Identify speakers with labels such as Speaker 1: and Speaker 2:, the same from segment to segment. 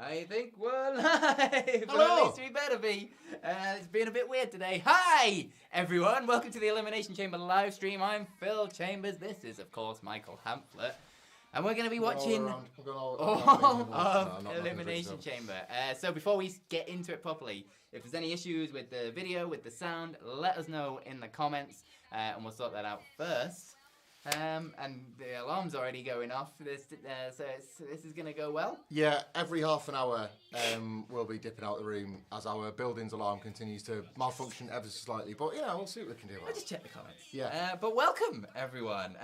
Speaker 1: I think we're live.
Speaker 2: Hello.
Speaker 1: At least we better be. It's been a bit weird today. Hi, everyone. Welcome to the Elimination Chamber live stream. I'm Phil Chambers. This is, of course, Michael Hamflet. And we're going to be watching all of Elimination Chamber. So before we get into it properly, if there's any issues with the video, with the sound, let us know in the comments, and we'll sort that out first. And the alarm's already going off, so this is going to go well.
Speaker 2: Yeah, every half an hour we'll be dipping out the room as our building's alarm continues to malfunction ever so slightly. But yeah, we'll see what we can do.
Speaker 1: I'll just check the comments.
Speaker 2: Yeah.
Speaker 1: But welcome, everyone.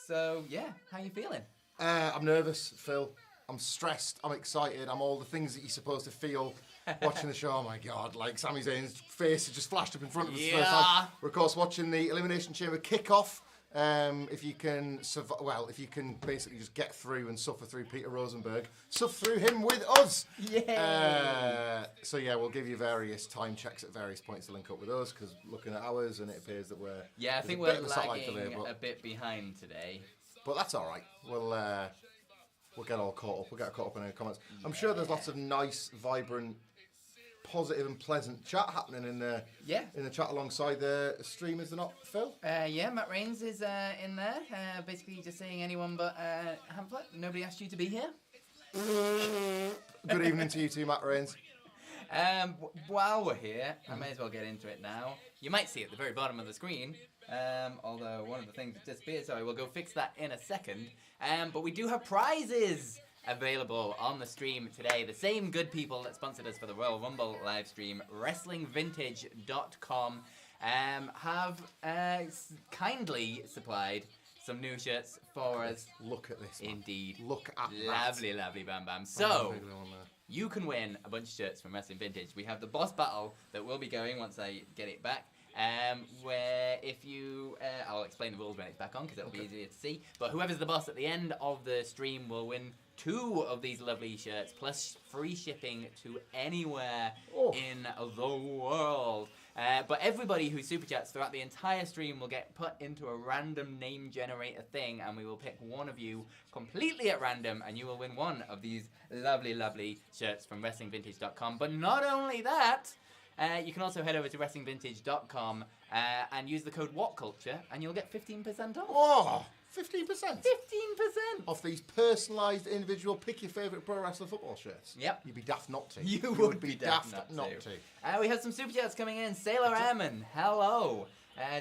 Speaker 1: So, yeah, how you feeling?
Speaker 2: I'm nervous, Phil. I'm stressed. I'm excited. I'm all the things that you're supposed to feel watching the show. Oh my God, like Sami Zayn's face has just flashed up in front of us.
Speaker 1: Yeah.
Speaker 2: First time. We're, of course, watching the Elimination Chamber kick-off. If you can if you can basically just get through and suffer through Peter Rosenberg, suffer through him with us.
Speaker 1: Yeah.
Speaker 2: So yeah, we'll give you various time checks at various points to link up with us, because looking at ours, and it appears that we're
Speaker 1: I think we're lagging a bit behind today.
Speaker 2: But that's all right. We'll get all caught up. We'll get caught up in the comments. I'm sure there's lots of nice, vibrant, positive and pleasant chat happening in the chat alongside the stream, is there not, Phil?
Speaker 1: Yeah, Matt Rains is in there, basically just saying anyone but Hamflet. Nobody asked you to be here.
Speaker 2: Good evening to you too, Matt Rains.
Speaker 1: While we're here, I may as well get into it now. You might see at the very bottom of the screen, although one of the things disappeared, so I will go fix that in a second. But we do have prizes available on the stream today. The same good people that sponsored us for the Royal Rumble live stream, WrestlingVintage.com, have kindly supplied some new shirts for us.
Speaker 2: Look at this, man.
Speaker 1: Indeed.
Speaker 2: Look at
Speaker 1: lovely,
Speaker 2: that.
Speaker 1: Lovely, bam, bam. So, you can win a bunch of shirts from Wrestling Vintage. We have the boss battle that will be going once I get it back. Where if you, I'll explain the rules when it's back on because it'll be easier to see. But whoever's the boss at the end of the stream will win 2 of these lovely shirts plus free shipping to anywhere in the world. But everybody who super chats throughout the entire stream will get put into a random name generator thing, and we will pick one of you completely at random, and you will win one of these lovely, lovely shirts from WrestlingVintage.com. But not only that, you can also head over to WrestlingVintage.com and use the code WhatCulture, and you'll get 15% off.
Speaker 2: Oh, 15%?
Speaker 1: 15%!
Speaker 2: Off these personalised, individual, pick your favourite pro wrestler football shirts.
Speaker 1: Yep.
Speaker 2: You'd be daft not to.
Speaker 1: You would be daft not to. We have some super chats coming in. Sailor Airman, hello.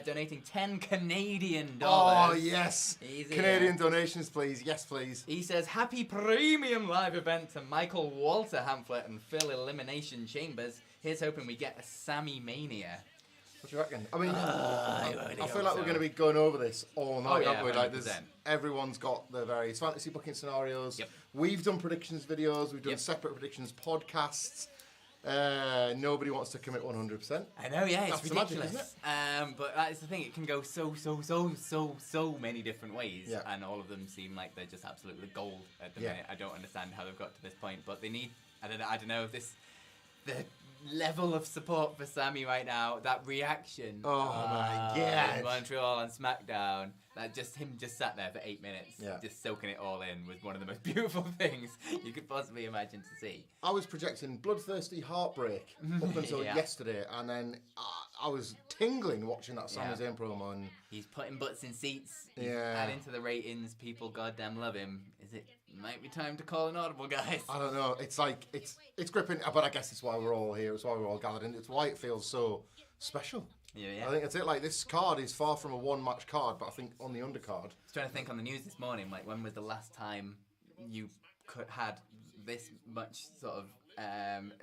Speaker 1: Donating 10 Canadian dollars.
Speaker 2: Oh, yes.
Speaker 1: Easy,
Speaker 2: Canadian donations, please. Yes, please.
Speaker 1: He says, happy premium live event to Michael Walter Hamflet and Phil Elimination Chambers. Here's hoping we get a Sami Mania.
Speaker 2: What do you reckon? I mean, I feel like
Speaker 1: so.
Speaker 2: we're going to be going over this all night, aren't we? Like,
Speaker 1: 100%.
Speaker 2: Everyone's got their various fantasy booking scenarios.
Speaker 1: Yep.
Speaker 2: We've done predictions videos. We've done separate predictions podcasts. Nobody wants to commit 100%.
Speaker 1: I know, yeah, it's
Speaker 2: That's
Speaker 1: ridiculous.
Speaker 2: the magic, isn't it?
Speaker 1: But that's the thing, it can go so many different ways,
Speaker 2: Yeah.
Speaker 1: and all of them seem like they're just absolutely gold at the minute. I don't understand how they've got to this point, but they need, I don't know if the level of support for Sami right now, that reaction.
Speaker 2: Oh my God.
Speaker 1: In Montreal on SmackDown, that just him just sat there for 8 minutes, just soaking it all in, was one of the most beautiful things you could possibly imagine to see.
Speaker 2: I was projecting bloodthirsty heartbreak up until yesterday, and then I was tingling watching that Sami Zayn promo. And
Speaker 1: he's putting butts in seats. He's adding to the ratings. People goddamn love him. Might be time to call an audible, guys.
Speaker 2: I don't know. It's like it's gripping, but I guess it's why we're all here. It's why we're all gathered, and it's why it feels so special.
Speaker 1: Yeah.
Speaker 2: I think that's it. Like, this card is far from a one-match card, but I think on the undercard.
Speaker 1: I was trying to think on the news this morning, like, when was the last time you had this much sort of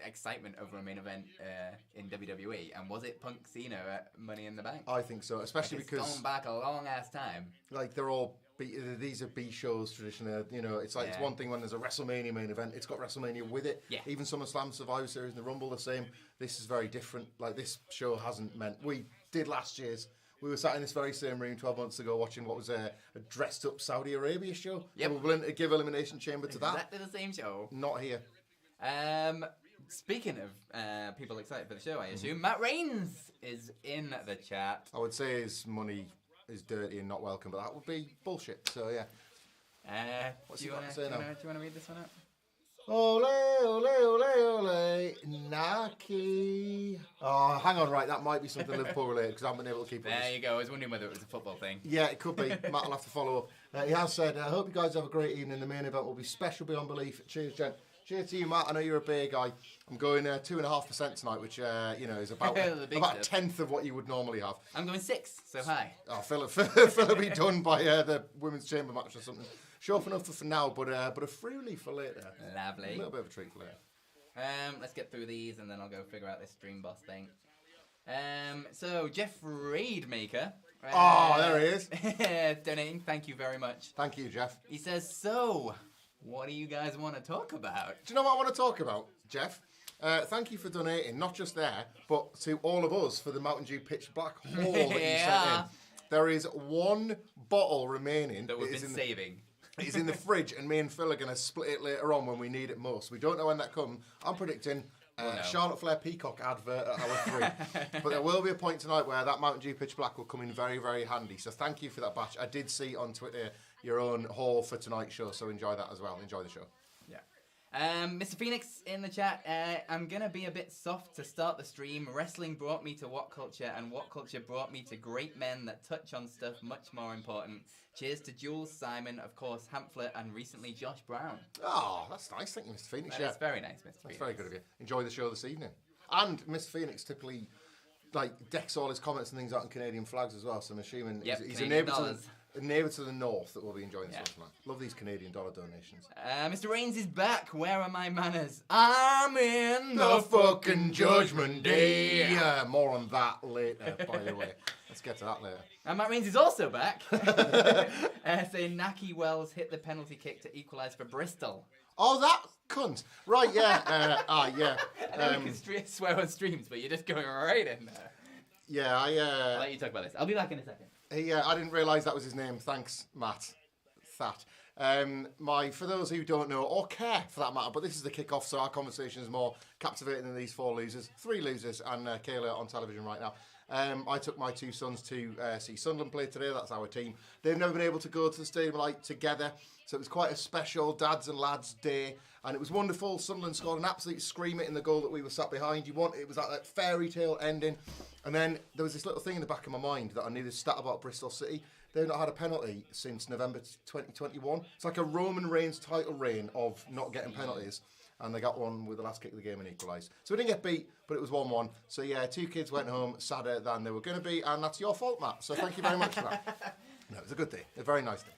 Speaker 1: excitement over a main event in WWE, and was it Punk Cena at Money in the Bank?
Speaker 2: I think so, especially
Speaker 1: it's
Speaker 2: because
Speaker 1: gone back a long ass time.
Speaker 2: Like, they're all these are B shows traditionally. You know, it's like it's one thing when there's a WrestleMania main event, it's got WrestleMania with it.
Speaker 1: Yeah.
Speaker 2: Even SummerSlam, Survivor Series, and the Rumble, the same. This is very different. Like, this show hasn't meant. We did last year's. We were sat in this very same room 12 months ago watching what was a dressed up Saudi Arabia show.
Speaker 1: Yep.
Speaker 2: And we're willing to give Elimination Chamber to that.
Speaker 1: Exactly the same show.
Speaker 2: Not here.
Speaker 1: Speaking of people excited for the show, I assume Matt Rains is in the chat.
Speaker 2: I would say his money is dirty and not welcome, but that would be bullshit. So yeah.
Speaker 1: Do you want to read this one out?
Speaker 2: Ole, ole, ole, ole, Naki. Oh, hang on, right, that might be something Liverpool related because I haven't been able to keep it.
Speaker 1: There you go. I was wondering whether it was a football thing.
Speaker 2: Yeah, it could be. Matt will have to follow up. He has said, I hope you guys have a great evening. The main event will be special beyond belief. Cheers, gent. Cheers to you, Matt. I know you're a beer guy. I'm going 2.5% tonight, which, is about a tenth of what you would normally have.
Speaker 1: I'm going 6, so hi.
Speaker 2: Oh, Phil will be done by the Women's Chamber match or something. Sure enough for now, but a Fruity for later.
Speaker 1: Lovely.
Speaker 2: A little bit of a treat for later.
Speaker 1: Let's get through these and then I'll go figure out this Dream Boss thing. So Jeff Raidmaker.
Speaker 2: There he is.
Speaker 1: Donating. Thank you very much.
Speaker 2: Thank you, Jeff.
Speaker 1: He says, so, what do you guys want to talk about?
Speaker 2: Do you know what I want to talk about, Jeff? Thank you for donating, not just there, but to all of us for the Mountain Dew Pitch Black haul that you sent in. There is one bottle remaining.
Speaker 1: That we've been saving.
Speaker 2: It's in the fridge, and me and Phil are going to split it later on when we need it most. We don't know when that comes. I'm predicting Charlotte Flair Peacock advert at hour 3. But there will be a point tonight where that Mountain Dew Pitch Black will come in very, very handy. So thank you for that batch. I did see on Twitter your own haul for tonight's show, so enjoy that as well. Enjoy the show.
Speaker 1: Yeah. Mr. Phoenix in the chat, I'm going to be a bit soft to start the stream. Wrestling brought me to WhatCulture, and WhatCulture brought me to great men that touch on stuff much more important. Cheers to Jules, Simon, of course, Hampflet, and recently Josh Brown.
Speaker 2: Oh, that's nice. Thank you, Mr. Phoenix.
Speaker 1: That's very nice, Mr. Phoenix.
Speaker 2: That's very good of you. Enjoy the show this evening. And Mr. Phoenix typically decks all his comments and things out on Canadian flags as well, so I'm assuming he's a neighbour to the north that will be enjoying this one tonight. Love these Canadian dollar donations.
Speaker 1: Mr. Rains is back. Where are my manners? I'm in the fucking Judgment Day.
Speaker 2: More on that later, by the way. Let's get to that later.
Speaker 1: And Matt Rains is also back. Saying Naki Wells hit the penalty kick to equalise for Bristol.
Speaker 2: Oh, that cunt. Right, yeah. Yeah.
Speaker 1: I know you can swear on streams, but you're just going right in there.
Speaker 2: Yeah,
Speaker 1: I'll let you talk about this. I'll be back in a second.
Speaker 2: I didn't realise that was his name. Thanks, Matt. That. For those who don't know, or care for that matter, but this is the kick-off, so our conversation is more captivating than these 4 losers. 3 losers and Kayla on television right now. I took my 2 sons to see Sunderland play today. That's our team. They've never been able to go to the stadium together, so it was quite a special dads and lads day, and it was wonderful. Sunderland scored an absolute screamer in the goal that we were sat behind. It was that fairy tale ending, and then there was this little thing in the back of my mind that I knew this stat about Bristol City. They've not had a penalty since November 2021. It's like a Roman Reigns title reign of not getting penalties. And they got one with the last kick of the game and equalised. So we didn't get beat, but it was 1-1. So yeah, 2 kids went home sadder than they were going to be, and that's your fault, Matt. So thank you very much for that. No, it was a good day. A very nice day.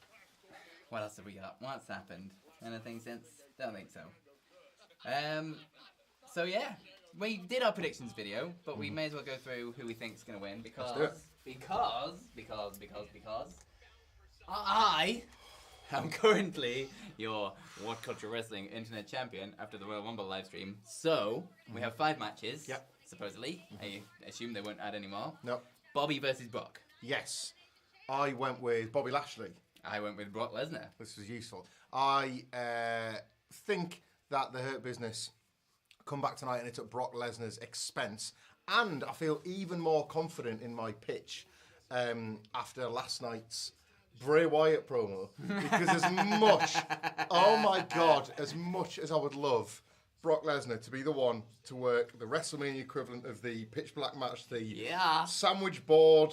Speaker 1: What else have we got? What's happened? Anything since? Don't think so. So yeah, we did our predictions video, but we may as well go through who we think is going to win because I am currently your WhatCulture Wrestling Internet Champion after the Royal Rumble live stream. So, we have 5 matches, supposedly. I assume they won't add any more.
Speaker 2: No.
Speaker 1: Bobby versus Brock.
Speaker 2: Yes. I went with Bobby Lashley.
Speaker 1: I went with Brock Lesnar.
Speaker 2: This was useful. I think that the Hurt Business come back tonight and it's at Brock Lesnar's expense. And I feel even more confident in my pitch after last night's Bray Wyatt promo, because as much, oh my God, as much as I would love Brock Lesnar to be the one to work the WrestleMania equivalent of the Pitch Black match, the sandwich board,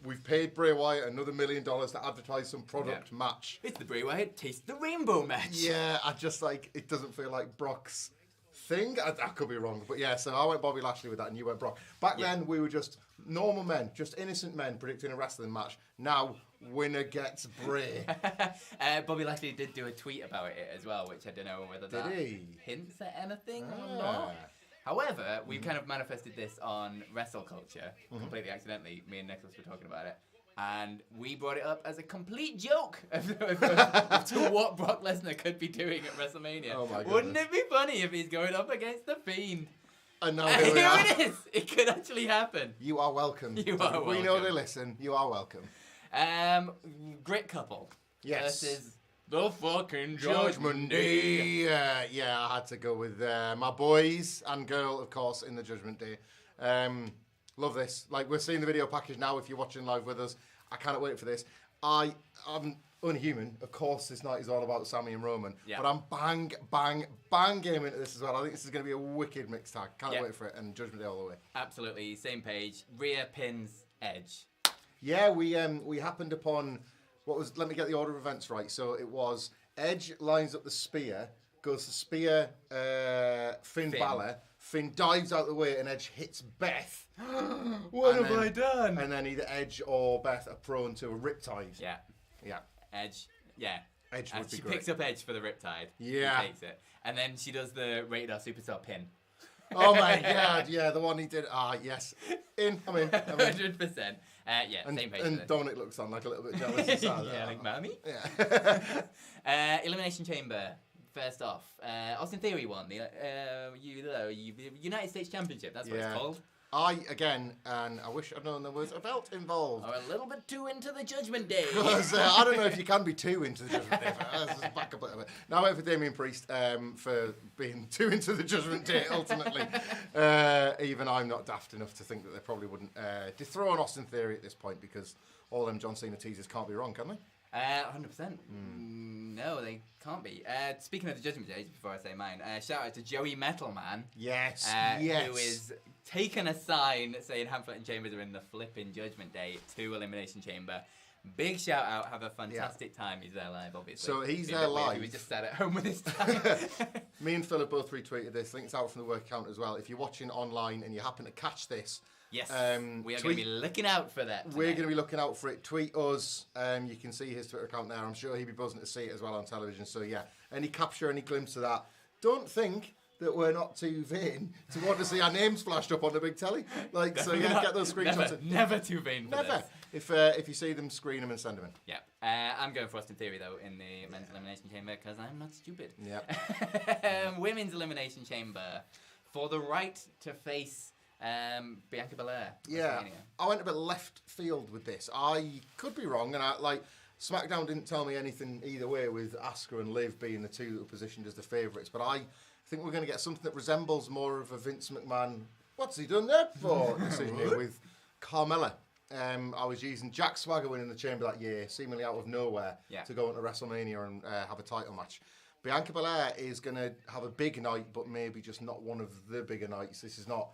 Speaker 2: we've paid Bray Wyatt another $1 million to advertise some product match.
Speaker 1: It's the Bray Wyatt Taste the Rainbow match.
Speaker 2: Yeah, I just it doesn't feel like Brock's thing. I could be wrong, but yeah, so I went Bobby Lashley with that and you went Brock. Back then, we were just normal men, just innocent men predicting a wrestling match. Now, winner gets Bray.
Speaker 1: Bobby Lashley did do a tweet about it as well, which I don't know whether that hints at anything or not. However, we've kind of manifested this on WrestleCulture, completely accidentally. Me and Nicholas were talking about it. And we brought it up as a complete joke to what Brock Lesnar could be doing at WrestleMania.
Speaker 2: Oh my goodness.
Speaker 1: Wouldn't it be funny if he's going up against The Fiend?
Speaker 2: And now
Speaker 1: here it is. It could actually happen.
Speaker 2: You are welcome.
Speaker 1: You are welcome.
Speaker 2: We know they listen. You are welcome.
Speaker 1: Great couple.
Speaker 2: Yes.
Speaker 1: Versus the fucking
Speaker 2: Judgment Day. I had to go with my boys and girl, of course, in the Judgment Day. Love this. We're seeing the video package now if you're watching live with us. I cannot wait for this. I'm unhuman. Of course, this night is all about Sami and Roman. Yeah. But I'm bang game into this as well. I think this is going to be a wicked mixed tag. Can't wait for it. And Judgment Day all the way.
Speaker 1: Absolutely. Same page. Rhea pins Edge.
Speaker 2: Yeah, we happened upon what was. Let me get the order of events right. So it was Edge lines up the spear, goes to spear Finn Balor. Finn dives out the way and Edge hits Beth.
Speaker 1: What have I done?
Speaker 2: And then either Edge or Beth are prone to a riptide.
Speaker 1: Yeah.
Speaker 2: Yeah.
Speaker 1: Edge. Yeah.
Speaker 2: Edge would be
Speaker 1: she
Speaker 2: great.
Speaker 1: Picks up Edge for the riptide.
Speaker 2: Yeah.
Speaker 1: He takes it. And then she does the Rated R Superstar pin.
Speaker 2: Oh my God, yeah, the one he did. Yes. I'm in.
Speaker 1: 100%.
Speaker 2: And,
Speaker 1: same page.
Speaker 2: And Dominic looks on like a little bit jealous.
Speaker 1: Yeah, like, Mommy?
Speaker 2: Yeah.
Speaker 1: Elimination Chamber. First off, Austin Theory won the United States Championship. That's what it's called.
Speaker 2: And I wish I'd known there was a belt involved.
Speaker 1: Or a little bit too into the Judgment Day.
Speaker 2: Because I don't know if you can be too into the Judgment Day. Let's just back up a little bit. Now I wait for Damian Priest for being too into the Judgment Day, ultimately. Even I'm not daft enough to think that they probably wouldn't dethrone Austin Theory at this point, because all them John Cena teasers can't be wrong, can they?
Speaker 1: 100%. No, they can't be. Speaking of the Judgment Days, before I say mine, shout out to Joey Metalman.
Speaker 2: Yes.
Speaker 1: Who is taking a sign saying Hamlet and Chambers are in the flipping Judgment Day to Elimination Chamber. Big shout out. Have a fantastic time. He's there live, obviously.
Speaker 2: So he's there live.
Speaker 1: He was just sat at home with his time.
Speaker 2: Me and Phil have both retweeted this. Links out from the work account as well. If you're watching online and you happen to catch this,
Speaker 1: yes, we are going to be looking out for that tonight.
Speaker 2: We're going to be looking out for it. Tweet us. You can see his Twitter account there. I'm sure he'd be buzzing to see it as well on television. So yeah, any capture, any glimpse of that. Don't think that we're not too vain to want to see our names flashed up on the big telly. Like, so yeah, get those screenshots.
Speaker 1: Never too vain for
Speaker 2: never.
Speaker 1: This.
Speaker 2: If you see them, screen them and send them in.
Speaker 1: Yeah. I'm going for Austin Theory, though, in the men's elimination chamber, because I'm not stupid.
Speaker 2: Yeah.
Speaker 1: Women's elimination chamber for the right to face Bianca Belair.
Speaker 2: Yeah. I went a bit left field with this. I could be wrong, and SmackDown didn't tell me anything either way, with Asuka and Liv being the two that were positioned as the favourites, but I think we're going to get something that resembles more of a Vince McMahon, what's he done that for, decision here with Carmella. I was using Jack Swagger winning the Chamber that year, seemingly out of nowhere, to go into WrestleMania and have a title match. Bianca Belair is going to have a big night, but maybe just not one of the bigger nights. This is not...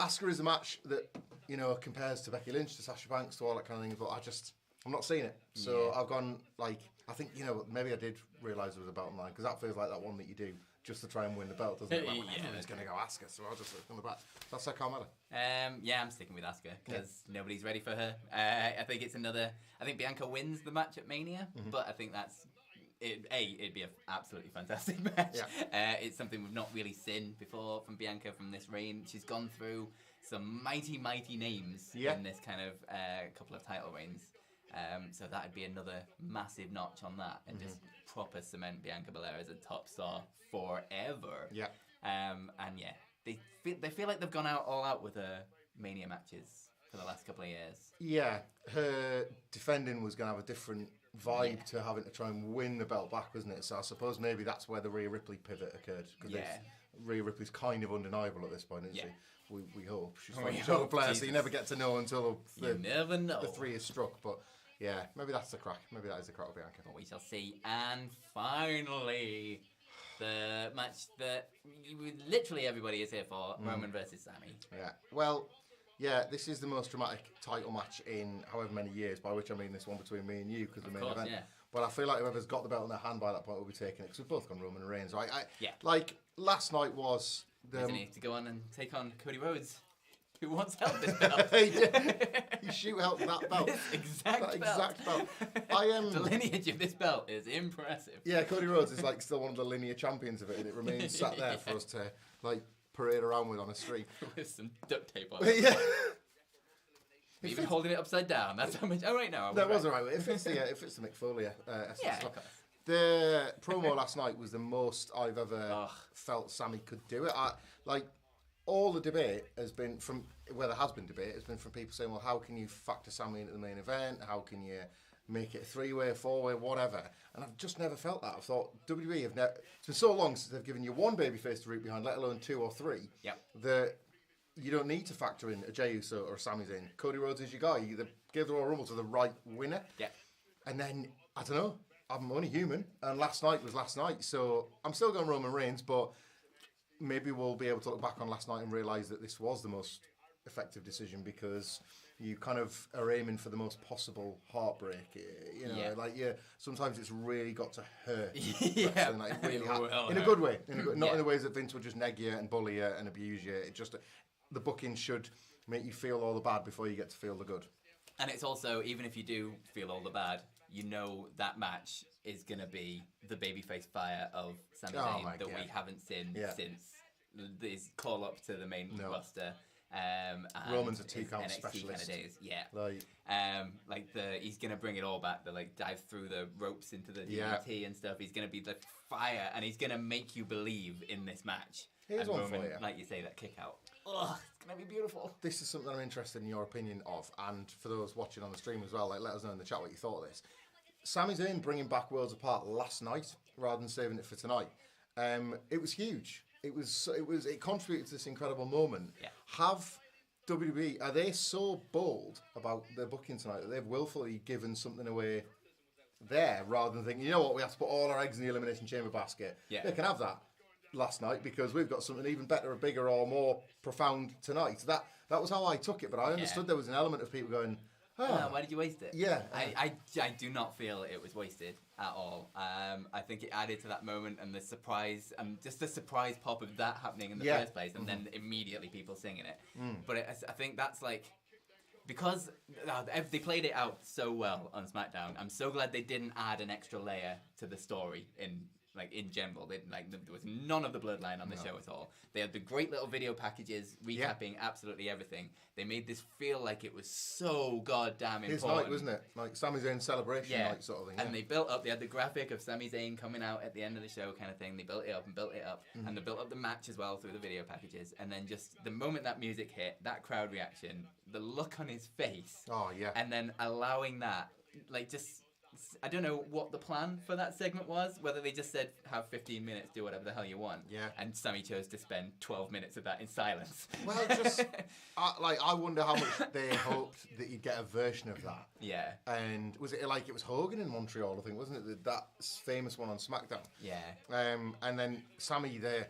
Speaker 2: Asuka is a match that, compares to Becky Lynch, to Sasha Banks, to all that kind of thing, but I'm not seeing it. So I've gone, I think, maybe I did realise there was a belt in line, because that feels like that one that you do just to try and win the belt, doesn't it? Like, everyone's going to go Asuka, so I'll just look on the back. That's like Carmella.
Speaker 1: I'm sticking with Asuka, because nobody's ready for her. I think it's another... I think Bianca wins the match at Mania, but I think that's... It'd be an absolutely fantastic match. Yeah. It's something we've not really seen before from Bianca from this reign. She's gone through some mighty, mighty names in this kind of couple of title reigns. So that'd be another massive notch on that, and just proper cement Bianca Belair as a top star forever.
Speaker 2: Yeah.
Speaker 1: They feel like they've gone all out with her Mania matches for the last couple of years. Yeah,
Speaker 2: her defending was going to have a different vibe to having to try and win the belt back, wasn't it? So I suppose maybe that's where the Rhea Ripley pivot occurred, because Rhea Ripley's kind of undeniable at this point, isn't she? We hope. She's a player, so you never get to know until the three is struck, but... Yeah, maybe that's the crack. Maybe that is the crack of Bianca.
Speaker 1: But we shall see. And finally, the match that literally everybody is here for, Roman versus Sami.
Speaker 2: Yeah. Well, yeah, this is the most dramatic title match in however many years, by which I mean this one between me and you, because the main event. Yeah. But I feel like whoever's got the belt in their hand by that point will be taking it, because we've both gone Roman and Reigns. Like, last night was...
Speaker 1: Isn't he, to go on and take on Cody Rhodes? Who wants help this belt?
Speaker 2: You shoot help that belt.
Speaker 1: This exact belt.
Speaker 2: The
Speaker 1: lineage of this belt is impressive.
Speaker 2: Yeah, Cody Rhodes is still one of the linear champions of it, and it remains sat there for us to parade around with on a street.
Speaker 1: With some duct tape on it.
Speaker 2: Yeah.
Speaker 1: Even holding it upside down. That's how much. Oh, right now.
Speaker 2: That was alright. It fits the Mick Foley essence. The promo last night was the most I've ever felt Sami could do it. All the debate has been from, where there has been debate, has been from people saying, well, how can you factor Sami into the main event? How can you make it a three-way, four-way, whatever? And I've just never felt that. I've thought WWE have never... It's been so long since they've given you one babyface to root behind, let alone two or three, that you don't need to factor in a Jey Uso or a Sami Zayn. Cody Rhodes is your guy. You give the Royal Rumble to the right winner.
Speaker 1: Yeah.
Speaker 2: And then, I don't know, I'm only human, and last night was last night, so I'm still going Roman Reigns, but maybe we'll be able to look back on last night and realise that this was the most effective decision, because you kind of are aiming for the most possible heartbreak, you know, like sometimes it's really got to hurt. Like really in a good way, not in the ways that Vince would just neg you and bully you and abuse you. It just, the booking should make you feel all the bad before you get to feel the good.
Speaker 1: And it's also, even if you do feel all the bad, you know that match is going to be the babyface fire of Sami Zayn that we haven't seen since this call up to the main roster.
Speaker 2: Roman's a two-count specialist.
Speaker 1: Kind of days. He's gonna bring it all back. The dive through the ropes into the DDT and stuff. He's gonna be the fire, and he's gonna make you believe in this match.
Speaker 2: Here's one for you.
Speaker 1: Like you say, that kick out. Oh, it's gonna be beautiful.
Speaker 2: This is something I'm interested in your opinion of, and for those watching on the stream as well. Like, let us know in the chat what you thought of this. Sami Zayn bringing back Worlds Apart last night rather than saving it for tonight. It was huge. It contributed to this incredible moment.
Speaker 1: Yeah.
Speaker 2: Have WWE, are they so bold about their booking tonight that they've willfully given something away there rather than thinking, you know what, we have to put all our eggs in the Elimination Chamber basket.
Speaker 1: Yeah.
Speaker 2: They can have that last night because we've got something even better or bigger or more profound tonight. That was how I took it, but I understood there was an element of people going,
Speaker 1: why did you waste it?
Speaker 2: Yeah.
Speaker 1: I do not feel it was wasted at all. I think it added to that moment and the surprise, just the surprise pop of that happening in the first place, and then immediately people singing it. But I think that's because they played it out so well on SmackDown. I'm so glad they didn't add an extra layer to the story in general. There was none of the bloodline on the show at all. They had the great little video packages recapping absolutely everything. They made this feel like it was so goddamn important.
Speaker 2: His night, wasn't it? Like Sami Zayn celebration night sort of thing.
Speaker 1: And they built up, they had the graphic of Sami Zayn coming out at the end of the show kind of thing. They built it up and built it up. And they built up the match as well through the video packages. And then just the moment that music hit, that crowd reaction, the look on his face.
Speaker 2: Oh, yeah.
Speaker 1: And then allowing that, I don't know what the plan for that segment was, whether they just said, have 15 minutes, do whatever the hell you want.
Speaker 2: Yeah.
Speaker 1: And Sammy chose to spend 12 minutes of that in silence.
Speaker 2: Well, I wonder how much they hoped that you'd get a version of that.
Speaker 1: Yeah.
Speaker 2: And was it it was Hogan in Montreal, I think, wasn't it? That famous one on SmackDown.
Speaker 1: Yeah.
Speaker 2: And then Sammy there.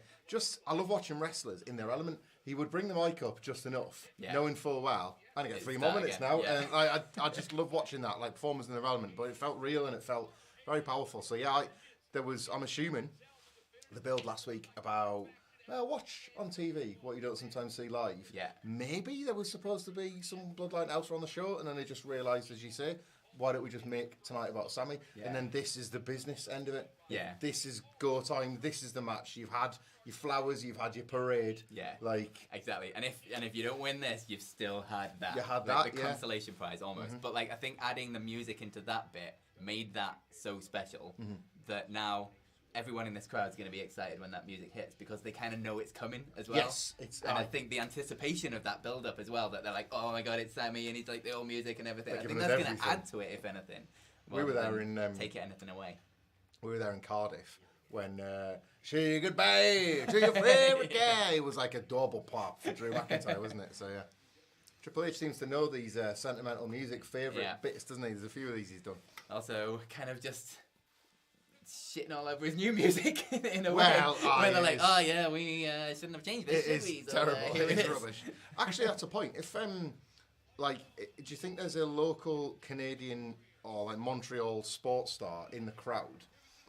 Speaker 2: I love watching wrestlers in their element. He would bring the mic up just enough, knowing full well. I only get 3 more minutes now, and I just love watching that, performers in their element. But it felt real and it felt very powerful. So I'm assuming the build last week about watch on TV what you don't sometimes see live.
Speaker 1: Yeah.
Speaker 2: Maybe there was supposed to be some Bloodline elsewhere on the show, and then they just realised, as you say, why don't we just make tonight about Sammy? Yeah. And then this is the business end of it.
Speaker 1: Yeah.
Speaker 2: This is go time. This is the match. You've had your flowers. You've had your parade.
Speaker 1: Yeah. Exactly. And if you don't win this, you've still had that.
Speaker 2: You had that.
Speaker 1: The consolation prize almost. But I think adding the music into that bit made that so special that now everyone in this crowd is going to be excited when that music hits because they kind of know it's coming as well.
Speaker 2: Yes.
Speaker 1: I think the anticipation of that build up as well, that they're like, oh my god, it's Sammy, and he's like the old music and everything. I think that's going to add to it, if anything.
Speaker 2: We were there in
Speaker 1: take anything away.
Speaker 2: We were there in Cardiff when say goodbye to your favourite guy. It was like a double pop for Drew McIntyre, wasn't it? So yeah, Triple H seems to know these sentimental music favourite bits, doesn't he? There's a few of these he's done.
Speaker 1: Also, kind of just shitting all over his new music in a way. Where they're like, oh yeah, we shouldn't have changed this, should we?
Speaker 2: It's terrible. It is rubbish. Actually, that's a point. If do you think there's a local Canadian or Montreal sports star in the crowd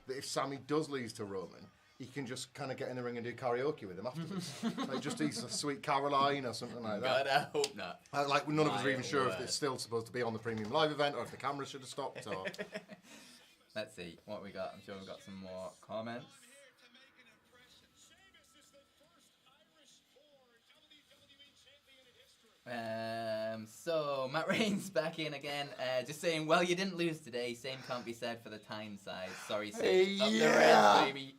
Speaker 2: that if Sammy does lose to Roman, he can just kind of get in the ring and do karaoke with him afterwards? Just do Sweet Caroline or something like that.
Speaker 1: God, I hope not.
Speaker 2: None of us are even sure if it's still supposed to be on the premium live event or if the camera should have stopped. Or
Speaker 1: let's see what we got. I'm sure we've got some more comments. So Matt Reigns back in again, just saying, well, you didn't lose today. Same can't be said for the Tyneside. Sorry, Sid. Up the Reds, baby.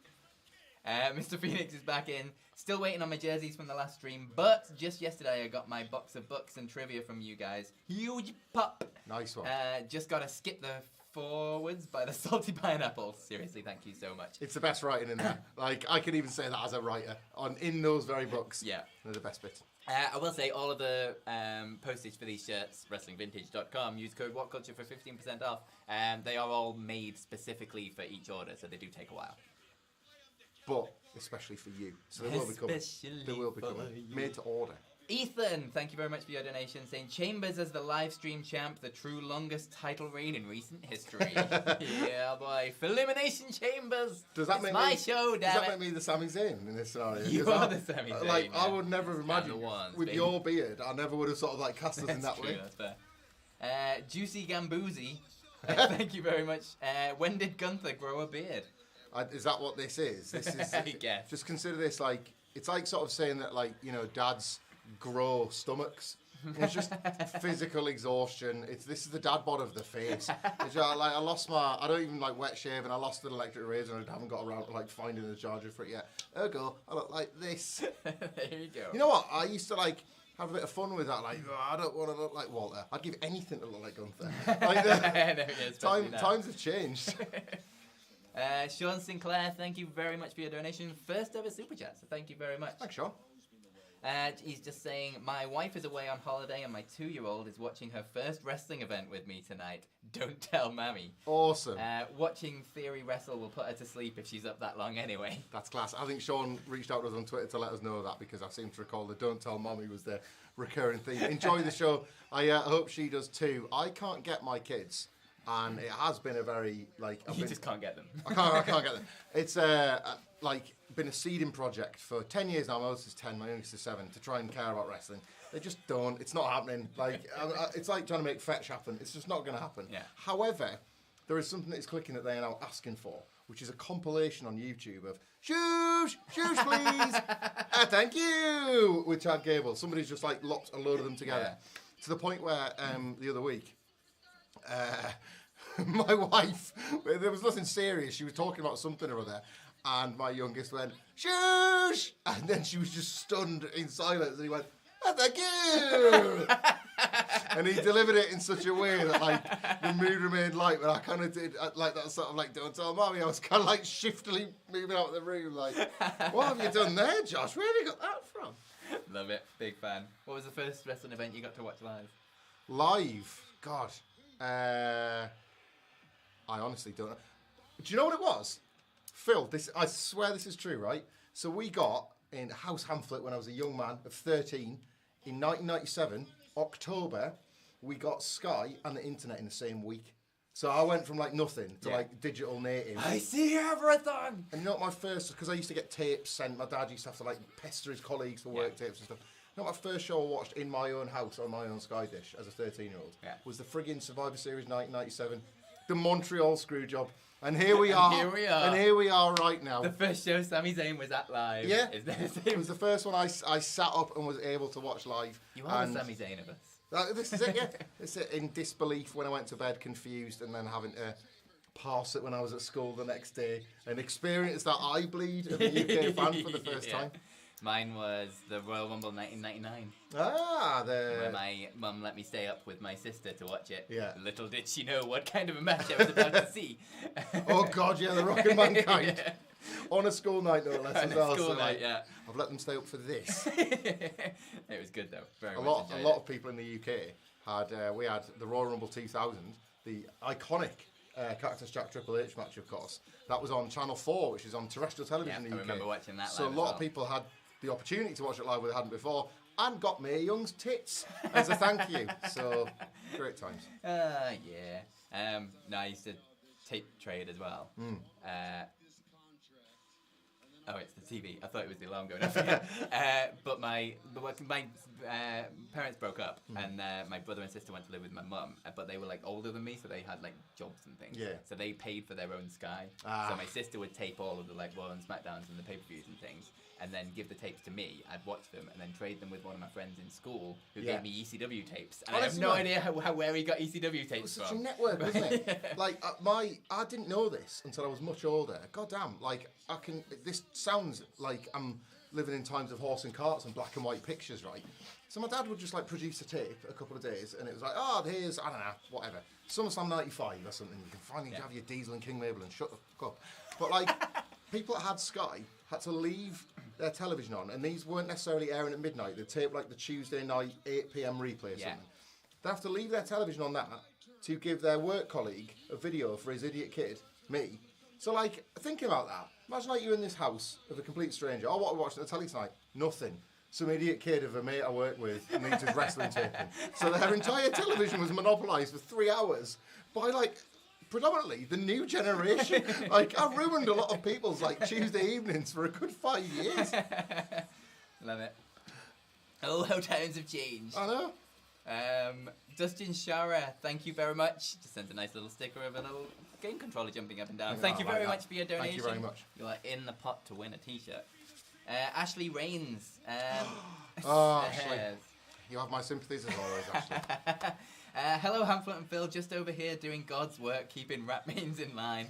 Speaker 1: Mr. Phoenix is back in. Still waiting on my jerseys from the last stream, but just yesterday I got my box of books and trivia from you guys. Huge pop.
Speaker 2: Nice one.
Speaker 1: Just gotta skip the forwards by the salty pineapple. Seriously, thank you so much.
Speaker 2: It's the best writing in there. I could even say that as a writer in those very books.
Speaker 1: Yeah,
Speaker 2: they're the best bits.
Speaker 1: I will say all of the postage for these shirts, wrestlingvintage.com, use code WhatCulture for 15% off. They are all made specifically for each order, so they do take a while.
Speaker 2: But especially for you. So they will be coming. They will be coming. Made to order.
Speaker 1: Ethan, thank you very much for your donation, saying Chambers as the live stream champ, the true longest title reign in recent history. Yeah, boy. For Elimination Chambers.
Speaker 2: Does that
Speaker 1: it's
Speaker 2: make
Speaker 1: my
Speaker 2: me,
Speaker 1: show, damn
Speaker 2: Does that
Speaker 1: it.
Speaker 2: make me the Sami Zayn in this scenario?
Speaker 1: You are the Sami Zayn.
Speaker 2: Like,
Speaker 1: yeah.
Speaker 2: I would never have imagined, with your beard, I never would have sort of like cast us in that
Speaker 1: true,
Speaker 2: way.
Speaker 1: That's fair. Juicy Gambuzi, thank you very much. When did Gunther grow a beard?
Speaker 2: Is that what this is? This is.
Speaker 1: I guess.
Speaker 2: Just consider this like, it's like sort of saying that, like, you know, dads grow stomachs. It's just physical exhaustion. This is the dad bod of the face. It's like, I lost I don't even like wet shave, and I lost an electric razor, and I haven't got around to like finding the charger for it yet. Ergo, I look like this.
Speaker 1: There you go.
Speaker 2: You know what? I used to like have a bit of fun with that. Like, I don't want to look like Walter. I'd give anything to look like Gunther. Like, times have changed.
Speaker 1: Sean Sinclair, thank you very much for your donation. First ever super chat, so thank you very much.
Speaker 2: Thanks, Sean.
Speaker 1: He's just saying, my wife is away on holiday and my 2-year-old is watching her first wrestling event with me tonight. Don't tell Mammy.
Speaker 2: Awesome.
Speaker 1: Watching Theory wrestle will put her to sleep if she's up that long anyway.
Speaker 2: That's class. I think Sean reached out to us on Twitter to let us know that, because I seem to recall the Don't Tell Mommy was the recurring theme. Enjoy the show. I hope she does too. I can't get my kids. And it has been a very, like...
Speaker 1: You just can't get them.
Speaker 2: I can't get them. It's, like, been a seeding project for 10 years now. My oldest is 10, my youngest is 7, to try and care about wrestling. They just don't. It's not happening. Like, it's like trying to make fetch happen. It's just not going to happen.
Speaker 1: Yeah.
Speaker 2: However, there is something that is clicking that they are now asking for, which is a compilation on YouTube of shoes, please, thank you, with Chad Gable. Somebody's just, like, locked a load of them together. Yeah. To the point where, the other week... my wife, there was nothing serious, she was talking about something or other, and my youngest went, shush, and then she was just stunned in silence, and he went, thank you. And he delivered it in such a way that, like, the mood remained light, but I kind of did, like, that sort of, like, don't tell Mommy. I was kind of, like, shiftily moving out of the room, like, what have you done there, Josh? Where have you got that from?
Speaker 1: Love it. Big fan. What was the first wrestling event you got to watch live?
Speaker 2: Live? God. I honestly don't know. Do you know what it was? Phil, I swear this is true, right? So we got in a house pamphlet when I was a young man of 13 in 1997, October, we got Sky and the internet in the same week. So I went from like nothing to like digital native.
Speaker 1: I see everything!
Speaker 2: And you know what my first, because I used to get tapes sent, my dad used to have to like pester his colleagues for work tapes and stuff. You know what my first show I watched in my own house on my own Sky dish as a 13-year-old was the friggin' Survivor Series 1997, the Montreal Screwjob. And here we are. And here we are right now.
Speaker 1: The first show Sami Zayn was at live.
Speaker 2: Yeah. It was the first one I sat up and was able to watch live.
Speaker 1: You are the Sami Zayn of us.
Speaker 2: This is it, yeah. It's in disbelief when I went to bed, confused, and then having to parse it when I was at school the next day and experience that eye bleed of a UK fan for the first time.
Speaker 1: Mine was the Royal Rumble 1999.
Speaker 2: Where
Speaker 1: my mum let me stay up with my sister to watch it.
Speaker 2: Yeah.
Speaker 1: Little did she know what kind of a match I was about to see.
Speaker 2: Oh God, yeah, the Rock and Mankind. On a school night, no less as well.
Speaker 1: School night, yeah.
Speaker 2: I've let them stay up for this.
Speaker 1: It was good though. Very
Speaker 2: a lot of people in the UK had. We had the Royal Rumble 2000, the iconic Cactus Jack Triple H match, of course. That was on Channel 4, which is on terrestrial television in the UK.
Speaker 1: I remember watching that live.
Speaker 2: So a lot of people had the opportunity to watch it live where they hadn't before, and got Mae Young's tits as a thank you. So great times.
Speaker 1: No, I used to tape trade as well. Oh, it's the TV. I thought it was the alarm going off. But my parents broke up, and my brother and sister went to live with my mum. But they were like older than me, so they had like jobs and things.
Speaker 2: Yeah.
Speaker 1: So they paid for their own Sky. So my sister would tape all of the like Raw and Smackdowns and the pay-per-views and things, and then give the tapes to me. I'd watch them and then trade them with one of my friends in school who gave me ECW tapes. And I have no idea where he got ECW tapes from.
Speaker 2: It was such a network, wasn't it? Like I didn't know this until I was much older. God damn, like this sounds like I'm living in times of horse and carts and black and white pictures, right? So my dad would just like produce a tape a couple of days, and it was like, oh, here's, I don't know, whatever, SummerSlam 95 or something. You can finally have your Diesel and King Mabel and shut the fuck up. But like, people that had Sky had to leave their television on, and these weren't necessarily airing at midnight. They'd tape like the Tuesday night 8 p.m. replay or something. They have to leave their television on that to give their work colleague a video for his idiot kid, me. So, like, thinking about that, imagine like you in this house of a complete stranger. Oh, what are we watching the telly tonight? Nothing. Some idiot kid of a mate I work with needs his wrestling taping. So their entire television was monopolised for 3 hours by, like, predominantly the new generation. Like, I ruined a lot of people's, like, Tuesday evenings for a good 5 years.
Speaker 1: Love it. Oh, how times have changed.
Speaker 2: I know.
Speaker 1: Dustin Shara, thank you very much. Just sent a nice little sticker of a little game controller jumping up and down. Thank you very much for your donation.
Speaker 2: Thank you very much.
Speaker 1: You are in the pot to win a t-shirt. Ashley Rains.
Speaker 2: Ashley. You have my sympathies as always, Ashley.
Speaker 1: Hello, Hamlet and Phil, just over here doing God's work, keeping rap memes in line.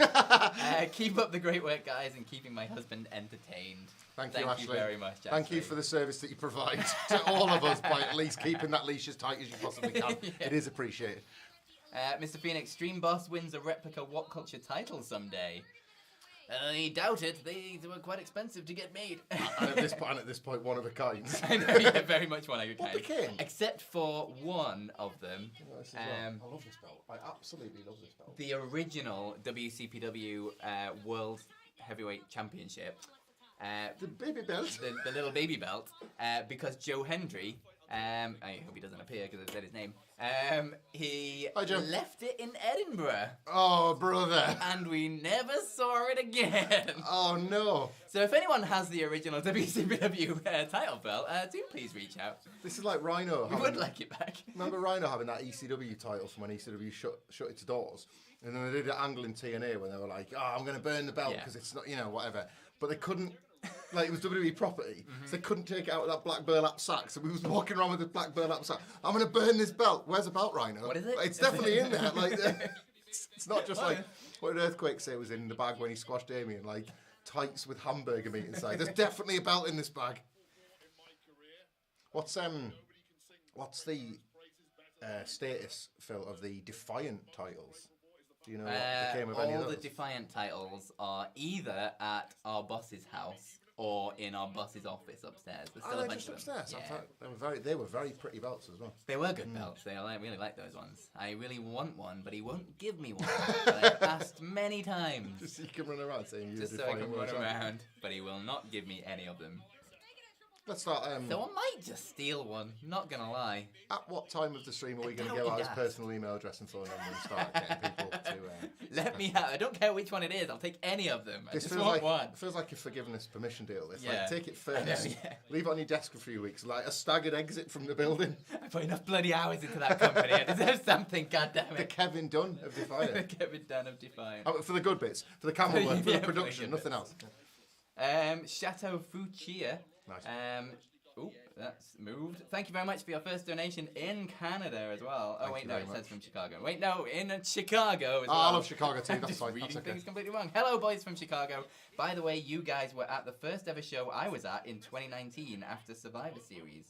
Speaker 1: Keep up the great work, guys, and keeping my husband entertained.
Speaker 2: Thank you, Ashley.
Speaker 1: Very much, Ashley.
Speaker 2: Thank you for the service that you provide to all of us by at least keeping that leash as tight as you possibly can. It is appreciated.
Speaker 1: Mr. Phoenix, Stream Boss wins a replica WhatCulture title someday. I doubt it. They were quite expensive to get made.
Speaker 2: And at this point, one of a kind.
Speaker 1: I know, yeah, very much one of a kind.
Speaker 2: What became?
Speaker 1: Except for one of them.
Speaker 2: I love this belt. I absolutely love this belt.
Speaker 1: The original WCPW World Heavyweight Championship.
Speaker 2: The baby belt.
Speaker 1: The little baby belt. Because Joe Hendry, I hope he doesn't appear because I said his name, he left it in Edinburgh.
Speaker 2: Oh, brother.
Speaker 1: And we never saw it again.
Speaker 2: Oh, no.
Speaker 1: So if anyone has the original WCW title belt, do please reach out.
Speaker 2: This is like Rhino.
Speaker 1: We would like it back.
Speaker 2: Remember Rhino having that ECW title from when ECW shut its doors? And then they did an angle in TNA when they were like, oh, I'm going to burn the belt because it's not, whatever. But they couldn't. Like, it was WWE property, so they couldn't take it out of that black burlap sack. So we was walking around with this black burlap sack. I'm going to burn this belt. Where's the belt, Rhino?
Speaker 1: What is it?
Speaker 2: It's definitely in there. Like, it's not just like what did Earthquake say was in the bag when he squashed Damien, like tights with hamburger meat inside. There's definitely a belt in this bag. What's the status, Phil, of the Defiant titles? Do you know what became of any of those?
Speaker 1: All the Defiant titles are either at our boss's house or in our boss's office upstairs. There's still a bunch of them.
Speaker 2: Upstairs. Yeah. They were very pretty belts as well.
Speaker 1: They were good belts. I really like those ones. I really want one, but he won't give me one. I've asked many times.
Speaker 2: Just so you can run around saying you're
Speaker 1: Just so I can run around, but he will not give me any of them.
Speaker 2: Let's start.
Speaker 1: So I might just steal one. Not gonna lie.
Speaker 2: At what time of the stream are we going to give out his personal email address and phone number and start getting people to?
Speaker 1: Let me have. I don't care which one it is. I'll take any of them.
Speaker 2: This feels like a forgiveness permission deal. It's like take it first, leave it on your desk for a few weeks, like a staggered exit from the building.
Speaker 1: I put enough bloody hours into that company. I deserve something. God damn it.
Speaker 2: The Kevin Dunn of Defiant.
Speaker 1: The Kevin Dunn of Defiant.
Speaker 2: For the good bits, for the camera work, for the production, nothing else.
Speaker 1: Chateau Fuchsia.
Speaker 2: Nice.
Speaker 1: That's moved. Thank you very much for your first donation in Canada as well.
Speaker 2: Thank you
Speaker 1: it says from Chicago. Wait, no, in Chicago as well.
Speaker 2: I love Chicago too. That's
Speaker 1: just
Speaker 2: fine.
Speaker 1: reading
Speaker 2: That's okay.
Speaker 1: things completely wrong. Hello, boys from Chicago. By the way, you guys were at the first ever show I was at in 2019 after Survivor Series.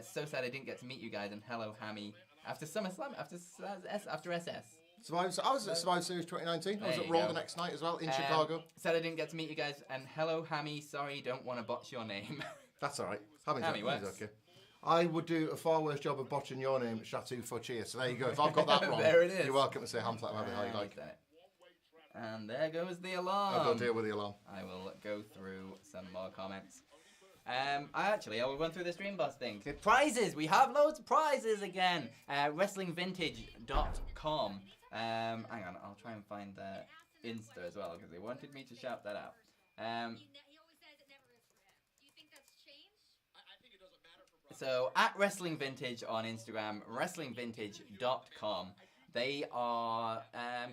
Speaker 1: So sad I didn't get to meet you guys. And hello, Hammy. After SummerSlam, after SS.
Speaker 2: I was at Survivor Series 2019. I was at Raw the next night as well in Chicago.
Speaker 1: Sad I didn't get to meet you guys. And hello, Hammy. Sorry, don't want to botch your name.
Speaker 2: That's all right.
Speaker 1: Hammy works.
Speaker 2: Okay. I would do a far worse job of botching your name at Chateau Fuchsia. So there you go. If I've got that wrong,
Speaker 1: there it is.
Speaker 2: You're welcome to say Hamlet how you like.
Speaker 1: And there goes the alarm.
Speaker 2: I'll go deal with the alarm.
Speaker 1: I will go through some more comments. I will run through the Stream Boss thing. Prizes! We have loads of prizes again. WrestlingVintage.com. Hang on, I'll try and find the Insta as well because they wanted me to shout that out. So, at Wrestling Vintage on Instagram, WrestlingVintage.com, they are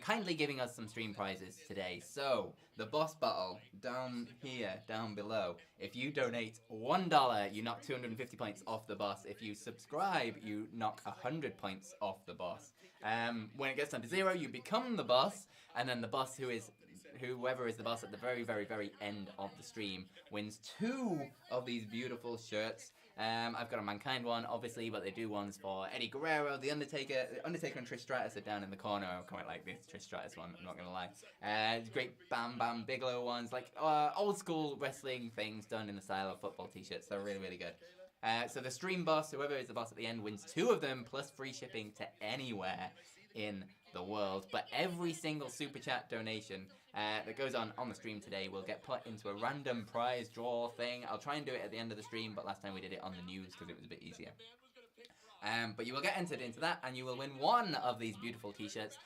Speaker 1: kindly giving us some stream prizes today. So, the boss battle, down here, down below. If you donate $1, you knock 250 points off the boss. If you subscribe, you knock 100 points off the boss. When it gets down to 0, you become the boss, and then the boss whoever is the boss at the very, very, very end of the stream wins 2 of these beautiful shirts. I've got a Mankind one, obviously, but they do ones for Eddie Guerrero, The Undertaker. The Undertaker and Trish Stratus are down in the corner. I quite like this Trish Stratus one, I'm not going to lie. Great Bam Bam Bigelow ones, like old school wrestling things done in the style of football t-shirts. They're really, really good. So the stream boss, whoever is the boss at the end, wins 2 of them, plus free shipping to anywhere in the world. But every single super chat donation that goes on the stream today will get put into a random prize draw thing. I'll try and do it at the end of the stream, but last time we did it on the news because it was a bit easier. But you will get entered into that, and you will win 1 of these beautiful t-shirts,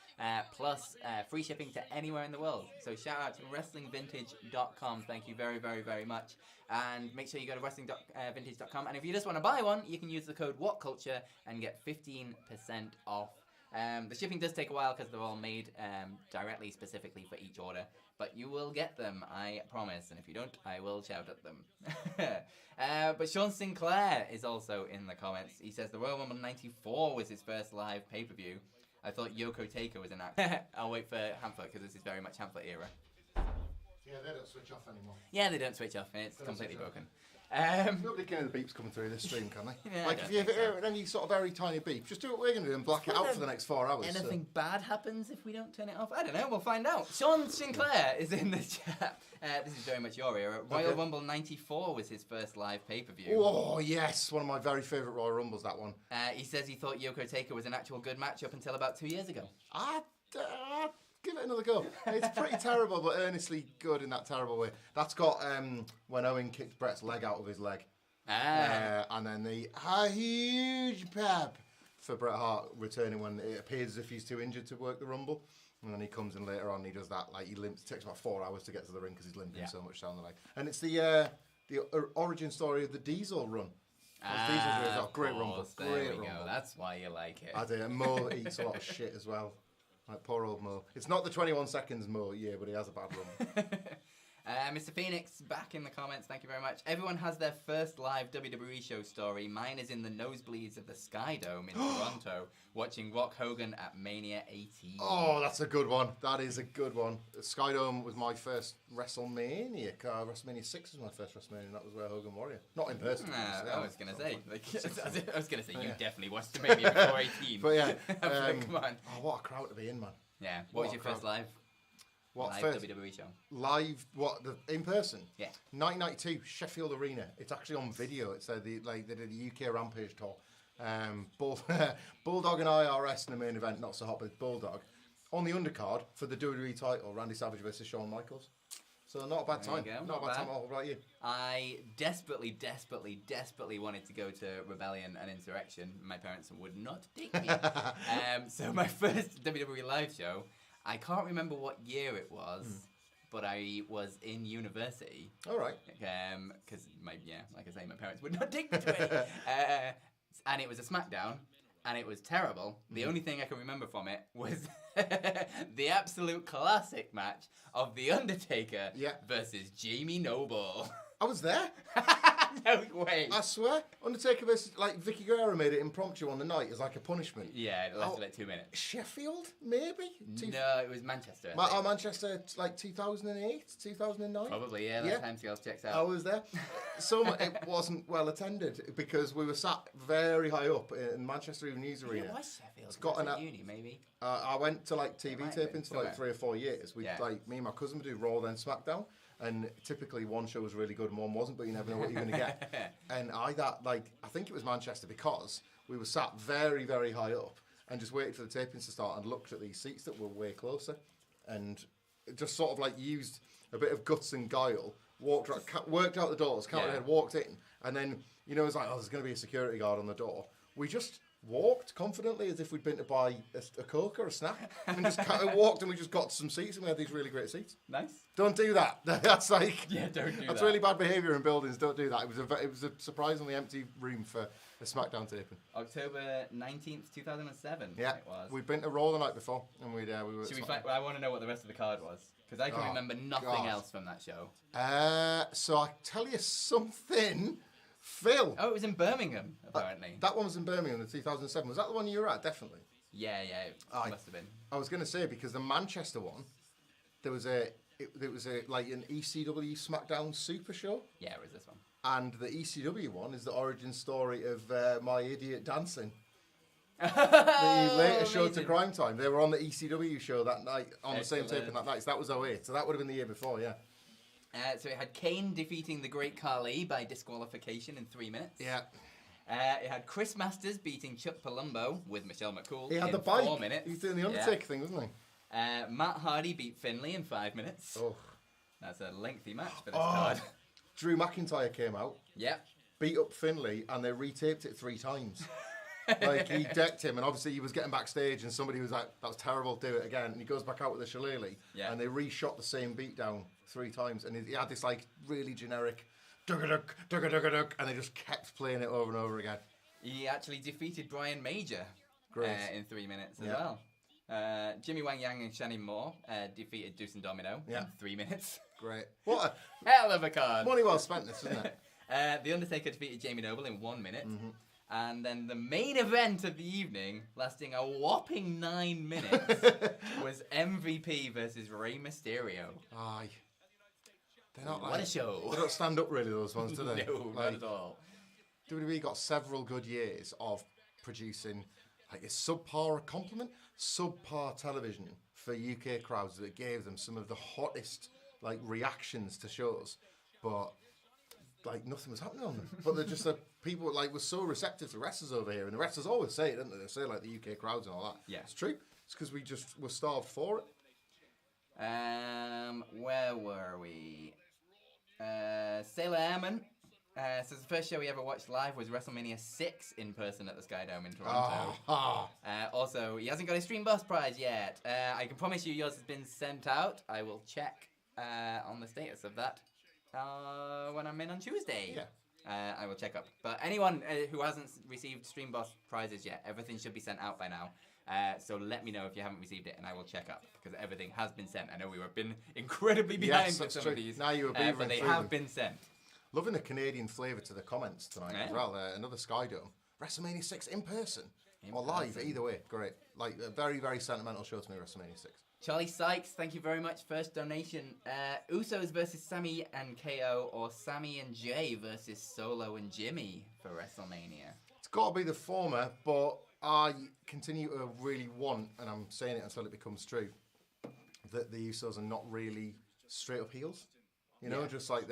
Speaker 1: plus free shipping to anywhere in the world. So shout out to WrestlingVintage.com. Thank you very, very, very much. And make sure you go to WrestlingVintage.com. And if you just want to buy one, you can use the code WhatCulture and get 15% off. The shipping does take a while because they're all made directly, specifically for each order. But you will get them, I promise. And if you don't, I will shout at them. But Sean Sinclair is also in the comments. He says, the Royal Rumble 94 was his first live pay-per-view. I thought Yoko Taker was an actor. I'll wait for Hamflet because this is very much Hamflet era.
Speaker 2: Yeah, they don't switch off anymore.
Speaker 1: Yeah, they don't switch off. It's completely broken.
Speaker 2: Nobody can hear the beeps coming through this stream, can they?
Speaker 1: Yeah,
Speaker 2: like if you hear any sort of very tiny beep, just do what we're going to do and black it out for the next 4 hours.
Speaker 1: Anything bad happens if we don't turn it off? I don't know, we'll find out. Sean Sinclair is in the chat. This is very much your era. Royal Rumble 94 was his first live pay-per-view.
Speaker 2: Oh, yes. One of my very favourite Royal Rumbles, that one.
Speaker 1: He says he thought Yoko Taker was an actual good match up until about 2 years ago.
Speaker 2: Give it another go. It's pretty terrible, but earnestly good in that terrible way. That's got when Owen kicked Brett's leg out of his leg. And then the huge pep for Bret Hart returning when it appears as if he's too injured to work the Rumble. And then he comes in later on and he does that. Like, he limps. It takes about 4 hours to get to the ring because he's limping so much down the leg. And it's the origin story of the Diesel run. Great Rumble.
Speaker 1: There we go. That's why you like it.
Speaker 2: I do. And Mo eats a lot of shit as well. Like poor old Mo. It's not the 21 seconds Mo, but he has a bad run.
Speaker 1: Mr. Phoenix, back in the comments, thank you very much. Everyone has their first live WWE show story. Mine is in the nosebleeds of the Sky Dome in Toronto, watching Rock Hogan at Mania 18.
Speaker 2: Oh, that's a good one. That is a good one. Sky Dome was my first WrestleMania. WrestleMania 6 was my first WrestleMania, and that was where Hogan Warrior. Not in person.
Speaker 1: I was going to say. You definitely watched the Mania before 18.
Speaker 2: But yeah.
Speaker 1: Come on.
Speaker 2: Oh, what a crowd to be in, man.
Speaker 1: Yeah. What was your first live WWE show?
Speaker 2: Live, in person?
Speaker 1: Yeah.
Speaker 2: 1992, Sheffield Arena. It's actually on video. It's they did the UK Rampage tour. Bulldog and IRS in the main event, not so hot, but Bulldog. On the undercard for the WWE title, Randy Savage versus Shawn Michaels. So not a bad time. Not a bad time. What about you?
Speaker 1: I desperately wanted to go to Rebellion and Insurrection. My parents would not take me. So my first WWE live show, I can't remember what year it was, but I was in university.
Speaker 2: All right.
Speaker 1: Because like I say, my parents would not take me to it. And it was a SmackDown, and it was terrible. The only thing I can remember from it was the absolute classic match of The Undertaker versus Jamie Noble.
Speaker 2: I was there.
Speaker 1: No way.
Speaker 2: I swear. Undertaker versus, Vicky Guerrero made it impromptu on the night as like a punishment.
Speaker 1: Yeah, it lasted like 2 minutes.
Speaker 2: Sheffield, maybe?
Speaker 1: No, it was Manchester.
Speaker 2: Manchester, 2008, 2009?
Speaker 1: Probably, yeah. That time scale checks out.
Speaker 2: I was there. It wasn't well attended because we were sat very high up in Manchester News Arena.
Speaker 1: Yeah, why Sheffield?
Speaker 2: It's got
Speaker 1: uni, maybe.
Speaker 2: I went to TV tapings for 3 or 4 years. Me and my cousin would do Raw then SmackDown. And typically one show was really good and one wasn't, but you never know what you're going to get. And I think it was Manchester because we were sat very, very high up and just waited for the tapings to start and looked at these seats that were way closer and just sort of used a bit of guts and guile, worked out the doors, counted ahead, walked in, and then, it was like, there's going to be a security guard on the door. We just walked confidently as if we'd been to buy a Coke or a snack and just kind of walked and we just got some seats and we had these really great seats.
Speaker 1: Nice.
Speaker 2: Don't do that. That's
Speaker 1: don't do that.
Speaker 2: That's really bad behaviour in buildings. Don't do that. It was a surprisingly empty room for a SmackDown taping.
Speaker 1: October 19th, 2007.
Speaker 2: Yeah,
Speaker 1: it was.
Speaker 2: We'd been to Raw the night before and we were.
Speaker 1: I want to know what the rest of the card was because I can remember nothing else from that show.
Speaker 2: So I tell you something. Phil.
Speaker 1: Oh, it was in Birmingham, apparently.
Speaker 2: That one was in Birmingham in 2007. Was that the one you were at? Definitely.
Speaker 1: Yeah, it must have been.
Speaker 2: I was going to say, because the Manchester one, there was a it was like an ECW SmackDown Super Show.
Speaker 1: Yeah, it was this one.
Speaker 2: And the ECW one is the origin story of My Idiot Dancing. The later show to Crime Time. They were on the ECW show that night, on the same taping that night. So that was 08. So that would have been the year before, yeah.
Speaker 1: So it had Kane defeating the Great Khali by disqualification in 3 minutes.
Speaker 2: Yeah.
Speaker 1: It had Chris Masters beating Chuck Palumbo with Michelle McCool
Speaker 2: in
Speaker 1: the bike. 4 minutes.
Speaker 2: He was doing the Undertaker thing, wasn't he?
Speaker 1: Matt Hardy beat Finlay in 5 minutes.
Speaker 2: Oh.
Speaker 1: That's a lengthy match for this card.
Speaker 2: Drew McIntyre came out.
Speaker 1: Yep.
Speaker 2: Beat up Finlay, and they retaped it 3 times. Like, he decked him, and obviously he was getting backstage, and somebody was like, that was terrible, do it again. And he goes back out with a shillelagh, and they reshot the same beatdown 3 times. And he had this, like, really generic, dugga-dug, dugga-dugga-dug, and they just kept playing it over and over again.
Speaker 1: He actually defeated Brian Major in 3 minutes as well. Jimmy Wang Yang and Shannon Moore defeated Deuce and Domino in 3 minutes.
Speaker 2: Great. What
Speaker 1: a hell of a card.
Speaker 2: Money well spent, this, isn't it?
Speaker 1: The Undertaker defeated Jamie Noble in 1 minute. Mm-hmm. And then the main event of the evening, lasting a whopping 9 minutes, was MVP versus Rey Mysterio.
Speaker 2: Aye. They're not
Speaker 1: what a show.
Speaker 2: They don't stand up really, those ones, do they?
Speaker 1: No, not at all.
Speaker 2: WWE got several good years of producing, like, a subpar compliment, subpar television for UK crowds that gave them some of the hottest, like, reactions to shows. But, like, nothing was happening on them. But they're just people, like, were so receptive to wrestlers over here. And the wrestlers always say it, don't they? They say, like, the UK crowds and all that.
Speaker 1: Yeah.
Speaker 2: It's true. It's because we just were starved for it.
Speaker 1: Where were we? Sailor Airman says the first show we ever watched live was WrestleMania 6 in person at the Sky Dome in Toronto. Also, he hasn't got his Stream Boss prize yet. I can promise you yours has been sent out. I will check on the status of that when I'm in on Tuesday.
Speaker 2: Yeah.
Speaker 1: I will check up. But anyone who hasn't received Stream Boss prizes yet, everything should be sent out by now. So let me know if you haven't received it, and I will check up, because everything has been sent. I know we have been incredibly behind with some of these,
Speaker 2: now you were
Speaker 1: but they have been sent.
Speaker 2: Loving the Canadian flavour to the comments tonight as well. Another Sky Dome. WrestleMania 6 in person. Or live, either way. Great. Like, a very, very sentimental show to me, WrestleMania 6.
Speaker 1: Charlie Sykes, thank you very much. First donation. Usos versus Sammy and KO, or Sammy and Jay versus Solo and Jimmy for WrestleMania.
Speaker 2: It's got to be the former, but I continue to really want, and I'm saying it until it becomes true, that the Usos are not really straight up heels. You know, just like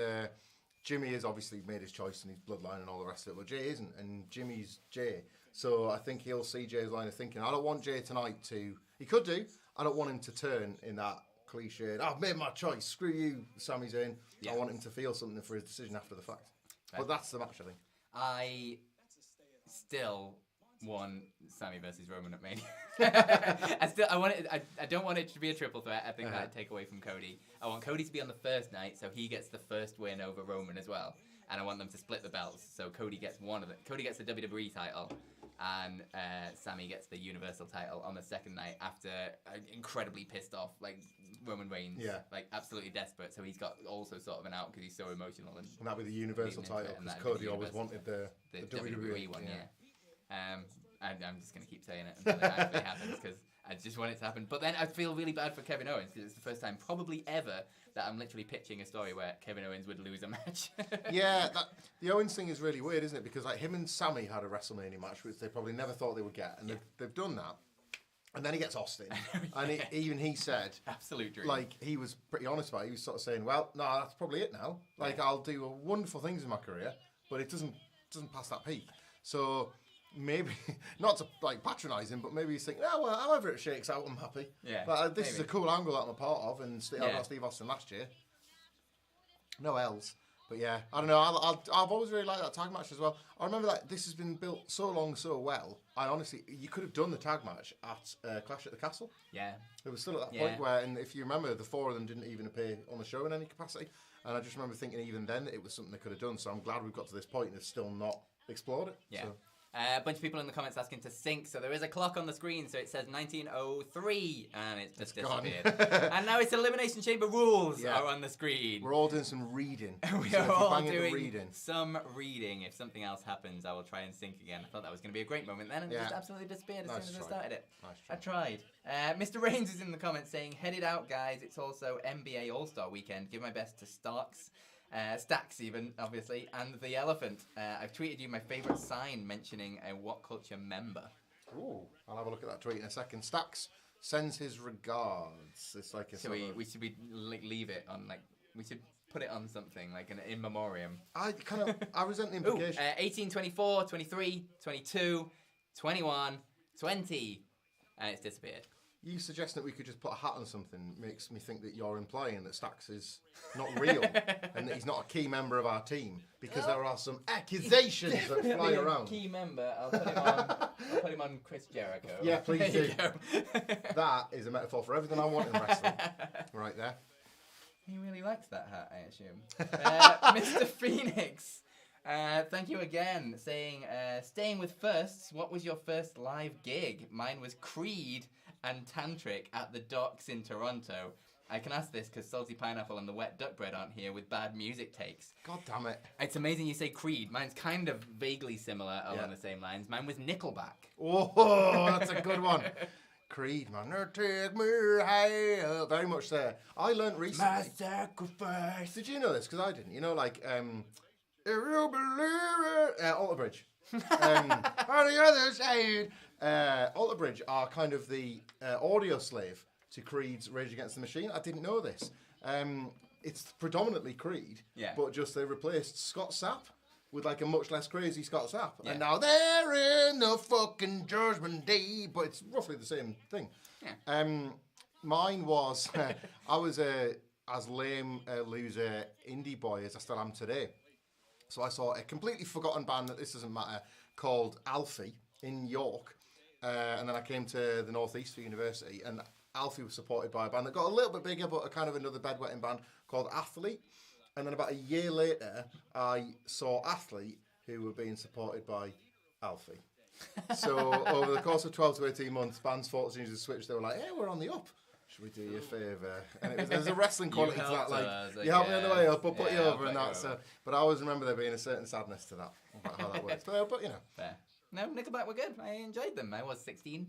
Speaker 2: Jimmy has obviously made his choice and his bloodline and all the rest of it, but Jay isn't, and Jimmy's Jay. So I think he'll see Jay's line of thinking. I don't want Jay tonight to... He could do. I don't want him to turn in that cliched, I've made my choice, screw you, Sami Zayn. Yeah. I want him to feel something for his decision after the fact. Okay. But that's the match, I think.
Speaker 1: I still want Sami versus Roman at Mania. I don't want it to be a triple threat. I think that'd take away from Cody. I want Cody to be on the first night, so he gets the first win over Roman as well. And I want them to split the belts, so Cody gets one of it. Cody gets the WWE title, and Sami gets the Universal title on the second night after incredibly pissed off, like Roman Reigns, like absolutely desperate. So he's got also sort of an out because he's so emotional. And
Speaker 2: that with the Universal title, because Cody always wanted the WWE
Speaker 1: one, I'm just going to keep saying it until it actually happens, because I just want it to happen. But then I feel really bad for Kevin Owens, because it's the first time probably ever that I'm literally pitching a story where Kevin Owens would lose a match.
Speaker 2: The Owens thing is really weird, isn't it? Because like him and Sami had a WrestleMania match, which they probably never thought they would get, and they've done that. And then he gets Austin, and even he said,
Speaker 1: absolute dream.
Speaker 2: Like, he was pretty honest about it. He was sort of saying, well, no, that's probably it now. Like, I'll do wonderful things in my career, but it doesn't pass that peak. So maybe, not to like patronise him, but maybe he's thinking, oh, well, however it shakes out, I'm happy.
Speaker 1: Yeah.
Speaker 2: But this is a cool angle that I'm a part of, and I got Steve Austin last year. No L's. But yeah, I don't know. I've always really liked that tag match as well. I remember that this has been built so long, so well. I honestly, you could have done the tag match at Clash at the Castle.
Speaker 1: Yeah.
Speaker 2: It was still at that point where, and if you remember, the four of them didn't even appear on the show in any capacity. And I just remember thinking even then it was something they could have done. So I'm glad we've got to this point and have still not explored it.
Speaker 1: Yeah.
Speaker 2: So.
Speaker 1: A bunch of people in the comments asking to sync, so there is a clock on the screen, so it says 1903, and it's just disappeared. And now it's Elimination Chamber rules are on the screen.
Speaker 2: We're all doing some reading.
Speaker 1: We are all doing some reading. If something else happens, I will try and sync again. I thought that was going to be a great moment then, and it just absolutely disappeared as soon as I started it. I tried. Mr. Rains is in the comments saying, headed out, guys. It's also NBA All-Star Weekend. Give my best to Stacks even, obviously, and the elephant. I've tweeted you my favourite sign mentioning a WhatCulture member.
Speaker 2: Ooh, I'll have a look at that tweet in a second. Stacks sends his regards. It's like a
Speaker 1: we should leave it on, like, we should put it on something, like an in memoriam.
Speaker 2: I resent the implication.
Speaker 1: 18, 24, 23, 22, 21, 20, and it's disappeared.
Speaker 2: You suggesting that we could just put a hat on something makes me think that you're implying that Stacks is not real and that he's not a key member of our team because there are some accusations that fly around.
Speaker 1: Key member. I'll put him on Chris Jericho.
Speaker 2: Yeah, please do. That is a metaphor for everything I want in wrestling. Right there.
Speaker 1: He really likes that hat, I assume. Mr. Phoenix. Thank you again. Saying, staying with firsts, what was your first live gig? Mine was Creed and Tantric at the Docks in Toronto. I can ask this because Salty Pineapple and the Wet Duck Bread aren't here with bad music takes.
Speaker 2: God damn it.
Speaker 1: It's amazing you say Creed. Mine's kind of vaguely similar along the same lines. Mine was Nickelback.
Speaker 2: Oh, that's a good one. Creed, man, take me higher. Very much there. I learnt recently.
Speaker 1: My sacrifice.
Speaker 2: Did you know this? Because I didn't. You know, like, if you believe it. Alter Bridge. On the other side. Alter Bridge are kind of the audio slave to Creed's Rage Against the Machine. I didn't know this. It's predominantly Creed, but just they replaced Scott Sapp with like a much less crazy Scott Sapp. Yeah. And now they're in the fucking Judgment Day, but it's roughly the same thing. Yeah. Mine was, I was as lame a loser indie boy as I still am today. So I saw a completely forgotten band that this doesn't matter called Alfie in York. And then I came to the Northeast for university, and Alfie was supported by a band that got a little bit bigger, but a kind of another bedwetting band called Athlete. And then about a year later, I saw Athlete, who were being supported by Alfie. So over the course of 12 to 18 months, bands fought as soon as they switched. They were like, hey, we're on the up. Should we do you a favour? And there's a wrestling quality to that. Like, you help me on the way up, I'll put you over and that. So, but I always remember there being a certain sadness to that, about how that works. But you know.
Speaker 1: Fair. No, Nickelback were good. I enjoyed them. I was 16.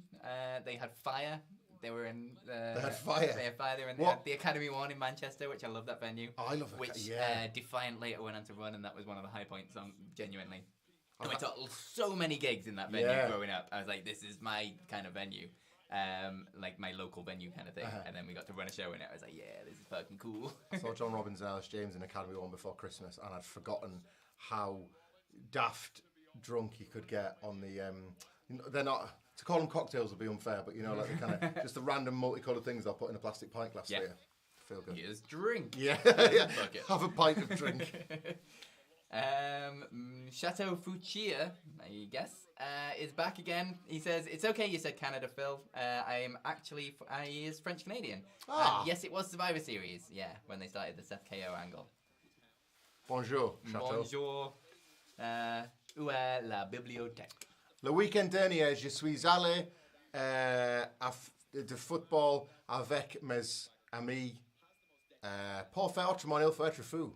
Speaker 1: They had Fire. They were in.
Speaker 2: They had Fire.
Speaker 1: They had Fire. They were in the Academy One in Manchester, which I love that venue.
Speaker 2: Oh, I love it.
Speaker 1: Which Defiant later went on to run, and that was one of the high points. Genuinely, I went to so many gigs in that venue growing up. I was like, this is my kind of venue, like my local venue kind of thing. And then we got to run a show in it. I was like, yeah, this is fucking cool.
Speaker 2: I saw John Robbins and Alice James in Academy One before Christmas, and I'd forgotten how daft drunk you could get on the. They're not. To call them cocktails would be unfair, but you know, like the kind of just the random multicolored things they'll put in a plastic pint glass for you. Feel good.
Speaker 1: Here's drink.
Speaker 2: Yeah, have a pint of drink.
Speaker 1: Chateau Fuchsia, I guess, is back again. He says, it's okay you said Canada, Phil. He is French Canadian. Yes, it was Survivor Series, when they started the Seth KO angle.
Speaker 2: Bonjour, Chateau.
Speaker 1: Bonjour. Où est la bibliothèque?
Speaker 2: Le week-end dernier, je suis allé de football avec mes amis pour faire autrement il faut être fou.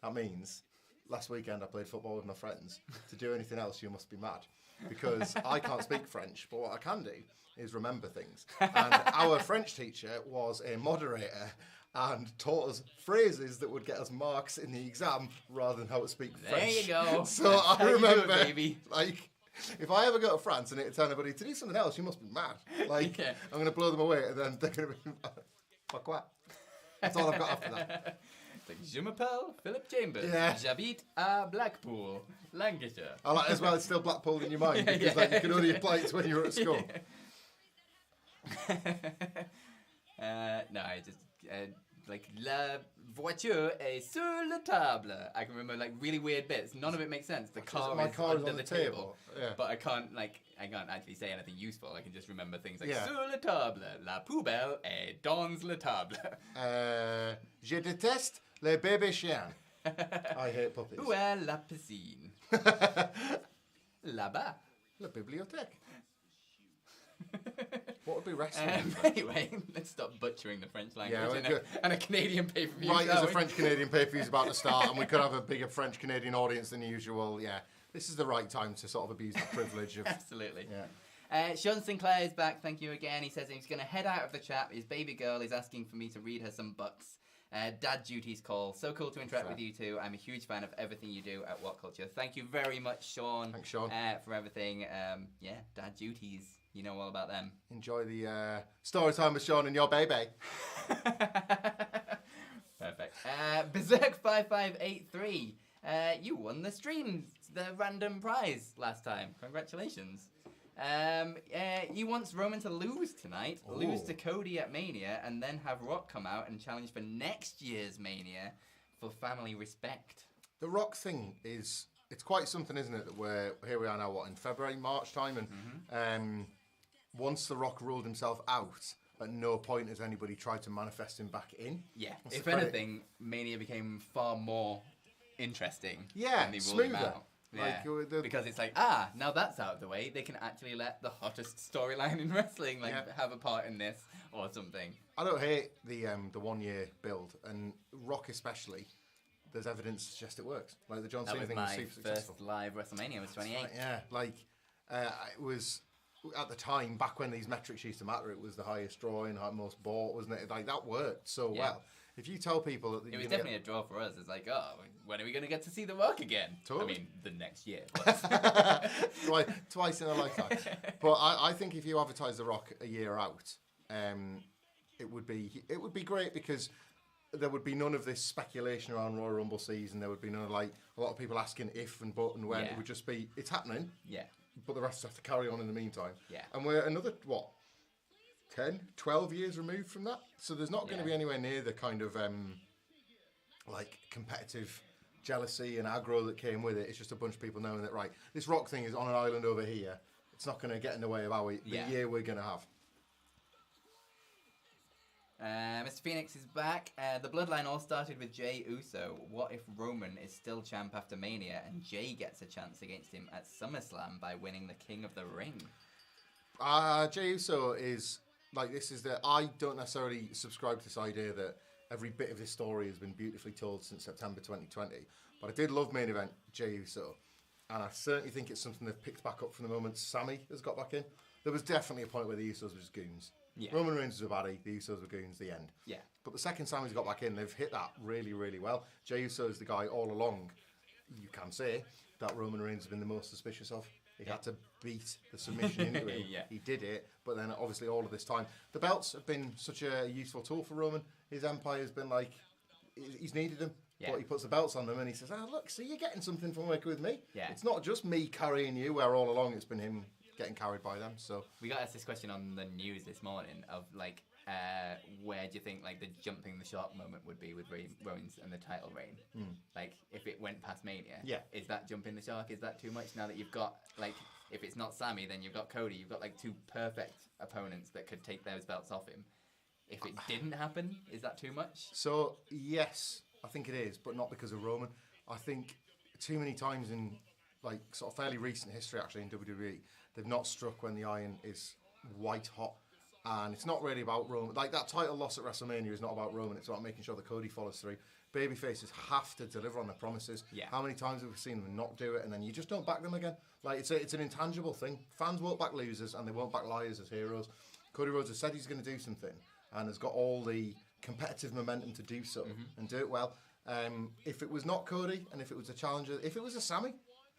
Speaker 2: That means, last weekend I played football with my friends. To do anything else, you must be mad. Because I can't speak French, but what I can do is remember things. And our French teacher was a moderator and taught us phrases that would get us marks in the exam rather than how to speak French.
Speaker 1: There you go.
Speaker 2: So I remember, like, if I ever go to France and tell anybody to do something else, you must be mad. Like, I'm going to blow them away, and then they're going to be, fuck what? That's all I've got after that.
Speaker 1: It's like, je m'appelle Philip Chambers. J'habite à Blackpool, Lancashire.
Speaker 2: I like as well, it's still Blackpool in your mind, because like, you can only apply it to when you were at school.
Speaker 1: No, I just... like, la voiture est sur la table. I can remember like really weird bits. None of it makes sense. The car is under the table. Yeah. But I can't actually say anything useful. I can just remember things like sur la table, la poubelle est dans la table.
Speaker 2: Je déteste les bébés chiens. I hate puppies.
Speaker 1: Où est la piscine? Là-bas.
Speaker 2: La bibliothèque. What would be wrestling?
Speaker 1: Anyway, let's stop butchering the French language and a Canadian pay-per-view.
Speaker 2: Right, as a French-Canadian pay-per-view is about to start, and we could have a bigger French-Canadian audience than usual. Yeah, this is the right time to sort of abuse that privilege.
Speaker 1: Absolutely.
Speaker 2: Yeah.
Speaker 1: Sean Sinclair is back. Thank you again. He says he's going to head out of the chat. His baby girl is asking for me to read her some books. Dad duties call. So cool to interact with you two. I'm a huge fan of everything you do at WhatCulture. Thank you very much, Sean.
Speaker 2: Thanks, Sean.
Speaker 1: For everything. Dad duties. You know all about them.
Speaker 2: Enjoy the story time with Sean and your baby.
Speaker 1: Perfect. Berserk5583. You won the random prize last time. Congratulations. You want Roman to lose tonight, lose to Cody at Mania, and then have Rock come out and challenge for next year's Mania for family respect.
Speaker 2: The Rock thing it's quite something, isn't it? That here we are now, in February, March time, and once The Rock ruled himself out, at no point has anybody tried to manifest him back in.
Speaker 1: Yeah, if anything, Mania became far more interesting. Yeah, when they ruled him out. Yeah, because it's like, now that's out of the way, they can actually let the hottest storyline in wrestling have a part in this or something.
Speaker 2: I don't hate the 1 year build, and Rock especially. There's evidence to suggest it works. Like the John Cena thing was super successful.
Speaker 1: First live WrestleMania was 28.
Speaker 2: Right, it was at the time back when these metrics used to matter. It was the highest drawing, most bought, wasn't it? Like that worked so well. If you tell people that
Speaker 1: it was definitely a draw for us. It's like, when are we going to get to see The Rock again?
Speaker 2: Totally.
Speaker 1: I mean, the next year.
Speaker 2: Twice in a lifetime. But I think if you advertise The Rock a year out, it would be great because there would be none of this speculation around Royal Rumble season. There would be none of a lot of people asking if and but and when. It would just be, it's happening.
Speaker 1: Yeah.
Speaker 2: But the rest have to carry on in the meantime.
Speaker 1: Yeah.
Speaker 2: And we're another, 10, 12 years removed from that. So there's not going to be anywhere near the kind of competitive jealousy and aggro that came with it. It's just a bunch of people knowing that, right, this Rock thing is on an island over here. It's not going to get in the way of the year we're going to have.
Speaker 1: Mr. Phoenix is back. The Bloodline all started with Jey Uso. What if Roman is still champ after Mania and Jey gets a chance against him at SummerSlam by winning the King of the Ring?
Speaker 2: Jey Uso is I don't necessarily subscribe to this idea that every bit of this story has been beautifully told since September 2020. But I did love main event Jey Uso, and I certainly think it's something they've picked back up from the moment Sami has got back in. There was definitely a point where the Usos were just goons. Yeah. Roman Reigns was a baddie, the Usos were goons, the end.
Speaker 1: Yeah.
Speaker 2: But the second Sami's got back in, they've hit that really, really well. Jey Uso is the guy all along, you can say, that Roman Reigns has been the most suspicious of. He had to beat the submission into him. He did it, but then obviously all of this time. The belts have been such a useful tool for Roman. His empire has been he's needed them. Yeah. But he puts the belts on them and he says, look, see, you're getting something from working with me. Yeah. It's not just me carrying you, where all along it's been him getting carried by them. So
Speaker 1: we got asked this question on the news this morning of where do you think the jumping the shark moment would be with Rollins and the title reign? If it went past Mania, is that jumping the shark? Is that too much? Now that you've got if it's not Sami, then you've got Cody. You've got two perfect opponents that could take those belts off him. If it didn't happen, is that too much?
Speaker 2: So yes, I think it is, but not because of Roman. I think too many times in sort of fairly recent history actually in WWE, they've not struck when the iron is white hot. And it's not really about Roman. That title loss at WrestleMania is not about Roman. It's about making sure that Cody follows through. Babyfaces have to deliver on their promises. Yeah. How many times have we seen them not do it, and then you just don't back them again? It's an intangible thing. Fans won't back losers, and they won't back liars as heroes. Cody Rhodes has said he's going to do something, and has got all the competitive momentum to do so and do it well. If it was not Cody, and if it was a challenger, if it was a Sami,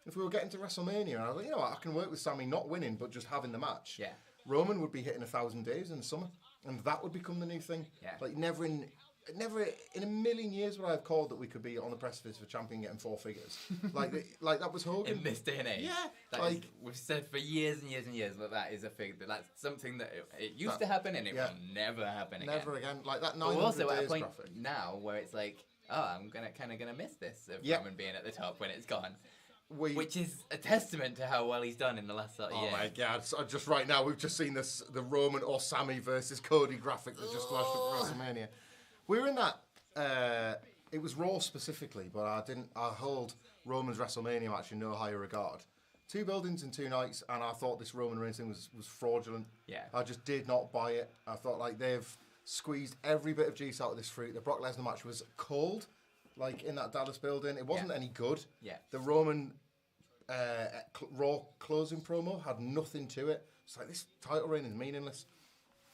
Speaker 2: if we were getting to WrestleMania, and I was like, you know what, I can work with Sami not winning, but just having the match.
Speaker 1: Yeah.
Speaker 2: Roman would be hitting 1,000 days in the summer, and that would become the new thing. Yeah. Never in a million years would I have called that we could be on the precipice of a champion getting 4 figures. That was Hogan.
Speaker 1: In this day and age.
Speaker 2: Yeah.
Speaker 1: We've said for years and years and years that is a figure. That's something that it used to happen and it will never happen again.
Speaker 2: Never again. That 900
Speaker 1: but we're also
Speaker 2: days
Speaker 1: at a point
Speaker 2: graphic
Speaker 1: now where it's I'm gonna miss this of Roman being at the top when it's gone. Which is a testament to how well he's done in the last sort of years.
Speaker 2: Oh my God! So just right now, we've just seen the Roman or Sami versus Cody graphic that just flashed up at WrestleMania. We were in that. It was Raw specifically, but I hold Roman's WrestleMania match in no higher regard 2 buildings in 2 nights, and I thought this Roman Reigns thing was fraudulent.
Speaker 1: Yeah.
Speaker 2: I just did not buy it. I thought like they've squeezed every bit of juice out of this fruit. The Brock Lesnar match was cold, like in that Dallas building. It wasn't any good.
Speaker 1: Yeah.
Speaker 2: The Roman Raw closing promo had nothing to it. It's like this title reign is meaningless.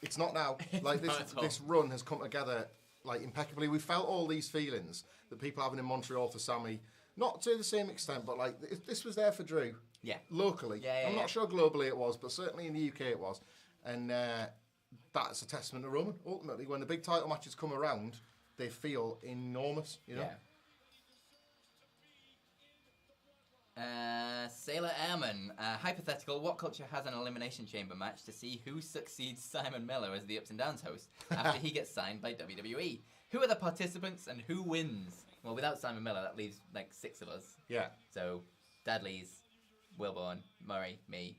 Speaker 2: It's not now. Like this run has come together like impeccably. We felt all these feelings that people having in Montreal for Sammy, not to the same extent, but like this was there for Drew.
Speaker 1: Yeah.
Speaker 2: Locally.
Speaker 1: Yeah,
Speaker 2: I'm not sure globally it was, but certainly in the UK it was. And that's a testament to Roman. Ultimately, when the big title matches come around, they feel enormous, you know?
Speaker 1: Yeah. Sailor Airman, hypothetical, WhatCulture has an Elimination Chamber match to see who succeeds Simon Miller as the Ups and Downs host after he gets signed by WWE. Who are the participants and who wins? Well, without Simon Miller, that leaves like 6 of us.
Speaker 2: Yeah.
Speaker 1: So, Dudley's, Wilborn, Murray, me,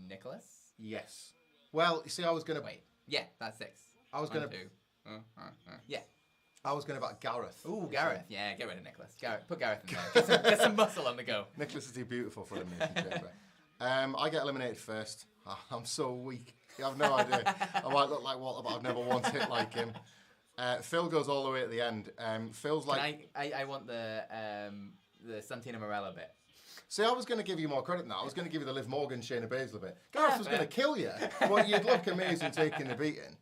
Speaker 1: Nicholas?
Speaker 2: Yes. Well, you see, I was going to...
Speaker 1: Wait. Yeah, that's 6.
Speaker 2: I was going to...
Speaker 1: Yeah.
Speaker 2: I was going to back Gareth.
Speaker 1: Ooh, Gareth. Yeah, get rid of Nicholas. Put Gareth in there. Get some muscle on the go.
Speaker 2: Nicholas is too beautiful for Elimination Chamber. I get eliminated first. I'm so weak. You have no idea. I might look like Walter, but I've never once hit like him. Phil goes all the way at the end. Phil's like...
Speaker 1: I want the Santino Morella bit.
Speaker 2: See, I was going to give you more credit than that. I was going to give you the Liv Morgan, Shayna Baszler bit. Gareth was going to kill you, but you'd look amazing taking the beating.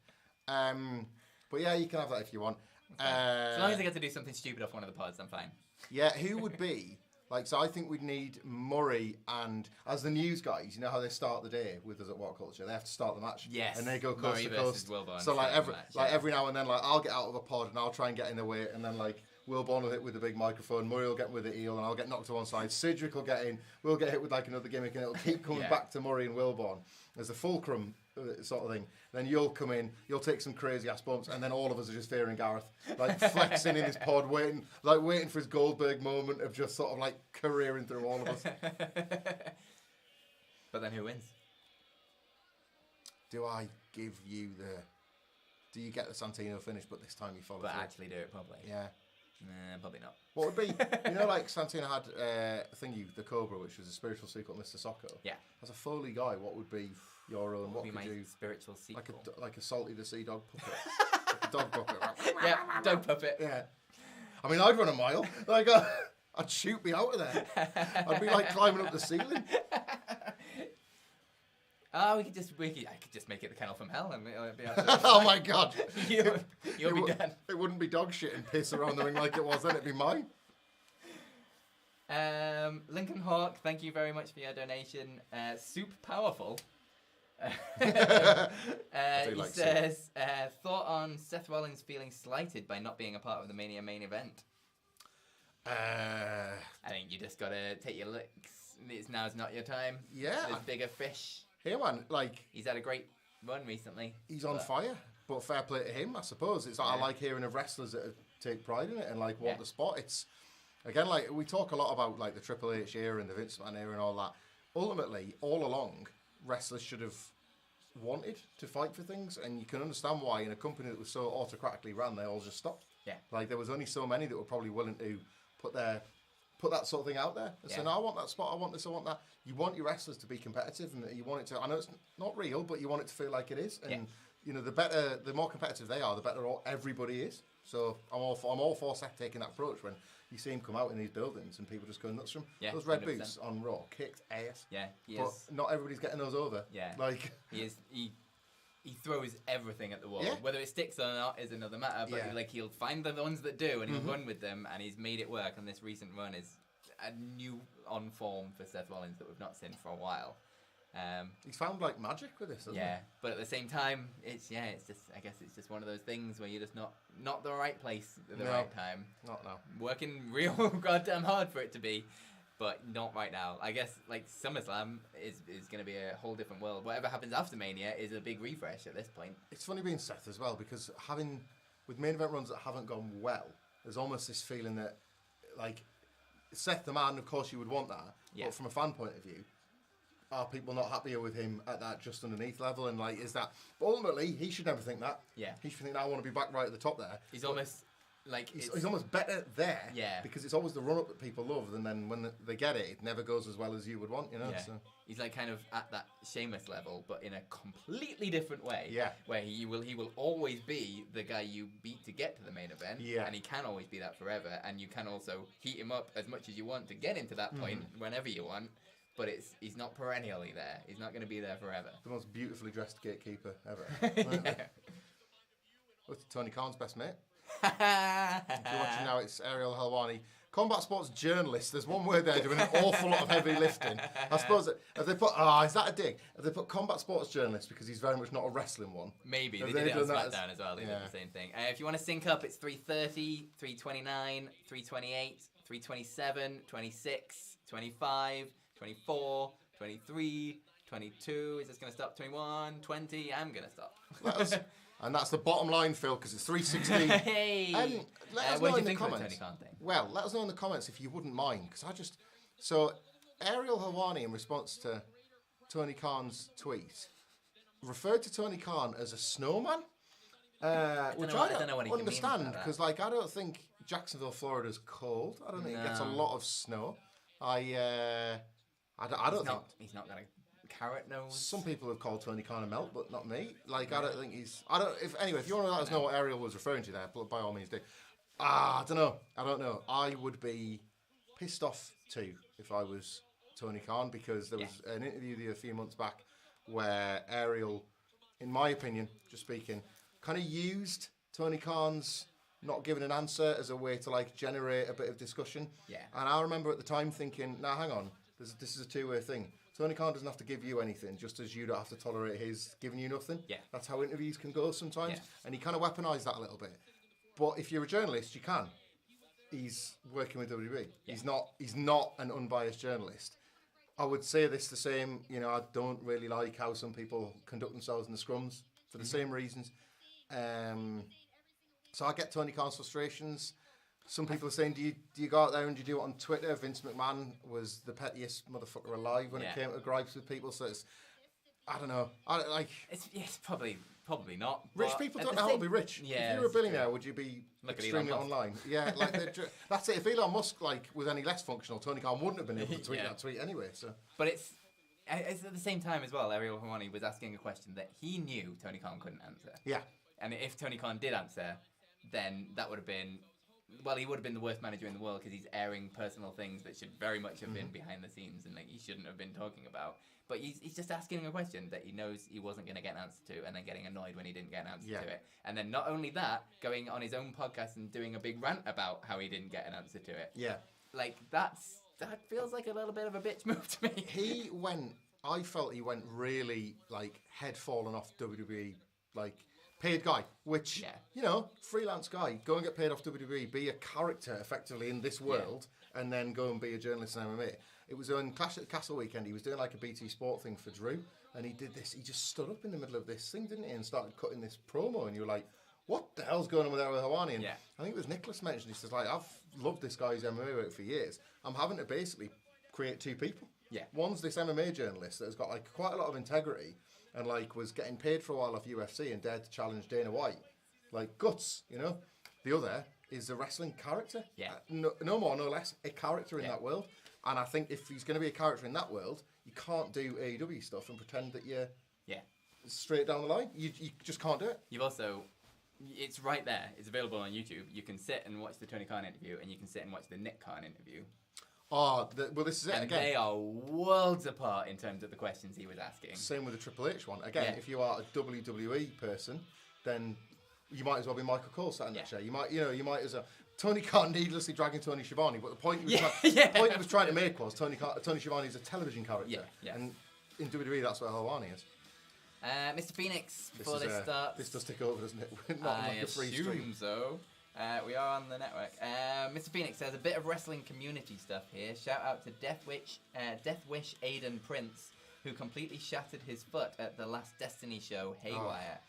Speaker 2: But yeah, you can have that if you want.
Speaker 1: As long as I get to do something stupid off one of the pods, I'm fine.
Speaker 2: Yeah, who would be... Like, so I think we'd need Murray and, as the news guys, you know how they start the day with us at WhatCulture? They have to start the match.
Speaker 1: Yes.
Speaker 2: And they go coast
Speaker 1: Murray
Speaker 2: to coast. So like every now and then, like I'll get out of a pod and I'll try and get in the way, and then like Wilborn will hit with the big microphone, Murray will get with the eel, and I'll get knocked to one side. Cedric will get in, we'll get hit with like another gimmick, and it'll keep coming back to Murray and Wilborn. There's a fulcrum sort of thing. Then you'll come in, you'll take some crazy ass bumps, and then all of us are just fearing Gareth, like flexing in his pod, waiting for his Goldberg moment of just sort of like careering through all of us.
Speaker 1: But then who wins?
Speaker 2: Do I give you do you get the Santino finish, but this time you follow
Speaker 1: But
Speaker 2: through?
Speaker 1: actually do it properly.
Speaker 2: Yeah.
Speaker 1: Nah, probably not.
Speaker 2: What would be, you know, like Santino had the Cobra, which was a spiritual sequel, Mr. Socko.
Speaker 1: Yeah.
Speaker 2: As a Foley guy, what would be your own?
Speaker 1: What would be
Speaker 2: could
Speaker 1: my
Speaker 2: you
Speaker 1: spiritual sequel?
Speaker 2: like a Salty the Sea Dog puppet, like a dog puppet.
Speaker 1: Yeah, dog puppet.
Speaker 2: Yeah. I mean, I'd run a mile. Like, I'd shoot me out of there. I'd be like climbing up the ceiling.
Speaker 1: Oh, I could just make it the Kennel from Hell, and it'd be
Speaker 2: Oh my God!
Speaker 1: You'll be done.
Speaker 2: It wouldn't be dog shit and piss around the ring like it was then. It'd be mine.
Speaker 1: Lincoln Hawk, thank you very much for your donation. Soup powerful. He says, thought on Seth Rollins feeling slighted by not being a part of the Mania main event. I think you just gotta take your licks. Now's not your time.
Speaker 2: Yeah.
Speaker 1: There's bigger fish.
Speaker 2: Hey man, like
Speaker 1: he's had a great run recently.
Speaker 2: He's on fire, but fair play to him, I suppose. It's like I like hearing of wrestlers that take pride in it and like want the spot. It's again like we talk a lot about like the Triple H era and the Vince McMahon era and all that. Ultimately, all along, wrestlers should have wanted to fight for things, and you can understand why in a company that was so autocratically ran, they all just stopped.
Speaker 1: Yeah,
Speaker 2: like there was only so many that were probably willing to put that sort of thing out there and say, no, I want that spot, I want this, I want that. You want your wrestlers to be competitive, and you want it to, I know it's not real, but you want it to feel like it is. And you know, the more competitive they are, the better everybody is. So I'm all for Seth taking that approach when you see him come out in these buildings and people just go nuts from those red 100%. Boots on Raw kicked ass.
Speaker 1: Yeah,
Speaker 2: but not everybody's getting those over.
Speaker 1: Yeah,
Speaker 2: like
Speaker 1: he throws everything at the wall.
Speaker 2: Yeah.
Speaker 1: Whether it sticks or not is another matter. But like he'll find the ones that do and he'll run with them, and he's made it work. And this recent run is a new on form for Seth Rollins that we've not seen for a while.
Speaker 2: He's found like magic with this, hasn't he?
Speaker 1: But at the same time, it's just I guess it's just one of those things where you're just not the right place at the right time.
Speaker 2: Not now.
Speaker 1: Working real goddamn hard for it to be, but not right now. I guess like SummerSlam is going to be a whole different world. Whatever happens after Mania is a big refresh at this point.
Speaker 2: It's funny being Seth as well, because with main event runs that haven't gone well, there's almost this feeling that like Seth the man, of course you would want that, but from a fan point of view, are people not happier with him at that just underneath level? And like, is that... But ultimately, he should never think that.
Speaker 1: Yeah.
Speaker 2: He should think, I want to be back right at the top there.
Speaker 1: He's almost... Like
Speaker 2: he's almost better there.
Speaker 1: Yeah.
Speaker 2: Because it's always the run up that people love, and then when they get it, it never goes as well as you would want.
Speaker 1: Yeah.
Speaker 2: So.
Speaker 1: He's like kind of at that Sheamus level, but in a completely different way.
Speaker 2: Yeah.
Speaker 1: Where he will always be the guy you beat to get to the main event.
Speaker 2: Yeah.
Speaker 1: And he can always be that forever. And you can also heat him up as much as you want to get him to that point whenever you want. But he's not perennially there. He's not going to be there forever.
Speaker 2: The most beautifully dressed gatekeeper ever.
Speaker 1: Yeah.
Speaker 2: What's Tony Khan's best mate? If you're watching now, it's Ariel Helwani. Combat sports journalist. There's one word there doing an awful lot of heavy lifting. I suppose have they put? Is that a dig? Have they put combat sports journalist because he's very much not a wrestling one?
Speaker 1: Maybe they did it on SmackDown as well. They did the same thing. If you want to sync up, it's 3:30, 3:29, 3:28, 3:27, 26, 25, 24, 23, 22. Is this going to stop? 21, 20. I'm going to stop.
Speaker 2: And that's the bottom line, Phil, because it's 3:16.
Speaker 1: Hey!
Speaker 2: Let us
Speaker 1: what
Speaker 2: know
Speaker 1: do you
Speaker 2: in the
Speaker 1: think
Speaker 2: comments.
Speaker 1: of the Tony Khan thing?
Speaker 2: Well, let us know in the comments if you wouldn't mind, because So, Ariel Helwani, in response to Tony Khan's tweet, referred to Tony Khan as a snowman, which I don't understand, because I don't think Jacksonville, Florida's cold. I don't think it gets a lot of snow. I don't think
Speaker 1: he's not going to. Carrot nose.
Speaker 2: Some people have called Tony Khan a melt, but not me. I don't think he's. If you want to let us know what Ariel was referring to there, by all means do. I don't know. I would be pissed off too if I was Tony Khan, because there was an interview a few months back where Ariel, in my opinion, just speaking, kind of used Tony Khan's not giving an answer as a way to generate a bit of discussion.
Speaker 1: Yeah.
Speaker 2: And I remember at the time thinking, now hang on, this is a two-way thing. Tony Khan doesn't have to give you anything, just as you don't have to tolerate his giving you nothing.
Speaker 1: Yeah.
Speaker 2: That's how interviews can go sometimes.
Speaker 1: Yeah.
Speaker 2: And he kind of weaponised that a little bit. But if you're a journalist, you can. He's working with WWE. Yeah. He's not an unbiased journalist. I would say this the same, I don't really like how some people conduct themselves in the scrums for the same reasons. So I get Tony Khan's frustrations. Some people are saying, do you go out there and do you do it on Twitter? Vince McMahon was the pettiest motherfucker alive when it came to gripes with people. So it's, I don't know.
Speaker 1: It's probably not.
Speaker 2: Rich people don't know how to be rich.
Speaker 1: Yeah,
Speaker 2: if you were a billionaire, would you be extremely online? Yeah, that's it. If Elon Musk was any less functional, Tony Khan wouldn't have been able to tweet that tweet anyway. So,
Speaker 1: but it's at the same time as well. Ariel Helwani was asking a question that he knew Tony Khan couldn't answer.
Speaker 2: Yeah.
Speaker 1: And if Tony Khan did answer, then that would have been. Well, he would have been the worst manager in the world because he's airing personal things that should very much have been behind the scenes and he shouldn't have been talking about. But he's just asking a question that he knows he wasn't going to get an answer to, and then getting annoyed when he didn't get an answer to it. And then not only that, going on his own podcast and doing a big rant about how he didn't get an answer to it.
Speaker 2: Yeah.
Speaker 1: That feels like a little bit of a bitch move to me.
Speaker 2: I felt he went really head falling off WWE, paid guy, which, freelance guy, go and get paid off WWE, be a character effectively in this world, and then go and be a journalist in MMA. It was on Clash at the Castle weekend, he was doing a BT Sport thing for Drew, and he did this, he just stood up in the middle of this thing, didn't he, and started cutting this promo, and you were like, what the hell's going on with Ariel Helwani? And I think it was Nicholas mentioned, he says, I've loved this guy's MMA work for years, I'm having to basically create two people.
Speaker 1: Yeah.
Speaker 2: One's this MMA journalist that has got quite a lot of integrity, and was getting paid for a while off UFC and dared to challenge Dana White, guts, The other is a wrestling character.
Speaker 1: Yeah.
Speaker 2: No more, no less, a character in that world. And I think if he's going to be a character in that world, you can't do AEW stuff and pretend that you're straight down the line. You just can't do it.
Speaker 1: You've also, it's right there. It's available on YouTube. You can sit and watch the Tony Khan interview, and you can sit and watch the Nick Khan interview.
Speaker 2: Well, this is it
Speaker 1: and
Speaker 2: again.
Speaker 1: They are worlds apart in terms of the questions he was asking.
Speaker 2: Same with the Triple H one. Again, if you are a WWE person, then you might as well be Michael Cole sat in that chair. You might as well. Tony Khan needlessly dragging Tony Schiavone, but the point he was trying to make was Tony Schiavone is a television character, and in WWE that's what Helwani is.
Speaker 1: Mr. Phoenix, before this starts,
Speaker 2: this does take over, doesn't it? Not
Speaker 1: I
Speaker 2: a free
Speaker 1: assume
Speaker 2: stream.
Speaker 1: so. We are on the network. Mr. Phoenix says a bit of wrestling community stuff here. Shout out to Death Wish Aiden Prince, who completely shattered his foot at the last Destiny show, Haywire.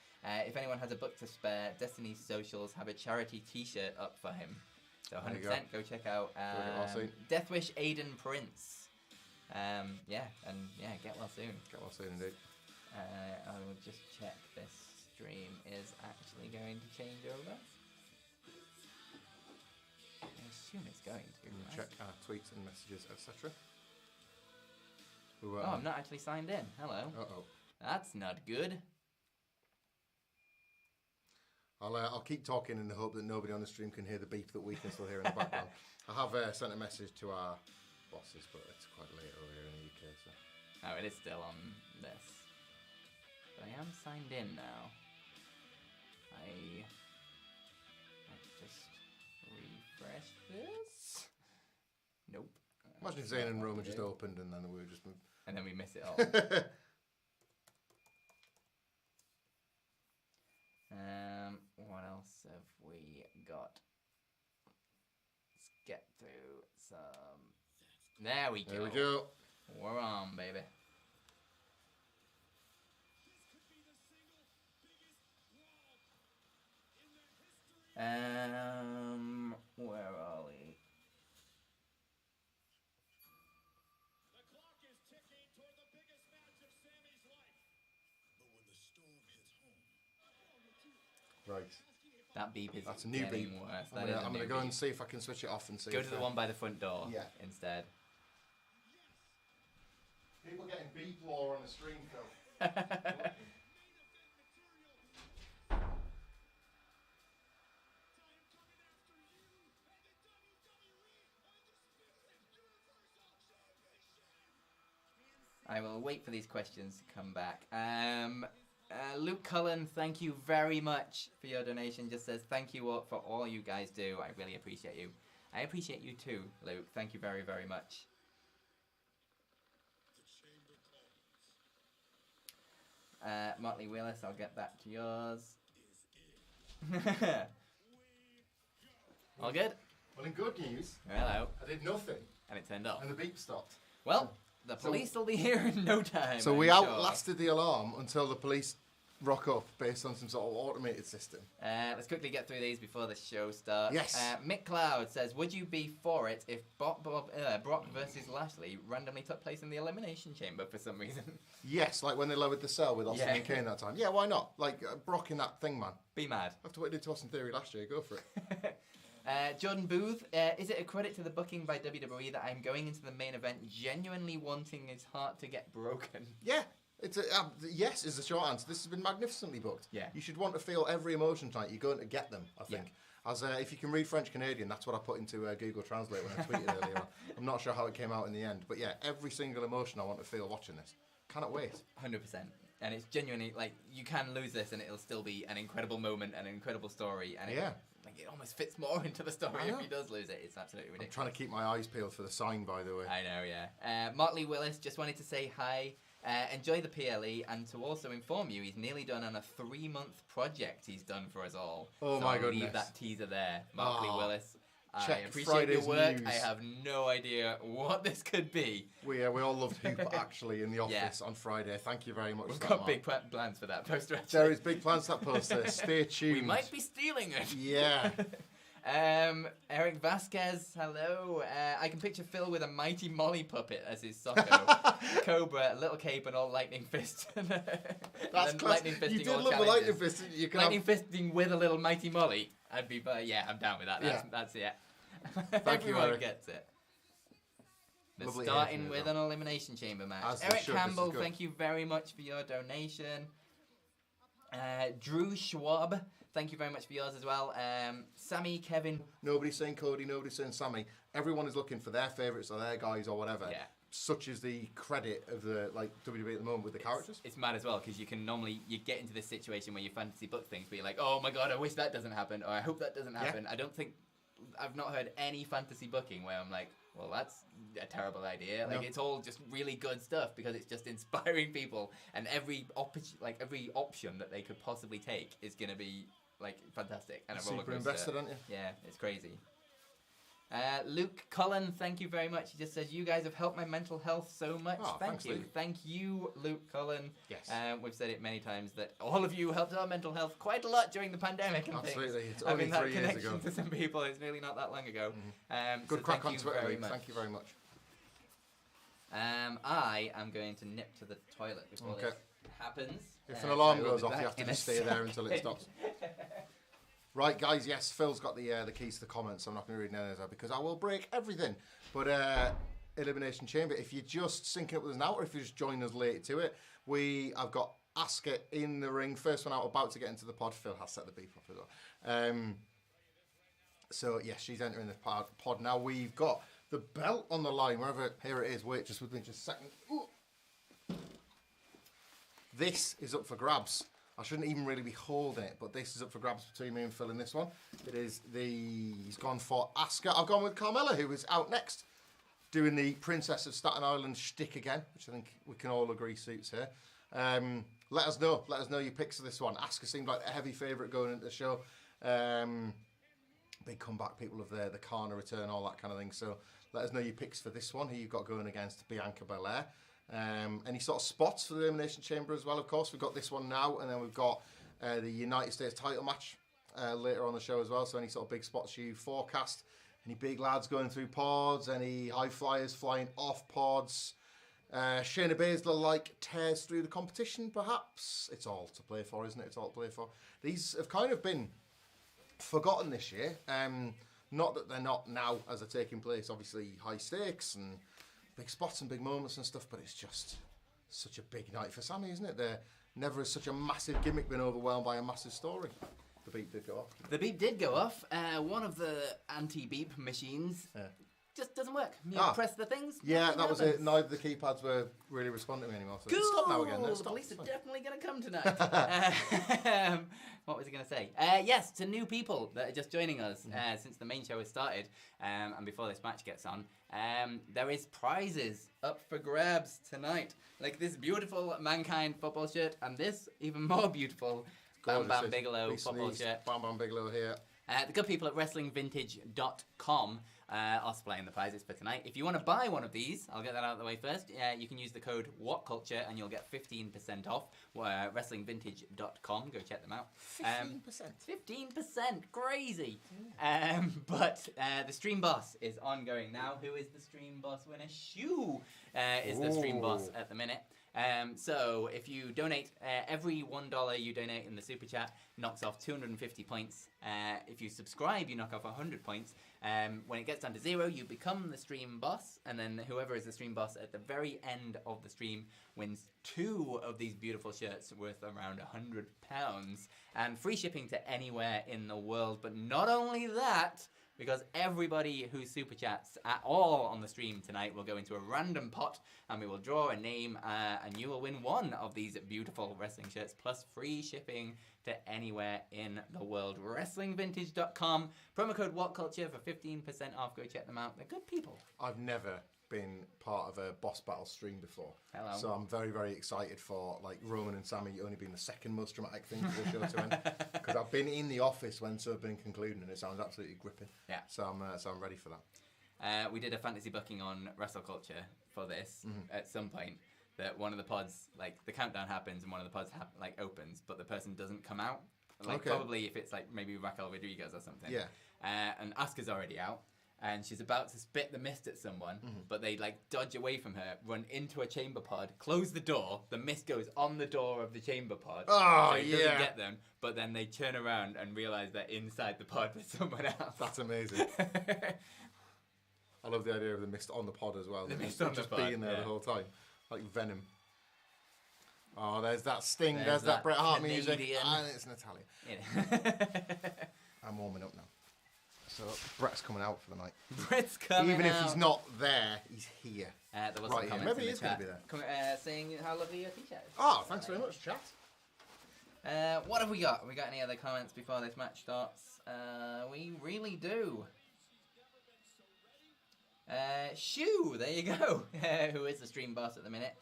Speaker 1: If anyone has a buck to spare, Destiny's socials have a charity T-shirt up for him. So 100% go check out Death Wish Aiden Prince. Get well soon.
Speaker 2: Get well soon indeed.
Speaker 1: I will just check this stream is actually going to change over. assume it's going to. Right?
Speaker 2: Check our tweets and messages, etc.
Speaker 1: Oh, I'm not actually signed in. Hello.
Speaker 2: Uh-oh.
Speaker 1: That's not good.
Speaker 2: I'll keep talking in the hope that nobody on the stream can hear the beep that we can still hear in the background. I have sent a message to our bosses, but it's quite late over here in the UK. So.
Speaker 1: Oh, it is still on this. But I am signed in now. Let's just refresh this. Nope.
Speaker 2: Imagine if Zane and Roma just opened and then we were just moved.
Speaker 1: And then we miss it all. What else have we got? Let's get through some. There we go.
Speaker 2: There we go.
Speaker 1: We're on, baby. Where are we?
Speaker 3: The clock is ticking toward the biggest match of Sammy's life. But when the storm hits home.
Speaker 2: Right.
Speaker 1: That beep is
Speaker 2: That's a new beep.
Speaker 1: Worse.
Speaker 2: I'm going to go and see if I can switch it off and see.
Speaker 1: Go to the one by the front door instead.
Speaker 2: People getting beep law on the stream, Phil.
Speaker 1: I will wait for these questions to come back. Luke Cullen, thank you very much for your donation. Just says, thank you all for all you guys do. I really appreciate you. I appreciate you too, Luke. Thank you very, very much. Motley Willis, I'll get back to yours. All good?
Speaker 2: Well, in good news,
Speaker 1: Hello.
Speaker 2: I did nothing.
Speaker 1: And it turned off.
Speaker 2: And the beep stopped.
Speaker 1: Well, the police will be here in no time.
Speaker 2: So we outlasted the alarm until the police rock up based on some sort of automated system.
Speaker 1: Let's quickly get through these before the show starts.
Speaker 2: Yes.
Speaker 1: Mick Cloud says, would you be for it if Brock versus Lashley randomly took place in the Elimination Chamber for some reason?
Speaker 2: Yes, like when they lowered the cell with Austin and Kane that time. Yeah, why not? Like, Brock in that thing, man.
Speaker 1: Be mad.
Speaker 2: After what he did to Austin Theory last year, go for it.
Speaker 1: Jordan Booth, is it a credit to the booking by WWE that I'm going into the main event genuinely wanting his heart to get broken?
Speaker 2: Yeah. It's yes is the short answer. This has been magnificently booked.
Speaker 1: Yeah.
Speaker 2: You should want to feel every emotion tonight. You're going to get them, I think. Yeah. As if you can read French Canadian, that's what I put into Google Translate when I tweeted earlier on. I'm not sure how it came out in the end. But yeah, every single emotion I want to feel watching this. Cannot wait.
Speaker 1: 100%. And it's genuinely, like, you can lose this and it'll still be an incredible moment, an incredible story. And it almost fits more into the story if he does lose it. It's absolutely ridiculous.
Speaker 2: I'm trying to keep my eyes peeled for the sign, by the way.
Speaker 1: I know, yeah. Motley Willis just wanted to say hi. Enjoy the PLE, and to also inform you, he's nearly done on a 3-month project he's done for us all.
Speaker 2: Oh,
Speaker 1: so
Speaker 2: my
Speaker 1: I'll
Speaker 2: goodness.
Speaker 1: leave that teaser there, Motley Willis.
Speaker 2: Check
Speaker 1: I appreciate
Speaker 2: Friday's
Speaker 1: your work.
Speaker 2: news.
Speaker 1: I have no idea what this could be.
Speaker 2: We all loved Hoop actually in the office on Friday. Thank you very much.
Speaker 1: We've
Speaker 2: for
Speaker 1: got
Speaker 2: that,
Speaker 1: big plans for that poster. Actually.
Speaker 2: There is big plans for that poster. Stay tuned.
Speaker 1: We might be stealing it.
Speaker 2: Yeah.
Speaker 1: Eric Vasquez, hello. I can picture Phil with a mighty Molly puppet as his socko. Cobra, little cape, and all lightning fist.
Speaker 2: That's class.
Speaker 1: Lightning fisting.
Speaker 2: You did
Speaker 1: all
Speaker 2: love the lightning fist. You can
Speaker 1: lightning fisting with a little mighty Molly. I'd be, I'm down with that. That's it.
Speaker 2: Thank you, Eric.
Speaker 1: Gets it. But
Speaker 2: Lovely
Speaker 1: starting with an Elimination Chamber match. Eric Campbell, thank you very much for your donation. Drew Schwab, thank you very much for yours as well. Sammy, Kevin.
Speaker 2: Nobody's saying Cody, nobody's saying Sammy. Everyone is looking for their favourites or their guys or whatever.
Speaker 1: Yeah.
Speaker 2: Such is the credit of the WWE at the moment with the characters.
Speaker 1: It's mad as well because you can normally get into this situation where you fantasy book things, but you're like, oh my god, I wish that doesn't happen, or I hope that doesn't happen. I've not heard any fantasy booking where I'm like, well, that's a terrible idea. Like, it's all just really good stuff because it's just inspiring people, and every option that they could possibly take is gonna be like fantastic and a roller
Speaker 2: super
Speaker 1: coaster.
Speaker 2: invested, aren't you?
Speaker 1: Yeah, it's crazy. Luke Cullen, thank you very much. He just says, you guys have helped my mental health so much.
Speaker 2: Thanks,
Speaker 1: you.
Speaker 2: Luke.
Speaker 1: Thank you, Luke Cullen.
Speaker 2: Yes.
Speaker 1: We've said it many times that all of you helped our mental health quite a lot during the pandemic and
Speaker 2: Absolutely.
Speaker 1: things.
Speaker 2: It's only 3 years ago.
Speaker 1: To some people, it's really not that long ago.
Speaker 2: Good crack on Twitter, Luke. Thank you very much.
Speaker 1: I am going to nip to the toilet before this happens.
Speaker 2: If an alarm goes off, you have to just stay there until it stops. Right, guys, yes, Phil's got the keys to the comments, so I'm not going to read any of those out because I will break everything. But Elimination Chamber, if you're just syncing up with us now, or if you're just joining us late to it, I've got Asuka in the ring, first one out, about to get into the pod. Phil has set the beef up as well. So, yes, she's entering the pod now. We've got the belt on the line, here it is. Wait, just with me just a second. Ooh. This is up for grabs. I shouldn't even really be holding it, but this is up for grabs between me and Phil in this one. He's gone for Asuka. I've gone with Carmella, who is out next, doing the Princess of Staten Island shtick again, which I think we can all agree suits her. Let us know your picks for this one. Asuka seemed like a heavy favourite going into the show. Big comeback, people of the Kana return, all that kind of thing. So let us know your picks for this one, who you've got going against Bianca Belair. Any sort of spots for the Elimination Chamber as well, of course. We've got this one now, and then we've got the United States title match later on the show as well. So any sort of big spots you forecast, any big lads going through pods, any high flyers flying off pods, Shayna Baszler like tears through the competition perhaps. It's all to play for, isn't it? It's all to play for. These have kind of been forgotten this year. Not that they're not now as they're taking place, obviously high stakes and big spots and big moments and stuff, but it's just such a big night for Sammy, isn't it? There never has such a massive gimmick been overwhelmed by a massive story. The beep did go off.
Speaker 1: The beep did go off. One of the anti-beep machines just doesn't work. You press the things.
Speaker 2: Yeah, that was it. Neither of the keypads were really responding to me anymore. So
Speaker 1: cool.
Speaker 2: Stop now again. No,
Speaker 1: the police are definitely going to come tonight. What was he going to say? Yes, to new people that are just joining us since the main show has started and before this match gets on. There is prizes up for grabs tonight. Like this beautiful Mankind football shirt and this even more beautiful Bam Bam Bigelow football shirt.
Speaker 2: Bam Bam Bigelow here.
Speaker 1: The good people at WrestlingVintage.com are supplying the prizes for tonight. If you want to buy one of these, I'll get that out of the way first. You can use the code WhatCulture and you'll get 15% off. WrestlingVintage.com. Go check them out.
Speaker 2: 15%.
Speaker 1: 15%. Crazy. But the Stream Boss is ongoing now. Who is the Stream Boss winner? Shu is the Stream Boss at the minute. So if you donate, every $1 you donate in the Super Chat knocks off 250 points. If you subscribe, you knock off 100 points. When it gets down to 0, you become the Stream Boss, and then whoever is the Stream Boss at the very end of the stream wins 2 of these beautiful shirts worth around £100 and free shipping to anywhere in the world. But not only that, because everybody who super chats at all on the stream tonight will go into a random pot and we will draw a name and you will win one of these beautiful wrestling shirts plus free shipping to anywhere in the world. WrestlingVintage.com, promo code WhatCulture for 15% off. Go check them out. They're good people.
Speaker 2: I've never been part of a boss battle stream before.
Speaker 1: Hello.
Speaker 2: So I'm very, very excited for like Roman and Sammy only being the second most dramatic thing for the show to end. Because I've been in the office when it's been concluding and it sounds absolutely gripping.
Speaker 1: Yeah.
Speaker 2: So I'm ready for that.
Speaker 1: We did a fantasy booking on WrestleCulture for this at some point. That one of the pods, like the countdown happens and one of the pods opens, but the person doesn't come out. Like probably if it's like maybe Raquel Rodriguez or something.
Speaker 2: Yeah.
Speaker 1: And Asuka's already out. And she's about to spit the mist at someone, but they like dodge away from her, run into a chamber pod, close the door. The mist goes on the door of the chamber pod, so it doesn't get them. But then they turn around and realize they're inside the pod with someone else.
Speaker 2: That's amazing. I love the idea of the mist on the pod as well.
Speaker 1: The mist on
Speaker 2: just
Speaker 1: the pod,
Speaker 2: being there the whole time, like Venom. Oh, there's that Sting. There's that Bret Hart music, and it's Natalia.
Speaker 1: Yeah.
Speaker 2: I'm warming up now. So Brett's coming out for the night.
Speaker 1: Brett's coming
Speaker 2: Even if
Speaker 1: out.
Speaker 2: he's not there, he's here.
Speaker 1: There was
Speaker 2: Right
Speaker 1: some
Speaker 2: here.
Speaker 1: comments
Speaker 2: Maybe
Speaker 1: in
Speaker 2: he
Speaker 1: the
Speaker 2: is going
Speaker 1: chat
Speaker 2: to be there.
Speaker 1: saying how lovely your t-shirt is.
Speaker 2: Oh, thanks very much, chat.
Speaker 1: What have we got? Have we got any other comments before this match starts? We really do. Shu, there you go. Who is the stream boss at the minute?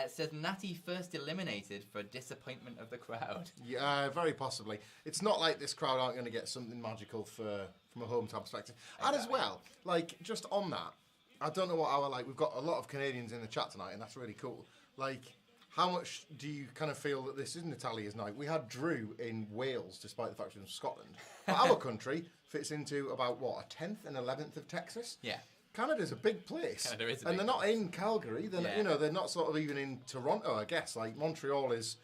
Speaker 1: Says Natty first eliminated for disappointment of the crowd.
Speaker 2: Yeah, very possibly. It's not like this crowd aren't going to get something magical from a hometown perspective.
Speaker 1: Exactly.
Speaker 2: And as well, like, just on that, I don't know what we've got a lot of Canadians in the chat tonight, and that's really cool. Like, how much do you kind of feel that this is Natalia's night? We had Drew in Wales, despite the fact she was from Scotland. But our country fits into about, what, a 10th and 11th of Texas?
Speaker 1: Yeah.
Speaker 2: Canada's a big place.
Speaker 1: Canada is a
Speaker 2: and
Speaker 1: big
Speaker 2: they're not in Calgary. They're
Speaker 1: Yeah.
Speaker 2: you know, they're not sort of even in Toronto, I guess. Like Montreal is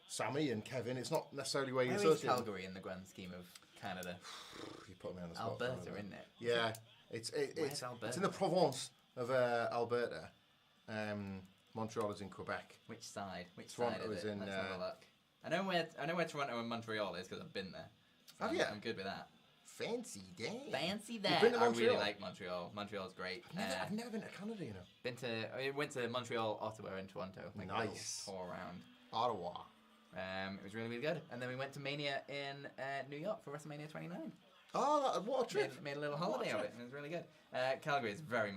Speaker 2: Sammy and Kevin. It's not necessarily where you
Speaker 1: Where is
Speaker 2: associate.
Speaker 1: Calgary in the grand scheme of Canada?
Speaker 2: You put me on the spot.
Speaker 1: Alberta, isn't it?
Speaker 2: Yeah, it's in the province of Alberta. Montreal is in Quebec.
Speaker 1: Which side? Which
Speaker 2: Toronto
Speaker 1: side
Speaker 2: is
Speaker 1: is it?
Speaker 2: in,
Speaker 1: Let's have a look. I know where Toronto and Montreal is because I've been there. So
Speaker 2: Have you?
Speaker 1: I'm good with that.
Speaker 2: Fancy day.
Speaker 1: Fancy
Speaker 2: You've
Speaker 1: that.
Speaker 2: been to
Speaker 1: I really
Speaker 2: Montreal?
Speaker 1: like Montreal. Montreal's great.
Speaker 2: I've never been to Canada, you know.
Speaker 1: I went to Montreal, Ottawa, and Toronto. Like a little
Speaker 2: Nice.
Speaker 1: tour around.
Speaker 2: Ottawa.
Speaker 1: It was really, really good. And then we went to Mania in New York for WrestleMania 29.
Speaker 2: Oh, what a trip.
Speaker 1: Made a little holiday of it, and it was really good. Calgary is very,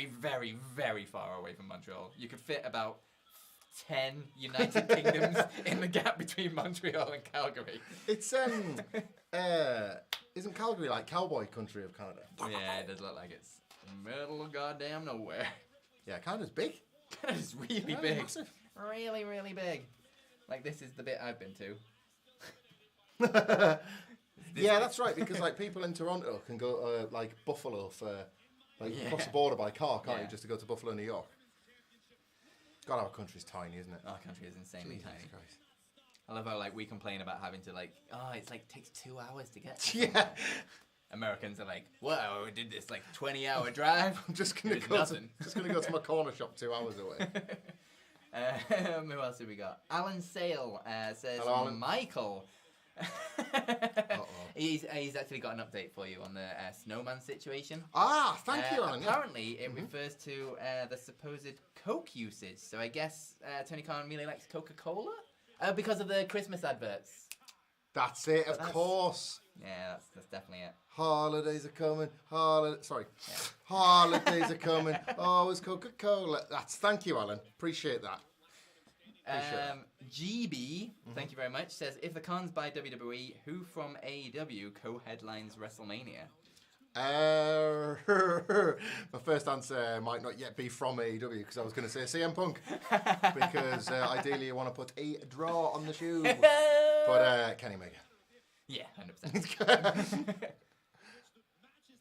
Speaker 1: very, very far away from Montreal. You could fit about 10 United Kingdoms in the gap between Montreal and Calgary.
Speaker 2: It's isn't Calgary like cowboy country of Canada?
Speaker 1: Yeah, it does look like it's middle of goddamn nowhere.
Speaker 2: Yeah, Canada's big.
Speaker 1: Canada's really
Speaker 2: Canada's
Speaker 1: big.
Speaker 2: massive.
Speaker 1: Really, really big. Like, this is the bit I've been to.
Speaker 2: Yeah, that's right, because like people in Toronto can go like Buffalo for cross the border by car, can't you, just to go to Buffalo, New York. God, our country's tiny, isn't it?
Speaker 1: Our country is insanely
Speaker 2: Jesus
Speaker 1: tiny.
Speaker 2: Christ.
Speaker 1: I love how like we complain about having to like, it's like takes 2 hours to get.
Speaker 2: Yeah.
Speaker 1: Americans are like, wow, we did this like 20-hour drive.
Speaker 2: I'm just gonna go to my corner shop 2 hours away.
Speaker 1: Who else have we got? Alan Sale says,
Speaker 2: Hello, Alan.
Speaker 1: Michael.
Speaker 2: Uh-oh.
Speaker 1: He's actually got an update for you on the snowman situation.
Speaker 2: Thank you, Alan.
Speaker 1: Apparently, it refers to the supposed Coke usage. So I guess Tony Khan really likes Coca-Cola because of the Christmas adverts.
Speaker 2: That's it, of course.
Speaker 1: Yeah, that's definitely it.
Speaker 2: Holidays are coming. Holidays are coming. Oh, it's Coca-Cola. Thank you, Alan. Appreciate that.
Speaker 1: GB, thank you very much, says, if the Khans buy WWE, who from AEW co-headlines WrestleMania?
Speaker 2: My first answer might not yet be from AEW because I was going to say CM Punk because ideally you want to put a draw on the shoe. But Kenny Omega.
Speaker 1: Yeah, 100%.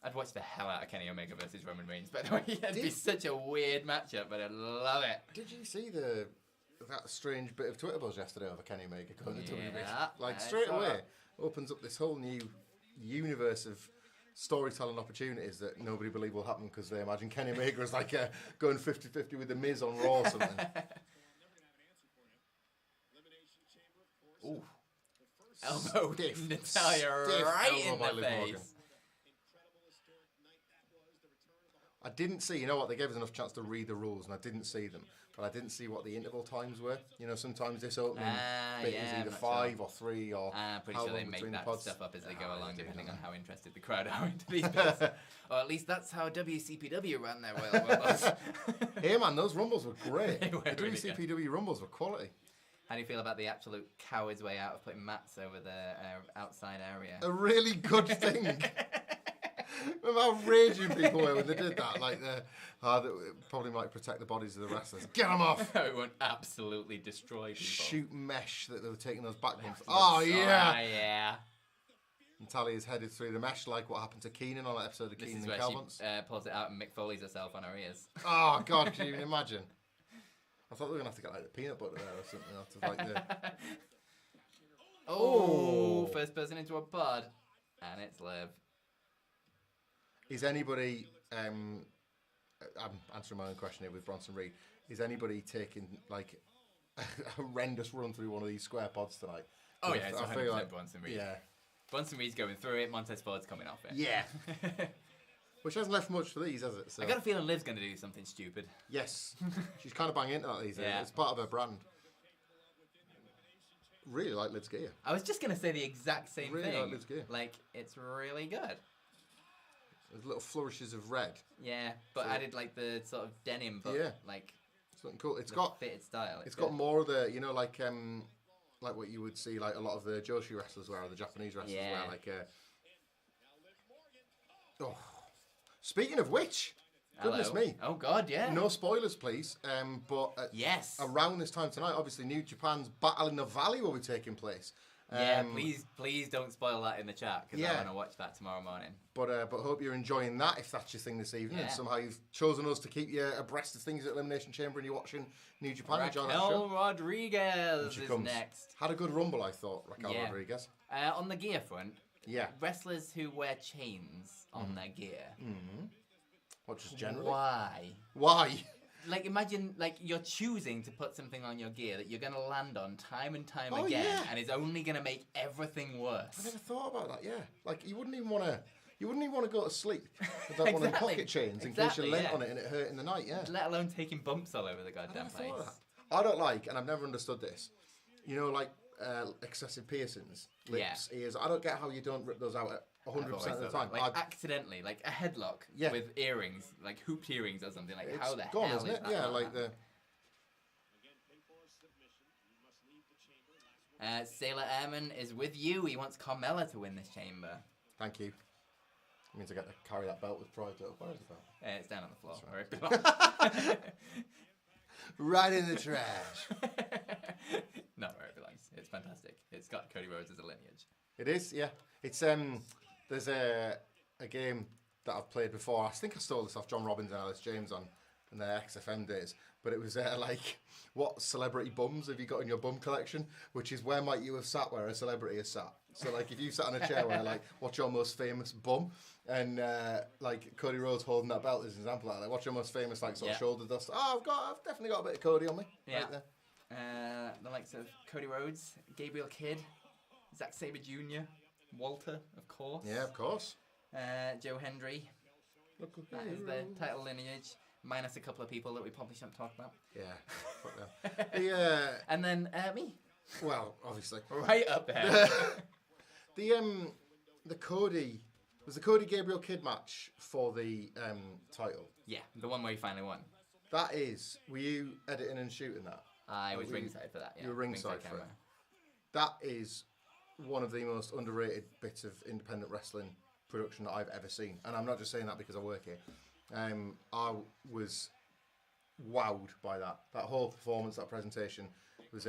Speaker 1: I'd watch the hell out of Kenny Omega versus Roman Reigns, by the way. It'd be such a weird matchup, but I'd love it.
Speaker 2: Did you see that strange bit of Twitter buzz yesterday over Kenny Omega going to WWE? Like straight away, opens up this whole new universe of storytelling opportunities that nobody believe will happen because they imagine Kenny Omega is like going 50-50 with The Miz on Raw or something.
Speaker 1: Ooh. Elbow Natalia right in the face.
Speaker 2: I didn't see, you know what, they gave us enough chance to read the rules and I didn't see them. But I didn't see what the interval times were. You know, sometimes this opening bit is either 5 or 3 or
Speaker 1: I'm pretty sure they make that stuff up as they go along, depending on how interested the crowd are into these bits. Or at least that's how WCPW ran their Royal Rumbles.
Speaker 2: Hey man, those Rumbles were great.
Speaker 1: They were
Speaker 2: the
Speaker 1: really
Speaker 2: WCPW
Speaker 1: good.
Speaker 2: Rumbles were quality.
Speaker 1: How do you feel about the absolute coward's way out of putting mats over the outside area?
Speaker 2: A really good thing. Remember how raging people were when they did that? Like, they probably might protect the bodies of the wrestlers. Get them off!
Speaker 1: It won't absolutely destroy people.
Speaker 2: Shoot mesh that they were taking those back bumps. Oh, yeah!
Speaker 1: Oh, yeah.
Speaker 2: Natalia's headed through the mesh like what happened to Keenan on that episode of Keenan and Calvin's.
Speaker 1: This is where she pulls it out and Mick Foley's herself on her ears.
Speaker 2: Oh, God, can you even imagine? I thought we were going to have to get like the peanut butter there or something.
Speaker 1: Oh, first person into a pod. And it's Liv.
Speaker 2: Is anybody, I'm answering my own question here with Bronson Reed, is anybody taking like a horrendous run through one of these square pods tonight?
Speaker 1: Oh yeah, it's 100%
Speaker 2: like,
Speaker 1: Bronson Reed.
Speaker 2: Yeah.
Speaker 1: Bronson Reed's going through it, Montez Ford's coming off it.
Speaker 2: Yeah. Which hasn't left much for these, has it? So.
Speaker 1: I got a feeling Liv's going to do something stupid.
Speaker 2: Yes. She's kind of banging into that these days.
Speaker 1: Yeah.
Speaker 2: It's part of her brand. Really like Liv's gear.
Speaker 1: I was just going to say the exact same
Speaker 2: really
Speaker 1: thing.
Speaker 2: Like Liv's gear.
Speaker 1: Like, it's really good.
Speaker 2: There's little flourishes of red.
Speaker 1: Yeah, but added like the sort of denim, but like
Speaker 2: something cool. It's got
Speaker 1: fitted style.
Speaker 2: It's got more of the, you know, like what you would see like a lot of the Joshi wrestlers wear, or the Japanese wrestlers wear. Like, oh, speaking of which, goodness me!
Speaker 1: Oh God, yeah.
Speaker 2: No spoilers, please. But
Speaker 1: yes,
Speaker 2: around this time tonight, obviously, New Japan's Battle in the Valley will be taking place.
Speaker 1: Yeah, please don't spoil that in the chat because I want to watch that tomorrow morning.
Speaker 2: But hope you're enjoying that if that's your thing this evening. And somehow you've chosen us to keep you abreast of things at Elimination Chamber and you're watching New Japan.
Speaker 1: Raquel Rodriguez is next.
Speaker 2: Had a good rumble, I thought, Raquel Rodriguez.
Speaker 1: On the gear front,
Speaker 2: Yeah.
Speaker 1: Wrestlers who wear chains on their gear.
Speaker 2: Mm-hmm. What, just generally?
Speaker 1: Why?
Speaker 2: Why?
Speaker 1: Like, imagine, like, you're choosing to put something on your gear that you're going to land on time and time
Speaker 2: Oh,
Speaker 1: again,
Speaker 2: yeah.
Speaker 1: and it's only going to make everything worse.
Speaker 2: I never thought about that, yeah. Like, you wouldn't even want to go to sleep without one of them pocket chains in case you leant on it and it hurt in the night, yeah.
Speaker 1: Let alone taking bumps all over the goddamn place.
Speaker 2: I don't like, and I've never understood this, you know, like, excessive piercings, lips, ears. I don't get how you don't rip those out at 100% of the time.
Speaker 1: Like, accidentally, like a headlock with earrings, like hooped earrings or something. Like, how the
Speaker 2: gone,
Speaker 1: hell
Speaker 2: isn't
Speaker 1: is
Speaker 2: it?
Speaker 1: that?
Speaker 2: Yeah, like the...
Speaker 1: Sailor Airman is with you. He wants Carmella to win this chamber.
Speaker 2: Thank you. It means I get to carry that belt with pride. Where is the belt?
Speaker 1: It's down on the floor. Where it belongs.
Speaker 2: Right in the trash.
Speaker 1: Not where it belongs. It's fantastic. It's got Cody Rhodes as a lineage.
Speaker 2: It is, yeah. It's there's a game that I've played before. I think I stole this off John Robbins and Alice James on in their XFM days. But it was like, what celebrity bums have you got in your bum collection? Which is where might you have sat where a celebrity has sat. So like if you sat on a chair where like, what's your most famous bum? And like Cody Rhodes holding that belt is an example of that. Like, what's your most famous like sort of shoulder dust? Oh, I've definitely got a bit of Cody on me.
Speaker 1: Yeah.
Speaker 2: Right there.
Speaker 1: The likes of Cody Rhodes, Gabriel Kidd, Zack Sabre Jr., Walter, of course.
Speaker 2: Yeah, of course.
Speaker 1: Joe Hendry. That is the title lineage, minus a couple of people that we probably shouldn't talk about.
Speaker 2: Yeah, fuck them.
Speaker 1: And then me.
Speaker 2: Well, obviously.
Speaker 1: Right up there.
Speaker 2: The Cody... Was the Cody Gabriel Kidd match for the title?
Speaker 1: Yeah, the one where he finally won.
Speaker 2: That is... Were you editing and shooting that?
Speaker 1: I was ringside for that, yeah.
Speaker 2: You were ringside for it. That is one of the most underrated bits of independent wrestling production that I've ever seen. And I'm not just saying that because I work here. I was wowed by that. That whole performance, that presentation was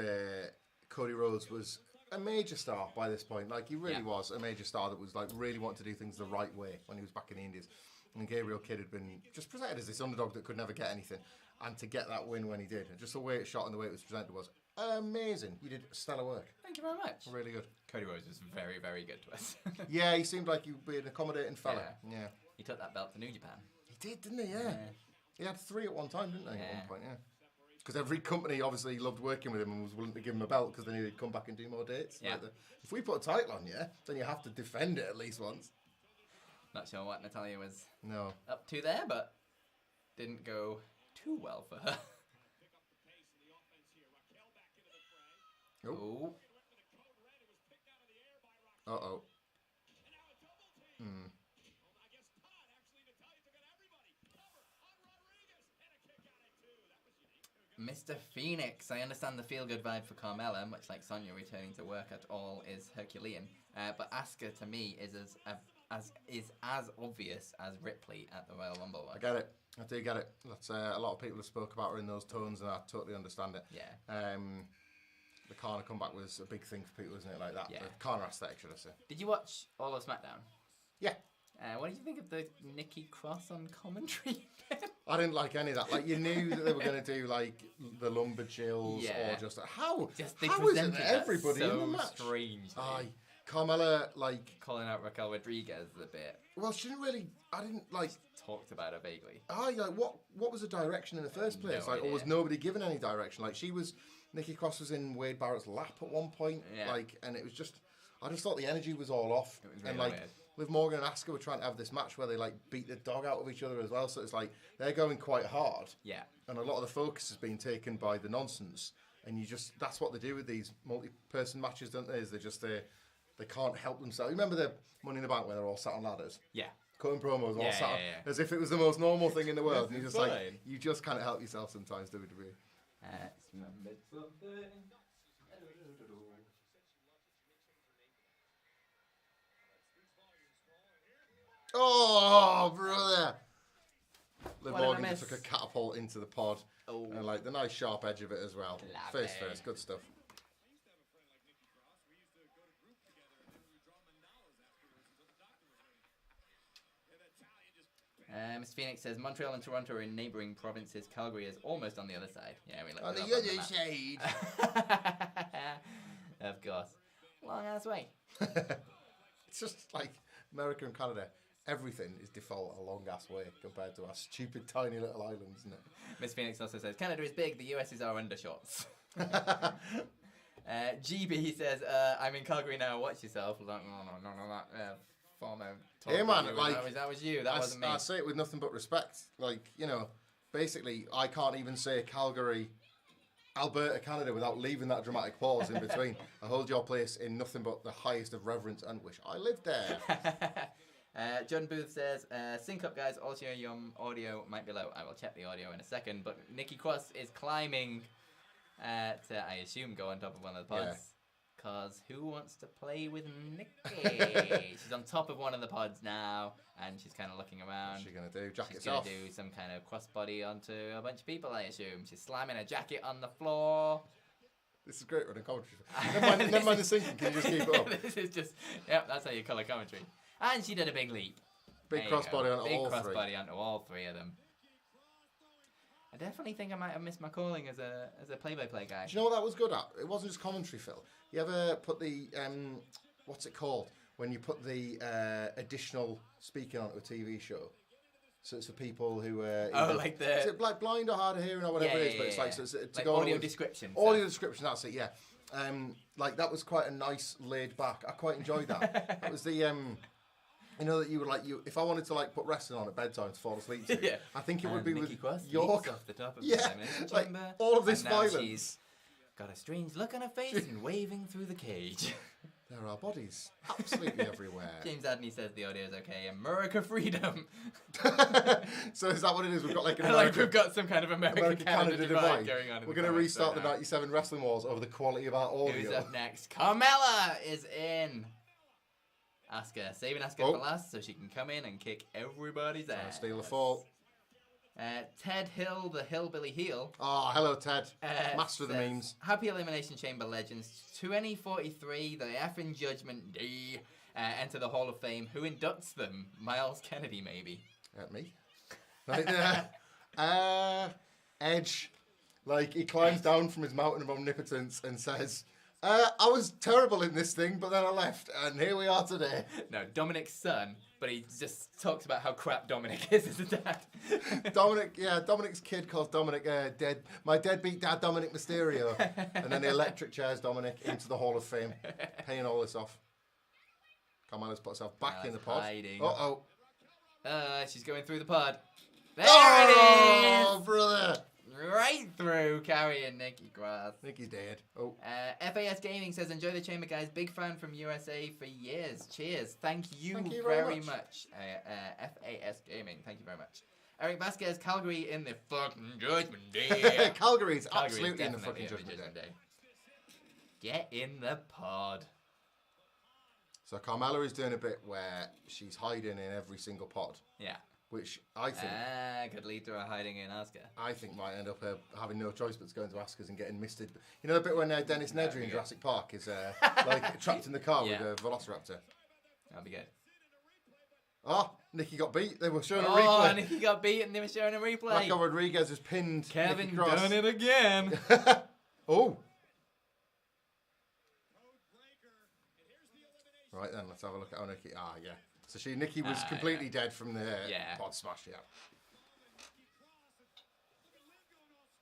Speaker 2: Cody Rhodes was a major star by this point. Like, he really was a major star that was like really wanting to do things the right way when he was back in the Indies. And Gabriel Kidd had been just presented as this underdog that could never get anything. And to get that win when he did, and just the way it shot and the way it was presented was amazing. You did stellar work.
Speaker 1: Thank you very much.
Speaker 2: Really good.
Speaker 1: Cody Rhodes was very, very good to us.
Speaker 2: Yeah, he seemed like he'd be an accommodating fella. Yeah.
Speaker 1: He took that belt to New Japan.
Speaker 2: He did, didn't he? Yeah. He had 3 at one time, didn't he? At one point, yeah. Because every company obviously loved working with him and was willing to give him a belt because they knew he'd come back and do more dates.
Speaker 1: Yeah.
Speaker 2: Like if we put a title on you, then you have to defend it at least once.
Speaker 1: Not sure what Natalya was
Speaker 2: No.
Speaker 1: up to there, but didn't go too well for her.
Speaker 2: Oh. Uh-oh.
Speaker 1: Mr. Phoenix, I understand the feel-good vibe for Carmella, much like Sonya returning to work at all is Herculean, but Asuka to me is as obvious as Ripley at the Royal Rumble.
Speaker 2: I get it. I do get it. That's a lot of people have spoke about her in those tones, and I totally understand it.
Speaker 1: Yeah.
Speaker 2: The Kana comeback was a big thing for people, isn't it? Like that.
Speaker 1: Yeah.
Speaker 2: The Kana aesthetic, should I say?
Speaker 1: Did you watch all of SmackDown?
Speaker 2: Yeah.
Speaker 1: What did you think of the Nikki Cross on commentary?
Speaker 2: I didn't like any of that. Like, you knew that they were going to do like the lumberjills or just how is it that everybody in the match?
Speaker 1: Strange.
Speaker 2: Carmella like
Speaker 1: calling out Raquel Rodriguez a bit.
Speaker 2: Well, she didn't really. I didn't like
Speaker 1: talked about her vaguely.
Speaker 2: Like what was the direction in the first place?
Speaker 1: No
Speaker 2: like,
Speaker 1: idea.
Speaker 2: or was nobody given any direction? Like, Nikki Cross was in Wade Barrett's lap at one point.
Speaker 1: Yeah.
Speaker 2: Like, and it was just. I just thought the energy was all off.
Speaker 1: It was really
Speaker 2: and like.
Speaker 1: weird.
Speaker 2: Liv Morgan and Asuka were trying to have this match where they like beat the dog out of each other as well. So it's like they're going quite hard.
Speaker 1: Yeah.
Speaker 2: And a lot of the focus has been taken by the nonsense. And that's what they do with these multi-person matches, don't they? Is they can't help themselves. You remember the Money in the Bank where they're all sat on ladders?
Speaker 1: Yeah.
Speaker 2: Cutting promos, all sat on, as if it was the most normal thing in the world. And you're just like, you just can't help yourself sometimes, WWE. Oh, brother! Liv Morgan just took a catapult into the pod.
Speaker 1: Oh.
Speaker 2: And like the nice sharp edge of it as well.
Speaker 1: Lovely.
Speaker 2: Face first, good stuff.
Speaker 1: Mr. Phoenix says Montreal and Toronto are in neighbouring provinces. Calgary is almost on the other side. Yeah, we looked
Speaker 2: On the
Speaker 1: it up
Speaker 2: other
Speaker 1: side. Of course. Long ass way.
Speaker 2: It's just like America and Canada. Everything is default a long ass way compared to our stupid tiny little islands, isn't it?
Speaker 1: Miss Phoenix also says Canada is big. The US is our undershorts. GB says I'm in Calgary now. Watch yourself. Like, no, former.
Speaker 2: Hey man,
Speaker 1: that was you. That wasn't me.
Speaker 2: I say it with nothing but respect. Like, you know, basically, I can't even say Calgary, Alberta, Canada without leaving that dramatic pause in between. I hold your place in nothing but the highest of reverence and wish I lived there.
Speaker 1: John Booth says, sync up guys, also your audio might be low. I will check the audio in a second, but Nikki Cross is climbing to, I assume, go on top of one of the pods. Because who wants to play with Nikki? She's on top of one of the pods now, and she's kind of looking around.
Speaker 2: What's she going to do? Jackets
Speaker 1: She's going
Speaker 2: off?
Speaker 1: to do some kind of crossbody onto a bunch of people, I assume. She's slamming a jacket on the floor.
Speaker 2: This is great running commentary. Never mind the sinking, can you just keep it up?
Speaker 1: This is just, yep, that's how you colour commentary. And she did a big leap.
Speaker 2: Big crossbody onto all three.
Speaker 1: Big crossbody onto all three of them. I definitely think I might have missed my calling as a play-by-play guy.
Speaker 2: Do you know what that was good at? It wasn't just commentary, Phil. You ever put the, what's it called? When you put the additional speaking onto a TV show. So it's for people who
Speaker 1: like the...
Speaker 2: Is it like blind or hard of hearing or whatever it is? But it's like, so it's to
Speaker 1: like
Speaker 2: go
Speaker 1: audio
Speaker 2: with,
Speaker 1: description.
Speaker 2: Audio description, that's it, yeah. Like that was quite a nice laid back. I quite enjoyed that. That was the... You know that you would like if I wanted to like put wrestling on at bedtime to fall asleep to,
Speaker 1: yeah.
Speaker 2: I think it would be
Speaker 1: Nikki
Speaker 2: with
Speaker 1: Cross
Speaker 2: your
Speaker 1: off the top of the
Speaker 2: like
Speaker 1: chamber,
Speaker 2: all of this
Speaker 1: and now
Speaker 2: violence.
Speaker 1: She's got a strange look on her face and waving through the cage.
Speaker 2: There are bodies absolutely everywhere.
Speaker 1: James Adney says the audio is okay. America freedom.
Speaker 2: So is that what it is? We've got like an
Speaker 1: like we've got some kind of American-Canada divide going on.
Speaker 2: We're going to restart the 97 Wrestling Wars over the quality of our audio.
Speaker 1: Who's up next? Carmella is in. Asuka, saving Asuka for last so she can come in and kick everybody's ass.
Speaker 2: Steal the fall.
Speaker 1: Ted Hill, the hillbilly heel.
Speaker 2: Oh, hello Ted. Master of the memes.
Speaker 1: Happy Elimination Chamber legends. 2043, the effing Judgment Day, enter the Hall of Fame. Who inducts them? Miles Kennedy, maybe.
Speaker 2: Me. Right, Edge. Like, he climbs down from his mountain of omnipotence and says... I was terrible in this thing, but then I left, and here we are today.
Speaker 1: No, Dominic's son, but he just talks about how crap Dominic is as a dad.
Speaker 2: Dominic's kid calls Dominic my deadbeat dad, Dominic Mysterio. And then the electric chairs Dominic into the Hall of Fame, paying all this off. Carmella's put herself back in the pod.
Speaker 1: Hiding.
Speaker 2: Uh-oh.
Speaker 1: She's going through the pod. There
Speaker 2: it is!
Speaker 1: Oh,
Speaker 2: brother!
Speaker 1: Right through, carrying Nikki Cross.
Speaker 2: Nikki's dead. Oh.
Speaker 1: FAS Gaming says, enjoy the chamber, guys. Big fan from USA for years. Cheers. Thank you very much. FAS Gaming, thank you very much. Eric Vasquez, Calgary in the fucking Judgment Day.
Speaker 2: Calgary's absolutely in the fucking Judgment Day.
Speaker 1: Get in the pod.
Speaker 2: So Carmella is doing a bit where she's hiding in every single pod.
Speaker 1: Yeah.
Speaker 2: Which I think
Speaker 1: could lead to her hiding in Asuka.
Speaker 2: I think might end up having no choice but to go into Asuka's and getting misted. You know the bit when Dennis Nedry in Jurassic Park is like trapped in the car with a Velociraptor?
Speaker 1: That'll be good.
Speaker 2: Oh, Nikki got beat. They were showing a
Speaker 1: Oh,
Speaker 2: replay.
Speaker 1: Nikki got beat and they were showing a replay.
Speaker 2: Raquel Rodriguez has pinned
Speaker 1: Kevin
Speaker 2: Nikki Cross.
Speaker 1: done it again.
Speaker 2: Oh. Right then, let's have a look at Nikki. Ah, yeah. So Nikki was completely dead from the pod smash, yeah.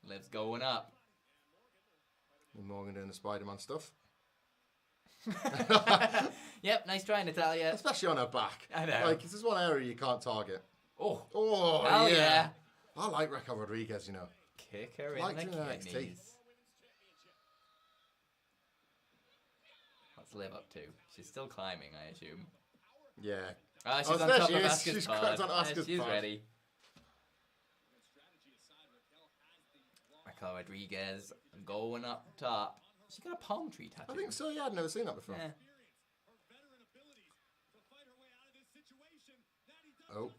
Speaker 1: Liv's going up.
Speaker 2: And Morgan doing the Spider-Man stuff.
Speaker 1: Yep, nice try, Natalia.
Speaker 2: Especially on her back.
Speaker 1: I know.
Speaker 2: Like, this is one area you can't target.
Speaker 1: Oh,
Speaker 2: yeah. I like Raquel Rodriguez, you know.
Speaker 1: Kick her in the kidneys. What's Liv up to? She's still climbing, I assume.
Speaker 2: Yeah.
Speaker 1: She's on top of Asuka's
Speaker 2: She's
Speaker 1: pod.
Speaker 2: on Asuka's
Speaker 1: She's
Speaker 2: pod.
Speaker 1: ready. Raquel Rodriguez going up top. She got a palm tree tattoo.
Speaker 2: I think so, yeah. I'd never seen that before.
Speaker 1: Yeah.
Speaker 2: Oh.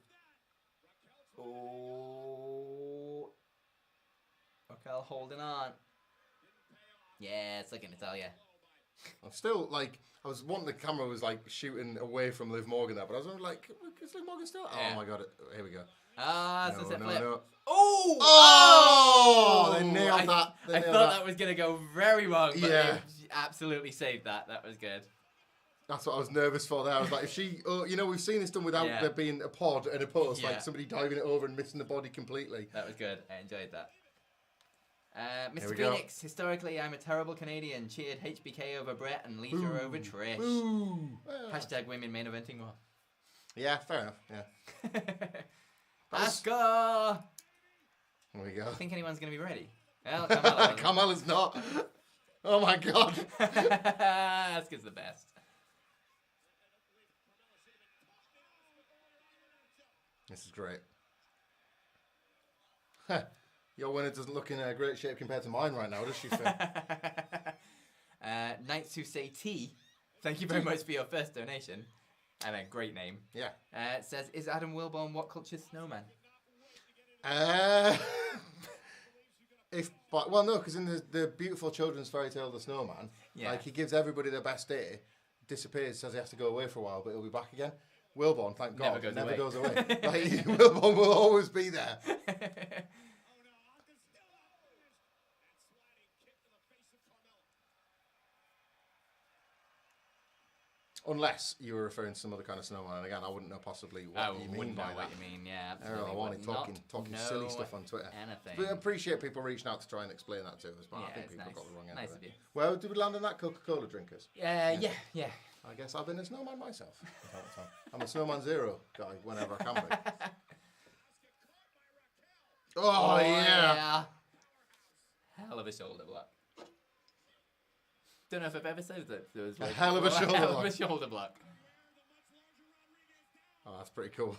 Speaker 1: Oh. Raquel holding on. Yeah, it's looking Natalia.
Speaker 2: I'm still, like, I was wanting the camera was, like, shooting away from Liv Morgan there, but I was like, is Liv Morgan still?
Speaker 1: Yeah.
Speaker 2: Oh, my God. Here we go.
Speaker 1: Sunset flip.
Speaker 2: No.
Speaker 1: Oh!
Speaker 2: They nailed that.
Speaker 1: I thought that was going to go very wrong, but
Speaker 2: Yeah.
Speaker 1: they absolutely saved that. That was good.
Speaker 2: That's what I was nervous for there. I was like, if she, we've seen this done without there being a pod and a post, like somebody diving it over and missing the body completely.
Speaker 1: That was good. I enjoyed that. Mr. Phoenix, historically, I'm a terrible Canadian. Cheered HBK over Brett and Lita over Trish. Hashtag women main eventing more.
Speaker 2: Yeah, fair enough. Yeah.
Speaker 1: Asuka!
Speaker 2: There we go.
Speaker 1: I think anyone's going to be ready. Well, Carmella.
Speaker 2: Carmella's not. Oh my god.
Speaker 1: Asuka's the best.
Speaker 2: This is great. Your winner doesn't look in great shape compared to mine right now, does she, Phil?
Speaker 1: Knights Who Say Tea, thank you very much for your first donation. And a great name.
Speaker 2: Yeah.
Speaker 1: It says, is Adam Wilborn WhatCulture's snowman?
Speaker 2: No, because in the beautiful children's fairy tale, The Snowman, like he gives everybody their best day, disappears, says he has to go away for a while, but he'll be back again. Wilborn, thank God, never goes away. Like, Wilborn will always be there. Unless you were referring to some other kind of snowman, and again, I wouldn't know possibly what you mean by that.
Speaker 1: What you mean, yeah, absolutely.
Speaker 2: I wanted talking silly stuff on Twitter.
Speaker 1: Anything.
Speaker 2: But I appreciate people reaching out to try and explain that to us, but I think people got the wrong end
Speaker 1: nice
Speaker 2: of
Speaker 1: of
Speaker 2: it.
Speaker 1: you.
Speaker 2: Well, did we land on that Coca-Cola drinkers?
Speaker 1: Yeah.
Speaker 2: I guess I've been a snowman myself. I'm a snowman zero guy whenever I can be. Oh yeah.
Speaker 1: Hell of a shoulder block. Don't know if I've ever said that. There was
Speaker 2: a hell of a
Speaker 1: shoulder block.
Speaker 2: Oh, that's pretty cool.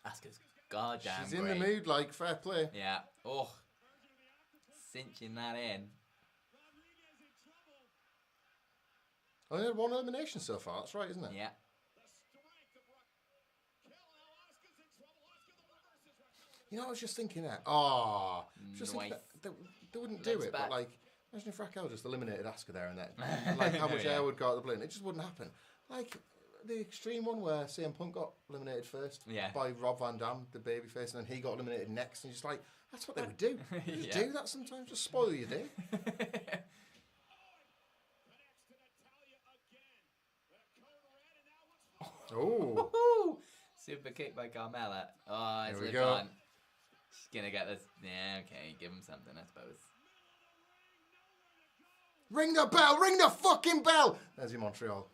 Speaker 1: Asuka's goddamn
Speaker 2: She's in the mood, like, fair play.
Speaker 1: Yeah. Oh. Cinching that in.
Speaker 2: Only had one elimination so far, that's right, isn't it?
Speaker 1: Yeah.
Speaker 2: You know, I was just thinking that. Oh. Thinking that they wouldn't do it, but like, imagine if Raquel just eliminated Asuka there and then. Like, how much air would go out the balloon? It just wouldn't happen. Like, the extreme one where CM Punk got eliminated first by Rob Van Dam, the babyface, and then he got eliminated next. And just like, that's what they would do. They just do that sometimes, just spoil your day.
Speaker 1: Oh. Super kick by Carmella. Oh, it's lived on. She's going to get this. Yeah, okay, give him something, I suppose.
Speaker 2: Ring the bell! Ring the fucking bell! There's your Montreal.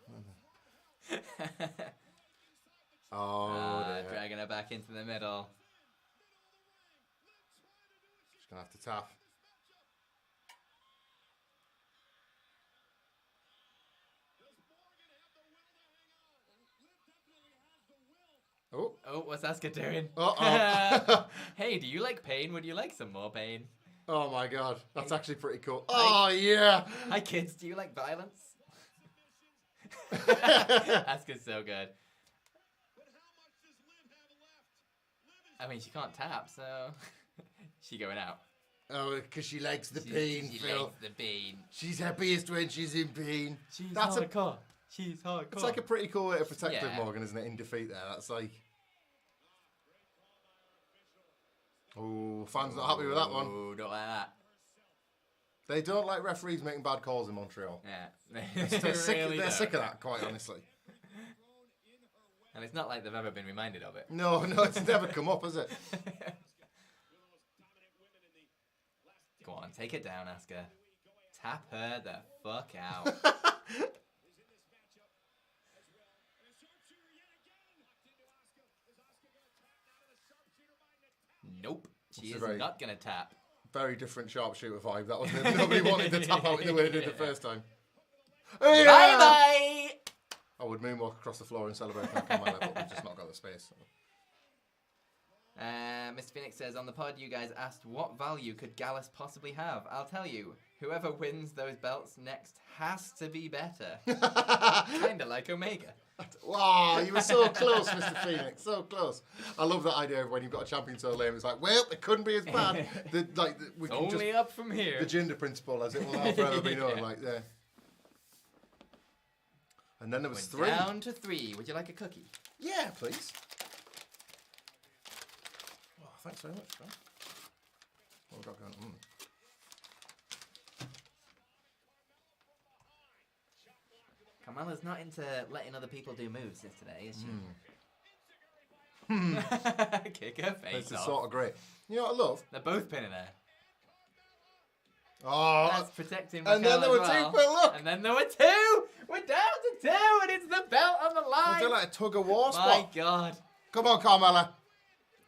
Speaker 1: Dragging her back into the middle.
Speaker 2: She's going to have to tap.
Speaker 1: Oh, what's Asuka doing?
Speaker 2: Uh-oh.
Speaker 1: Hey, do you like pain? Would you like some more pain?
Speaker 2: Oh my god, that's actually pretty cool. Oh yeah!
Speaker 1: Hi kids, do you like violence? Asuka's so good. I mean, she can't tap, so she going out.
Speaker 2: Oh, because she likes the pain,
Speaker 1: She
Speaker 2: Phil.
Speaker 1: likes the pain.
Speaker 2: She's happiest when she's in pain.
Speaker 1: She's hardcore. She's hardcore.
Speaker 2: It's like a pretty cool way to protect Liv Morgan, isn't it? In defeat there, that's like. Oh, fans not happy with that one.
Speaker 1: Oh, don't like that.
Speaker 2: They don't like referees making bad calls in Montreal.
Speaker 1: Yeah,
Speaker 2: they're sick of that, quite honestly.
Speaker 1: And it's not like they've ever been reminded of it.
Speaker 2: No, it's never come up, has it?
Speaker 1: Go on, take it down, Asuka. Tap her the fuck out. Nope, she is not going to tap.
Speaker 2: Very different sharpshooter vibe. That was nobody wanted to tap out in the way they did the first time.
Speaker 1: Yeah. Bye-bye!
Speaker 2: I would moonwalk across the floor and celebrate that Carmella, but we've just not got the space. So.
Speaker 1: Mr. Phoenix says, on the pod, you guys asked what value could Gallus possibly have. I'll tell you, whoever wins those belts next has to be better. Kinda like Omega.
Speaker 2: Wow, you were so close, Mr. Phoenix, so close. I love that idea of when you've got a champion so lame, it's like, well, it couldn't be as bad. We can
Speaker 1: only
Speaker 2: just,
Speaker 1: up from here.
Speaker 2: The gender principle, as it will now forever be known, like there. And then there was three.
Speaker 1: Down to 3. Would you like a cookie?
Speaker 2: Yeah, please. Oh, thanks very much, Phil. What have we got going?
Speaker 1: Carmella's not into letting other people do moves today, is she? Kick her face
Speaker 2: This is
Speaker 1: off.
Speaker 2: sort of great. You know what I love?
Speaker 1: They're both pinning her.
Speaker 2: Oh,
Speaker 1: That's protecting
Speaker 2: and then
Speaker 1: Raquel
Speaker 2: there were
Speaker 1: as
Speaker 2: two,
Speaker 1: well.
Speaker 2: but look.
Speaker 1: And then there were two. We're down to 2, and it's the belt on the line.
Speaker 2: They're like a tug of war
Speaker 1: My
Speaker 2: spot.
Speaker 1: God.
Speaker 2: Come on, Carmella.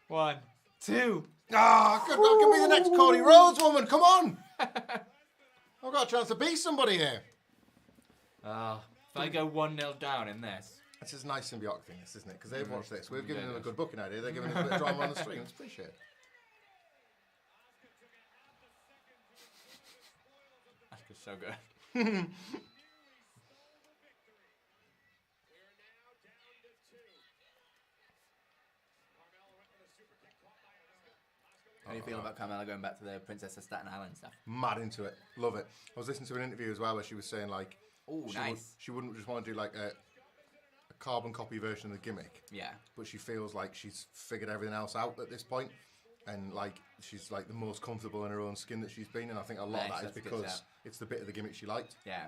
Speaker 1: 1, 2.
Speaker 2: Ah, that could be the next Cody Rhodes woman. Come on. I've got a chance to beat somebody here.
Speaker 1: Oh, if I go 1-0 down in this.
Speaker 2: This is a nice symbiotic thing, isn't it? Because they've watched this. We've given them a good booking idea. They're giving us a bit of drama on the stream. It's appreciated.
Speaker 1: That's so good. How do you feel about Carmella going back to the Princess of Staten Island stuff?
Speaker 2: Mad into it. Love it. I was listening to an interview as well where she was saying like,
Speaker 1: Oh, nice.
Speaker 2: she wouldn't just want to do like a carbon copy version of the gimmick.
Speaker 1: Yeah.
Speaker 2: But she feels like she's figured everything else out at this point, and like she's like the most comfortable in her own skin that she's been. And I think a lot of that is because it's the bit of the gimmick she liked.
Speaker 1: Yeah.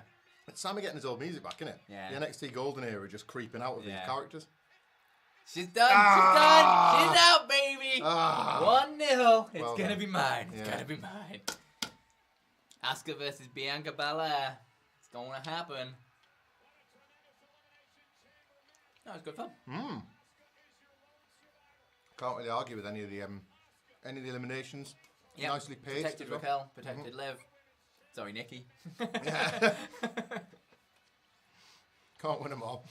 Speaker 2: It's Sammy getting his old music back, isn't it?
Speaker 1: Yeah.
Speaker 2: The NXT Golden era just creeping out of these characters.
Speaker 1: She's done. She's done. She's out, baby. 1-0. It's
Speaker 2: Well
Speaker 1: gonna
Speaker 2: done.
Speaker 1: be mine. It's
Speaker 2: Yeah.
Speaker 1: gonna be mine. Asuka versus Bianca Belair. It's gonna happen. That was good fun.
Speaker 2: Can't really argue with any of the eliminations.
Speaker 1: Yep.
Speaker 2: Nicely paced.
Speaker 1: Protected
Speaker 2: as well.
Speaker 1: Raquel. Protected Liv. Sorry, Nikki.
Speaker 2: Yeah. Can't win them all.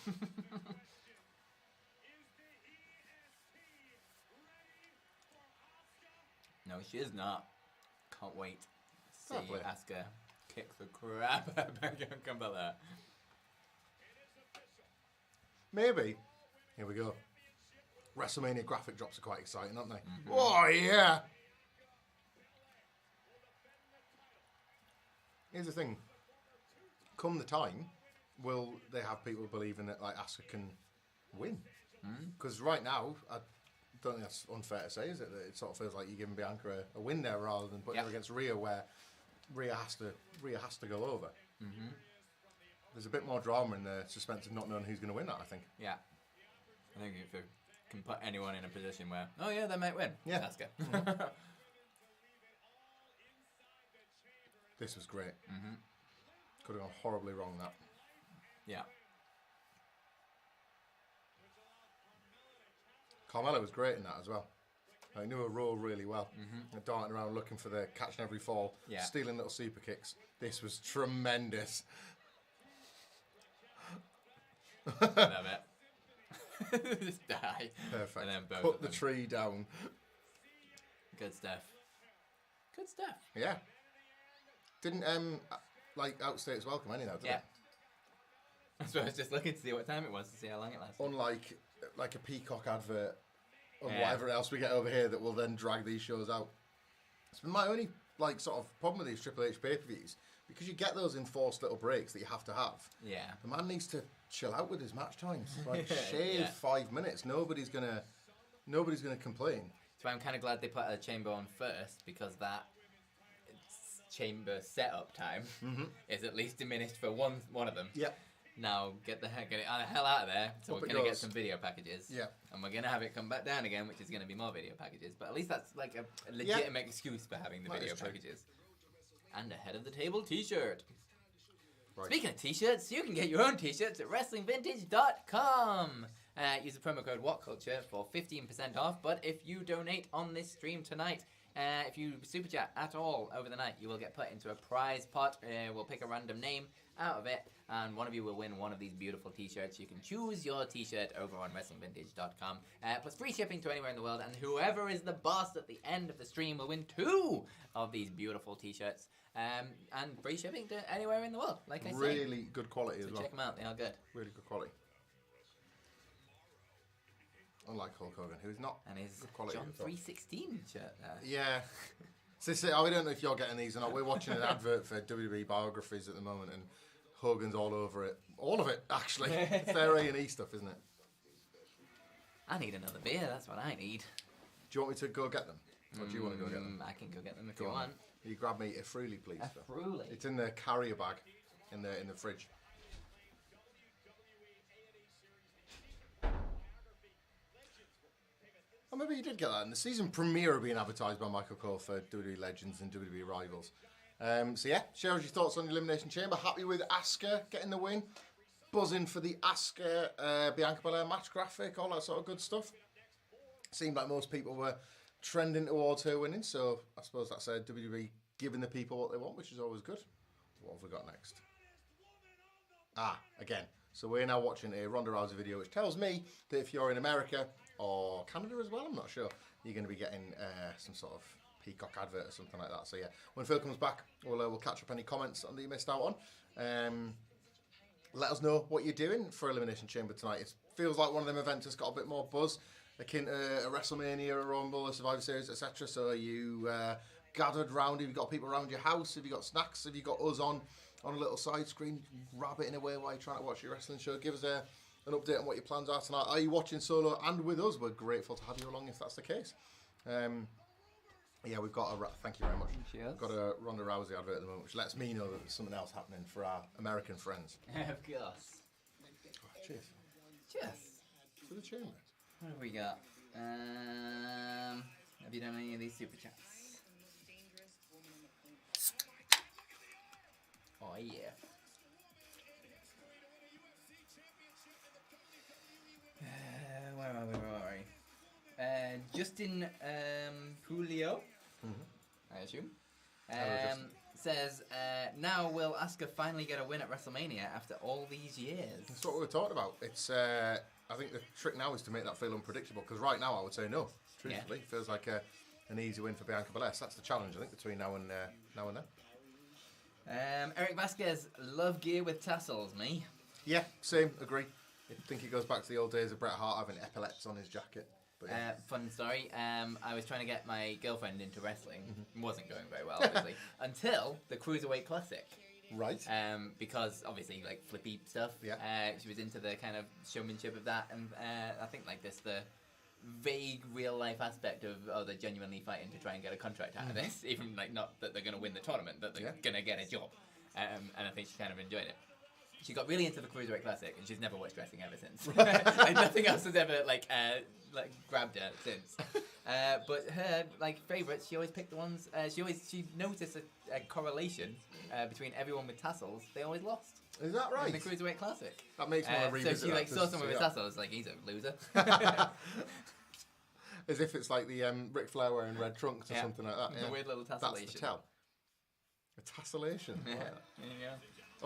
Speaker 1: No, she is not. Can't wait to see
Speaker 2: Fair play.
Speaker 1: Asuka kick the crap out of Bianca Belair.
Speaker 2: Maybe. Here we go. WrestleMania graphic drops are quite exciting, aren't they? Oh, yeah. Here's the thing. Come the time, will they have people believing that like Asuka can win? Because right now, I don't think that's unfair to say, is it? That it sort of feels like you're giving Bianca a win there rather than putting her against Rhea, where Rhea has to go over. There's a bit more drama in the suspense of not knowing who's going to win that, I think.
Speaker 1: Yeah. I think if you can put anyone in a position where, oh yeah, they might win.
Speaker 2: Yeah.
Speaker 1: It's Asuka.
Speaker 2: This was great. Could have gone horribly wrong, that.
Speaker 1: Yeah.
Speaker 2: Carmella was great in that as well. I knew her role really well. Darting around looking for the catching every fall, stealing little super kicks. This was tremendous.
Speaker 1: Love it. Just die.
Speaker 2: Perfect.
Speaker 1: And then both
Speaker 2: Put
Speaker 1: of
Speaker 2: the
Speaker 1: them.
Speaker 2: tree down.
Speaker 1: Good stuff. Good stuff.
Speaker 2: Yeah. Didn't like outstay its welcome anyhow, did
Speaker 1: Yeah.
Speaker 2: it?
Speaker 1: That's why I was just looking to see what time it was to see how long it lasted.
Speaker 2: Unlike like a Peacock advert or
Speaker 1: Yeah.
Speaker 2: whatever else we get over here that will then drag these shows out. It's been my only like sort of problem with these Triple H pay-per-views, because you get those enforced little breaks that you have to have.
Speaker 1: Yeah.
Speaker 2: The man needs to chill out with his match times. Like shave 5 minutes. Nobody's gonna complain.
Speaker 1: So I'm kind of glad they put a chamber on first, because that chamber setup time is at least diminished for one of them.
Speaker 2: Yeah.
Speaker 1: Now get the hell out of there. So
Speaker 2: Up
Speaker 1: we're
Speaker 2: it
Speaker 1: gonna get
Speaker 2: goes.
Speaker 1: some video packages.
Speaker 2: Yeah.
Speaker 1: And we're gonna have it come back down again, which is gonna be more video packages. But at least that's like a legitimate excuse for having the
Speaker 2: That
Speaker 1: video
Speaker 2: is true.
Speaker 1: packages. And a head of the table T-shirt.
Speaker 2: Right.
Speaker 1: Speaking of T-shirts, you can get your own T-shirts at WrestlingVintage.com. Use the promo code WhatCulture for 15% off. But if you donate on this stream tonight, if you super chat at all over the night, you will get put into a prize pot. We'll pick a random name out of it, and one of you will win one of these beautiful T-shirts. You can choose your T-shirt over on WrestlingVintage.com. Plus free shipping to anywhere in the world, and whoever is the boss at the end of the stream will win 2 of these beautiful T-shirts. And free shipping to anywhere in the world, like I said.
Speaker 2: Really good quality
Speaker 1: So
Speaker 2: as well.
Speaker 1: check them out, they are good.
Speaker 2: Really good quality. Unlike Hulk Hogan, who's not
Speaker 1: And his
Speaker 2: good quality
Speaker 1: John
Speaker 2: at all.
Speaker 1: 3:16 shirt there.
Speaker 2: Yeah. So, we don't know if you're getting these or not. We're watching an advert for WWE biographies at the moment, and Hogan's all over it. All of it, actually. It's their A&E stuff, isn't it?
Speaker 1: I need another beer, that's what I need.
Speaker 2: Do you want me to go get them? Or do you want to go get them?
Speaker 1: I can go get them if
Speaker 2: Go
Speaker 1: you
Speaker 2: on.
Speaker 1: want.
Speaker 2: You grab me a Fruity, please.
Speaker 1: A
Speaker 2: sir.
Speaker 1: Fruity.
Speaker 2: It's in the carrier bag in the fridge. Oh, maybe you did get that. And the season premiere being advertised by Michael Cole for WWE Legends and WWE Rivals. So yeah, share us your thoughts on the Elimination Chamber. Happy with Asuka getting the win. Buzzing for the Asuka Bianca Belair match graphic, all that sort of good stuff. Seemed like most people were trending towards her winning, so I suppose that's WWE giving the people what they want, which is always good. What have we got next? Again. So we're now watching a Ronda Rousey video, which tells me that if you're in America or Canada as well, I'm not sure, you're going to be getting some sort of Peacock advert or something like that. So yeah, when Phil comes back, we'll catch up any comments that you missed out on. Let us know what you're doing for Elimination Chamber tonight. It feels like one of them events that's got a bit more buzz, akin to a WrestleMania, a Rumble, a Survivor Series, etc. So are you gathered round? Have you got people around your house? Have you got snacks? Have you got us on a little side screen, rabbiting away while you're trying to watch your wrestling show? Give us an update on what your plans are tonight. Are you watching solo and with us? We're grateful to have you along if that's the case. Yeah, we've got thank you very much.
Speaker 1: Cheers.
Speaker 2: We've got a Ronda Rousey advert at the moment, which lets me know that there's something else happening for our American friends.
Speaker 1: Of course.
Speaker 2: Cheers.
Speaker 1: Cheers.
Speaker 2: To the chamber.
Speaker 1: What have we got? Have you done any of these super chats? Oh yeah. Where are we? Justin Julio, I assume, says, now will Asuka finally get a win at WrestleMania after all these years?
Speaker 2: That's what we were talking about. It's I think the trick now is to make that feel unpredictable, because right now I would say no. Truthfully, it feels like an easy win for Bianca Belair. So that's the challenge, I think, between now and then.
Speaker 1: Eric Vasquez, love gear with tassels, me.
Speaker 2: Yeah, same, agree. I think it goes back to the old days of Bret Hart having epaulets on his jacket. But yeah.
Speaker 1: Fun story. I was trying to get my girlfriend into wrestling. Wasn't going very well, obviously, until the Cruiserweight Classic.
Speaker 2: Right.
Speaker 1: Because obviously, like flippy stuff.
Speaker 2: Yeah.
Speaker 1: She was into the kind of showmanship of that, and I think like this the vague real life aspect of they're genuinely fighting to try and get a contract out of this, even like not that they're going to win the tournament, that they're going to get a job. And I think she kind of enjoyed it. She got really into the Cruiserweight Classic, and she's never watched wrestling ever since. Like nothing else has ever like grabbed her since. But her like favourites, she always picked the ones. She noticed a correlation between everyone with tassels. They always lost.
Speaker 2: Is that right?
Speaker 1: In the Cruiserweight Classic.
Speaker 2: That makes me want to revisit.
Speaker 1: So she like saw someone with tassels, like he's a loser.
Speaker 2: As if it's like the Ric Flair wearing red trunks or something like that.
Speaker 1: Yeah. A weird little tassellation.
Speaker 2: That's the tell. A tassellation.
Speaker 1: Yeah.
Speaker 2: Wow.
Speaker 1: Yeah.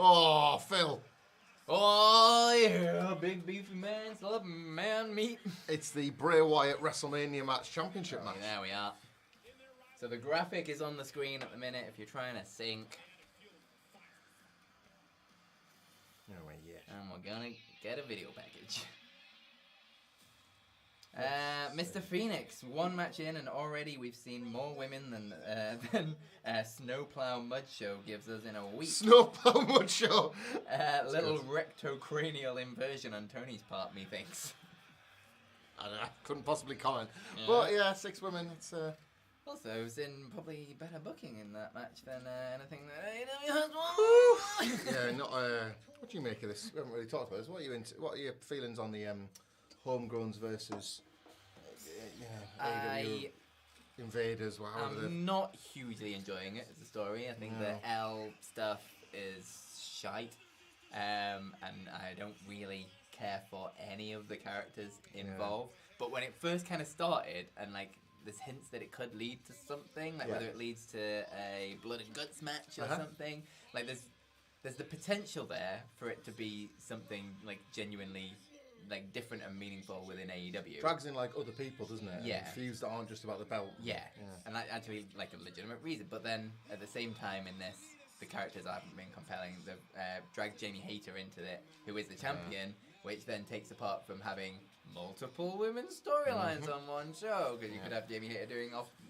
Speaker 2: Oh, Phil.
Speaker 1: Oh, yeah. Big beefy man. Still man meat.
Speaker 2: It's the Bray Wyatt WrestleMania match championship match.
Speaker 1: There we are. So the graphic is on the screen at the minute if you're trying to sync.
Speaker 2: Oh, yes.
Speaker 1: And we're going to get a video package. Mr. Phoenix, one match in and already we've seen more women than Snowplow Mud Show gives us in a week.
Speaker 2: Snowplow Mud Show!
Speaker 1: Little rectocranial inversion on Tony's part, methinks.
Speaker 2: I don't know, couldn't possibly comment. Yeah. But yeah, 6 women, it's...
Speaker 1: Also, it was in probably better booking in that match than anything that AEW has won.
Speaker 2: Yeah, not... what do you make of this? We haven't really talked about this. What are your feelings on the homegrowns versus AEW invaders?
Speaker 1: I'm not hugely enjoying it as a story. I think the L stuff is shite, and I don't really care for any of the characters involved. But when it first kind of started, and like there's hints that it could lead to something, like whether it leads to a blood and guts match or something, like there's the potential there for it to be something like genuinely like different and meaningful within AEW.
Speaker 2: Drags in like other people, doesn't it?
Speaker 1: Yeah.
Speaker 2: Feuds that aren't just about the belt.
Speaker 1: Yeah. And that actually like a legitimate reason. But then at the same time in this, the characters haven't been compelling. They've dragged Jamie Hayter into it, who is the champion, which then takes apart from having multiple women's storylines on one show, because you could have Jamie Hayter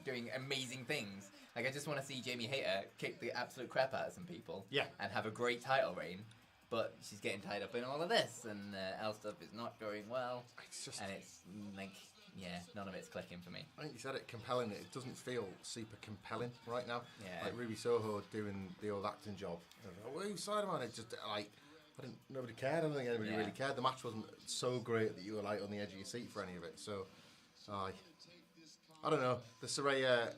Speaker 1: doing amazing things. Like I just want to see Jamie Hayter kick the absolute crap out of some people, and have a great title reign. But she's getting tied up in all of this, and L stuff is not going well. It's just, and it's like, none of it's clicking for me.
Speaker 2: I think you said it, compelling. It doesn't feel super compelling right now.
Speaker 1: Yeah.
Speaker 2: Like Ruby Soho doing the old acting job. What are you excited about? It just like nobody cared. I don't think anybody really cared. The match wasn't so great that you were like on the edge of your seat for any of it. So Aye. I don't know. The Saraya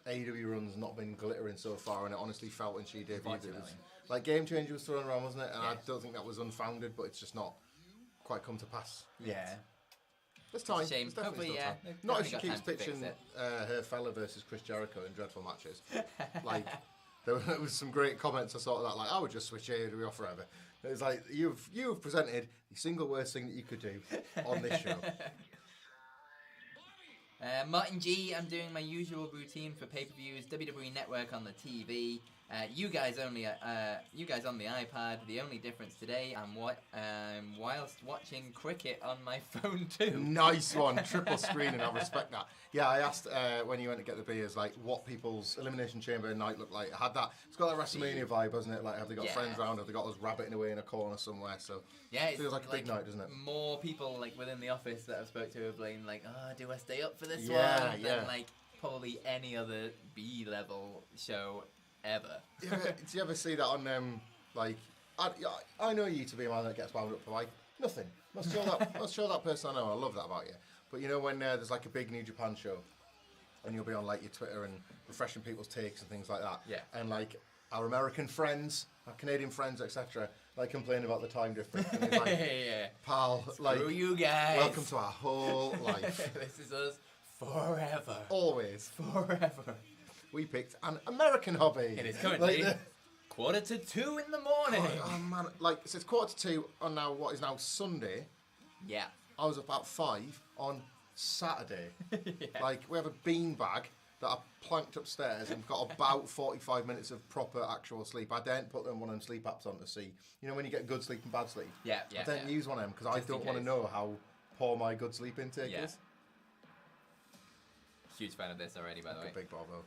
Speaker 2: AEW run's not been glittering so far, and it honestly felt when she debuted it was like Game Changer was thrown around, wasn't it? And I don't think that was unfounded, but it's just not quite come to pass.
Speaker 1: Yeah.
Speaker 2: There's time.
Speaker 1: It's a shame.
Speaker 2: There's definitely
Speaker 1: Hopefully,
Speaker 2: still time. Not if she keeps pitching her fella versus Chris Jericho in dreadful matches. Like, there was some great comments I saw of that, like, I would just switch AEW off forever. It was like, you've presented the single worst thing that you could do on this show.
Speaker 1: Martin G, I'm doing my usual routine for pay-per-views, WWE Network on the TV. You guys on the iPad. The only difference today, I'm whilst watching cricket on my phone too.
Speaker 2: Nice one, triple screening. I respect that. Yeah, I asked when you went to get the beers, like what people's Elimination Chamber night looked like. It had that. It's got that WrestleMania vibe, hasn't it? Like, have they got friends around? Have they got us rabbiting away in a corner somewhere? So
Speaker 1: yeah, it
Speaker 2: feels like a big night, doesn't it?
Speaker 1: More people like within the office that I've spoke to have been like, oh, do I stay up for this one?
Speaker 2: Yeah.
Speaker 1: Than like probably any other B-level show ever.
Speaker 2: Do you ever see that on like I know you to be a man that gets wound up for like nothing. Must show that person I know. I love that about you. But you know when there's like a big New Japan show, and you'll be on like your Twitter and refreshing people's takes and things like that.
Speaker 1: Yeah.
Speaker 2: And like our American friends, our Canadian friends, etc., like complain about the time difference. And it's like, pal, like,
Speaker 1: screw you guys.
Speaker 2: Welcome to our whole life.
Speaker 1: This is us forever.
Speaker 2: Always.
Speaker 1: Forever.
Speaker 2: We picked an American hobby.
Speaker 1: It is currently 1:45 in the morning.
Speaker 2: Oh man, like so it's 1:45 on now what is now Sunday.
Speaker 1: Yeah.
Speaker 2: I was up about 5 on Saturday.
Speaker 1: Yeah.
Speaker 2: Like we have a beanbag that I planked upstairs and we've got about 45 minutes of proper actual sleep. I don't put them one of them sleep apps on to see. You know when you get good sleep and bad sleep?
Speaker 1: Yeah.
Speaker 2: I don't use one of them because I don't want to know how poor my good sleep intake is.
Speaker 1: Huge fan of this already, by the way.
Speaker 2: Big Bravo.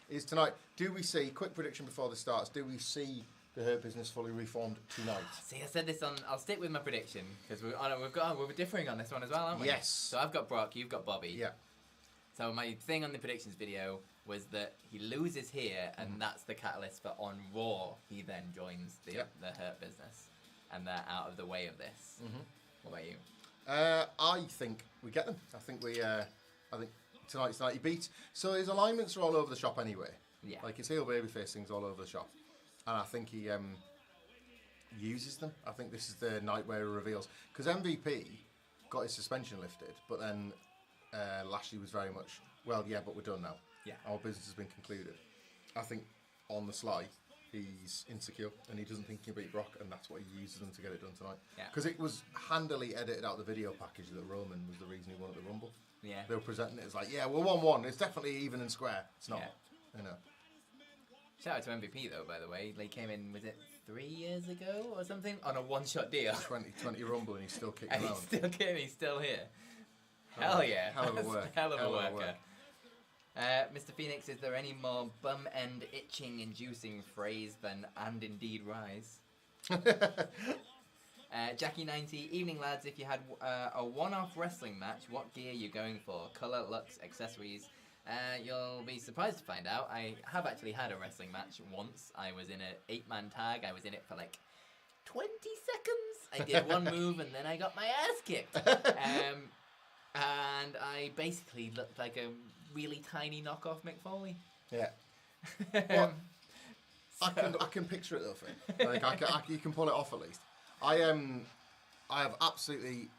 Speaker 2: Is tonight, do we see, quick prediction before this starts, do we see the Hurt Business fully reformed tonight?
Speaker 1: See, I said this on, I'll stick with my prediction, because we're differing on this one as well, aren't we?
Speaker 2: Yes.
Speaker 1: So I've got Brock, you've got Bobby.
Speaker 2: Yeah.
Speaker 1: So my thing on the predictions video was that he loses here, and that's the catalyst for on Raw, he then joins the Hurt Business, and they're out of the way of this. What about you?
Speaker 2: I think we get them. I think tonight's the night he beats. So his alignments are all over the shop anyway.
Speaker 1: Yeah.
Speaker 2: Like his heel babyface thing's all over the shop. And I think he uses them. I think this is the night where he reveals. Because MVP got his suspension lifted, but then Lashley was very much, well, yeah, but we're done now.
Speaker 1: Yeah.
Speaker 2: Our business has been concluded. I think on the sly, he's insecure and he doesn't think he can beat Brock, and that's what he uses them to get it done tonight.
Speaker 1: Yeah.
Speaker 2: Because it was handily edited out the video package that Roman was the reason he won at the Rumble.
Speaker 1: Yeah.
Speaker 2: They were presenting it as like, yeah, we're 1-1. It's definitely even and square. It's not.
Speaker 1: Yeah.
Speaker 2: You know.
Speaker 1: Shout out to MVP though, by the way. They came in, was it 3 years ago or something, on a one-shot deal.
Speaker 2: 2020 Rumble, and he's still kicking
Speaker 1: and
Speaker 2: around.
Speaker 1: He's still here. Hell yeah.
Speaker 2: Hell of a work.
Speaker 1: Hell of a worker. Mr. Phoenix, is there any more bum end itching inducing phrase than "and indeed rise"? Jackie90, evening lads. If you had a one-off wrestling match, what gear are you going for? Color, looks, accessories. You'll be surprised to find out I have actually had a wrestling match once. I was in an 8-man tag. I was in it for like 20 seconds. I did one move and then I got my ass kicked. And I basically looked like a really tiny knockoff Mick Foley.
Speaker 2: Yeah. Well, I can picture it though, Finn. Like you can pull it off at least. I have absolutely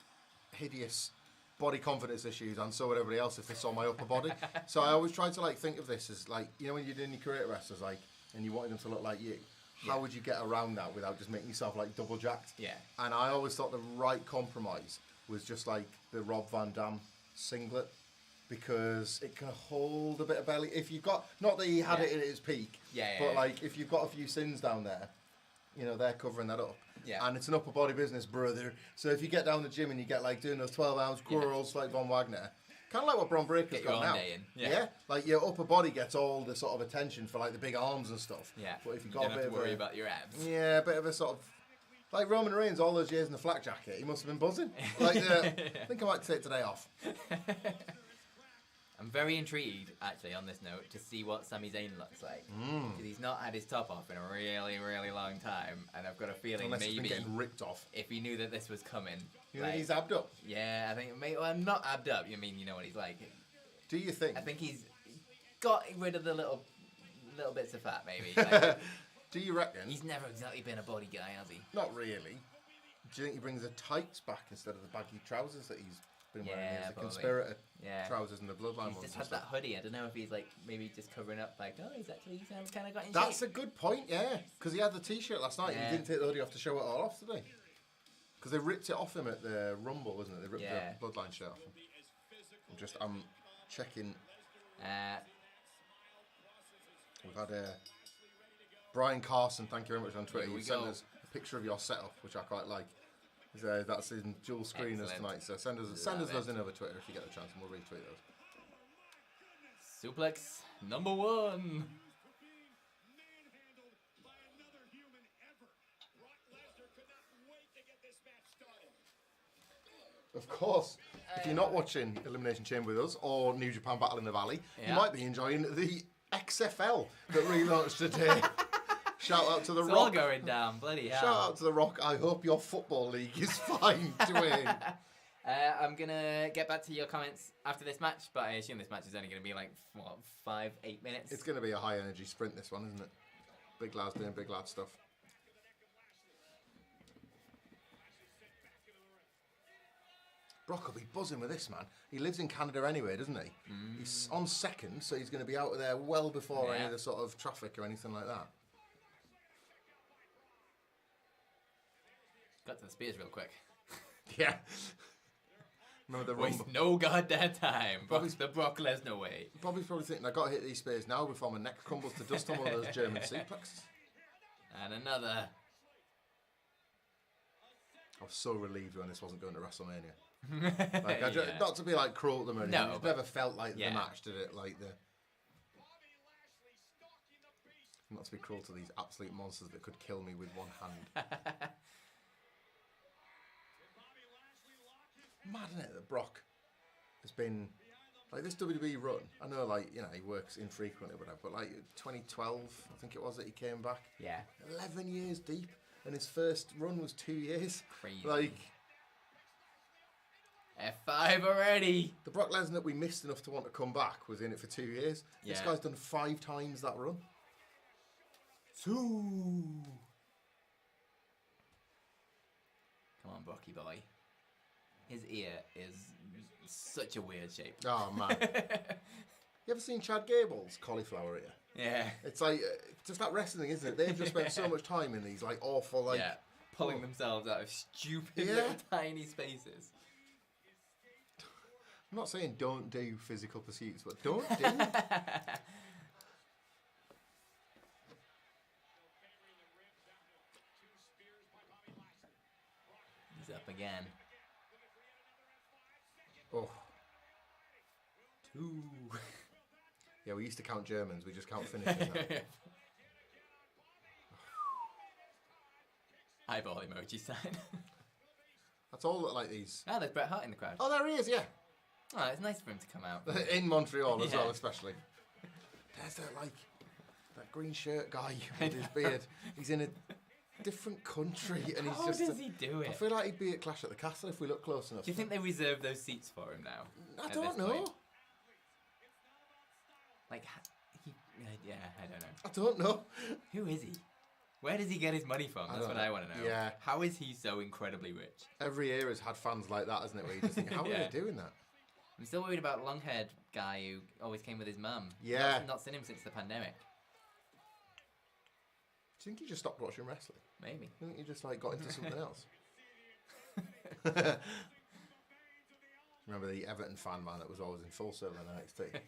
Speaker 2: hideous body confidence issues, and so would everybody else if they saw my upper body. So I always try to like think of this as like, you know, when you're doing your career wrestlers, like, and you wanted them to look like you. How would you get around that without just making yourself like double jacked? Yeah. And I always thought the right compromise was just like the Rob Van Dam singlet, because it can hold a bit of belly. If you've got, not that he had it at his peak, but like if you've got a few sins down there, you know, they're covering that up. Yeah. And it's an upper body business, brother. So if you get down the gym and you get like doing those 12-ounce curls like Von Wagner, kind of like what Bron Breakker's got now. Yeah. Like your upper body gets all the sort of attention for like the big arms and stuff. Yeah. But if you've got
Speaker 1: a bit of worry about your abs.
Speaker 2: Yeah, a bit of a sort of, like Roman Reigns all those years in the flak jacket, he must have been buzzing. Like, I think I might take today off.
Speaker 1: I'm very intrigued, actually, on this note, to see what Sami Zayn looks like. Because he's not had his top off in a really, really long time, and I've got a feeling
Speaker 2: Unless
Speaker 1: maybe
Speaker 2: he's been getting ripped off.
Speaker 1: if he knew that this was coming.
Speaker 2: You think he's abbed up?
Speaker 1: Yeah, I think well, not abbed up. You mean you know what he's like?
Speaker 2: Do you think?
Speaker 1: I think he's got rid of the little bits of fat, maybe. Like,
Speaker 2: do you reckon?
Speaker 1: He's never exactly been a body guy, has he?
Speaker 2: Not really. Do you think he brings the tights back instead of the baggy trousers that he's been wearing?
Speaker 1: Yeah,
Speaker 2: The
Speaker 1: probably.
Speaker 2: conspirator
Speaker 1: Yeah.
Speaker 2: trousers and the bloodline
Speaker 1: He's
Speaker 2: ones.
Speaker 1: just
Speaker 2: and
Speaker 1: had
Speaker 2: stuff.
Speaker 1: that hoodie. I don't know if he's like maybe just covering up, like, oh, he's actually kind of got in
Speaker 2: That's
Speaker 1: shape.
Speaker 2: a good point, yeah. Because he had the t-shirt last night and
Speaker 1: Yeah.
Speaker 2: he didn't take the hoodie off to show it all off, did he? Because they ripped it off him at the Rumble, wasn't it? They ripped
Speaker 1: Yeah.
Speaker 2: the bloodline shirt off him. I'm checking. We've had Brian Carson, thank you very much on Twitter.
Speaker 1: Here we
Speaker 2: You sent
Speaker 1: go.
Speaker 2: us a picture of your setup, which I quite like. That's in dual screeners
Speaker 1: Excellent.
Speaker 2: tonight. So send us
Speaker 1: Love
Speaker 2: those
Speaker 1: it.
Speaker 2: in over Twitter if you get the chance, and we'll retweet those.
Speaker 1: Suplex number 1.
Speaker 2: Of course, if you're not watching Elimination Chamber with us or New Japan Battle in the Valley, you
Speaker 1: Yeah.
Speaker 2: might be enjoying the XFL that relaunched today. Shout out to the
Speaker 1: It's
Speaker 2: Rock.
Speaker 1: all going down, bloody hell.
Speaker 2: Shout out to the Rock. I hope your football league is fine, Dwayne.
Speaker 1: I'm gonna get back to your comments after this match, but I assume this match is only gonna be like what 5-8 minutes.
Speaker 2: It's going to be a high energy sprint, this one, isn't it? Big lads doing big lad stuff. Brock will be buzzing with this, man. He lives in Canada anyway, doesn't he? He's on second, so he's going to be out of there well before any of the sort of traffic or anything like that.
Speaker 1: Got to the spears real quick.
Speaker 2: Yeah. Remember the Rumble?
Speaker 1: Waste no goddamn time.
Speaker 2: Bobby's-
Speaker 1: The Brock Lesnar way.
Speaker 2: Bobby's probably thinking, I've got to hit these spears now before my neck crumbles to dust on one of those German suplexes.
Speaker 1: And another.
Speaker 2: I was so relieved when this wasn't going to WrestleMania.
Speaker 1: Yeah.
Speaker 2: Not to be like cruel to them or anything.
Speaker 1: No,
Speaker 2: It
Speaker 1: but-
Speaker 2: never felt like
Speaker 1: yeah.
Speaker 2: the match, did it? Like the. Not to be cruel to these absolute monsters that could kill me with one hand. Mad, isn't it, that Brock has been like this WWE run. I know, like, you know, he works infrequently, whatever, but like 2012, I think it was that he came back.
Speaker 1: Yeah.
Speaker 2: 11 years deep, and his first run was 2 years.
Speaker 1: Crazy.
Speaker 2: Like
Speaker 1: F5 already.
Speaker 2: the Brock Lesnar that we missed enough to want to come back was in it for 2 years. This
Speaker 1: Yeah.
Speaker 2: guy's done 5 times that run.
Speaker 1: 2. Come on, Brocky boy. His ear is such a weird shape.
Speaker 2: Oh man, you ever seen Chad Gable's cauliflower ear?
Speaker 1: Yeah.
Speaker 2: It's like just like wrestling, isn't it? They've just spent so much time in these like awful like.
Speaker 1: Yeah. Pulling themselves out of stupid
Speaker 2: Yeah.
Speaker 1: little tiny spaces.
Speaker 2: I'm not saying don't do physical pursuits, but don't do.
Speaker 1: He's up again.
Speaker 2: Oh,
Speaker 1: 2.
Speaker 2: yeah, we used to count Germans. We just count finishes now.
Speaker 1: Eyeball emoji sign.
Speaker 2: That's all that like these.
Speaker 1: Oh, there's Bret Hart in the crowd.
Speaker 2: Oh, there he is. Yeah,
Speaker 1: Oh, it's nice for him to come out.
Speaker 2: in Montreal as
Speaker 1: Yeah.
Speaker 2: well, especially. There's that like that green shirt guy with his beard. He's in a different country, and he's
Speaker 1: How
Speaker 2: just.
Speaker 1: does he do
Speaker 2: I
Speaker 1: it?
Speaker 2: feel like he'd be at Clash at the Castle if we look close enough.
Speaker 1: Do you think they reserve those seats for him now?
Speaker 2: I
Speaker 1: at
Speaker 2: don't
Speaker 1: this
Speaker 2: know.
Speaker 1: point? Like, yeah, I don't know.
Speaker 2: I don't know.
Speaker 1: Who is he? Where does he get his money from?
Speaker 2: I
Speaker 1: That's
Speaker 2: don't
Speaker 1: what
Speaker 2: know.
Speaker 1: I want to know.
Speaker 2: Yeah.
Speaker 1: How is he so incredibly rich?
Speaker 2: Every era's had fans like that, hasn't it? Where you just think, how
Speaker 1: Yeah.
Speaker 2: are they doing that?
Speaker 1: I'm still worried about long-haired guy who always came with his mum.
Speaker 2: Yeah.
Speaker 1: Not seen him since the pandemic.
Speaker 2: Do you think you just stopped watching wrestling?
Speaker 1: Maybe.
Speaker 2: I think you just like got into something else. Remember the Everton fan man that was always in Full Sail in NXT?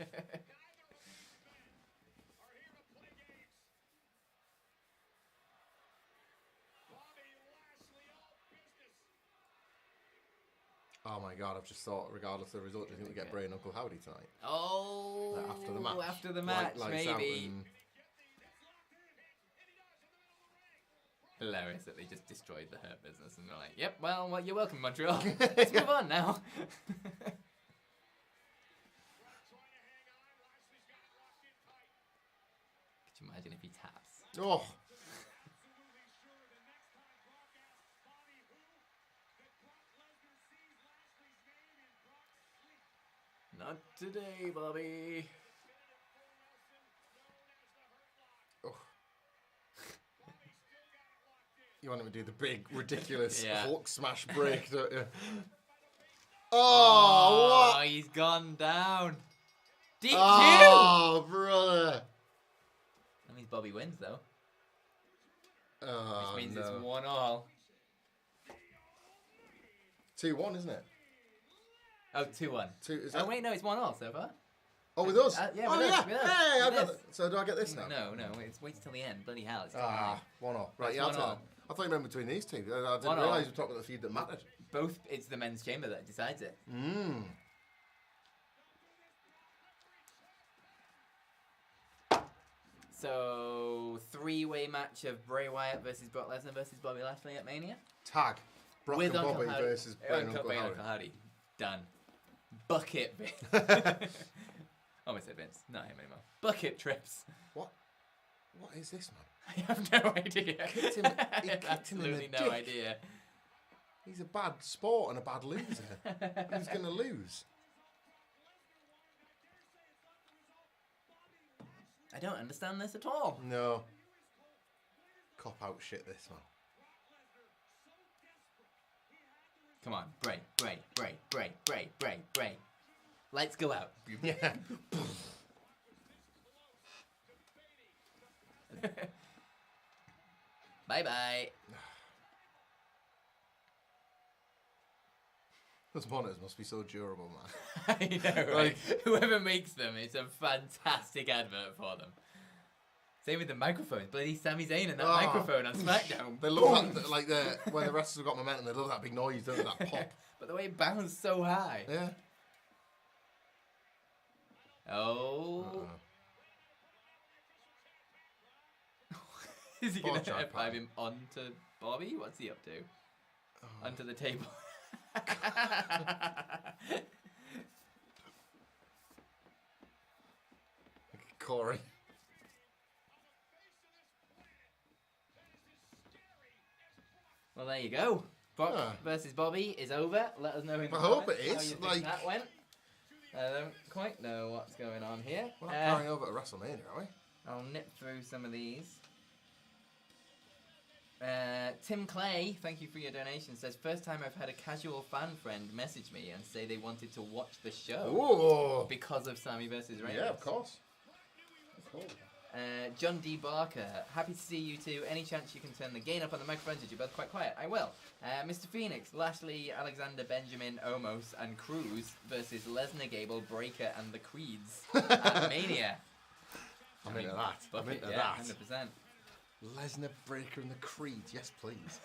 Speaker 2: Oh my god, I've just thought, regardless of the result, do you think we get Bray and Uncle Howdy tonight?
Speaker 1: Oh,
Speaker 2: Like, after the match?
Speaker 1: After the match,
Speaker 2: Lights out
Speaker 1: maybe.
Speaker 2: and-
Speaker 1: Hilarious that they just destroyed the Hurt Business and they're like, yep, well, you're welcome, Montreal. Let's move on now. imagine if he taps.
Speaker 2: Oh.
Speaker 1: Not today, Bobby.
Speaker 2: Oh. You want him to do the big, ridiculous
Speaker 1: Yeah.
Speaker 2: Hulk smash break, don't you?
Speaker 1: Oh,
Speaker 2: What?
Speaker 1: he's gone down. DQ!
Speaker 2: Oh, brother.
Speaker 1: That means Bobby wins, though.
Speaker 2: Oh,
Speaker 1: Which means
Speaker 2: no.
Speaker 1: it's 1-1.
Speaker 2: 2-1, isn't it?
Speaker 1: Oh, 2-1. Oh, wait, no, it's 1-1 so far.
Speaker 2: Oh, with us?
Speaker 1: Yeah,
Speaker 2: oh,
Speaker 1: with
Speaker 2: yeah.
Speaker 1: us, with us.
Speaker 2: Hey, I've
Speaker 1: With
Speaker 2: got
Speaker 1: us.
Speaker 2: So do I get this now?
Speaker 1: No, wait till the end. Bloody hell. It's
Speaker 2: 1-0. Right,
Speaker 1: It's
Speaker 2: yeah, I'll
Speaker 1: 1-0.
Speaker 2: take that. I thought you meant between these two. I didn't
Speaker 1: 1-0.
Speaker 2: realise we were talking about the feud that mattered.
Speaker 1: Both, it's the men's chamber that decides it. So, three-way match of Bray Wyatt versus Brock Lesnar versus Bobby Lashley at Mania.
Speaker 2: Tag. Brock
Speaker 1: With
Speaker 2: and
Speaker 1: Uncle
Speaker 2: Bobby
Speaker 1: Hardy.
Speaker 2: versus Bray and
Speaker 1: Uncut
Speaker 2: Uncle
Speaker 1: by
Speaker 2: Hardy.
Speaker 1: Uncle Hardy. Done. Bucket Vince. Almost said Vince. Not him anymore. Bucket trips.
Speaker 2: What is this, man?
Speaker 1: I have no idea.
Speaker 2: He kicked him in
Speaker 1: Absolutely
Speaker 2: the
Speaker 1: no
Speaker 2: dick.
Speaker 1: idea.
Speaker 2: He's a bad sport and a bad loser. Who's going to lose?
Speaker 1: I don't understand this at all.
Speaker 2: No. Cop-out shit, this one.
Speaker 1: Come on, Bray. Lights go out.
Speaker 2: Yeah.
Speaker 1: Bye-bye.
Speaker 2: Those monitors must be so durable, man.
Speaker 1: I know, right? Whoever makes them, it's a fantastic advert for them. Same with the microphones. Bloody Sami Zayn and that microphone on SmackDown.
Speaker 2: They love that, like, when the wrestlers have got momentum, they love that big noise, don't they? That pop.
Speaker 1: But the way it bounced so high.
Speaker 2: Yeah.
Speaker 1: Oh. Is he going to F5 him onto Bobby? What's he up to? Onto the table.
Speaker 2: Corey.
Speaker 1: Well, there you go. Brock versus Bobby is over. Let us know in the
Speaker 2: I hope
Speaker 1: comments
Speaker 2: it
Speaker 1: how
Speaker 2: is,
Speaker 1: you think
Speaker 2: like-
Speaker 1: that went. I don't quite know what's going on here.
Speaker 2: We're not carrying over to WrestleMania, are we?
Speaker 1: I'll nip through some of these. Tim Clay, thank you for your donation, says, first time I've had a casual fan friend message me and say they wanted to watch the show
Speaker 2: Ooh.
Speaker 1: because of Sammy versus Reigns.
Speaker 2: Yeah, of course. Cool.
Speaker 1: John D. Barker, happy to see you two. Any chance you can turn the gain up on the microphones? You're both quite quiet. I will. Mr. Phoenix, Lashley, Alexander, Benjamin, Omos, and Cruz versus Lesnar, Gable, Breaker, and the Creeds at Mania.
Speaker 2: I'm into that. I'm into
Speaker 1: yeah,
Speaker 2: that.
Speaker 1: 100%.
Speaker 2: Lesnar, Breaker, and the Creed. Yes, please.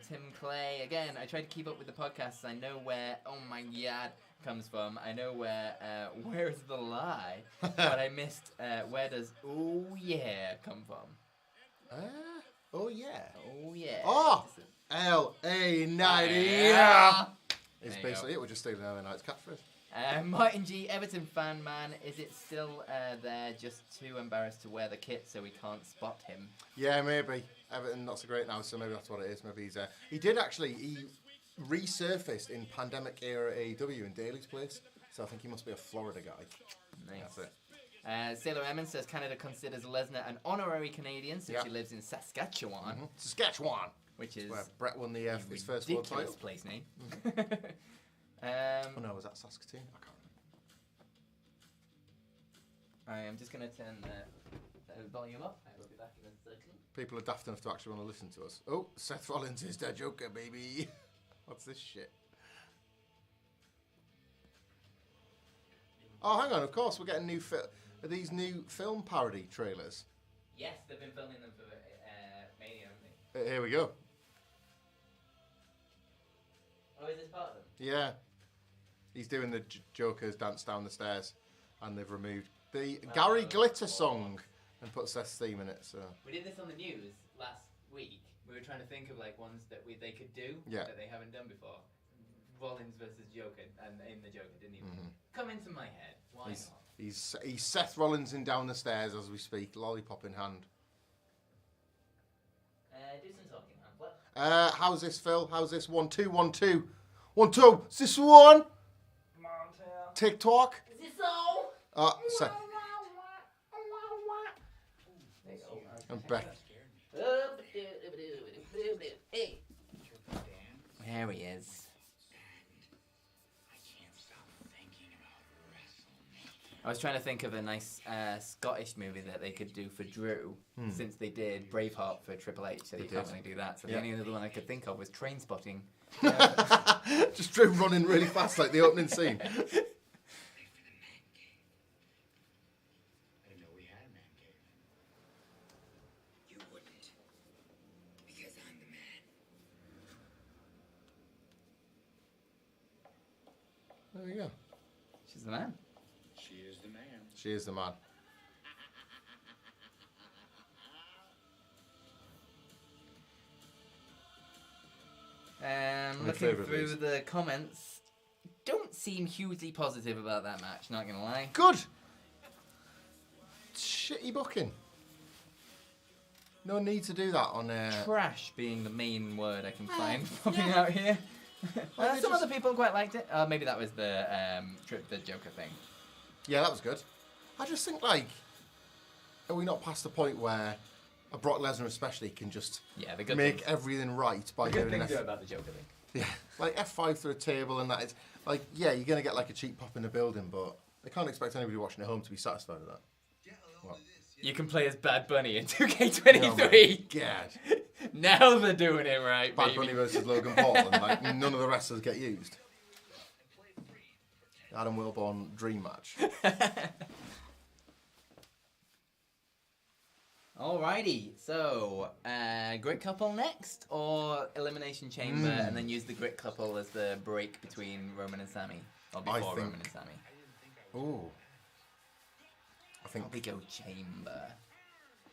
Speaker 1: Tim Clay, again, I try to keep up with the podcasts. I know where Oh My God comes from. I know where's the lie, but I missed where does Oh Yeah come from?
Speaker 2: Oh yeah.
Speaker 1: Oh yeah.
Speaker 2: Oh! LA90.
Speaker 1: Yeah.
Speaker 2: It's
Speaker 1: There you
Speaker 2: basically
Speaker 1: go.
Speaker 2: it. We're just stealing LA Knight's catchphrase.
Speaker 1: Martin G, Everton fan man, is it still there, just too embarrassed to wear the kit so we can't spot him?
Speaker 2: Yeah, maybe. Everton not so great now, so maybe that's what it is. Maybe he's he did actually, he resurfaced in pandemic era AEW in Daly's place, so I think he must be a Florida guy.
Speaker 1: Nice.
Speaker 2: That's it.
Speaker 1: Sailor Emmons says Canada considers Lesnar an honorary Canadian since he lives in Saskatchewan,
Speaker 2: Saskatchewan,
Speaker 1: which is
Speaker 2: where Brett won the his first world
Speaker 1: ridiculous
Speaker 2: title.
Speaker 1: place name.
Speaker 2: Oh no, was that Saskatoon? I can't remember.
Speaker 1: I am just going to turn the volume up. I will be back in a second.
Speaker 2: People are daft enough to actually want to listen to us. Oh, Seth Rollins is the Joker, baby. What's this shit? Oh, hang on. Of course, we're getting are these new film parody trailers?
Speaker 1: Yes, they've been filming them for Mania, haven't they?
Speaker 2: Here we go.
Speaker 1: Oh, is this part of them?
Speaker 2: Yeah. He's doing the Joker's dance down the stairs, and they've removed the Gary Glitter song and put Seth's theme in it. So
Speaker 1: We did this on the news last week. We were trying to think of like ones that they could do that they haven't done before. Rollins versus Joker, and in the Joker didn't even come into my head. Why not?
Speaker 2: He's Seth Rollinsing down the stairs as we speak, lollipop in hand.
Speaker 1: Do some talking, man.
Speaker 2: How's this, Phil? How's this? 1 2 1 2 1 2. Is this one?
Speaker 3: Come on, Tail.
Speaker 2: TikTok.
Speaker 1: Is this all?
Speaker 2: Seth.
Speaker 1: There you go.
Speaker 2: And Beck.
Speaker 1: Hey. There he is. I was trying to think of a nice Scottish movie that they could do for Drew, since they did Braveheart for Triple H, so you can't really do that. So the only other one I could think of was Trainspotting.
Speaker 2: Just Drew running really fast like the opening scene. There you go.
Speaker 1: She's the man.
Speaker 3: She is the man.
Speaker 2: She is the man.
Speaker 1: Looking through the comments, don't seem hugely positive about that match, not gonna lie.
Speaker 2: Good. Shitty booking. No need to do that on
Speaker 1: Trash being the main word I can find popping out here. Some other people quite liked it. Maybe that was the Joker thing.
Speaker 2: Yeah, that was good. I just think, like, are we not past the point where a Brock Lesnar especially can just make everything right by doing
Speaker 1: thing about the Joker thing.
Speaker 2: Yeah, like F5 through a table and that. It's like, yeah, you're going to get like a cheap pop in the building, but they can't expect anybody watching at home to be satisfied with that. What?
Speaker 1: You can play as Bad Bunny in 2K23.
Speaker 2: Oh God.
Speaker 1: Now they're doing it right,
Speaker 2: Bad
Speaker 1: baby.
Speaker 2: Bunny versus Logan Paul, and like none of the wrestlers get used. Adam Wilborn dream match.
Speaker 1: Alrighty, so Grit Couple next, or Elimination Chamber, and then use the Grit Couple as the break between Roman and Sammy, or before Roman and Sammy.
Speaker 2: Ooh. I think
Speaker 1: we go Chamber.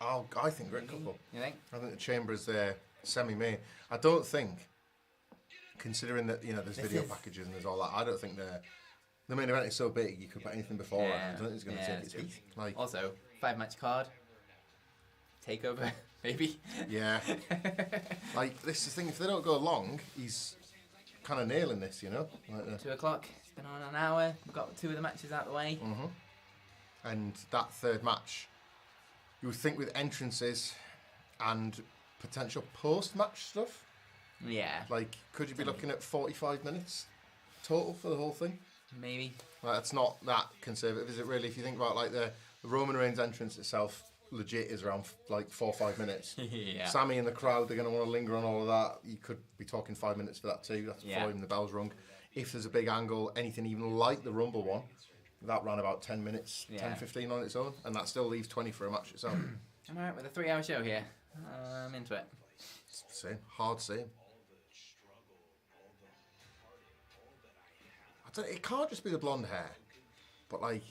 Speaker 2: Oh, I think Grit Couple.
Speaker 1: You think?
Speaker 2: I think the Chamber is semi-main. I don't think, considering that there's video packages and there's all that, I don't think the main event is so big you could put anything before it. I don't think it's going to take its teeth. Like,
Speaker 1: also, 5-match card. Takeover, maybe.
Speaker 2: Yeah. Like, this is the thing, if they don't go long, he's kind of nailing this, Like
Speaker 1: 2 o'clock, it's been on an hour, we've got 2 of the matches out of the way.
Speaker 2: Mm-hmm. And that third match, you would think with entrances and potential post-match stuff.
Speaker 1: Yeah.
Speaker 2: Like, could you be looking at 45 minutes total for the whole thing?
Speaker 1: Maybe.
Speaker 2: Like, that's not that conservative, is it really? If you think about, like, the Roman Reigns entrance itself, legit is around like 4 or 5 minutes.
Speaker 1: Yeah.
Speaker 2: Sammy in the crowd, they're going to want to linger on all of that. You could be talking 5 minutes for that too. That's before even the bell's rung. If there's a big angle, anything even like the Rumble one, that ran about 10 minutes, 10, 15 on its own, and that still leaves 20 for a match itself.
Speaker 1: I'm alright with a 3-hour show here. I'm into it.
Speaker 2: Same. Hard same. It can't just be the blonde hair, but like,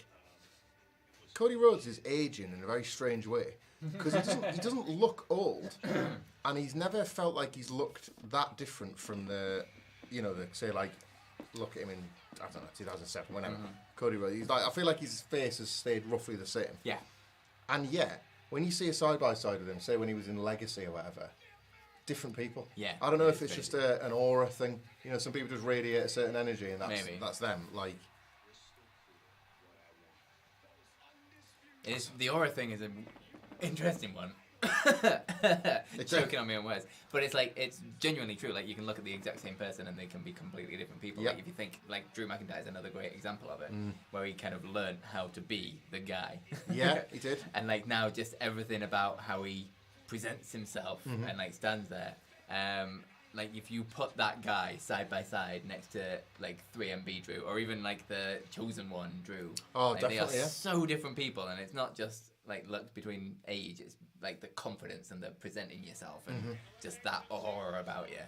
Speaker 2: Cody Rhodes is aging in a very strange way because he doesn't look old, and he's never felt like he's looked that different from say like look at him in 2007 whenever Cody Rhodes. He's like, I feel like his face has stayed roughly the same.
Speaker 1: Yeah.
Speaker 2: And yet when you see a side by side with him, say when he was in Legacy or whatever, different people.
Speaker 1: Yeah.
Speaker 2: I don't know if it's just an aura thing. Some people just radiate a certain energy, and that's them. Like.
Speaker 1: The aura thing is an interesting one. Choking on my own words. But it's genuinely true. Like, you can look at the exact same person and they can be completely different people.
Speaker 2: Yep.
Speaker 1: Like, if you think, like, Drew McIntyre is another great example of it, where he kind of learned how to be the guy.
Speaker 2: Yeah, he did.
Speaker 1: And, like, now just everything about how he presents himself and, like, stands there. Like, if you put that guy side by side next to, like, 3MB Drew, or even, like, the Chosen One Drew.
Speaker 2: Oh,
Speaker 1: like,
Speaker 2: definitely,
Speaker 1: they are so different people, and it's not just, like, look between age, it's, like, the confidence and the presenting yourself, and just that aura about you.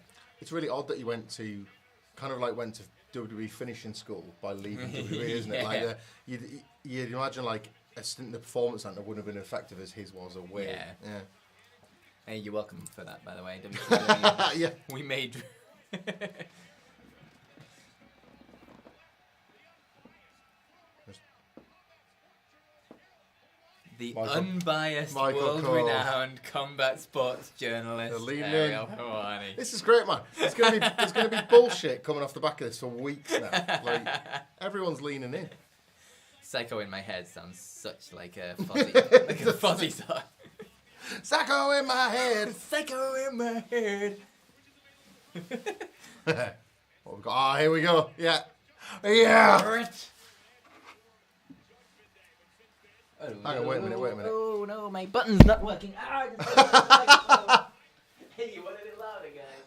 Speaker 2: It's really odd that you went to WWE finishing school by leaving WWE, isn't it? Like, you'd imagine, like, a stint in the Performance Center wouldn't have been effective as his was away.
Speaker 1: Yeah.
Speaker 2: Yeah.
Speaker 1: Hey, you're welcome for that, by the way.
Speaker 2: Yeah.
Speaker 1: We made. the unbiased, world-renowned combat sports journalist, Ariel Hawani.
Speaker 2: This is great, man. There's going to be bullshit coming off the back of this for weeks now. Like, everyone's leaning in.
Speaker 1: Psycho in my head sounds such like a fuzzy song.
Speaker 2: Psycho in my head.
Speaker 1: Psycho in my head.
Speaker 2: What we got? Oh, here we go. Yeah. Yeah. Hang on, wait a minute.
Speaker 1: Oh no, my button's not working. Hey, you wanted it louder, guys.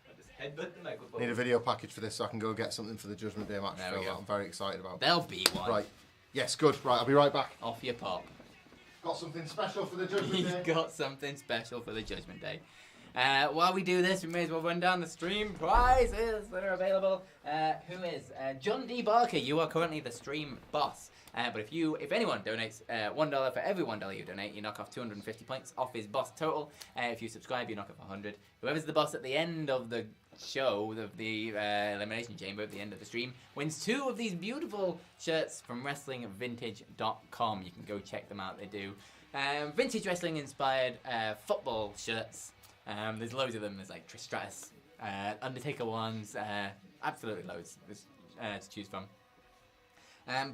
Speaker 1: I just headbutt the microphone.
Speaker 2: Need a video package for this so I can go get something for the Judgment Day match. That I'm very excited about.
Speaker 1: There'll be one.
Speaker 2: Right. Yes, good. Right, I'll be right back.
Speaker 1: Off your pop.
Speaker 2: Got something special for the Judgment Day.
Speaker 1: He's got something special for the Judgment Day. While we do this, we may as well run down the stream prizes that are available. Who is John D. Barker? You are currently the stream boss. But if anyone donates $1 for every $1 you donate, you knock off 250 points off his boss total. If you subscribe, you knock off 100. Whoever's the boss at the end of the show, the Elimination Chamber at the end of the stream, wins 2 of these beautiful shirts from WrestlingVintage.com. You can go check them out. They do vintage wrestling inspired football shirts. There's loads of them. There's like Trish Stratus, Undertaker ones, absolutely loads to choose from.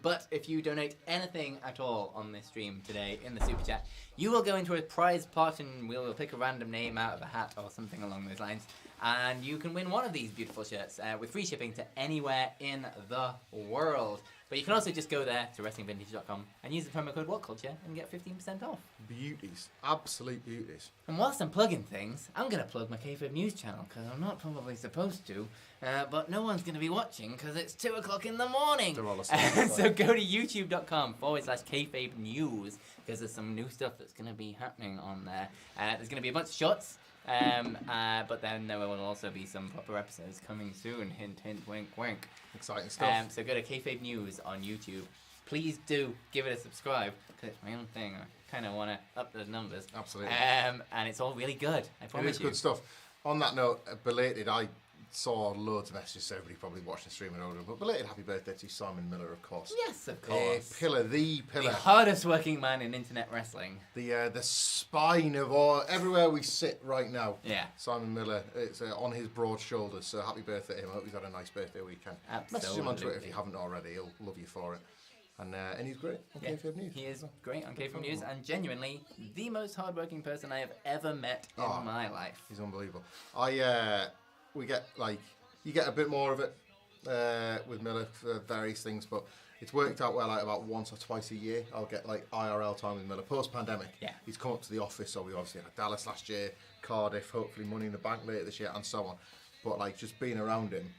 Speaker 1: But if you donate anything at all on this stream today in the super chat, you will go into a prize pot and we'll pick a random name out of a hat or something along those lines. And you can win one of these beautiful shirts with free shipping to anywhere in the world. But you can also just go there to WrestlingVintage.com and use the promo code WhatCulture and get 15% off.
Speaker 2: Beauties. Absolute beauties.
Speaker 1: And whilst I'm plugging things, I'm going to plug my Kayfabe News channel because I'm not probably supposed to. But no one's going to be watching because it's 2 o'clock in the morning.
Speaker 2: They're all asleep,
Speaker 1: so go to youtube.com/Kayfabe News because there's some new stuff that's going to be happening on there. There's going to be a bunch of shots. But then there will also be some proper episodes coming soon. Hint, hint, wink, wink.
Speaker 2: Exciting stuff.
Speaker 1: So go to Kayfabe News on YouTube. Please do give it a subscribe because it's my own thing. I kind of want to up those numbers.
Speaker 2: Absolutely.
Speaker 1: And it's all really good. I promise you.
Speaker 2: It is good stuff. On that note, belated, I saw loads of messages, so everybody probably watched the stream and ordered, but belated happy birthday to Simon Miller, of course.
Speaker 1: Yes, of course.
Speaker 2: The pillar.
Speaker 1: The hardest working man in internet wrestling.
Speaker 2: The spine of all, everywhere we sit right now.
Speaker 1: Yeah.
Speaker 2: Simon Miller, it's on his broad shoulders, so happy birthday to him. I hope he's had a nice birthday weekend.
Speaker 1: Absolutely.
Speaker 2: Message him on Twitter if you haven't already, he'll love you for it. And he's great on Kayfabe News.
Speaker 1: He is great on Kayfabe News and genuinely the most hardworking person I have ever met in my life.
Speaker 2: He's unbelievable. We get you get a bit more of it with Miller for various things, but it's worked out well. Like about once or twice a year, I'll get like IRL time with Miller post-pandemic.
Speaker 1: Yeah,
Speaker 2: he's come up to the office, so we obviously had Dallas last year, Cardiff, hopefully Money in the Bank later this year, and so on. But like just being around him,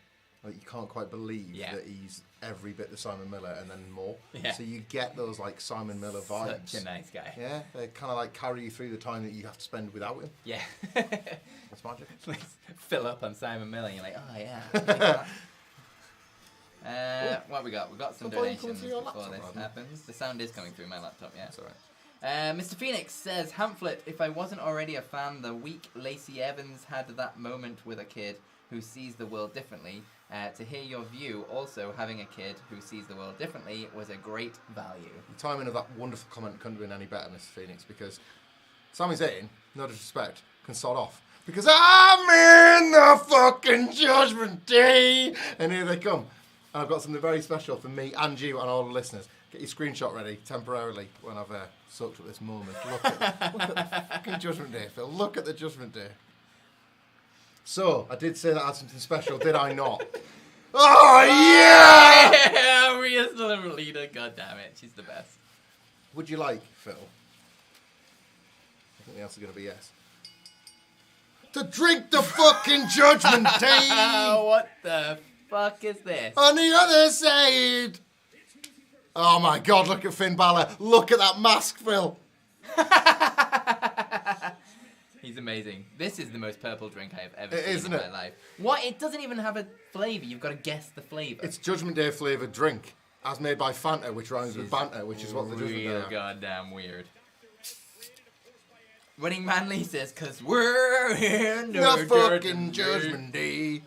Speaker 2: like you can't quite believe that he's every bit the Simon Miller and then more. Yeah. So you get those like Simon Miller vibes.
Speaker 1: Such a nice guy.
Speaker 2: Yeah, they kind of like carry you through the time that you have to spend without him.
Speaker 1: Yeah.
Speaker 2: That's magic.
Speaker 1: Fill up on Simon Miller and you're like, oh yeah. What have we got? We've got some donations before this happens. The sound is coming through my laptop, yeah.
Speaker 2: That's alright.
Speaker 1: Mr. Phoenix says, Hamflet, if I wasn't already a fan, the week Lacey Evans had that moment with a kid who sees the world differently. To hear your view, also having a kid who sees the world differently was a great value.
Speaker 2: The timing of that wonderful comment couldn't have been any better, Mr. Phoenix, because Sami Zayn, no disrespect, can start off. Because I'm in the fucking Judgment Day! And here they come. And I've got something very special for me and you and all the listeners. Get your screenshot ready temporarily when I've soaked up this moment. Look at the fucking Judgment Day, Phil. Look at the Judgment Day. So, I did say that I had something special, did I not? Oh, yeah!
Speaker 1: Yeah, Rhea's the leader, god damn it, she's the best.
Speaker 2: Would you like, Phil? I think the answer's going to be yes. To drink the fucking Judgment Day!
Speaker 1: What the fuck is this?
Speaker 2: On the other side! Oh my god, look at Finn Balor. Look at that mask, Phil.
Speaker 1: He's amazing. This is the most purple drink I have ever seen in my life. What? It doesn't even have a flavour. You've got to guess the flavour.
Speaker 2: It's Judgment Day flavoured drink, as made by Fanta, which rhymes with banter, which is what the Judgment Day are.
Speaker 1: Goddamn weird. Running Man Lee says, "Cause we're in
Speaker 2: the fucking Judgment Day.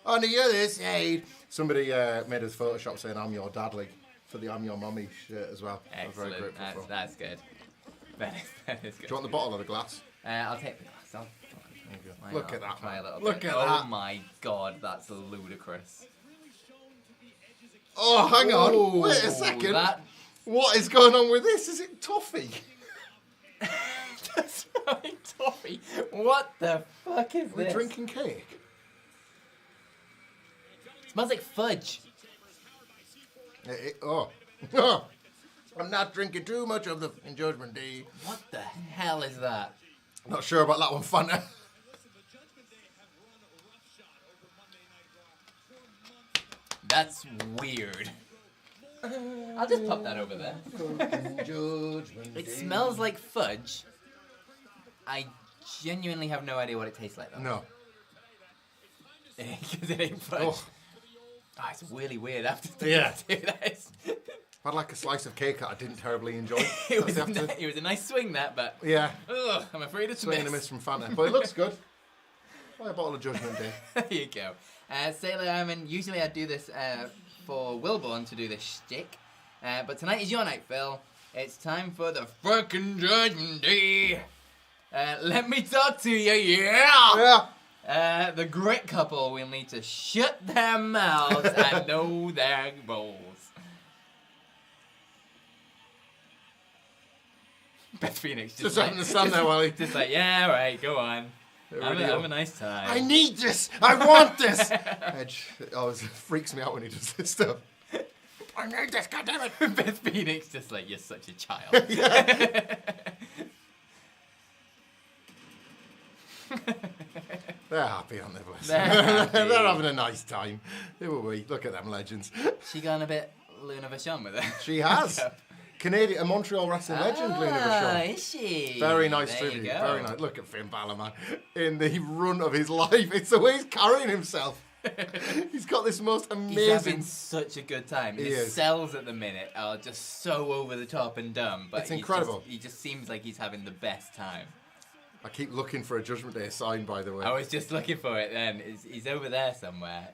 Speaker 2: On the other side." Somebody made a Photoshop saying, "I'm your dad, Lee." for the I'm Your Mommy shirt as well. I'm very
Speaker 1: Excellent.
Speaker 2: grateful for.
Speaker 1: That's good. That is good.
Speaker 2: Do you want the bottle or the glass?
Speaker 1: I'll take the glass.
Speaker 2: There you go.
Speaker 1: Why
Speaker 2: Look
Speaker 1: not?
Speaker 2: at that.
Speaker 1: Try a
Speaker 2: Man.
Speaker 1: little
Speaker 2: Look
Speaker 1: bit.
Speaker 2: at
Speaker 1: Oh
Speaker 2: that.
Speaker 1: my god, that's ludicrous.
Speaker 2: Oh, hang on.
Speaker 1: Ooh,
Speaker 2: Wait a second.
Speaker 1: That...
Speaker 2: What is going on with this? Is it toffee?
Speaker 1: That's right, toffee. What the fuck is
Speaker 2: We're
Speaker 1: this?
Speaker 2: drinking cake.
Speaker 1: It smells like fudge.
Speaker 2: Oh. I'm not drinking too much of the Judgment Day.
Speaker 1: What the hell is that?
Speaker 2: Not sure about that one, Fanta.
Speaker 1: That's weird. I'll just pop that over there. It smells like fudge. I genuinely have no idea what it tastes like though.
Speaker 2: No.
Speaker 1: Because it ain't fudge.
Speaker 2: Oh.
Speaker 1: Oh, it's really weird after
Speaker 2: Yeah.
Speaker 1: this.
Speaker 2: I had like a slice of cake that I didn't terribly enjoy.
Speaker 1: It was a nice swing that, but
Speaker 2: Yeah.
Speaker 1: ugh, I'm afraid it's
Speaker 2: Swing and a miss from Fanta. But it looks good. Buy a bottle of Judgment Day.
Speaker 1: There you go. Sailor Airman, usually I do this for Wilborn to do this shtick. But tonight is your night, Phil. It's time for the fucking Judgment Day. Let me talk to you, yeah!
Speaker 2: Yeah.
Speaker 1: The grit couple will need to shut their mouths and know their roles. Beth Phoenix
Speaker 2: Just having the sun there, Wally.
Speaker 1: Just like, yeah, right, go on. Have a nice time.
Speaker 2: I need this. I want this. Edge always freaks me out when he does this stuff. I need this, goddammit.
Speaker 1: Beth Phoenix just like, you're such a child.
Speaker 2: They're happy, aren't they, bless
Speaker 1: They're
Speaker 2: them?
Speaker 1: happy.
Speaker 2: They're having a nice time. Who are we? Look at them legends.
Speaker 1: She gone a bit Luna Vachon with her.
Speaker 2: She has. Canadian, a Montreal wrestling legend, Luna Vachon.
Speaker 1: Is she?
Speaker 2: Very nice
Speaker 1: There you
Speaker 2: tribute.
Speaker 1: go.
Speaker 2: Very nice. Look at Finn Balor, man. In the run of his life. It's the way he's carrying himself. He's got this most
Speaker 1: He's
Speaker 2: amazing...
Speaker 1: having such a good time.
Speaker 2: He
Speaker 1: His
Speaker 2: is.
Speaker 1: sells at the minute are just so over the top and dumb. But
Speaker 2: It's incredible.
Speaker 1: He just seems like he's having the best time.
Speaker 2: I keep looking for a Judgment Day sign, by the way.
Speaker 1: I was just looking for it then. He's over there somewhere.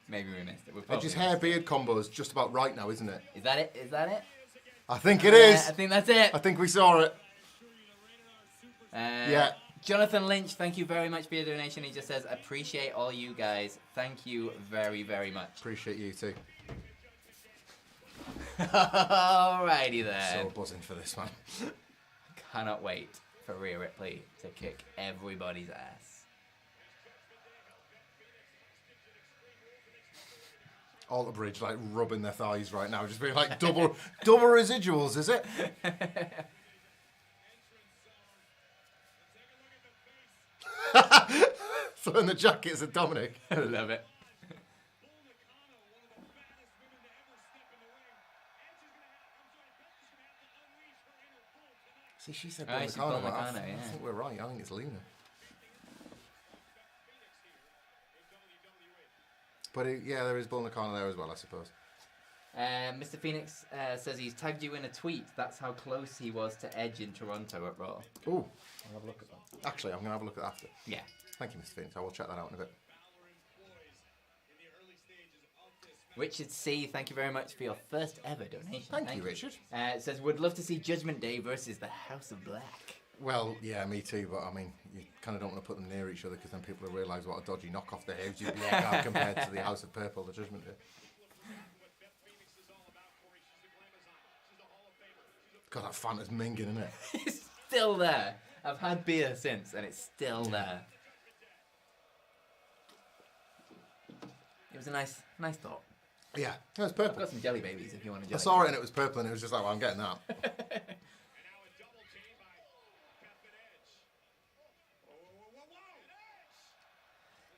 Speaker 1: Maybe we missed it.
Speaker 2: Edge's hair beard combo is just about right now, isn't it?
Speaker 1: Is that it? Is that it?
Speaker 2: I think it is.
Speaker 1: I think that's it.
Speaker 2: I think we saw it. Yeah.
Speaker 1: Jonathan Lynch, thank you very much for your donation. He just says, appreciate all you guys. Thank you very, very much.
Speaker 2: Appreciate you too.
Speaker 1: Alrighty then.
Speaker 2: So buzzing for this one.
Speaker 1: Cannot wait for Rhea Ripley to kick everybody's ass.
Speaker 2: Alter Bridge like rubbing their thighs right now, just being like double residuals, is it? Throwing the jackets at Dominic.
Speaker 1: I love it.
Speaker 2: See, she said
Speaker 1: Right,
Speaker 2: Bull
Speaker 1: she's
Speaker 2: Nakano,
Speaker 1: Bull
Speaker 2: but
Speaker 1: Nakano,
Speaker 2: I
Speaker 1: yeah.
Speaker 2: think we're right. I think it's Luna. But yeah, there is Bull Nakano there as well, I suppose.
Speaker 1: Mr. Phoenix says he's tagged you in a tweet. That's how close he was to Edge in Toronto at Raw.
Speaker 2: Ooh, I'll have a look at that. Actually, I'm going to have a look at that after.
Speaker 1: Yeah.
Speaker 2: Thank you, Mr. Phoenix. I will check that out in a bit.
Speaker 1: Richard C, thank you very much for your first ever donation.
Speaker 2: Thank you, Richard.
Speaker 1: It says, would love to see Judgment Day versus the House of Black.
Speaker 2: Well, yeah, me too, but I mean, you kind of don't want to put them near each other because then people will realise what a dodgy knockoff the House of Black are compared to the House of Purple, the Judgment Day. God, that Fanta's minging, isn't it?
Speaker 1: It's still there. I've had beer since, and it's still there. It was a nice thought.
Speaker 2: Yeah, it was
Speaker 1: I've
Speaker 2: purple.
Speaker 1: got some jelly babies if you want to
Speaker 2: I
Speaker 1: jelly.
Speaker 2: saw it and it was purple and it was just like, well, I'm getting that.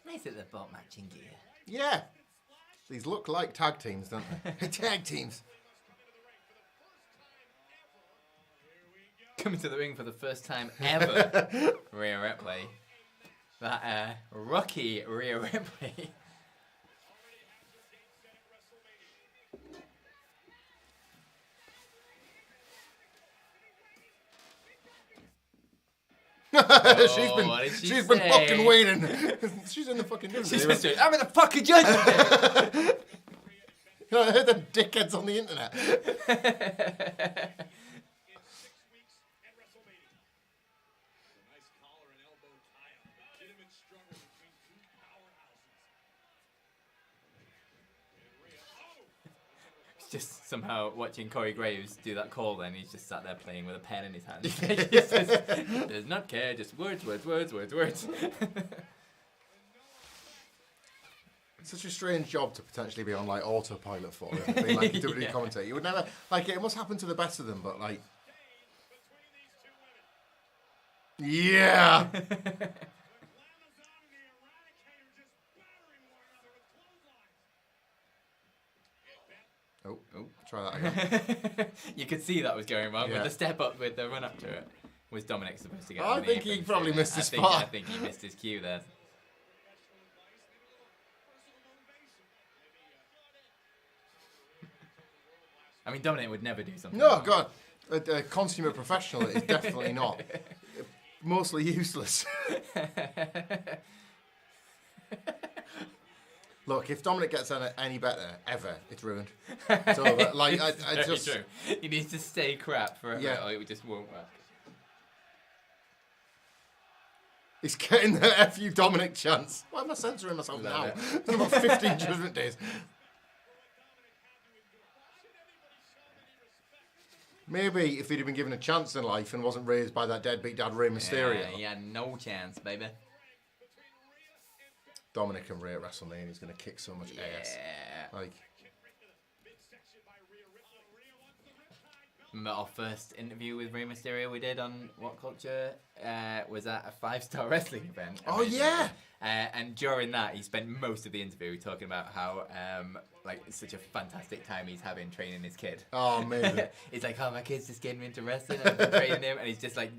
Speaker 1: Nice that they've bought matching gear.
Speaker 2: Yeah. These look like tag teams, don't they? Tag teams.
Speaker 1: Coming to the ring for the first time ever, Rhea Ripley. That rookie Rhea Ripley.
Speaker 2: she's been
Speaker 1: say?
Speaker 2: fucking waiting. She's in the fucking
Speaker 1: She's just doing, I'm in the fucking Judgment Day.
Speaker 2: I heard them dickheads on the internet.
Speaker 3: In 6 weeks at WrestleMania. A nice collar and elbow tie-up. Legitimate struggle between two powerhouses. And Rhea. Oh!
Speaker 1: It's just somehow watching Corey Graves do that call. Then he's just sat there playing with a pen in his hand. He just does not care. Just words.
Speaker 2: It's such a strange job to potentially be on like autopilot for, being like a WWE
Speaker 1: Yeah.
Speaker 2: commentator. You would never like it. Must happen to the best of them, but like, yeah.
Speaker 3: Glamazon and the Eradicator just battering one another with clotheslines.
Speaker 2: Oh, try that again.
Speaker 1: You could see that was going wrong,
Speaker 2: Yeah.
Speaker 1: but the step up with the run up to it was Dominic supposed to get.
Speaker 2: I
Speaker 1: on the
Speaker 2: think he
Speaker 1: apron,
Speaker 2: probably
Speaker 1: so
Speaker 2: missed his
Speaker 1: I
Speaker 2: spot.
Speaker 1: think he missed his cue there. I mean, Dominic would never do something.
Speaker 2: No,
Speaker 1: wrong.
Speaker 2: God, a consummate professional is definitely not. Mostly useless. Look, if Dominic gets any better ever, it's ruined. It's over. Like I
Speaker 1: Very
Speaker 2: just.
Speaker 1: true. He needs to stay crap forever,
Speaker 2: Yeah.
Speaker 1: or it just won't work.
Speaker 2: He's getting the FU Dominic chance. Why am I censoring myself
Speaker 1: Love
Speaker 2: now?
Speaker 1: it.
Speaker 2: It's been about 15 Judgment Days. Maybe if he'd have been given a chance in life and wasn't raised by that deadbeat dad Rey Mysterio.
Speaker 1: Yeah, he had no chance, baby.
Speaker 2: Dominic and Rey at WrestleMania is going to kick so much ass.
Speaker 1: Yeah.
Speaker 2: Like,
Speaker 1: Remember our first interview with Rey Mysterio we did on WhatCulture? Was at a 5-star wrestling event.
Speaker 2: oh yeah!
Speaker 1: And during that, he spent most of the interview talking about how like it's such a fantastic time he's having training his kid.
Speaker 2: Oh, amazing.
Speaker 1: He's like, oh, my kid's just getting me into wrestling and I've been training him, and he's just like,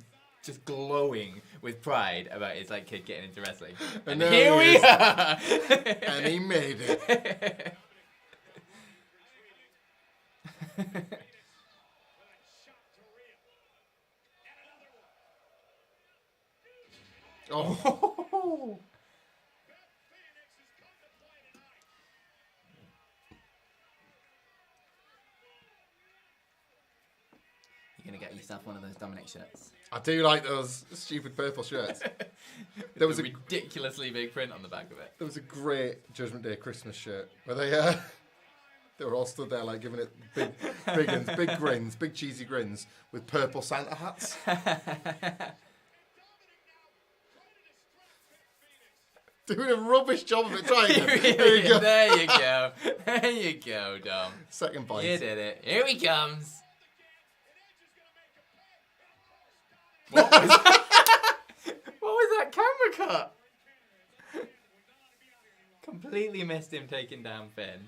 Speaker 1: just glowing with pride about his like kid getting into wrestling. And
Speaker 2: there
Speaker 1: here
Speaker 2: he
Speaker 1: we
Speaker 2: is.
Speaker 1: are.
Speaker 2: And he made it. Oh.
Speaker 1: You're gonna get yourself one of those Dominic shirts.
Speaker 2: I do like those stupid purple shirts. There was
Speaker 1: a
Speaker 2: a
Speaker 1: ridiculously big print on the back of it.
Speaker 2: there was a great Judgment Day Christmas shirt where they were all stood there like giving it big grins, big cheesy grins with purple Santa hats. Doing a rubbish job of it. Try again. There you go.
Speaker 1: There you go. There you go, Dom.
Speaker 2: Second bite.
Speaker 1: You did it. Here he comes. What was that? What was that camera cut? Completely missed him taking down Finn.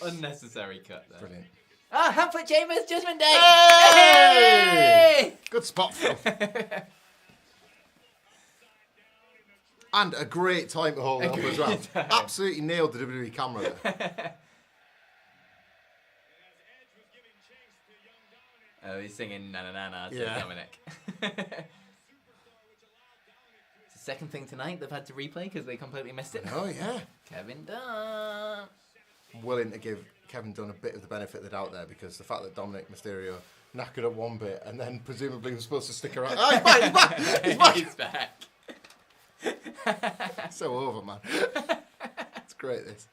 Speaker 1: Unnecessary cut there.
Speaker 2: Brilliant.
Speaker 1: Ah, Hamlet Chambers Judgment Day!
Speaker 2: Hey! Good spot, Phil. And a great time to hold it up as well.
Speaker 1: Great time.
Speaker 2: Absolutely nailed the WWE camera there.
Speaker 1: Oh, he's singing na na na na to
Speaker 2: Yeah.
Speaker 1: Dominic. It's the second thing tonight they've had to replay because they completely missed it.
Speaker 2: Oh, yeah.
Speaker 1: Kevin Dunn.
Speaker 2: Willing to give Kevin Dunn a bit of the benefit of the doubt there, because the fact that Dominic Mysterio knackered at one bit and then presumably was supposed to stick around. Oh, he's back! He's back! He's back!
Speaker 1: He's back.
Speaker 2: So over, man. It's great, this.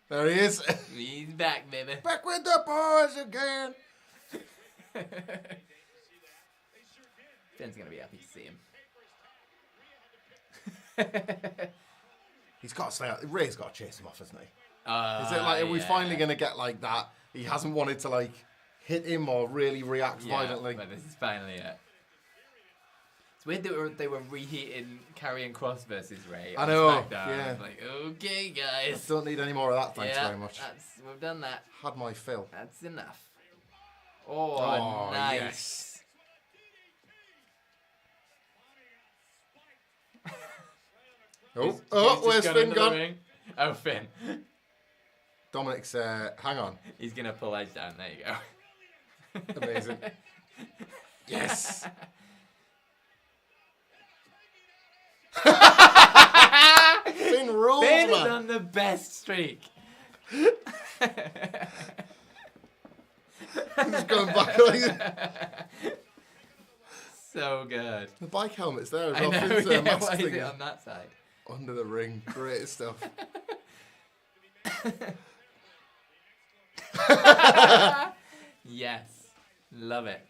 Speaker 2: There he is.
Speaker 1: He's back, baby.
Speaker 2: Back with the boys again.
Speaker 1: Finn's gonna be happy to see him.
Speaker 2: He's got to stay out. Ray's got to chase him off, hasn't he?
Speaker 1: Is
Speaker 2: Is it like, are we finally going to get like that? He hasn't wanted to like hit him or really react violently.
Speaker 1: But this is finally it. It's weird that they were reheating Karrion Kross versus Ray.
Speaker 2: I
Speaker 1: on
Speaker 2: know,
Speaker 1: SmackDown.
Speaker 2: yeah.
Speaker 1: Like, okay, guys.
Speaker 2: Don't need any more of that, thanks
Speaker 1: yeah,
Speaker 2: very much.
Speaker 1: We've done that.
Speaker 2: Had my fill.
Speaker 1: That's enough. Oh,
Speaker 2: Oh,
Speaker 1: nice.
Speaker 2: yes.
Speaker 1: He's
Speaker 2: Oh,
Speaker 1: just
Speaker 2: where's
Speaker 1: gone
Speaker 2: Finn
Speaker 1: into the
Speaker 2: gone?
Speaker 1: ring. Oh, Finn.
Speaker 2: Dominic's, hang on.
Speaker 1: He's gonna pull Edge down. There you go.
Speaker 2: Amazing. Yes.
Speaker 1: Finn is
Speaker 2: man.
Speaker 1: on the best streak.
Speaker 2: He's going back. Like,
Speaker 1: so good.
Speaker 2: the bike helmet's there as
Speaker 1: I
Speaker 2: well.
Speaker 1: know,
Speaker 2: Finn's,
Speaker 1: yeah,
Speaker 2: mask
Speaker 1: why is
Speaker 2: thing
Speaker 1: it on that side?
Speaker 2: under the ring. Great stuff.
Speaker 1: Yes. Love it.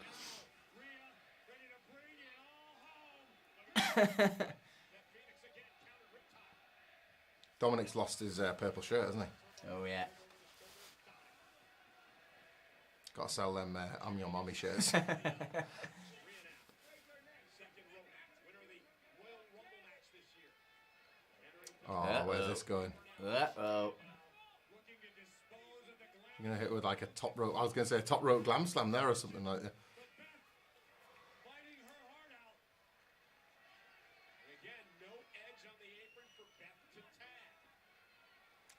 Speaker 2: Dominic's lost his purple shirt, hasn't he?
Speaker 1: Oh, yeah.
Speaker 2: Got to sell them I'm Your Mommy shirts. Oh, where's this going?
Speaker 1: Uh-oh.
Speaker 2: You're going to hit with like a top rope. I was going to say a top rope glam slam there or something like that.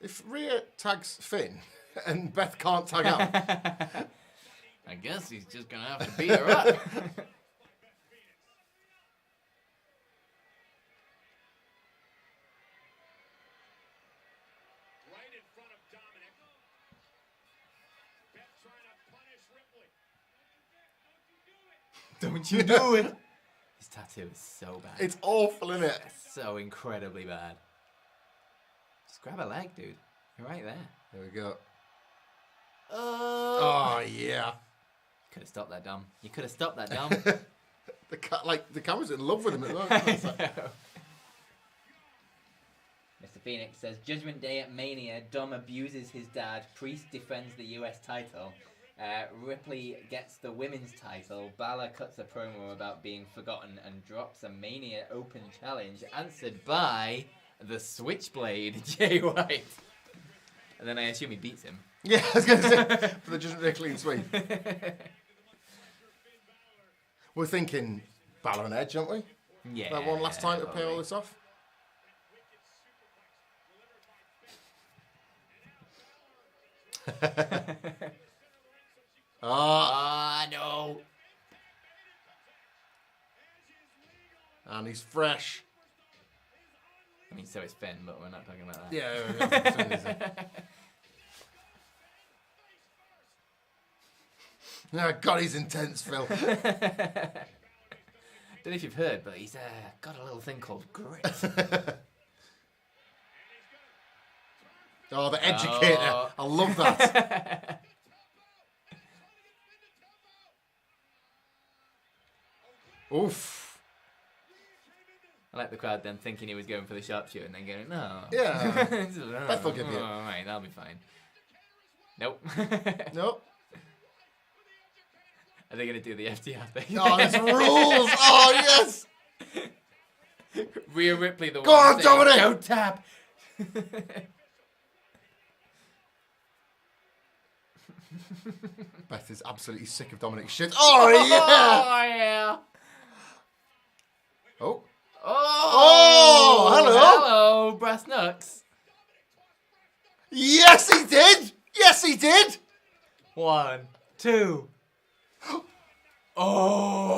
Speaker 2: If Rhea tags Finn and Beth can't tag out.
Speaker 1: I guess he's just going to have to beat her up. Don't you do it. His tattoo is so bad.
Speaker 2: It's awful, isn't it?
Speaker 1: So incredibly bad. Just grab a leg, dude. You're right there.
Speaker 2: There we go.
Speaker 1: Oh,
Speaker 2: Oh, yeah.
Speaker 1: could have stopped that, Dom. You could have stopped that, Dom.
Speaker 2: The camera's in love with him at the moment. It's like,
Speaker 1: Mr. Phoenix says, Judgment Day at Mania, Dom abuses his dad, Priest defends the US title, Ripley gets the women's title, Balor cuts a promo about being forgotten and drops a Mania Open challenge answered by the Switchblade, Jay White. And then I assume he beats him.
Speaker 2: yeah, I was going to say, for the Judgment Day clean sweep. We're thinking Balor and Edge, aren't we?
Speaker 1: Yeah.
Speaker 2: That one last time to pay all this off.
Speaker 1: No.
Speaker 2: And he's fresh.
Speaker 1: I mean, so is Finn, but we're not talking about that.
Speaker 2: Yeah, God, he's intense, Phil.
Speaker 1: Don't know if you've heard, but he's got a little thing called grit.
Speaker 2: Oh, the educator.
Speaker 1: Oh.
Speaker 2: I love that. Oof.
Speaker 1: I like the crowd then thinking he was going for the sharpshooter and then going, no.
Speaker 2: Yeah.
Speaker 1: Beth
Speaker 2: Beth will give you it.
Speaker 1: All right, that'll be fine. Nope.
Speaker 2: Nope.
Speaker 1: Are they going to do the FTR thing?
Speaker 2: Oh, there's rules. Oh, yes.
Speaker 1: Rhea Ripley, the
Speaker 2: Go
Speaker 1: one
Speaker 2: on,
Speaker 1: saying,
Speaker 2: Dominic.
Speaker 1: don't tap.
Speaker 2: Beth is absolutely sick of Dominic's shit. Oh, yeah.
Speaker 1: Oh, yeah.
Speaker 2: Oh.
Speaker 1: Oh,
Speaker 2: hello.
Speaker 1: Hello, brass knucks.
Speaker 2: Yes, he did. Yes, he did.
Speaker 1: 1, 2. Oh.
Speaker 2: Oh.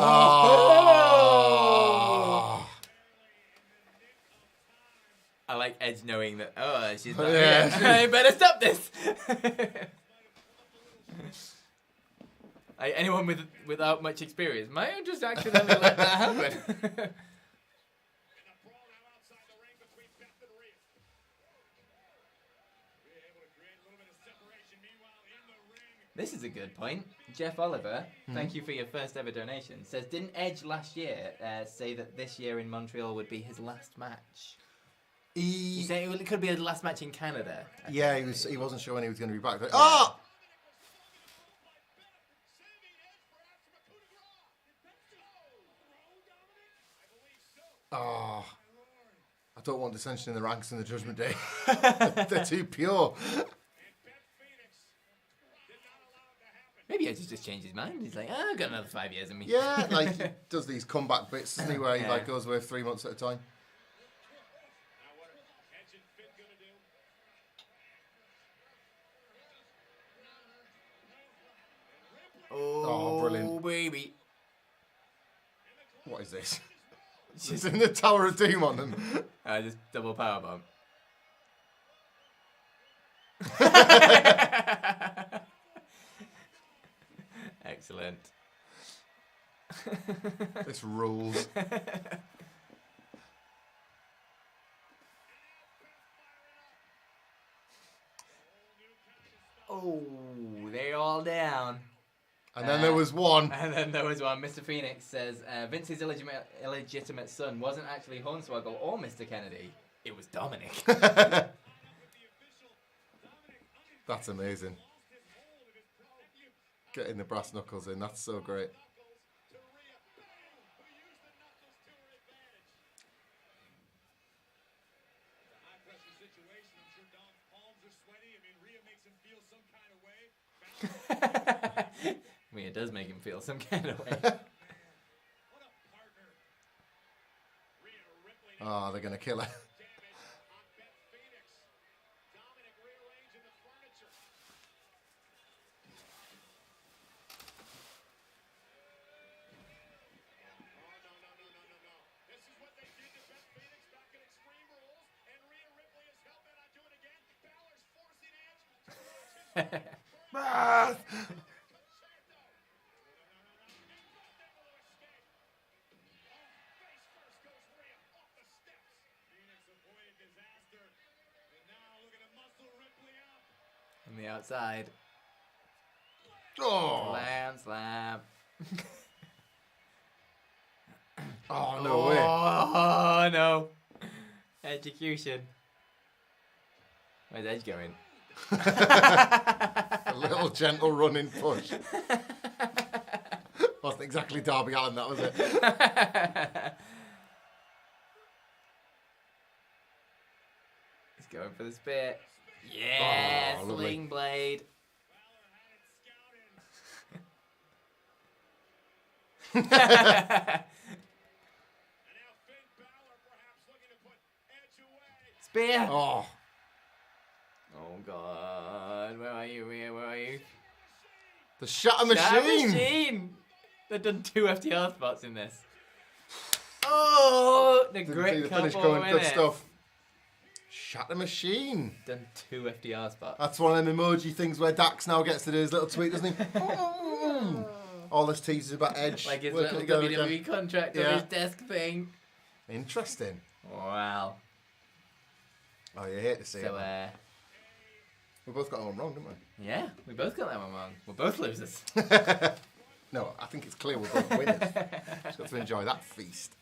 Speaker 1: I like Edge knowing that, oh, she's not
Speaker 2: Yeah.
Speaker 1: here. I better stop this. Anyone without much experience might have just accidentally let that happen. This is a good point. Jeff Oliver, thank you for your first ever donation, says, didn't Edge last year say that this year in Montreal would be his last match? He said it could be his last match in Canada.
Speaker 2: Yeah, he wasn't sure when he was going to be back. Oh! Oh. I don't want dissension in the ranks in the Judgment Day. They're too pure.
Speaker 1: Maybe Edge has just changed his mind. He's like, I've got another 5 years in me.
Speaker 2: Yeah, like he does these comeback bits, doesn't he, where he
Speaker 1: Yeah.
Speaker 2: like goes away 3 months at a time.
Speaker 1: Oh,
Speaker 2: brilliant.
Speaker 1: baby.
Speaker 2: What is this? She's in the Tower of Doom on them.
Speaker 1: Just double powerbomb. Excellent.
Speaker 2: This rules.
Speaker 1: Oh, they're all down.
Speaker 2: And then there was one.
Speaker 1: And then there was one. Mr. Phoenix says Vince's illegitimate son wasn't actually Hornswoggle or Mr. Kennedy. It was Dominic.
Speaker 2: That's amazing. Getting the brass knuckles in. That's so great.
Speaker 1: I mean, it does make him feel some kind of way.
Speaker 2: Oh, they're going to kill her.
Speaker 1: On the outside.
Speaker 2: Oh,
Speaker 1: Slam.
Speaker 2: oh no way.
Speaker 1: Oh, no. Execution. Where's Edge going?
Speaker 2: A little gentle running push. Wasn't exactly Darby Allin, that was it.
Speaker 1: He's going for the spear. Yeah,
Speaker 2: Oh, lovely.
Speaker 1: Sling Blade. Spear.
Speaker 2: Oh,
Speaker 1: Oh God, where are you? Where are you?
Speaker 2: the Shatter
Speaker 1: That
Speaker 2: Machine.
Speaker 1: machine. They've done 2 FTR spots in this. Oh, the
Speaker 2: Didn't see
Speaker 1: grit
Speaker 2: the finish
Speaker 1: couple
Speaker 2: going.
Speaker 1: in
Speaker 2: Good
Speaker 1: it.
Speaker 2: stuff. Shatter Machine.
Speaker 1: Done 2 FTR spots.
Speaker 2: That's one of them emoji things where Dax now gets to do his little tweet, doesn't he? All this teases about Edge.
Speaker 1: Like his
Speaker 2: working
Speaker 1: little
Speaker 2: together
Speaker 1: WWE
Speaker 2: again.
Speaker 1: contract on
Speaker 2: Yeah.
Speaker 1: his desk thing.
Speaker 2: Interesting.
Speaker 1: Wow.
Speaker 2: Oh, you hate to see
Speaker 1: So,
Speaker 2: it. We both got that one wrong, didn't we?
Speaker 1: yeah, we both got that one wrong. We're both losers.
Speaker 2: No, I think it's clear we're both winners. Just got to enjoy that feast.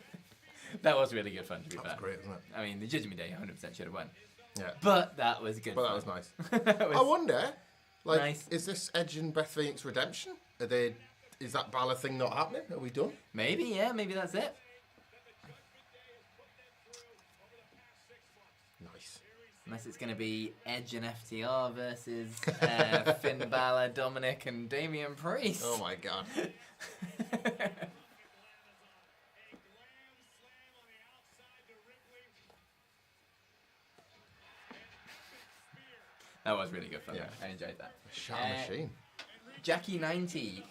Speaker 1: That was really good fun, to be
Speaker 2: That
Speaker 1: fair.
Speaker 2: was great, wasn't it?
Speaker 1: I mean, the Judgment Day 100% should have won.
Speaker 2: Yeah.
Speaker 1: But that was good
Speaker 2: But that
Speaker 1: fun.
Speaker 2: was nice.
Speaker 1: That was-
Speaker 2: I wonder, like,
Speaker 1: Nice.
Speaker 2: is this Edge and Beth Phoenix redemption? Are they? Is that Balor thing not happening? Are we done?
Speaker 1: Maybe, yeah, maybe that's it.
Speaker 2: Nice.
Speaker 1: Unless it's going to be Edge and FTR versus Finn Balor, Dominic, and Damian Priest.
Speaker 2: Oh my god.
Speaker 1: That was really good fun.
Speaker 2: Yeah.
Speaker 1: I enjoyed that.
Speaker 2: Shatter Machine.
Speaker 1: Jackie90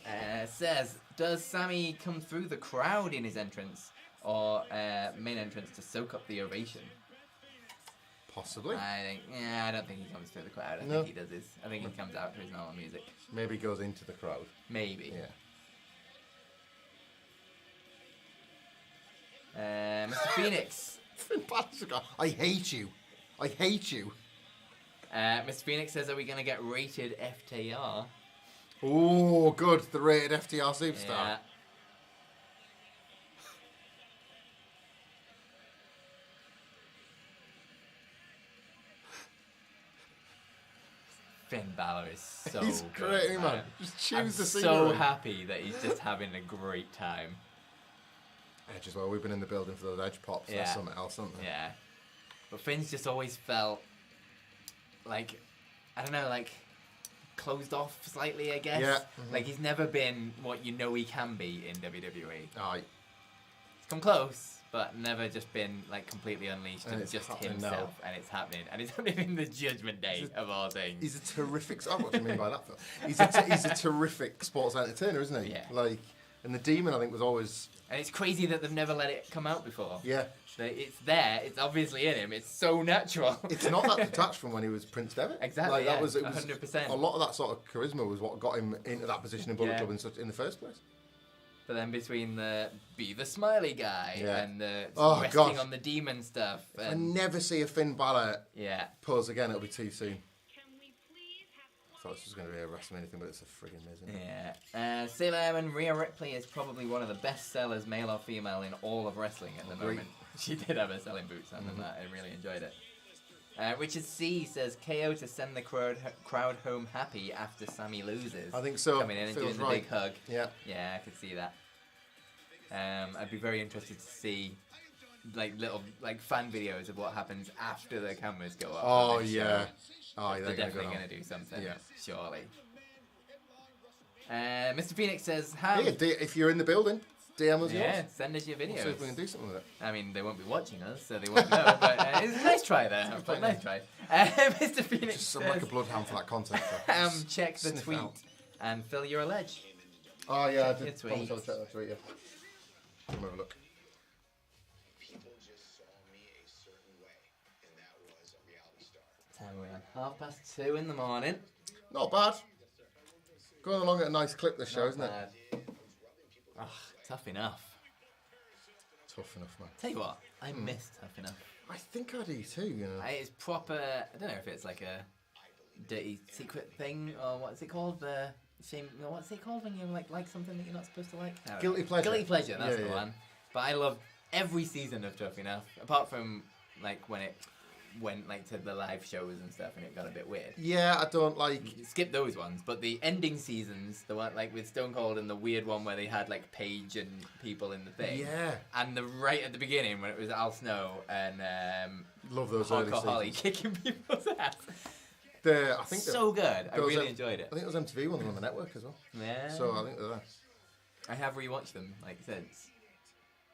Speaker 1: says, does Sammy come through the crowd in his entrance or main entrance to soak up the ovation?
Speaker 2: Possibly.
Speaker 1: I don't think he comes through the crowd. I
Speaker 2: No.
Speaker 1: think he does his. I think he comes out to his normal music.
Speaker 2: Maybe goes into the crowd.
Speaker 1: Maybe.
Speaker 2: Yeah.
Speaker 1: Mr. Phoenix.
Speaker 2: Finn Balor's got, I hate you. I hate you.
Speaker 1: Mr. Phoenix says, are we going to get rated FTR?
Speaker 2: Oh, good. The rated FTR superstar.
Speaker 1: Yeah. Finn Balor is so
Speaker 2: He's
Speaker 1: good,
Speaker 2: great, man. Just choose
Speaker 1: I'm
Speaker 2: the
Speaker 1: so
Speaker 2: scenery.
Speaker 1: happy that he's just having a great time.
Speaker 2: Edge as well. We've been in the building for those Edge pops.
Speaker 1: Yeah.
Speaker 2: That's something else, haven't we?
Speaker 1: Yeah. But Finn's just always felt like, I don't know, like closed off slightly, I guess.
Speaker 2: Yeah.
Speaker 1: Like he's never been what you know he can be in WWE.
Speaker 2: Aye.
Speaker 1: He's come close, but never just been like completely unleashed
Speaker 2: And
Speaker 1: and
Speaker 2: it's
Speaker 1: just
Speaker 2: happening
Speaker 1: himself. And it's happening. And it's happening in the Judgment Day of all things.
Speaker 2: He's a terrific. I know what you mean by that, Phil. He's a terrific sports entertainer, isn't he?
Speaker 1: Yeah.
Speaker 2: Like, And the demon, I think, was always...
Speaker 1: And it's crazy that they've never let it come out before.
Speaker 2: Yeah.
Speaker 1: It's there. It's obviously in him. It's so natural.
Speaker 2: It's not that detached from when he was Prince Devitt.
Speaker 1: Exactly.
Speaker 2: Like, that was
Speaker 1: 100%.
Speaker 2: A lot of that sort of charisma was what got him into that position in Bullet Club in the first place.
Speaker 1: But then between the be the smiley guy and the resting on the demon stuff.
Speaker 2: If I never see a Finn Balor pose again, it'll be too soon. I thought this was going to be a WrestleMania thing, but it's a friggin' Miz, isn't it?
Speaker 1: Yeah. Sailor and Rhea Ripley is probably one of the best sellers, male or female, in all of wrestling at the moment. She did have her selling boots on and that. I really enjoyed it. Richard C says KO to send the crowd home happy after Sammy loses.
Speaker 2: I think so.
Speaker 1: Coming in and doing the big hug.
Speaker 2: Yeah.
Speaker 1: Yeah, I could see that. I'd be very interested to see little fan videos of what happens after the cameras go up.
Speaker 2: Oh yeah. Oh,
Speaker 1: they're definitely going to do something. Yeah. Surely. Mr. Phoenix says,
Speaker 2: if you're in the building, DM us yours.
Speaker 1: Yeah, send us your videos.
Speaker 2: We'll see if we can do something with it.
Speaker 1: I mean, they won't be watching us, so they won't know, but it's a nice try there. Nice try. Mr. Phoenix
Speaker 2: just sound like a bloodhound for that content.
Speaker 1: Check the tweet and fill your alleged.
Speaker 2: Oh, yeah, I did.
Speaker 1: Tweet.
Speaker 2: I'll check that tweet, yeah. Come have a look.
Speaker 3: People just saw me a certain way, and that was a reality star.
Speaker 1: Time we're on 2:30 in the morning.
Speaker 2: Not bad. Going along at a nice clip this show, isn't it?
Speaker 1: Oh, tough enough.
Speaker 2: Tough enough, man.
Speaker 1: Tell you what, I miss Tough Enough.
Speaker 2: I think I do too, you know.
Speaker 1: It's proper, I don't know if it's like a dirty secret thing, or what's it called? What's it called when you like something that you're not supposed to like?
Speaker 2: Guilty pleasure.
Speaker 1: Guilty pleasure, that's the one. But I love every season of Tough Enough, apart from when it went to the live shows and stuff and it got a bit weird.
Speaker 2: Yeah, I don't like...
Speaker 1: Skip those ones, but the ending seasons, the one with Stone Cold and the weird one where they had Paige and people in the thing.
Speaker 2: Yeah.
Speaker 1: And the right at the beginning when it was Al Snow and
Speaker 2: love those early
Speaker 1: Hardcore Holly
Speaker 2: seasons.
Speaker 1: kicking people's ass.
Speaker 2: I think
Speaker 1: so good. I really enjoyed it.
Speaker 2: I think it was MTV ones on the network as well.
Speaker 1: Yeah.
Speaker 2: So I think they're there.
Speaker 1: I have rewatched them since.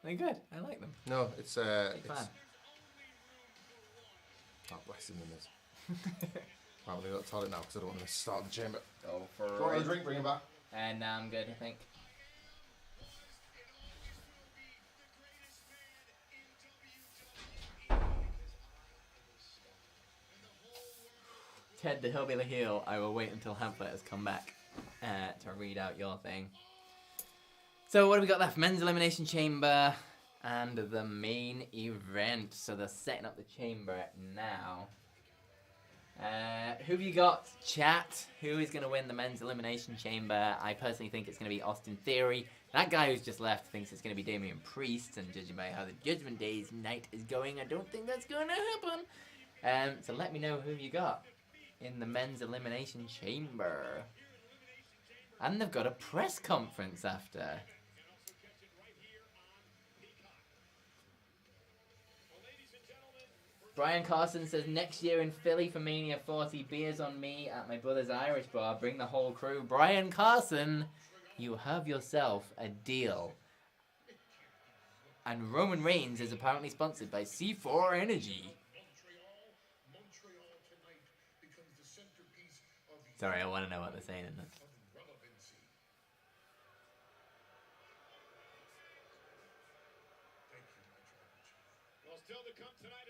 Speaker 1: They're good. I like them.
Speaker 2: No, it's
Speaker 1: Fan.
Speaker 2: Oh, bless him in this. Right, we've got to toilet now because I don't want to start the chamber.
Speaker 1: Go for
Speaker 2: Do you want a drink? Bring him back.
Speaker 1: And now I'm good, I think. Ted the Hillbilly Heel, I will wait until Hamlet has come back to read out your thing. So what have we got left? Men's Elimination Chamber and the main event. So they're setting up the chamber now. Who have you got, chat? Who is going to win the Men's Elimination Chamber? I personally think it's going to be Austin Theory. That guy who's just left thinks it's going to be Damian Priest, and judging by how the Judgment Day's night is going, I don't think that's going to happen. So let me know who you got in the Men's Elimination Chamber. And they've got a press conference after. Brian Carson says, next year in Philly for Mania 40, beers on me at my brother's Irish bar. Bring the whole crew. Brian Carson, you have yourself a deal. And Roman Reigns is apparently sponsored by C4 Energy. Sorry, I want to know what they're saying in this.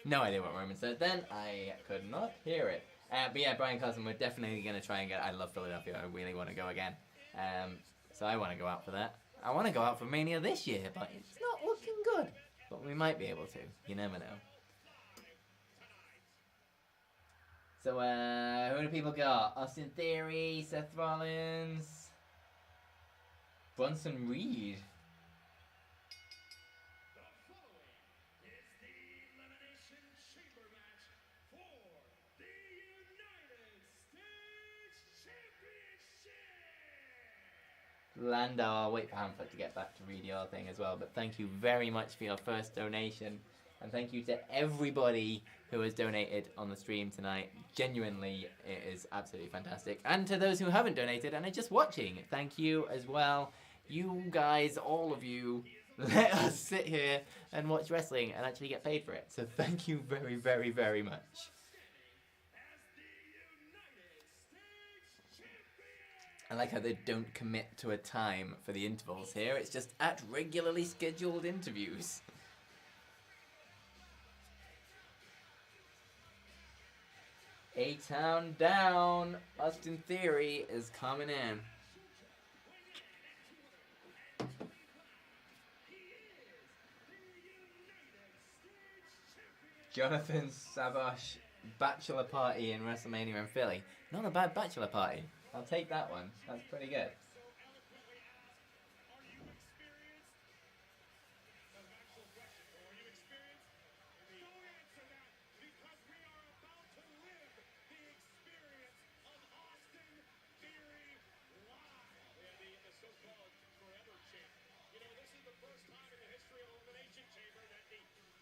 Speaker 1: No idea what Roman said then. I could not hear it. But yeah, Brian Carson, we're definitely going to try and get... I love Philadelphia. I really want to go again. So I want to go out for that. I want to go out for Mania this year, but it's not looking good. But we might be able to. You never know. So, who do people got? Austin Theory, Seth Rollins, Bronson Reed. Lando, I'll wait for Hamflet to get back to read your thing as well, but thank you very much for your first donation, and thank you to everybody who has donated on the stream tonight. Genuinely, it is absolutely fantastic. And to those who haven't donated and are just watching, thank you as well. You guys, all of you, let us sit here and watch wrestling and actually get paid for it. So thank you very, very, very much. I like how they don't commit to a time for the intervals here. It's just at regularly scheduled interviews. A-Town down. Austin Theory is coming in. Jonathan Sabosh bachelor party in WrestleMania in Philly. Not a bad bachelor party. I'll take that one. That's pretty good.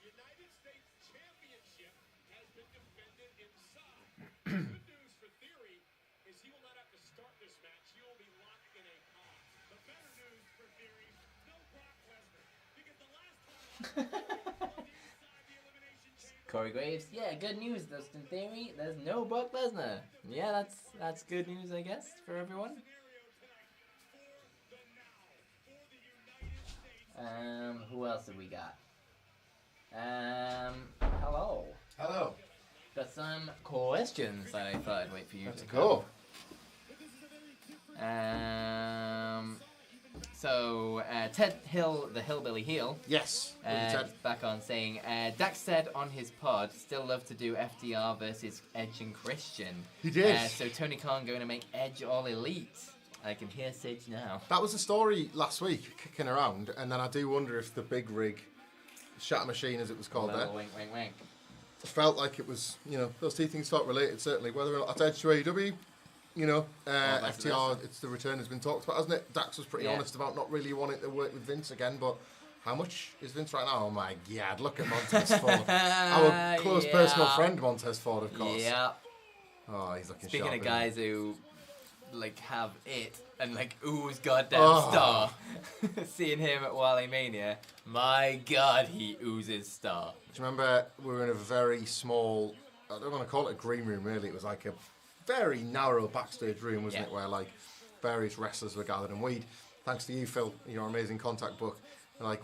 Speaker 3: United States Championship has been defended inside. Good news for Theory is he will not have to start this match. He will be locked in a car. The better news for Theory, no Brock Lesnar. Because the last time on the inside the Elimination Chamber.
Speaker 1: Corey Graves, yeah, good news, Austin Theory. There's no Brock Lesnar. Yeah, that's good news, I guess, for everyone. Who else have we got? Hello.
Speaker 2: Hello.
Speaker 1: Got some questions that I thought I'd wait for you
Speaker 2: Let's
Speaker 1: to
Speaker 2: go.
Speaker 1: So, Ted Hill, the Hillbilly Heel,
Speaker 2: Yes.
Speaker 1: is back on saying, Dax said on his pod, still love to do FDR versus Edge and Christian.
Speaker 2: He did.
Speaker 1: So Tony Khan going to make Edge all elite. I can hear Sidge now.
Speaker 2: That was the story last week, kicking around, and then I do wonder if the big rig Shatter Machine, as it was called there,
Speaker 1: Wink, wink, wink.
Speaker 2: felt like it was, those two things felt related, certainly. Whether or not that's Edge to AEW, FTR, it's the return has been talked about, hasn't it? Dax was pretty honest about not really wanting to work with Vince again, but how much is Vince right now? Oh my God, look at Montez Ford. Our close personal friend, Montez Ford, of course.
Speaker 1: Yeah.
Speaker 2: Oh, he's looking
Speaker 1: Speaking
Speaker 2: sharp.
Speaker 1: of guys who have it and ooze goddamn star. Seeing him at Wally Mania, my God, he oozes star.
Speaker 2: Do you remember we were in a very small, I don't want to call it a green room really, it was like a very narrow backstage room, wasn't it, where various wrestlers were gathered, and thanks to you, Phil, your amazing contact book,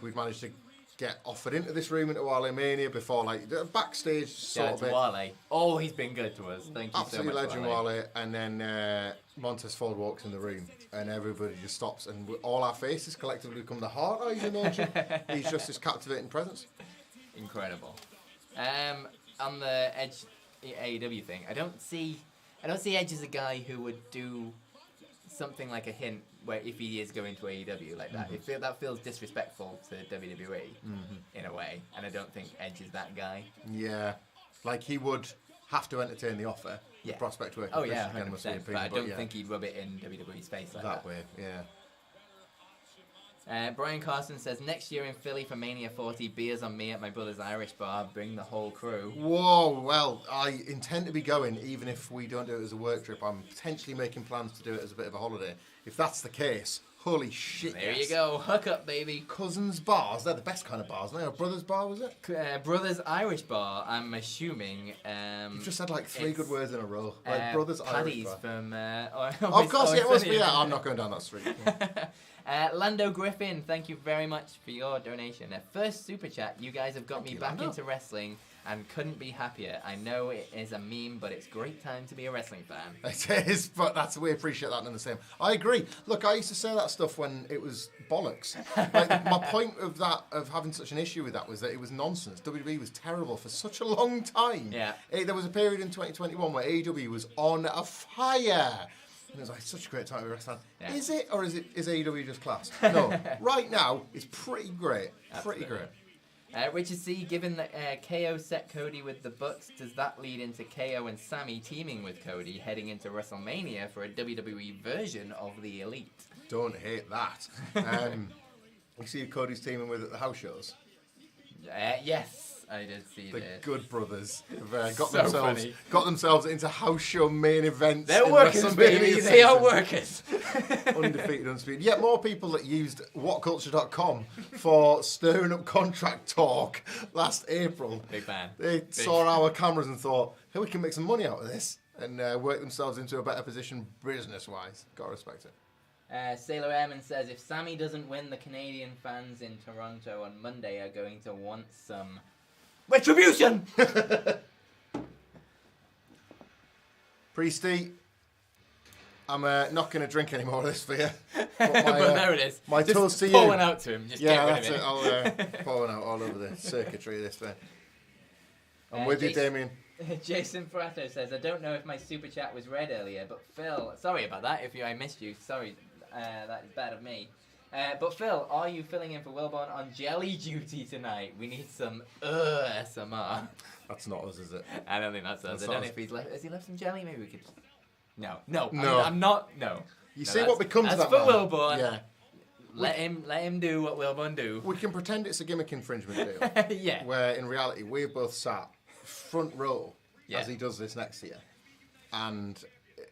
Speaker 2: we'd managed to get offered into this room into Wally Mania before the backstage sort of bit.
Speaker 1: Wally. Oh, he's been good to us. Thank you
Speaker 2: Absolutely
Speaker 1: so much,
Speaker 2: legend Wally. And then Montez Ford walks in the room and everybody just stops and all our faces collectively become the heart eyes emoji. He's just this captivating presence.
Speaker 1: Incredible. On the Edge AEW thing, I don't see Edge as a guy who would do something like a hint where if he is going to AEW like that, that feels disrespectful to WWE in a way, and I don't think Edge is that guy.
Speaker 2: Yeah, he would have to entertain the offer. The prospect work.
Speaker 1: Oh yeah, 100%. But I don't think he'd rub it in WWE's face like that.
Speaker 2: That way, yeah.
Speaker 1: Brian Carson says, next year in Philly for Mania 40, beers on me at my brother's Irish bar. Bring the whole crew.
Speaker 2: Whoa, well, I intend to be going, even if we don't do it as a work trip. I'm potentially making plans to do it as a bit of a holiday. If that's the case, holy shit,
Speaker 1: There you go, hook up, baby.
Speaker 2: Cousins' bars, they're the best kind of bars, aren't they? Or Brothers' bar, was it?
Speaker 1: Brother's Irish bar, I'm assuming.
Speaker 2: You've just said 3 good words in a row. Brothers' Irish bar.
Speaker 1: From...
Speaker 2: of course, it must be. Yeah, I'm not going down that street.
Speaker 1: Lando Griffin, thank you very much for your donation. First super chat, you guys have got me back into wrestling and couldn't be happier. I know it is a meme, but it's great time to be a wrestling fan.
Speaker 2: It is, but we appreciate that in the same. I agree. Look, I used to say that stuff when it was bollocks. My point of having such an issue with that was that it was nonsense. WWE was terrible for such a long time.
Speaker 1: Yeah.
Speaker 2: There was a period in 2021 where AEW was on a fire. And it was such a great time to be a wrestling fan. Yeah. Is it, or is AEW just class? No. Right now, it's pretty great.
Speaker 1: Absolutely.
Speaker 2: Pretty great.
Speaker 1: Richard C, given that KO set Cody with the Bucks, does that lead into KO and Sammy teaming with Cody heading into WrestleMania for a WWE version of the Elite?
Speaker 2: Don't hate that. You see who Cody's teaming with at the house shows?
Speaker 1: Yes, I did see
Speaker 2: the
Speaker 1: that.
Speaker 2: Good Brothers have
Speaker 1: So
Speaker 2: got themselves into house show main events.
Speaker 1: They're workers, baby. They are workers.
Speaker 2: Undefeated, undisputed. Yet more people that used WhatCulture.com for stirring up contract talk last April.
Speaker 1: Big fan.
Speaker 2: They saw our cameras and thought, hey, we can make some money out of this. and work themselves into a better position business-wise. Gotta respect it.
Speaker 1: Sailor Airman says, if Sammy doesn't win, the Canadian fans in Toronto on Monday are going to want some retribution!
Speaker 2: Priesty, I'm not going to drink any more of this for you.
Speaker 1: But there it is.
Speaker 2: My
Speaker 1: just
Speaker 2: toast to you.
Speaker 1: pour one out to him. Just
Speaker 2: yeah,
Speaker 1: get
Speaker 2: that's
Speaker 1: rid
Speaker 2: it.
Speaker 1: of it.
Speaker 2: I'll pour one out all over the circuitry of this man. I'm with you, Damien.
Speaker 1: Jason Prato says, I don't know if my super chat was read earlier, but Phil, sorry about that. If I missed you, sorry, that is bad of me. But Phil, are you filling in for Wilborn on jelly duty tonight? We need some SMR.
Speaker 2: That's not us, is it?
Speaker 1: I don't think that's us. I don't know if he's left. Has he left some jelly? Maybe we could. No.
Speaker 2: No.
Speaker 1: I'm not. No.
Speaker 2: You see what becomes of
Speaker 1: that's
Speaker 2: that
Speaker 1: for
Speaker 2: man.
Speaker 1: Wilborn.
Speaker 2: Yeah.
Speaker 1: Let him do what Wilborn do.
Speaker 2: We can pretend it's a gimmick infringement deal.
Speaker 1: Yeah.
Speaker 2: Where in reality we're both sat front row
Speaker 1: Yeah.
Speaker 2: as he does this next year, and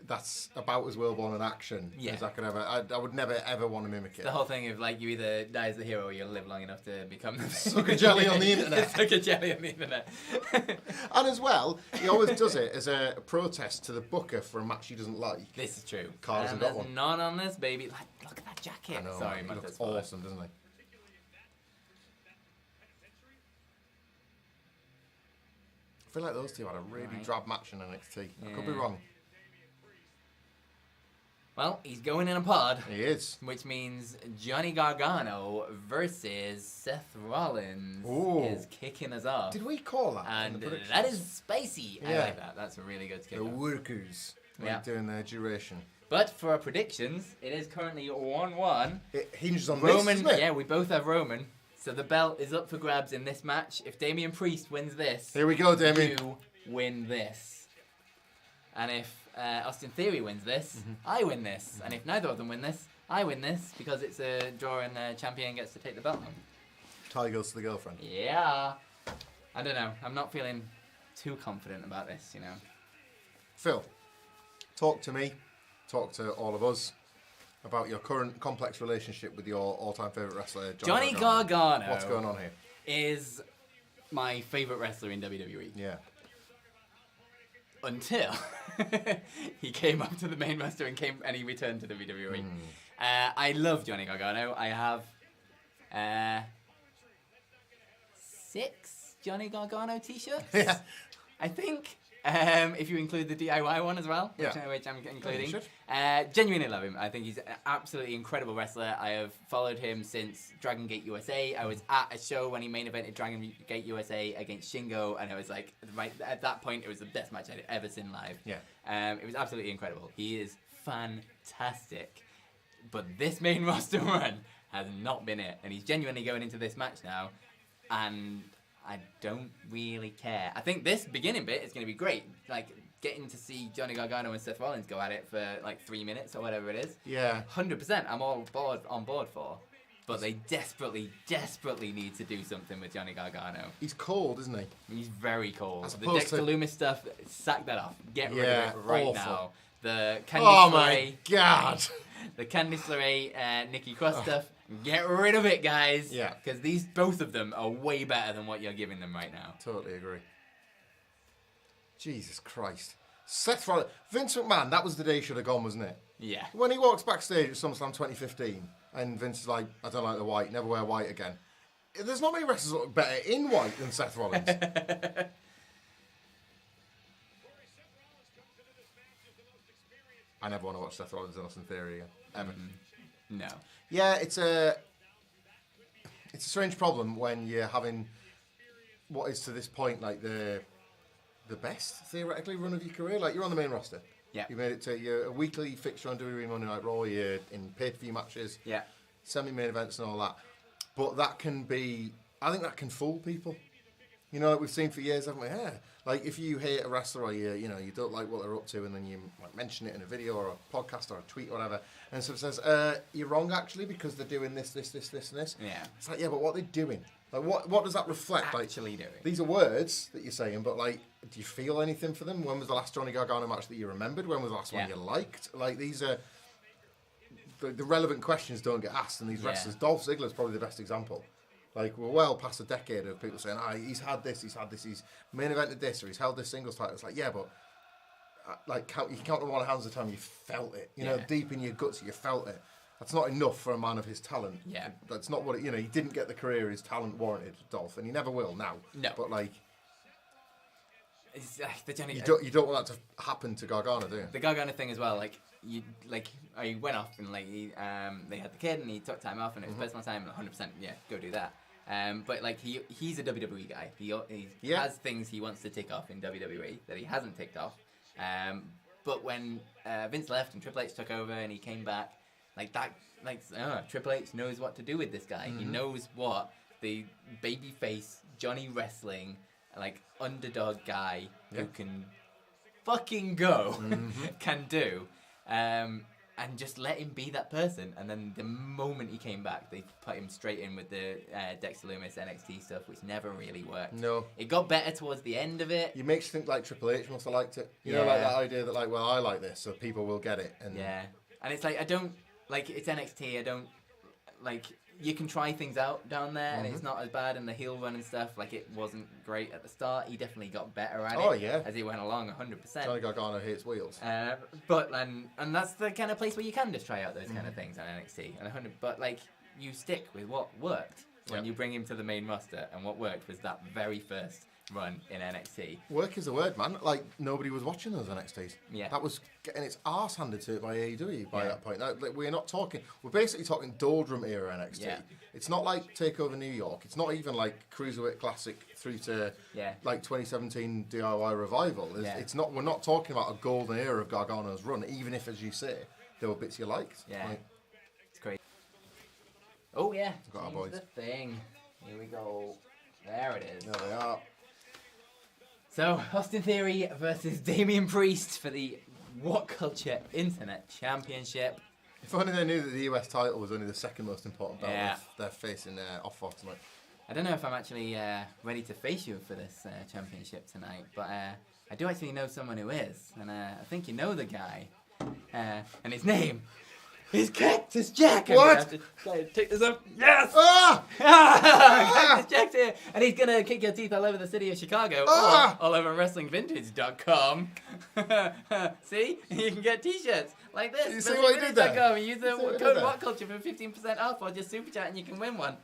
Speaker 2: that's about as Wilborn in action as I could ever. I would never ever want to mimic it.
Speaker 1: The whole thing of like you either die as the hero or you'll live long enough to become the
Speaker 2: Suck a jelly on the internet.
Speaker 1: Suck a jelly on the internet.
Speaker 2: And as well, he always does it as a protest to the booker for a match he doesn't like.
Speaker 1: This is true.
Speaker 2: Carl hasn't got
Speaker 1: there's
Speaker 2: one.
Speaker 1: none on this baby. Like, look at that jacket.
Speaker 2: I know,
Speaker 1: Sorry,
Speaker 2: he
Speaker 1: man.
Speaker 2: looks awesome, doesn't he? I feel like those two had a really drab match in NXT. I could be wrong.
Speaker 1: Well, he's going in a pod.
Speaker 2: He is.
Speaker 1: Which means Johnny Gargano versus Seth Rollins is kicking us off.
Speaker 2: Did we call that?
Speaker 1: And that is spicy. I like that. That's a really good kick.
Speaker 2: The workers doing their duration.
Speaker 1: But for our predictions, it is currently 1-1.
Speaker 2: It hinges on
Speaker 1: Roman,
Speaker 2: this, doesn't it?
Speaker 1: Yeah, we both have Roman. So the belt is up for grabs in this match. If Damian Priest wins this,
Speaker 2: here we go, Damian.
Speaker 1: You win this. And if Austin Theory wins this, I win this. And if neither of them win this, I win this because it's a draw and the champion gets to take the belt home.
Speaker 2: Tie goes to the girlfriend.
Speaker 1: Yeah. I don't know. I'm not feeling too confident about this, you know.
Speaker 2: Phil, talk to me, talk to all of us about your current complex relationship with your all-time favourite wrestler,
Speaker 1: Johnny Gargano.
Speaker 2: What's going on here?
Speaker 1: Is my favourite wrestler in WWE.
Speaker 2: Yeah.
Speaker 1: Until he came up to the main roster and he returned to WWE. I love Johnny Gargano. I have 6 Johnny Gargano t-shirts.
Speaker 2: Yeah.
Speaker 1: I think. If you include the DIY one as well, which I'm including. Genuinely love him. I think he's an absolutely incredible wrestler. I have followed him since Dragon Gate USA. I was at a show when he main evented Dragon Gate USA against Shingo, and it was like, at that point, it was the best match I'd ever seen live.
Speaker 2: Yeah.
Speaker 1: It was absolutely incredible. He is fantastic. But this main roster run has not been it, and he's genuinely going into this match now, and I don't really care. I think this beginning bit is going to be great. Like, getting to see Johnny Gargano and Seth Rollins go at it for, like, 3 minutes or whatever it is.
Speaker 2: Yeah.
Speaker 1: 100% I'm all on board for. But they desperately, desperately need to do something with Johnny Gargano.
Speaker 2: He's cold, isn't he?
Speaker 1: He's very cold.
Speaker 2: As
Speaker 1: The
Speaker 2: opposed
Speaker 1: Dexter
Speaker 2: to-
Speaker 1: Loomis stuff, sack that off. Get rid of it right
Speaker 2: awful.
Speaker 1: now. The Candice
Speaker 2: Oh
Speaker 1: LeRae,
Speaker 2: my God.
Speaker 1: The Candice LeRae, Nikki Cross stuff. Get rid of it, guys.
Speaker 2: Yeah.
Speaker 1: Because both of them are way better than what you're giving them right now.
Speaker 2: Totally agree. Jesus Christ. Seth Rollins. Vince McMahon, that was the day he should have gone, wasn't it?
Speaker 1: Yeah.
Speaker 2: When he walks backstage at SummerSlam 2015 and Vince is like, I don't like the white, never wear white again. There's not many wrestlers that look better in white than Seth Rollins. I never want to watch Seth Rollins and Austin Theory again. Ever.
Speaker 1: No.
Speaker 2: Yeah, it's a strange problem when you're having what is to this point like the best theoretically run of your career. Like, you're on the main roster.
Speaker 1: Yeah.
Speaker 2: You made it to you're a weekly fixture on WWE Monday Night Raw. You're in pay-per-view matches.
Speaker 1: Yeah.
Speaker 2: Semi-main events and all that. But that can be, I think that can fool people. You know, like we've seen for years, haven't we? Yeah. Like, if you hate a wrestler or you don't like what they're up to, and then you might mention it in a video or a podcast or a tweet or whatever, and so it says, you're wrong actually because they're doing this, and this.
Speaker 1: Yeah.
Speaker 2: It's like, yeah, but what are they doing? Like, what does that reflect?
Speaker 1: Actually
Speaker 2: like,
Speaker 1: doing.
Speaker 2: These are words that you're saying, but like, do you feel anything for them? When was the last Johnny Gargano match that you remembered? When was the last one you liked? Like, these are the relevant questions don't get asked, and these wrestlers. Dolph Ziggler's probably the best example. Like, we're well past a decade of people saying, he's had this, he's main evented this, or he's held this singles title. It's like, yeah, but you count on one hand the time you felt it. You know,
Speaker 1: Yeah.
Speaker 2: deep in your guts, you felt it. That's not enough for a man of his talent.
Speaker 1: Yeah.
Speaker 2: That's not what, he didn't get the career his talent warranted, Dolph, and he never will now.
Speaker 1: No.
Speaker 2: But, like,
Speaker 1: It's, the Johnny,
Speaker 2: you don't want that to happen to Gargano, do you?
Speaker 1: The Gargano thing as well, I went off and they had the kid and he took time off and it was personal time and 100% go do that. But he's a WWE guy. He has things he wants to tick off in WWE that he hasn't ticked off. But when Vince left and Triple H took over and he came back, Triple H knows what to do with this guy. He knows what the babyface Johnny Wrestling underdog guy who can fucking go can do. And just let him be that person. And then the moment he came back, they put him straight in with the Dexter Lumis NXT stuff, which never really worked.
Speaker 2: No.
Speaker 1: It got better towards the end of it.
Speaker 2: You makes you think Triple H must have liked it. You know, that idea that I like this, so people will get it. And
Speaker 1: and it's I don't, it's NXT, I don't, you can try things out down there, and it's not as bad, and the heel run and stuff, it wasn't great at the start. He definitely got better at it as he went along, 100%.
Speaker 2: Johnny Gargano hates wheels.
Speaker 1: And that's the kind of place where you can just try out those kind of things on NXT. But you stick with what worked when you bring him to the main roster, and what worked was that very first run in NXT.
Speaker 2: Work is the word, man. Nobody was watching those NXTs.
Speaker 1: Yeah.
Speaker 2: That was getting its arse handed to it by AEW by that point. Now, we're basically talking doldrum era NXT.
Speaker 1: Yeah.
Speaker 2: It's not like TakeOver New York. It's not even like Cruiserweight Classic through to 2017 DIY Revival. It's not. We're not talking about a golden era of Gargano's run, even if, as you say, there were bits you liked.
Speaker 1: Yeah. It's great. Oh yeah.
Speaker 2: Got our boys.
Speaker 1: The thing. Here we go. There it is.
Speaker 2: There they are.
Speaker 1: So, Austin Theory versus Damian Priest for the WhatCulture Internet Championship.
Speaker 2: If only they knew that the US title was only the second most important belt they're facing off for tonight.
Speaker 1: I don't know if I'm actually ready to face you for this championship tonight, but I do actually know someone who is, and I think you know the guy. And his name is Cactus Jack.
Speaker 2: What?
Speaker 1: Take this up. Yes!
Speaker 2: Ah!
Speaker 1: Cactus Jack's here, and he's gonna kick your teeth all over the city of Chicago, or all over WrestlingVintage.com. See, you can get T-shirts like this.
Speaker 2: You see what he did there?
Speaker 1: And use the code WhatCulture for 15% off, or just super chat and you can win one.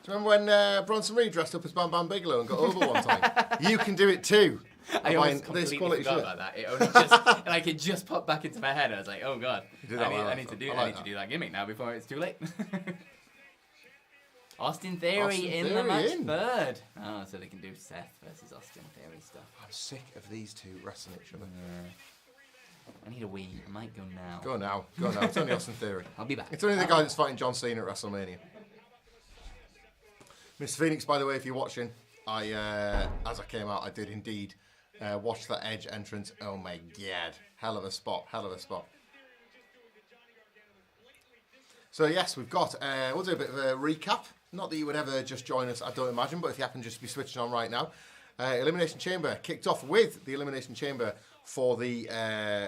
Speaker 2: Do you remember when Bronson Reed dressed up as Bam Bam Bigelow and got over one time? You can do it too.
Speaker 1: I almost completely forgot about that. It only just it just popped back into my head. I was like, oh god, I need to do that gimmick now before it's too late. Austin Theory in the match third. Oh, so they can do Seth versus Austin Theory stuff.
Speaker 2: I'm sick of these two wrestling each other.
Speaker 1: I need a wee. I might go now.
Speaker 2: Go now. It's only Austin Theory.
Speaker 1: I'll be back.
Speaker 2: It's only the guy that's fighting John Cena at WrestleMania. Mr. Phoenix, by the way, if you're watching, as I came out, I did indeed watch that Edge entrance. Oh my god. Hell of a spot. So yes, we've got, we'll do a bit of a recap. Not that you would ever just join us, I don't imagine, but if you happen to just be switching on right now. Elimination Chamber kicked off with the Elimination Chamber for the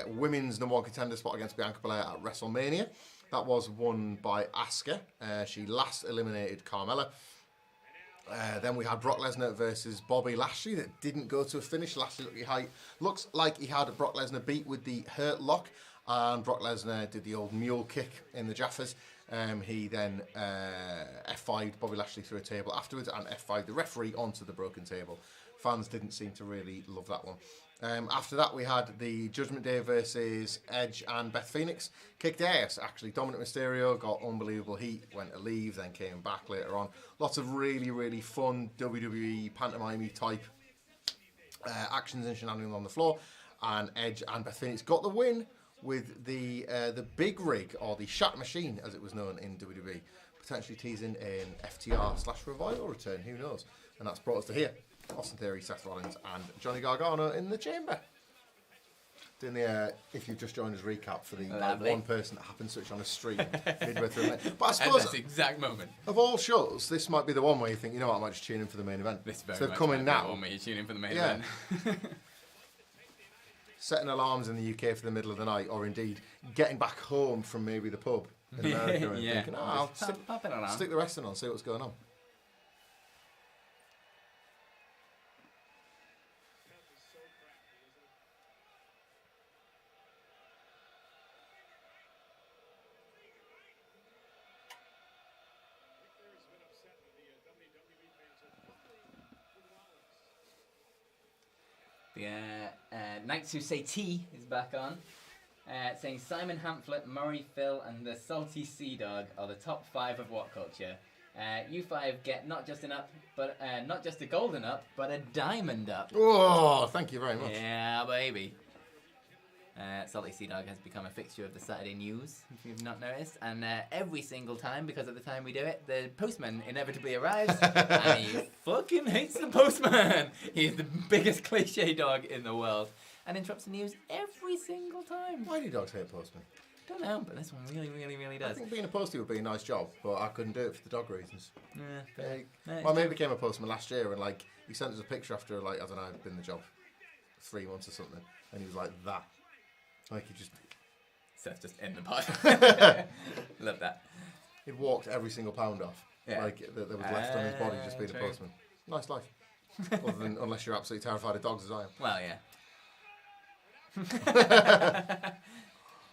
Speaker 2: women's #1 contender spot against Bianca Belair at WrestleMania. That was won by Asuka. She last eliminated Carmella. Then we had Brock Lesnar versus Bobby Lashley that didn't go to a finish. Lashley looks like he had Brock Lesnar beat with the Hurt Lock, and Brock Lesnar did the old mule kick in the Jaffas. He then F5'd Bobby Lashley through a table afterwards and F5'd the referee onto the broken table. Fans didn't seem to really love that one. After that, we had the Judgment Day versus Edge and Beth Phoenix. Kicked ass, actually. Dominic Mysterio got unbelievable heat, went to leave, then came back later on. Lots of really, really fun WWE pantomime type actions and shenanigans on the floor. And Edge and Beth Phoenix got the win with the big rig, or the Shat Machine, as it was known in WWE. Potentially teasing an FTR/Revival return, who knows? And that's brought us to here. Austin Theory, Seth Rollins, and Johnny Gargano in the chamber. Doing the, if you've just joined us, recap for the one person that happened to switch on a stream midway through it. But I suppose,
Speaker 1: at this exact moment,
Speaker 2: of all shows, this might be the one where you think, you know what, I might just tune in for the main event.
Speaker 1: This very
Speaker 2: so
Speaker 1: much
Speaker 2: come in now.
Speaker 1: The one where you tune in for the main event.
Speaker 2: Setting alarms in the UK for the middle of the night, or indeed getting back home from maybe the pub in America and thinking, I'll stick the wrestling on, see what's going on.
Speaker 1: The Knights Who Say T is back on. Saying Simon Hamflet, Murray Phil, and the Salty Sea Dog are the top 5 of WhatCulture. You 5 get not just an up, but not just a golden up, but a diamond up.
Speaker 2: Oh, thank you very much.
Speaker 1: Yeah, baby. Salty Sea Dog has become a fixture of the Saturday news, if you've not noticed. And every single time, because at the time we do it, the postman inevitably arrives, and he fucking hates the postman. He's the biggest cliche dog in the world, and interrupts the news every single time.
Speaker 2: Why do dogs hate postmen?
Speaker 1: Don't know, but this one really, really, really does.
Speaker 2: I think being a postie would be a nice job, but I couldn't do it for the dog reasons.
Speaker 1: Yeah.
Speaker 2: My mate became a postman last year, and like he sent us a picture after like I don't know, I'd been in the job 3 months or something, and he was like that. Like he just
Speaker 1: Seth's just in the pod. Love that.
Speaker 2: He'd walked every single pound off.
Speaker 1: Yeah.
Speaker 2: Like that was left on his body just being
Speaker 1: true.
Speaker 2: a postman. Nice life. Other than unless you're absolutely terrified of dogs as I am.
Speaker 1: Well, yeah.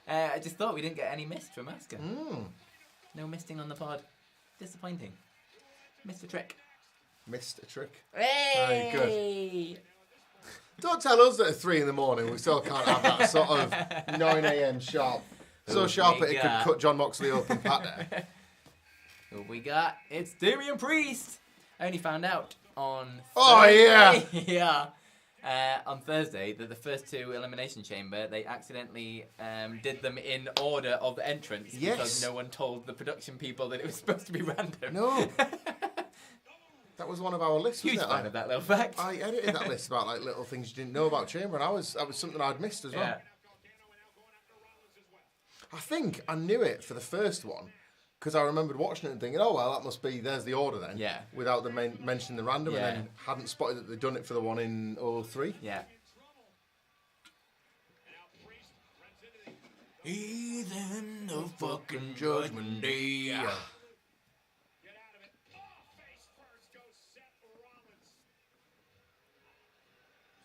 Speaker 1: I just thought we didn't get any mist from Asker. No misting on the pod. Disappointing. Missed a trick.
Speaker 2: Missed a trick.
Speaker 1: Hey!
Speaker 2: Very good. Don't tell us that at 3 in the morning we still can't have that sort of 9 a.m. sharp. So sharp that it could cut John Moxley open pat.
Speaker 1: Who we got? It's Damian Priest. I only found out on
Speaker 2: Oh, yeah.
Speaker 1: yeah. On Thursday that the first 2 Elimination Chamber, they accidentally did them in order of entrance because no one told the production people that it was supposed to be random.
Speaker 2: No. That was one of our lists,
Speaker 1: Huge
Speaker 2: wasn't it?
Speaker 1: fan of that little fact.
Speaker 2: I edited that list about like little things you didn't know about Chamber, and that was something I'd missed as well.
Speaker 1: Yeah.
Speaker 2: I think I knew it for the first one because I remembered watching it and thinking, oh well, that must be there's the order then.
Speaker 1: Yeah.
Speaker 2: Without them mentioning the random,
Speaker 1: Yeah.
Speaker 2: and then hadn't spotted that they'd done it for the one in 03.
Speaker 1: Yeah.
Speaker 2: He's in the fucking judgment day.
Speaker 3: Get out of it. Oh, face first goes Seth Rollins.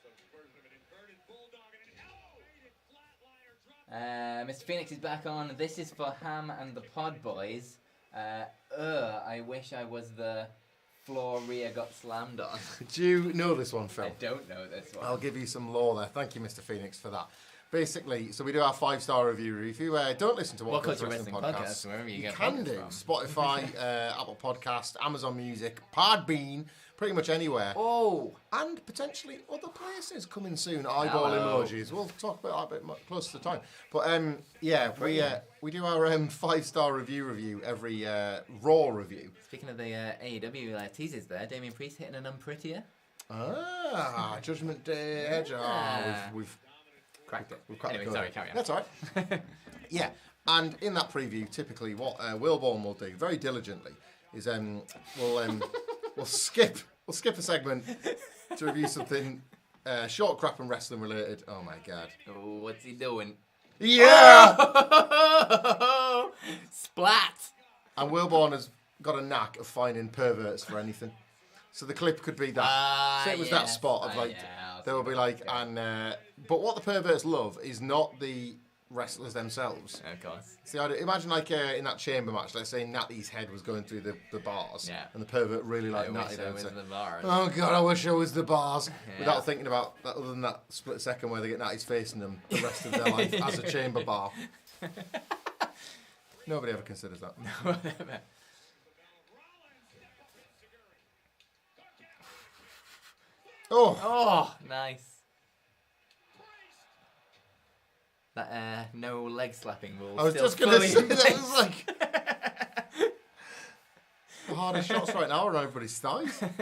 Speaker 3: So version of an inverted bulldog and an elevated flatliner drop.
Speaker 1: Mr. Phoenix is back on. This is for Ham and the Pod Boys. I wish I was the floor Rhea got slammed on.
Speaker 2: Do you know this one, Phil?
Speaker 1: I don't know this one.
Speaker 2: I'll give you some lore there. Thank you, Mr. Phoenix, for that. Basically, so we do our 5-star review. If you don't listen to
Speaker 1: WhatCulture
Speaker 2: WhatCulture Wrestling Podcasts,
Speaker 1: wherever you get
Speaker 2: can do.
Speaker 1: podcasts from.
Speaker 2: Spotify, Apple Podcast, Amazon Music, Podbean, pretty much anywhere.
Speaker 1: Oh!
Speaker 2: And potentially other places coming soon. Eyeball emojis. We'll talk about that a bit closer to time. But yeah, we do our 5-star review every Raw review.
Speaker 1: Speaking of the AEW teasers there, Damian Priest hitting an unprettier.
Speaker 2: Judgment Day Edge.
Speaker 1: Yeah.
Speaker 2: We've
Speaker 1: Cracked it.
Speaker 2: We've cracked
Speaker 1: Anyway,
Speaker 2: the code.
Speaker 1: sorry, carry on.
Speaker 2: That's all right. Yeah, and in that preview, typically what Wilborn will do very diligently is we'll skip a segment to review something short, crap, and wrestling related. Oh my god!
Speaker 1: Oh, what's he doing?
Speaker 2: Yeah.
Speaker 1: Splat!
Speaker 2: And Wilborn has got a knack of finding perverts for anything. So the clip could be that. So it was that spot of like there will be like but what the perverts love is not the wrestlers themselves.
Speaker 1: Of course.
Speaker 2: It's the idea. Imagine like in that chamber match, let's say Natty's head was going through the bars, and the pervert really liked Natty.
Speaker 1: The bars.
Speaker 2: Oh god, I wish I was the bars. Without thinking about that, other than that split second where they get Natty's facing them the rest of their life as a chamber bar. Nobody ever considers that.
Speaker 1: No one ever. Oh, nice. That no leg slapping rule.
Speaker 2: I was just going to say that was like the hardest shots right now are on everybody's thighs.
Speaker 3: There is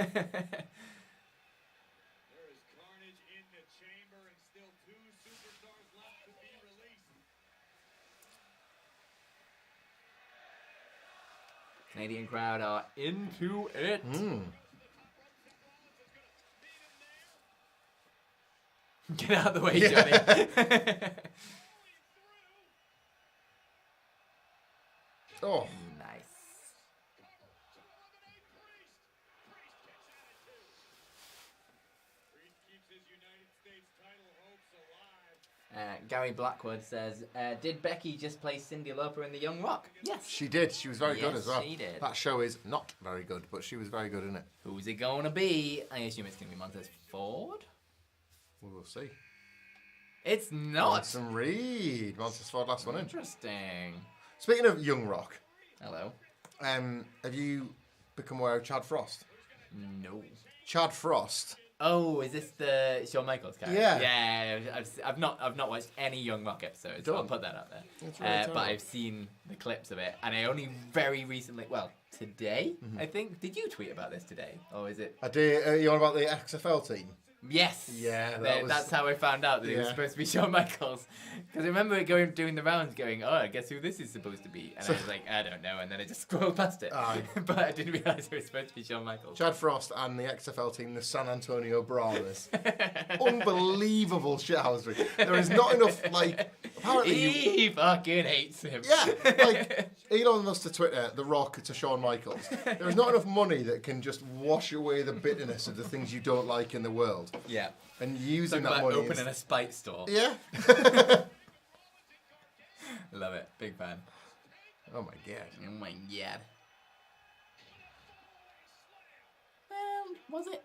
Speaker 3: carnage in the chamber and still 2 superstars left to be released.
Speaker 1: Canadian crowd are into it. Get out of the way, Johnny.
Speaker 2: Oh.
Speaker 1: Nice.
Speaker 3: Priest keeps his United States title hopes alive.
Speaker 1: Gary Blackwood says, did Becky just play Cyndi Lauper in The Young Rock? Yes.
Speaker 2: She did. She was very good as well.
Speaker 1: She did.
Speaker 2: That show is not very good, but she was very good in it.
Speaker 1: Who's it going to be? I assume it's going to be Montez Ford.
Speaker 2: We will see.
Speaker 1: It's not.
Speaker 2: Bronson Reed. Monsters Ford, last one in.
Speaker 1: Interesting.
Speaker 2: Speaking of Young Rock,
Speaker 1: Hello.
Speaker 2: have you become aware of Chad Frost?
Speaker 1: No.
Speaker 2: Chad Frost.
Speaker 1: Oh, is this the Shawn Michaels character?
Speaker 2: Yeah.
Speaker 1: Yeah. I've not watched any Young Rock episodes. So I'll put that up there.
Speaker 2: That's really
Speaker 1: but I've seen the clips of it, and I only very recently, well, today, I think. Did you tweet about this today, or is it?
Speaker 2: I did. You on about the XFL team?
Speaker 1: Yes.
Speaker 2: Yeah,
Speaker 1: that's how I found out that it was supposed to be Shawn Michaels. Because I remember it doing the rounds, going, "Oh, I guess who this is supposed to be," and I was like, "I don't know," and then I just scrolled past it. But I didn't realize it was supposed to be Shawn Michaels.
Speaker 2: Chad Frost and the XFL team, the San Antonio Brawlers. Unbelievable shithousery. There is not enough, like, apparently
Speaker 1: he fucking hates him.
Speaker 2: Yeah, like Elon Musk to Twitter, The Rock to Shawn Michaels. There is not enough money that can just wash away the bitterness of the things you don't like in the world.
Speaker 1: Yeah.
Speaker 2: And using
Speaker 1: Talk
Speaker 2: that
Speaker 1: about
Speaker 2: money.
Speaker 1: opening a spite store.
Speaker 2: Yeah.
Speaker 1: Love it. Big fan.
Speaker 2: Oh my god.
Speaker 1: Oh my god. Was it?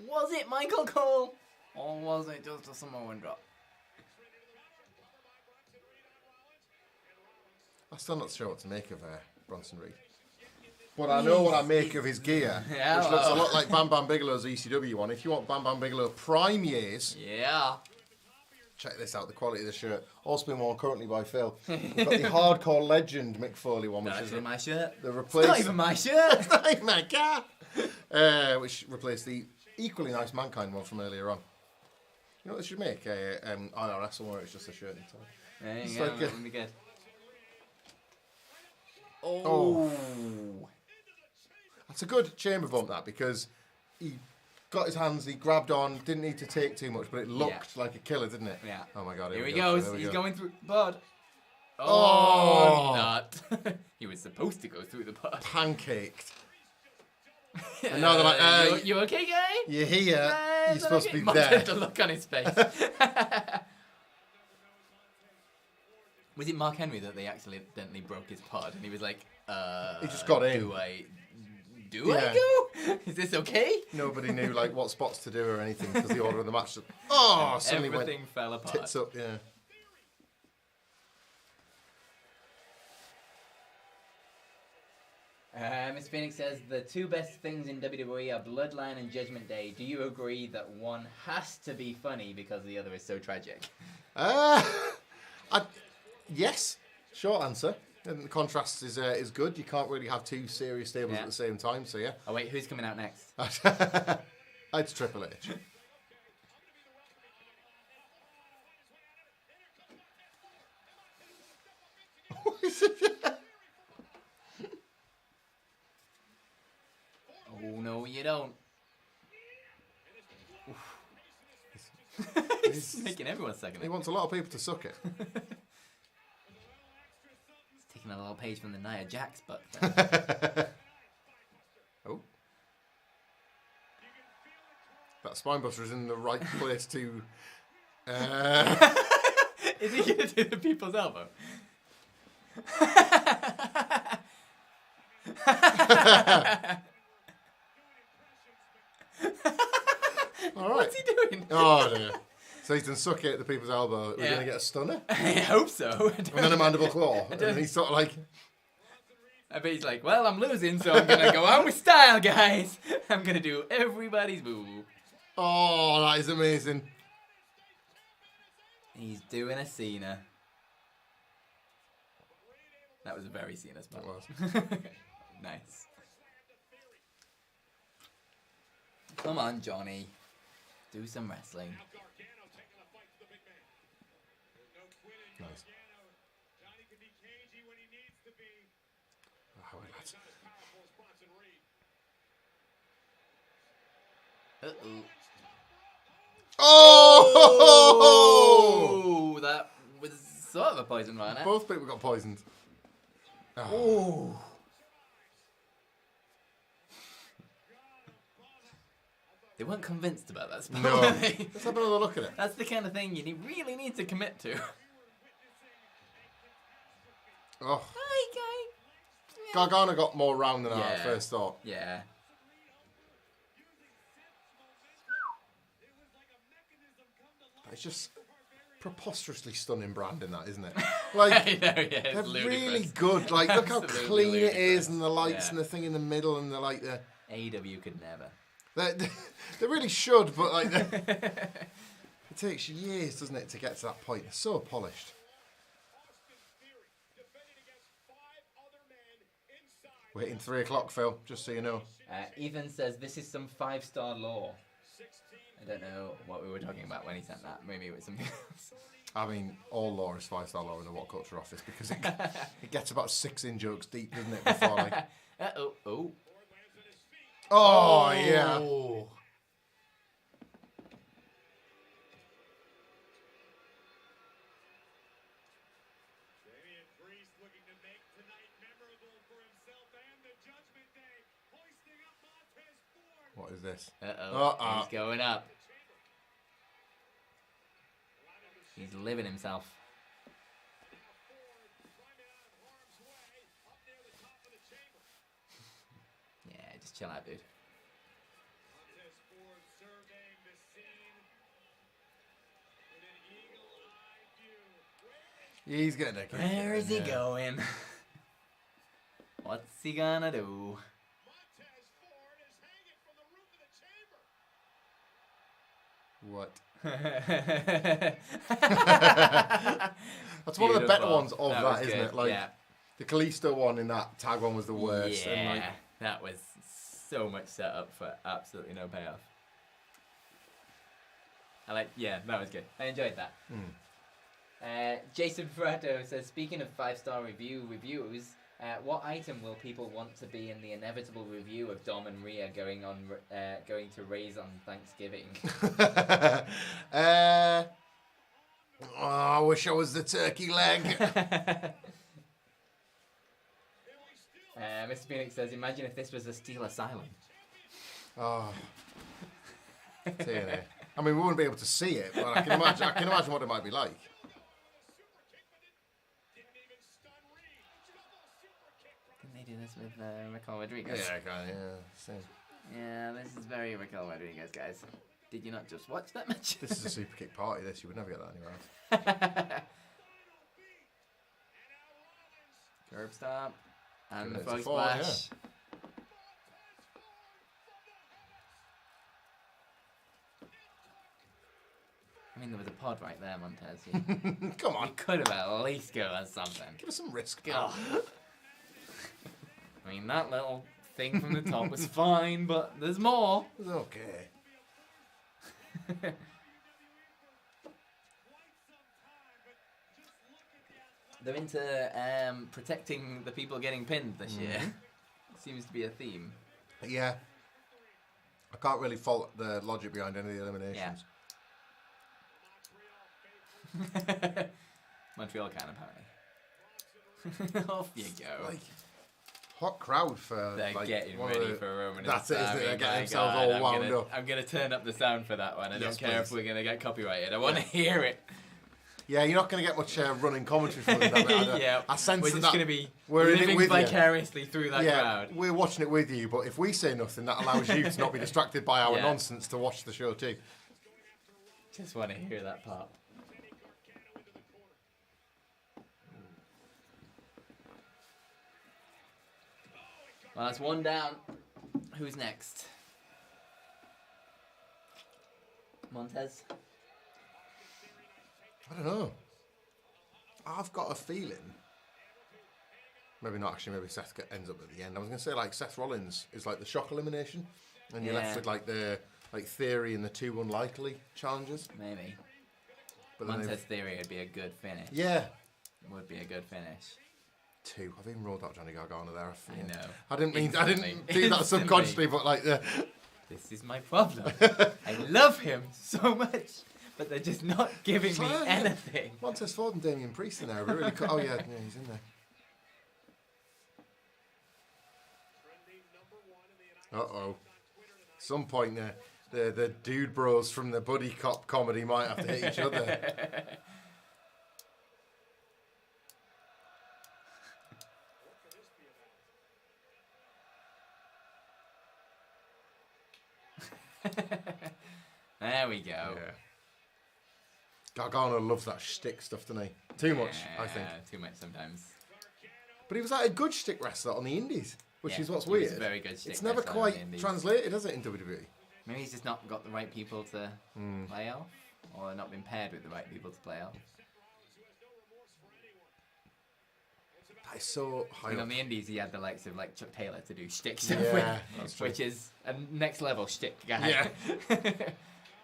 Speaker 1: Was it Michael Cole? Or was it just a Samoan drop?
Speaker 2: I'm still not sure what to make of Bronson Reed. But I know what I make of his gear, which looks a lot like Bam Bam Bigelow's ECW one. If you want Bam Bam Bigelow prime years, check this out, the quality of the shirt. Also being worn currently by Phil. We've got the Hardcore Legend Mick Foley one, which is
Speaker 1: my shirt.
Speaker 2: The
Speaker 1: It's not even my shirt.
Speaker 2: It's not even my car. Which replaced the equally nice Mankind one from earlier on. You know what they should make? IRS one where it's just a shirt and tie.
Speaker 1: There
Speaker 2: It's
Speaker 1: you go,
Speaker 2: like
Speaker 1: that would be good.
Speaker 2: Oh. That's a good chamber bump, that, because he got his hands, he grabbed on, didn't need to take too much, but it looked like a killer, didn't it?
Speaker 1: Yeah.
Speaker 2: Oh my god,
Speaker 1: Here he
Speaker 2: go.
Speaker 1: goes. He's going through bud.
Speaker 2: Oh.
Speaker 1: Not. He was supposed to go through the bud.
Speaker 2: Pancaked. And now they're like,
Speaker 1: you okay, guy?
Speaker 2: You're here. You're supposed to be
Speaker 1: Mark
Speaker 2: there.
Speaker 1: had the look on his face. Was it Mark Henry that they accidentally broke his pod and he was like,
Speaker 2: he just got in.
Speaker 1: Do I go? Is this okay?
Speaker 2: Nobody knew like what spots to do or anything because the order of the match just, suddenly
Speaker 1: everything fell apart.
Speaker 2: Tits up, yeah.
Speaker 1: Miss Phoenix says the two best things in WWE are Bloodline and Judgment Day. Do you agree that one has to be funny because the other is so tragic?
Speaker 2: Yes. Short answer. And the contrast is good. You can't really have two serious stables at the same time, so yeah.
Speaker 1: Oh wait, who's coming out next?
Speaker 2: It's Triple H. What is it?
Speaker 1: Oh no, you don't. He's making everyone second.
Speaker 2: He wants a lot of people to suck it.
Speaker 1: He's taking a little page from the Nia Jax book.
Speaker 2: Oh. That Spinebuster is in the right place to...
Speaker 1: Is he going to do the people's elbow?
Speaker 2: All right.
Speaker 1: What's he doing?
Speaker 2: Oh dear. So he's done suck it at the people's elbow. We're going to get a stunner?
Speaker 1: I hope so.
Speaker 2: And then a mandible claw. And then he's sort of like...
Speaker 1: I bet he's like, well, I'm losing, so I'm going to go out with style, guys. I'm going to do everybody's boo.
Speaker 2: Oh, that is amazing.
Speaker 1: He's doing a Cena. That was a very Cena spot.
Speaker 2: It was.
Speaker 1: Nice. Come on, Johnny. Do some wrestling.
Speaker 2: Nice. Oh, lads.
Speaker 1: Uh-oh.
Speaker 2: Oh!
Speaker 1: That was sort of a poison run, eh?
Speaker 2: Both people got poisoned.
Speaker 1: Oh. They weren't convinced about that spell.
Speaker 2: No. Let's have another look at it.
Speaker 1: That's the kind of thing you really need to commit to.
Speaker 2: Oh.
Speaker 1: Hi, guy.
Speaker 2: Gargano got more round than I first thought.
Speaker 1: Yeah.
Speaker 2: It's just preposterously stunning branding, that, isn't it? Like,
Speaker 1: I know, yeah,
Speaker 2: they're
Speaker 1: it's
Speaker 2: really
Speaker 1: ludicrous.
Speaker 2: good. Like, look how
Speaker 1: Absolutely
Speaker 2: clean it is,
Speaker 1: ludicrous.
Speaker 2: and the lights
Speaker 1: Yeah.
Speaker 2: and the thing in the middle, and the like. The
Speaker 1: AEW could never.
Speaker 2: they really should, but like, it takes years, doesn't it, to get to that point? It's so polished. We're hitting 3 o'clock, Phil. Just so you know.
Speaker 1: Ethan says this is some 5-star lore. I don't know what we were talking about when he sent that. Maybe it was something else.
Speaker 2: I mean, all lore is 5-star lore in the WhatCulture office because it gets about 6 in-jokes deep, doesn't it? Before, like...
Speaker 1: Oh.
Speaker 2: Oh, yeah.
Speaker 3: Looking to make tonight memorable for himself and the Judgment Day, hoisting up Montez Ford.
Speaker 2: What is this?
Speaker 1: He's going up. He's living himself. Yeah, just chill out, dude.
Speaker 3: Montez Ford surveying the scene with an eagle-eye view.
Speaker 2: He's getting a kick.
Speaker 1: Where is he going? What's he gonna do?
Speaker 3: Montez Ford is hanging from the roof of the chamber.
Speaker 2: What?
Speaker 1: That's
Speaker 2: That's one of the better ones of
Speaker 1: That
Speaker 2: that,
Speaker 1: was
Speaker 2: isn't
Speaker 1: good,
Speaker 2: it? Like,
Speaker 1: yeah.
Speaker 2: the Kalisto one in that tag one was the worst.
Speaker 1: Yeah,
Speaker 2: And like,
Speaker 1: that was so much setup for absolutely no payoff. That was good. I enjoyed that. Jason Ferrato says, speaking of 5-star reviews, what item will people want to be in the inevitable review of Dom and Rhea going to raise on Thanksgiving?
Speaker 2: I wish I was the turkey leg.
Speaker 1: Mr. Phoenix says, imagine if this was a Steel Asylum.
Speaker 2: Oh, TNA. I mean, we wouldn't be able to see it, but I can imagine what it might be like.
Speaker 1: Didn't they do this with Raquel Rodriguez?
Speaker 2: Same.
Speaker 1: Yeah, this is very Raquel Rodriguez, guys. Did you not just watch that match?
Speaker 2: This is a super kick party. This, you would never get that anywhere else.
Speaker 1: Curb stop. And the
Speaker 2: It's a
Speaker 1: frog
Speaker 2: fall,
Speaker 1: splash. I mean, there was a pod right there, Montez.
Speaker 2: Come on.
Speaker 1: You could have at least go on something.
Speaker 2: Give us some risk.
Speaker 1: God. I mean, that little thing from the top was fine, but there's more.
Speaker 2: It's okay.
Speaker 1: They're into protecting the people getting pinned this year. Seems to be a theme.
Speaker 2: Yeah. I can't really fault the logic behind any of the eliminations.
Speaker 1: Yeah. Montreal can, apparently. Off you go.
Speaker 2: Like, hot crowd for.
Speaker 1: They're
Speaker 2: like,
Speaker 1: getting
Speaker 2: one of
Speaker 1: ready
Speaker 2: the-
Speaker 1: for Roman.
Speaker 2: That's
Speaker 1: and
Speaker 2: it, isn't it?
Speaker 1: Sammy.
Speaker 2: They're getting
Speaker 1: My
Speaker 2: themselves
Speaker 1: God,
Speaker 2: all wound up.
Speaker 1: I'm gonna turn up the sound for that one. I don't
Speaker 2: Yes,
Speaker 1: care if
Speaker 2: please.
Speaker 1: we're gonna get copyrighted. I want to hear it.
Speaker 2: Yeah, you're not going to get much running commentary from them.
Speaker 1: Yeah,
Speaker 2: I sense
Speaker 1: we're
Speaker 2: that
Speaker 1: just gonna be
Speaker 2: we're in it
Speaker 1: living
Speaker 2: with you.
Speaker 1: vicariously through that
Speaker 2: Yeah,
Speaker 1: crowd.
Speaker 2: we're watching it with you, but if we say nothing, that allows you to not be distracted by our
Speaker 1: Yeah.
Speaker 2: nonsense to watch the show too.
Speaker 1: Just want to hear that part. Well, that's one down. Who's next? Montez?
Speaker 2: I don't know. I've got a feeling. Maybe not actually. Maybe Seth ends up at the end. I was going to say like Seth Rollins is like the shock elimination, and you're left
Speaker 1: Yeah.
Speaker 2: with like the Theory and the two unlikely challengers.
Speaker 1: Maybe.
Speaker 2: But then
Speaker 1: Montez Theory would be a good finish.
Speaker 2: yeah,
Speaker 1: Would be a good finish.
Speaker 2: two. I've even rolled out Johnny Gargano there.
Speaker 1: I know.
Speaker 2: I didn't mean. I
Speaker 1: Instantly.
Speaker 2: didn't do that
Speaker 1: Instantly.
Speaker 2: subconsciously, but like the.
Speaker 1: This is my problem. I love him so much, but they're just not giving me
Speaker 2: Yeah.
Speaker 1: anything.
Speaker 2: Montez Ford and Damian Priest in there. But really oh yeah, he's in there. Uh-oh. Some point the dude bros from the buddy cop comedy might have to hit each other.
Speaker 1: There we go.
Speaker 2: Yeah. Gargano loves that shtick stuff, doesn't he? Too much, I think.
Speaker 1: Too much sometimes.
Speaker 2: But he was like a good shtick wrestler on the Indies, which is what's
Speaker 1: he was
Speaker 2: weird.
Speaker 1: a very good shtick
Speaker 2: It's never
Speaker 1: wrestler on the
Speaker 2: quite
Speaker 1: Indies.
Speaker 2: translated, has it, in WWE?
Speaker 1: Maybe he's just not got the right people to play off, or not been paired with the right people to play off.
Speaker 2: That is so high
Speaker 1: And
Speaker 2: up.
Speaker 1: on the Indies, he had the likes of like Chuck Taylor to do shtick stuff
Speaker 2: Yeah,
Speaker 1: with,
Speaker 2: that's true.
Speaker 1: which is a next level shtick guy.
Speaker 2: Yeah.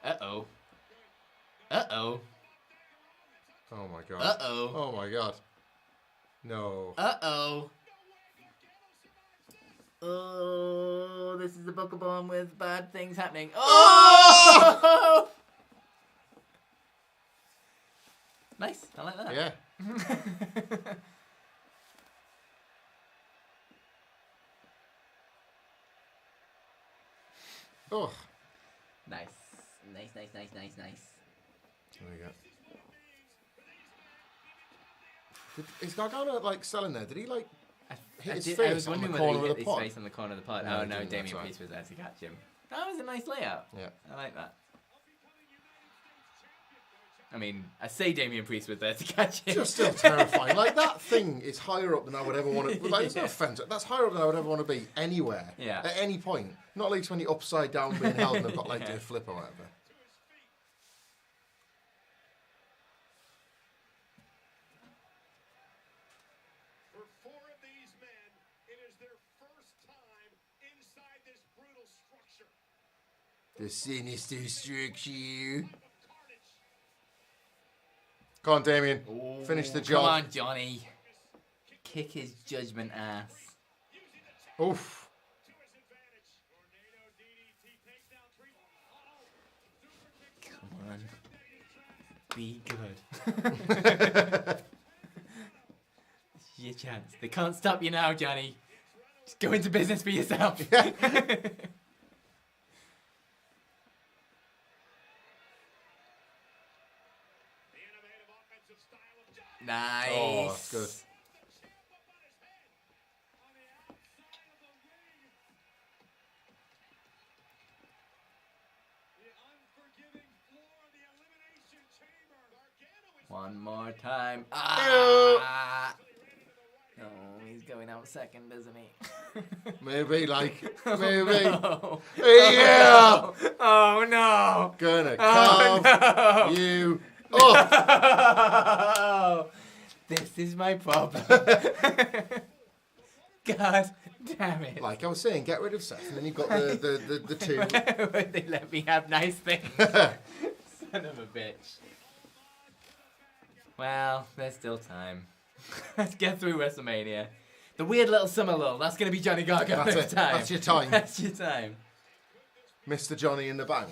Speaker 1: Uh-oh. Uh-oh.
Speaker 2: Oh my god.
Speaker 1: Uh-oh.
Speaker 2: Oh my god. No.
Speaker 1: Uh-oh. Oh, this is the Pokemon with bad things happening. Oh! Nice. I like that.
Speaker 2: Yeah. Oh.
Speaker 1: Nice. Nice, nice, nice, nice, nice.
Speaker 2: There we go. Is Gargano like selling there? Did he like hit his face
Speaker 1: I was
Speaker 2: on the
Speaker 1: wondering
Speaker 2: corner
Speaker 1: whether
Speaker 2: of
Speaker 1: he
Speaker 2: the
Speaker 1: hit his
Speaker 2: pod?
Speaker 1: face on the corner of the pod.
Speaker 2: No,
Speaker 1: Oh
Speaker 2: he
Speaker 1: no,
Speaker 2: didn't,
Speaker 1: Damian
Speaker 2: that's right.
Speaker 1: Priest was there to catch him. That was a nice layout.
Speaker 2: Yeah.
Speaker 1: I like that. I mean, I say Damian Priest was there to catch him.
Speaker 2: Just still terrifying. Like that thing is higher up than I would ever want to. Like, it's no
Speaker 1: Yeah.
Speaker 2: offense. That's higher up than I would ever want to be anywhere.
Speaker 1: Yeah.
Speaker 2: At any point. Not least when you're upside down being held and I've got like
Speaker 1: Yeah.
Speaker 2: a flip or whatever.
Speaker 3: For four of these men, it is their first time inside this brutal structure.
Speaker 2: The sinister structure.
Speaker 3: Carnage.
Speaker 2: Come on, Damien. Finish the job.
Speaker 1: Come on, Johnny. Kick his judgment ass.
Speaker 2: Oof.
Speaker 3: To his advantage. Tornado DDT takes down three.
Speaker 1: Come on. Be good. This is your chance. They can't stop you now, Johnny. Just go into business for yourself.
Speaker 3: The innovative offensive style of John.
Speaker 1: Nice.
Speaker 2: Oh, that's good.
Speaker 3: Champ up on his head. On the outside of the ring. The unforgiving floor of the Elimination Chamber. Gargano is
Speaker 1: One more time. Ah! No, he's going out second, isn't he?
Speaker 2: Maybe, maybe.
Speaker 1: No.
Speaker 2: Yeah!
Speaker 1: Oh no!
Speaker 2: Gonna
Speaker 1: Oh
Speaker 2: carve
Speaker 1: no!
Speaker 2: you up.
Speaker 1: Oh, this is my problem. God damn it!
Speaker 2: Like I was saying, get rid of Seth, and then you've got the two.
Speaker 1: They let me have nice things. Son of a bitch. Well, there's still time. Let's get through WrestleMania. The weird little summer lull. That's gonna be Johnny Gargano's
Speaker 2: That's it.
Speaker 1: time.
Speaker 2: That's your time.
Speaker 1: That's your time.
Speaker 2: Mr. Johnny in the bank.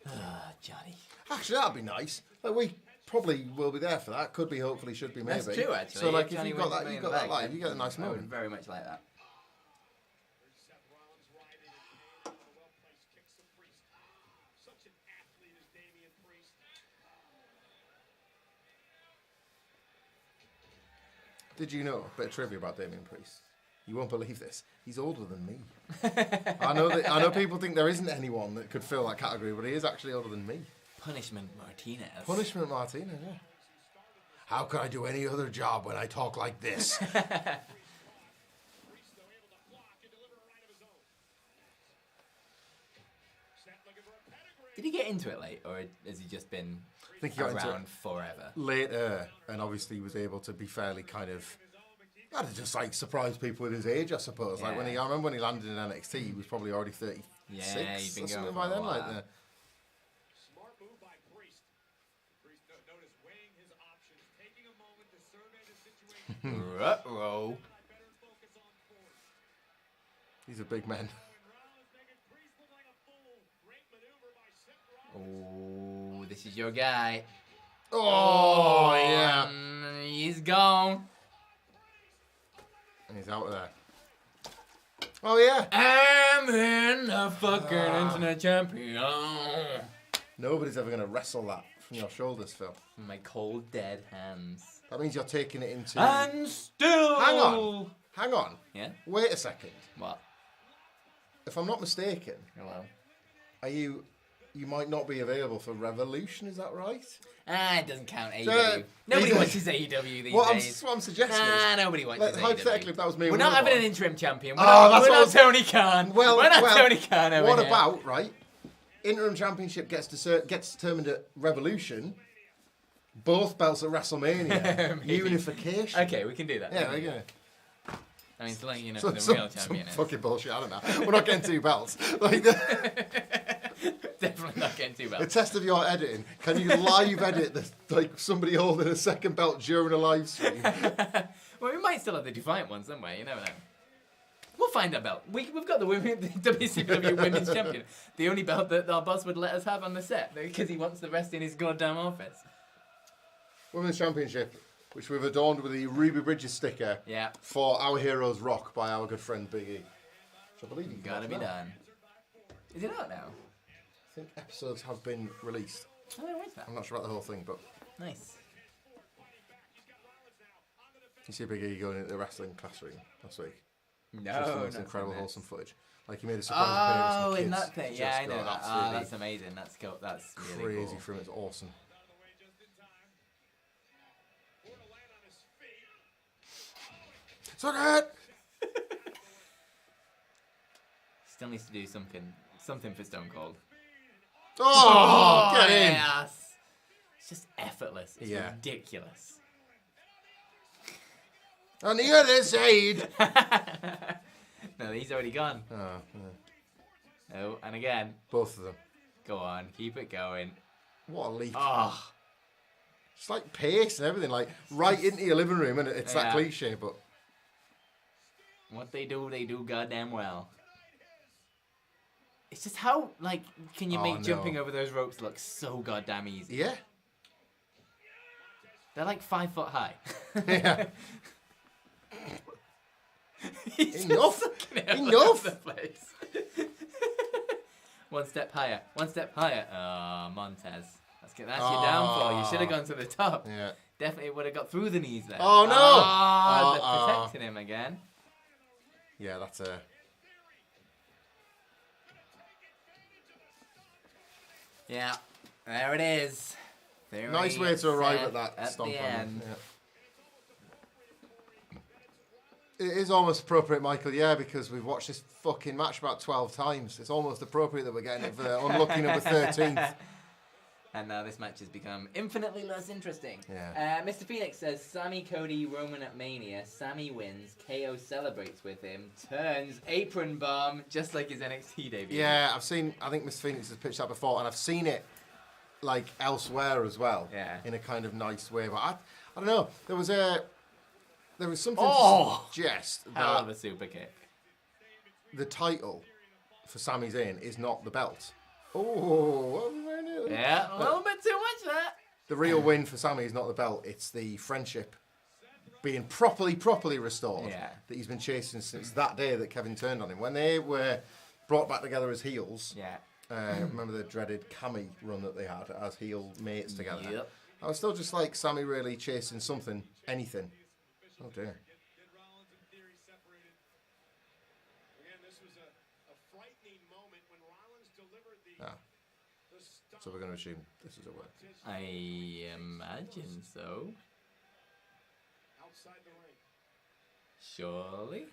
Speaker 1: Ah, Johnny.
Speaker 2: Actually, that'd be nice. Like we probably will be there for that. Could be, hopefully, should be, maybe.
Speaker 1: That's true, actually.
Speaker 2: So, like, if
Speaker 1: Johnny
Speaker 2: you've got
Speaker 1: wins
Speaker 2: that,
Speaker 1: the
Speaker 2: you've
Speaker 1: main
Speaker 2: got that
Speaker 1: event,
Speaker 2: live, you get a nice
Speaker 1: I would
Speaker 2: moment.
Speaker 1: very much like that.
Speaker 3: Seth Rollins riding in a well-placed kicks of Priest. Such an athlete is Damian Priest.
Speaker 2: Did you know a bit of trivia about Damian Priest? You won't believe this. He's older than me. I know people think there isn't anyone that could fill that category, but he is actually older than me.
Speaker 1: Punishment Martinez.
Speaker 2: Punishment Martina, yeah. How could I do any other job when I talk like this?
Speaker 3: Priest, though, able to block and deliver a right of his own. Seth looking for a pedigree.
Speaker 1: Did he get into it late, or has he just been
Speaker 2: I think he got into it
Speaker 1: around forever?
Speaker 2: later, and obviously was able to be fairly kind of, I don't know, just like surprise people with his age, I suppose. Like when I remember when he landed in NXT, he was probably already 36
Speaker 1: Yeah, he'd been
Speaker 2: or something
Speaker 1: going
Speaker 2: by
Speaker 1: for a
Speaker 2: then. Like
Speaker 1: while.
Speaker 3: Smart move by Priest. Priest notice weighing his options, taking a moment to survey the situation.
Speaker 1: Ruh-roh.
Speaker 3: I better focus on force.
Speaker 2: He's a big man.
Speaker 3: And Rollins making Priest look like a fool. Great maneuver by Seth Rollins.
Speaker 1: Oh, this is your guy.
Speaker 2: Oh, yeah.
Speaker 1: He's gone.
Speaker 2: And he's out of there. Oh, yeah.
Speaker 1: I'm in the fucking internet champion.
Speaker 2: Nobody's ever going to wrestle that from your shoulders, Phil.
Speaker 1: My cold, dead hands.
Speaker 2: That means you're taking it into...
Speaker 1: And still.
Speaker 2: Hang on.
Speaker 1: Yeah?
Speaker 2: Wait a second.
Speaker 1: What?
Speaker 2: If I'm not mistaken,
Speaker 1: Hello.
Speaker 2: are you you might not be available for Revolution. Is that right?
Speaker 1: It doesn't count AEW. Nobody watches AEW these days.
Speaker 2: What I'm suggesting is...
Speaker 1: nobody watches AEW.
Speaker 2: Hypothetically, if that was me...
Speaker 1: We're not having an interim champion. We're
Speaker 2: that's
Speaker 1: not Tony Khan. We're not Tony Khan over
Speaker 2: What
Speaker 1: here.
Speaker 2: about, right? Interim championship gets determined at Revolution. Both belts at WrestleMania. Unification.
Speaker 1: Okay, we can do that.
Speaker 2: Yeah, we can.
Speaker 1: I mean, it's like, you know, the real champion is.
Speaker 2: Fucking bullshit, I don't know. We're not getting 2 belts. Like,
Speaker 1: definitely not getting 2 belts.
Speaker 2: The test of your editing, can you live edit somebody holding a second belt during a live stream?
Speaker 1: Well, we might still have the Defiant one somewhere, you never know. We'll find that belt. We've got the WCW Women's Champion. The only belt that our boss would let us have on the set, because he wants the rest in his goddamn office.
Speaker 2: Women's Championship, which we've adorned with the Ruby Bridges sticker for Our Heroes Rock by our good friend Big E. Which I believe you
Speaker 1: gotta be done. Is it out now?
Speaker 2: I think episodes have been released.
Speaker 1: Oh, where's that?
Speaker 2: I'm not sure about the whole thing, but...
Speaker 1: Nice.
Speaker 2: You see Big E going into the wrestling classroom last week?
Speaker 1: No,
Speaker 2: just the most incredible, wholesome footage. Like, he made a surprise appearance with kids.
Speaker 1: In that thing. Yeah, I know that. Oh, that's amazing. That's cool. That's really
Speaker 2: crazy
Speaker 1: cool.
Speaker 2: for him. It's awesome. Suck it!
Speaker 1: Still needs to do something for Stone Cold.
Speaker 2: Oh, get in!
Speaker 1: Yes. It's just effortless. It's ridiculous.
Speaker 2: On the other side!
Speaker 1: No, he's already gone.
Speaker 2: Oh, yeah.
Speaker 1: Oh, and again.
Speaker 2: Both of them.
Speaker 1: Go on, keep it going.
Speaker 2: What a leap.
Speaker 1: Oh.
Speaker 2: It's like pace and everything, like right into your living room, and it's that cliche, but...
Speaker 1: What they do goddamn well. It's just how, like, can you make jumping over those ropes look so goddamn easy?
Speaker 2: Yeah.
Speaker 1: They're like 5 foot high.
Speaker 2: Yeah.
Speaker 1: Enough. The place. One step higher. Montez. That's your downfall. You should have gone to the top.
Speaker 2: Yeah.
Speaker 1: Definitely would have got through the knees there.
Speaker 2: Oh, no.
Speaker 1: They're protecting him again.
Speaker 2: Yeah, that's a...
Speaker 1: Yeah, there it is.
Speaker 2: Nice way to arrive at that
Speaker 1: at
Speaker 2: stomp
Speaker 1: the end.
Speaker 2: Yeah. It is almost appropriate, Michael, because we've watched this fucking match about 12 times. It's almost appropriate that we're getting it for unlucky number 13th.
Speaker 1: And now this match has become infinitely less interesting.
Speaker 2: Yeah.
Speaker 1: Mr. Phoenix says, Sammy, Cody, Roman at Mania. Sammy wins. KO celebrates with him. Turns apron bomb, just like his NXT debut.
Speaker 2: Yeah, I think Mr. Phoenix has pitched that before, and I've seen it, like, elsewhere as well.
Speaker 1: Yeah.
Speaker 2: In a kind of nice way. But I don't know. There was something to suggest that...
Speaker 1: Hell of a super kick.
Speaker 2: The title for Sami Zayn is not the belt. Oh,
Speaker 1: yeah, a little bit too much there.
Speaker 2: The real win for Sami is not the belt, it's the friendship being properly restored that he's been chasing since that day that Kevin turned on him. When they were brought back together as heels, remember the dreaded Cammy run that they had as heel mates together?
Speaker 1: Yep.
Speaker 2: I was still just like Sami really chasing something, anything. Oh dear. So we're going to assume this is a word.
Speaker 1: I imagine so.
Speaker 3: Outside the ring.
Speaker 1: Surely.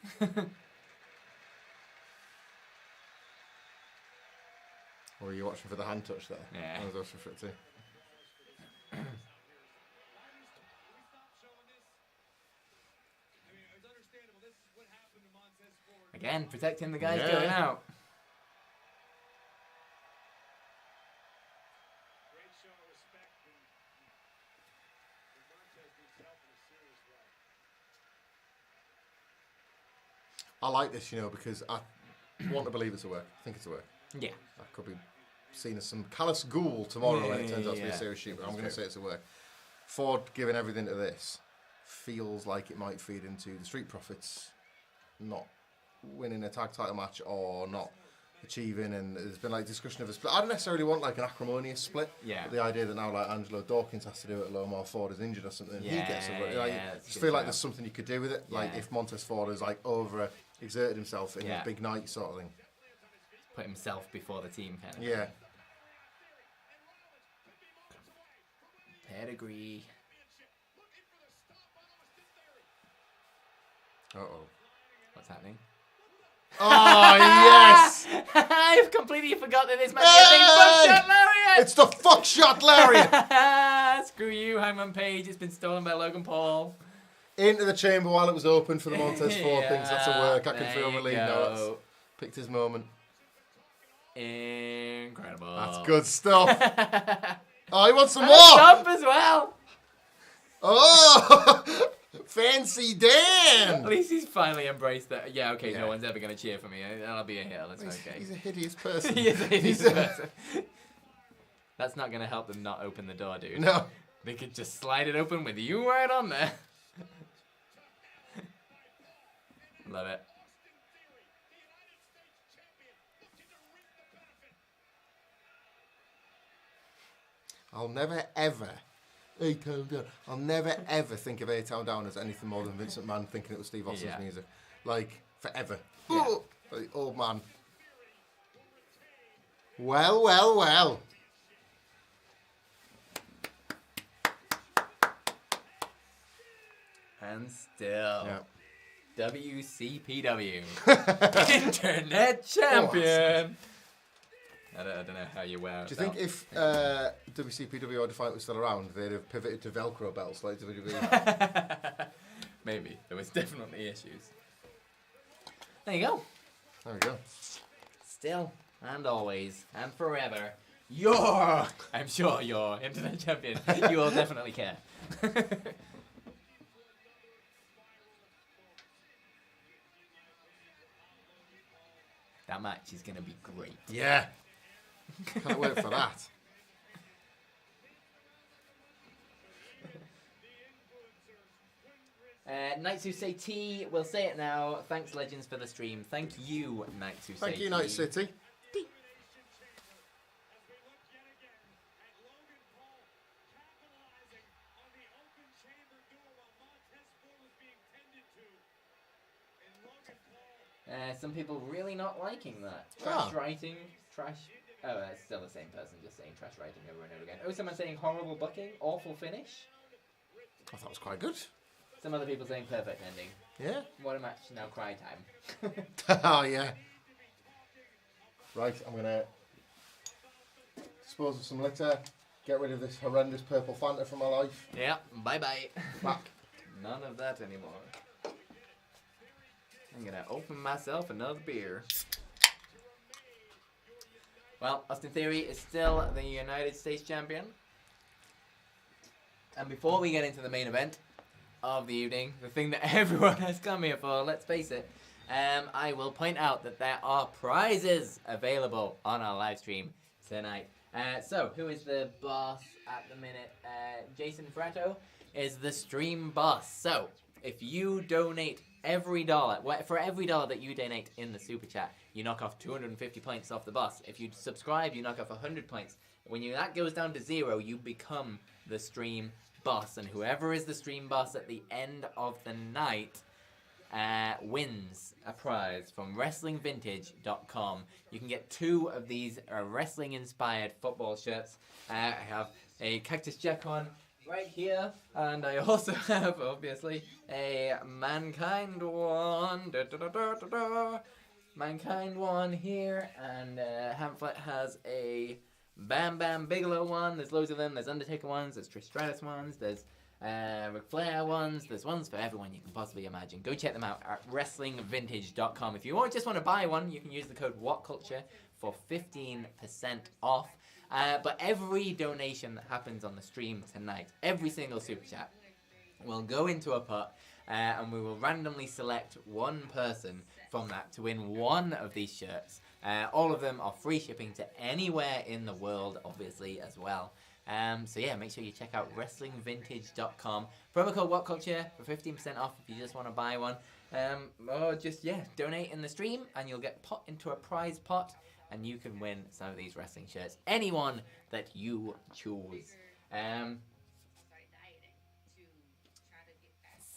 Speaker 2: Or are you watching for the hand touch there?
Speaker 1: Yeah.
Speaker 2: I was watching for it too.
Speaker 1: Again, protecting the guys going out.
Speaker 2: I like this, because I want to believe it's a work. I think it's a work.
Speaker 1: Yeah.
Speaker 2: I could be seen as some callous ghoul tomorrow when it turns out to be a serious shoot, but I'm going to say it's a work. Ford giving everything to this feels like it might feed into the Street Profits not winning a tag title match or not achieving, and there's been like discussion of a split. I don't necessarily want like an acrimonious split.
Speaker 1: Yeah.
Speaker 2: But the idea that now like Angelo Dawkins has to do it alone while Ford is injured or something, he gets a
Speaker 1: yeah,
Speaker 2: I just feel like there's something you could do with it.
Speaker 1: Yeah.
Speaker 2: Like if Montez Ford has like over exerted himself in a big night sort of thing.
Speaker 1: Put himself before the team kind of.
Speaker 2: Yeah.
Speaker 1: Pedigree.
Speaker 2: Uh-oh.
Speaker 1: What's happening?
Speaker 2: Oh, yes!
Speaker 1: I've completely forgot that this might be a big fuckshot lariat!
Speaker 2: It's the fuckshot lariat!
Speaker 1: Screw you, Hangman Page. It's been stolen by Logan Paul.
Speaker 2: Into the chamber while it was open for the Montez Ford
Speaker 1: Yeah,
Speaker 2: things. That's a work. I can
Speaker 1: there
Speaker 2: feel
Speaker 1: you
Speaker 2: relieved now.
Speaker 1: go.
Speaker 2: That's picked his moment.
Speaker 1: Incredible.
Speaker 2: That's good stuff. Oh, he wants some
Speaker 1: And
Speaker 2: more!
Speaker 1: Stomp as well!
Speaker 2: Oh! Fancy Dan!
Speaker 1: At least he's finally embraced that. Yeah, okay,
Speaker 2: Yeah.
Speaker 1: no one's ever going to cheer for me. I'll be a heel. That's okay.
Speaker 2: He's a hideous person.
Speaker 1: He is a hideous person. That's not going to help them not open the door, dude.
Speaker 2: No.
Speaker 1: They could just slide it open with you right on there. Love it.
Speaker 2: I'll never ever A-Town Down. I'll never ever think of A-Town Down as anything more than Vince McMahon thinking it was Steve Austin's
Speaker 1: Yeah.
Speaker 2: music. Like, forever.
Speaker 1: Yeah.
Speaker 2: Oh, the old man. Well, well, well.
Speaker 1: And still.
Speaker 2: Yeah.
Speaker 1: WCPW. Internet Champion. I don't know how you wear it.
Speaker 2: Do you think if WCPW or Defiant was still around, they'd have pivoted to Velcro belts like WWE?
Speaker 1: Maybe. There was definitely issues. There you go.
Speaker 2: There we go.
Speaker 1: Still, and always, and forever, you're, I'm sure you're Internet Champion. You will definitely care. That match is going to be great.
Speaker 2: Yeah. Can't wait for that.
Speaker 1: Knights Who Say T, we'll say it now. Thanks, Legends, for the stream. Thank you, Knights Who Say T.
Speaker 2: Thank you, Night City.
Speaker 1: Some people really not liking that. Trash
Speaker 2: Oh.
Speaker 1: writing, trash... Oh, it's still the same person just saying trash writing over and over again. Oh, someone saying horrible booking, awful finish.
Speaker 2: I thought it was quite good.
Speaker 1: Some other people saying perfect ending.
Speaker 2: Yeah.
Speaker 1: What a match, now cry time.
Speaker 2: Oh, yeah. Right, I'm going to dispose of some litter, get rid of this horrendous purple Fanta from my life.
Speaker 1: Yeah, bye-bye.
Speaker 2: Back.
Speaker 1: None of that anymore. I'm going to open myself another beer. Well, Austin Theory is still the United States champion. And before we get into the main event of the evening, the thing that everyone has come here for, let's face it, I will point out that there are prizes available on our live stream tonight. So, who is the boss at the minute? Jason Fratto is the stream boss. So, if you donate every dollar, for every dollar that you donate in the super chat, you knock off 250 points off the boss. If you subscribe, you knock off 100 points. When that goes down to 0, you become the stream boss, and whoever is the stream boss at the end of the night wins a prize from WrestlingVintage.com. You can get 2 of these wrestling-inspired football shirts. I have a Cactus Jack one right here, and I also have, obviously, a Mankind one. Mankind one here, and Hamflet has a Bam Bam Bigelow one. There's loads of them. There's Undertaker ones. There's Trish Stratus ones. There's Ric Flair ones. There's ones for everyone you can possibly imagine. Go check them out at WrestlingVintage.com. If you just want to buy one, you can use the code WhatCulture for 15% off. But every donation that happens on the stream tonight, every single super chat, will go into a pot, and we will randomly select one person from that to win one of these shirts. All of them are free shipping to anywhere in the world, obviously, as well. So yeah, make sure you check out WrestlingVintage.com. Promo code WhatCulture for 15% off if you just want to buy one. Or just, donate in the stream, and you'll get put into a prize pot, and you can win some of these wrestling shirts. Anyone that you choose.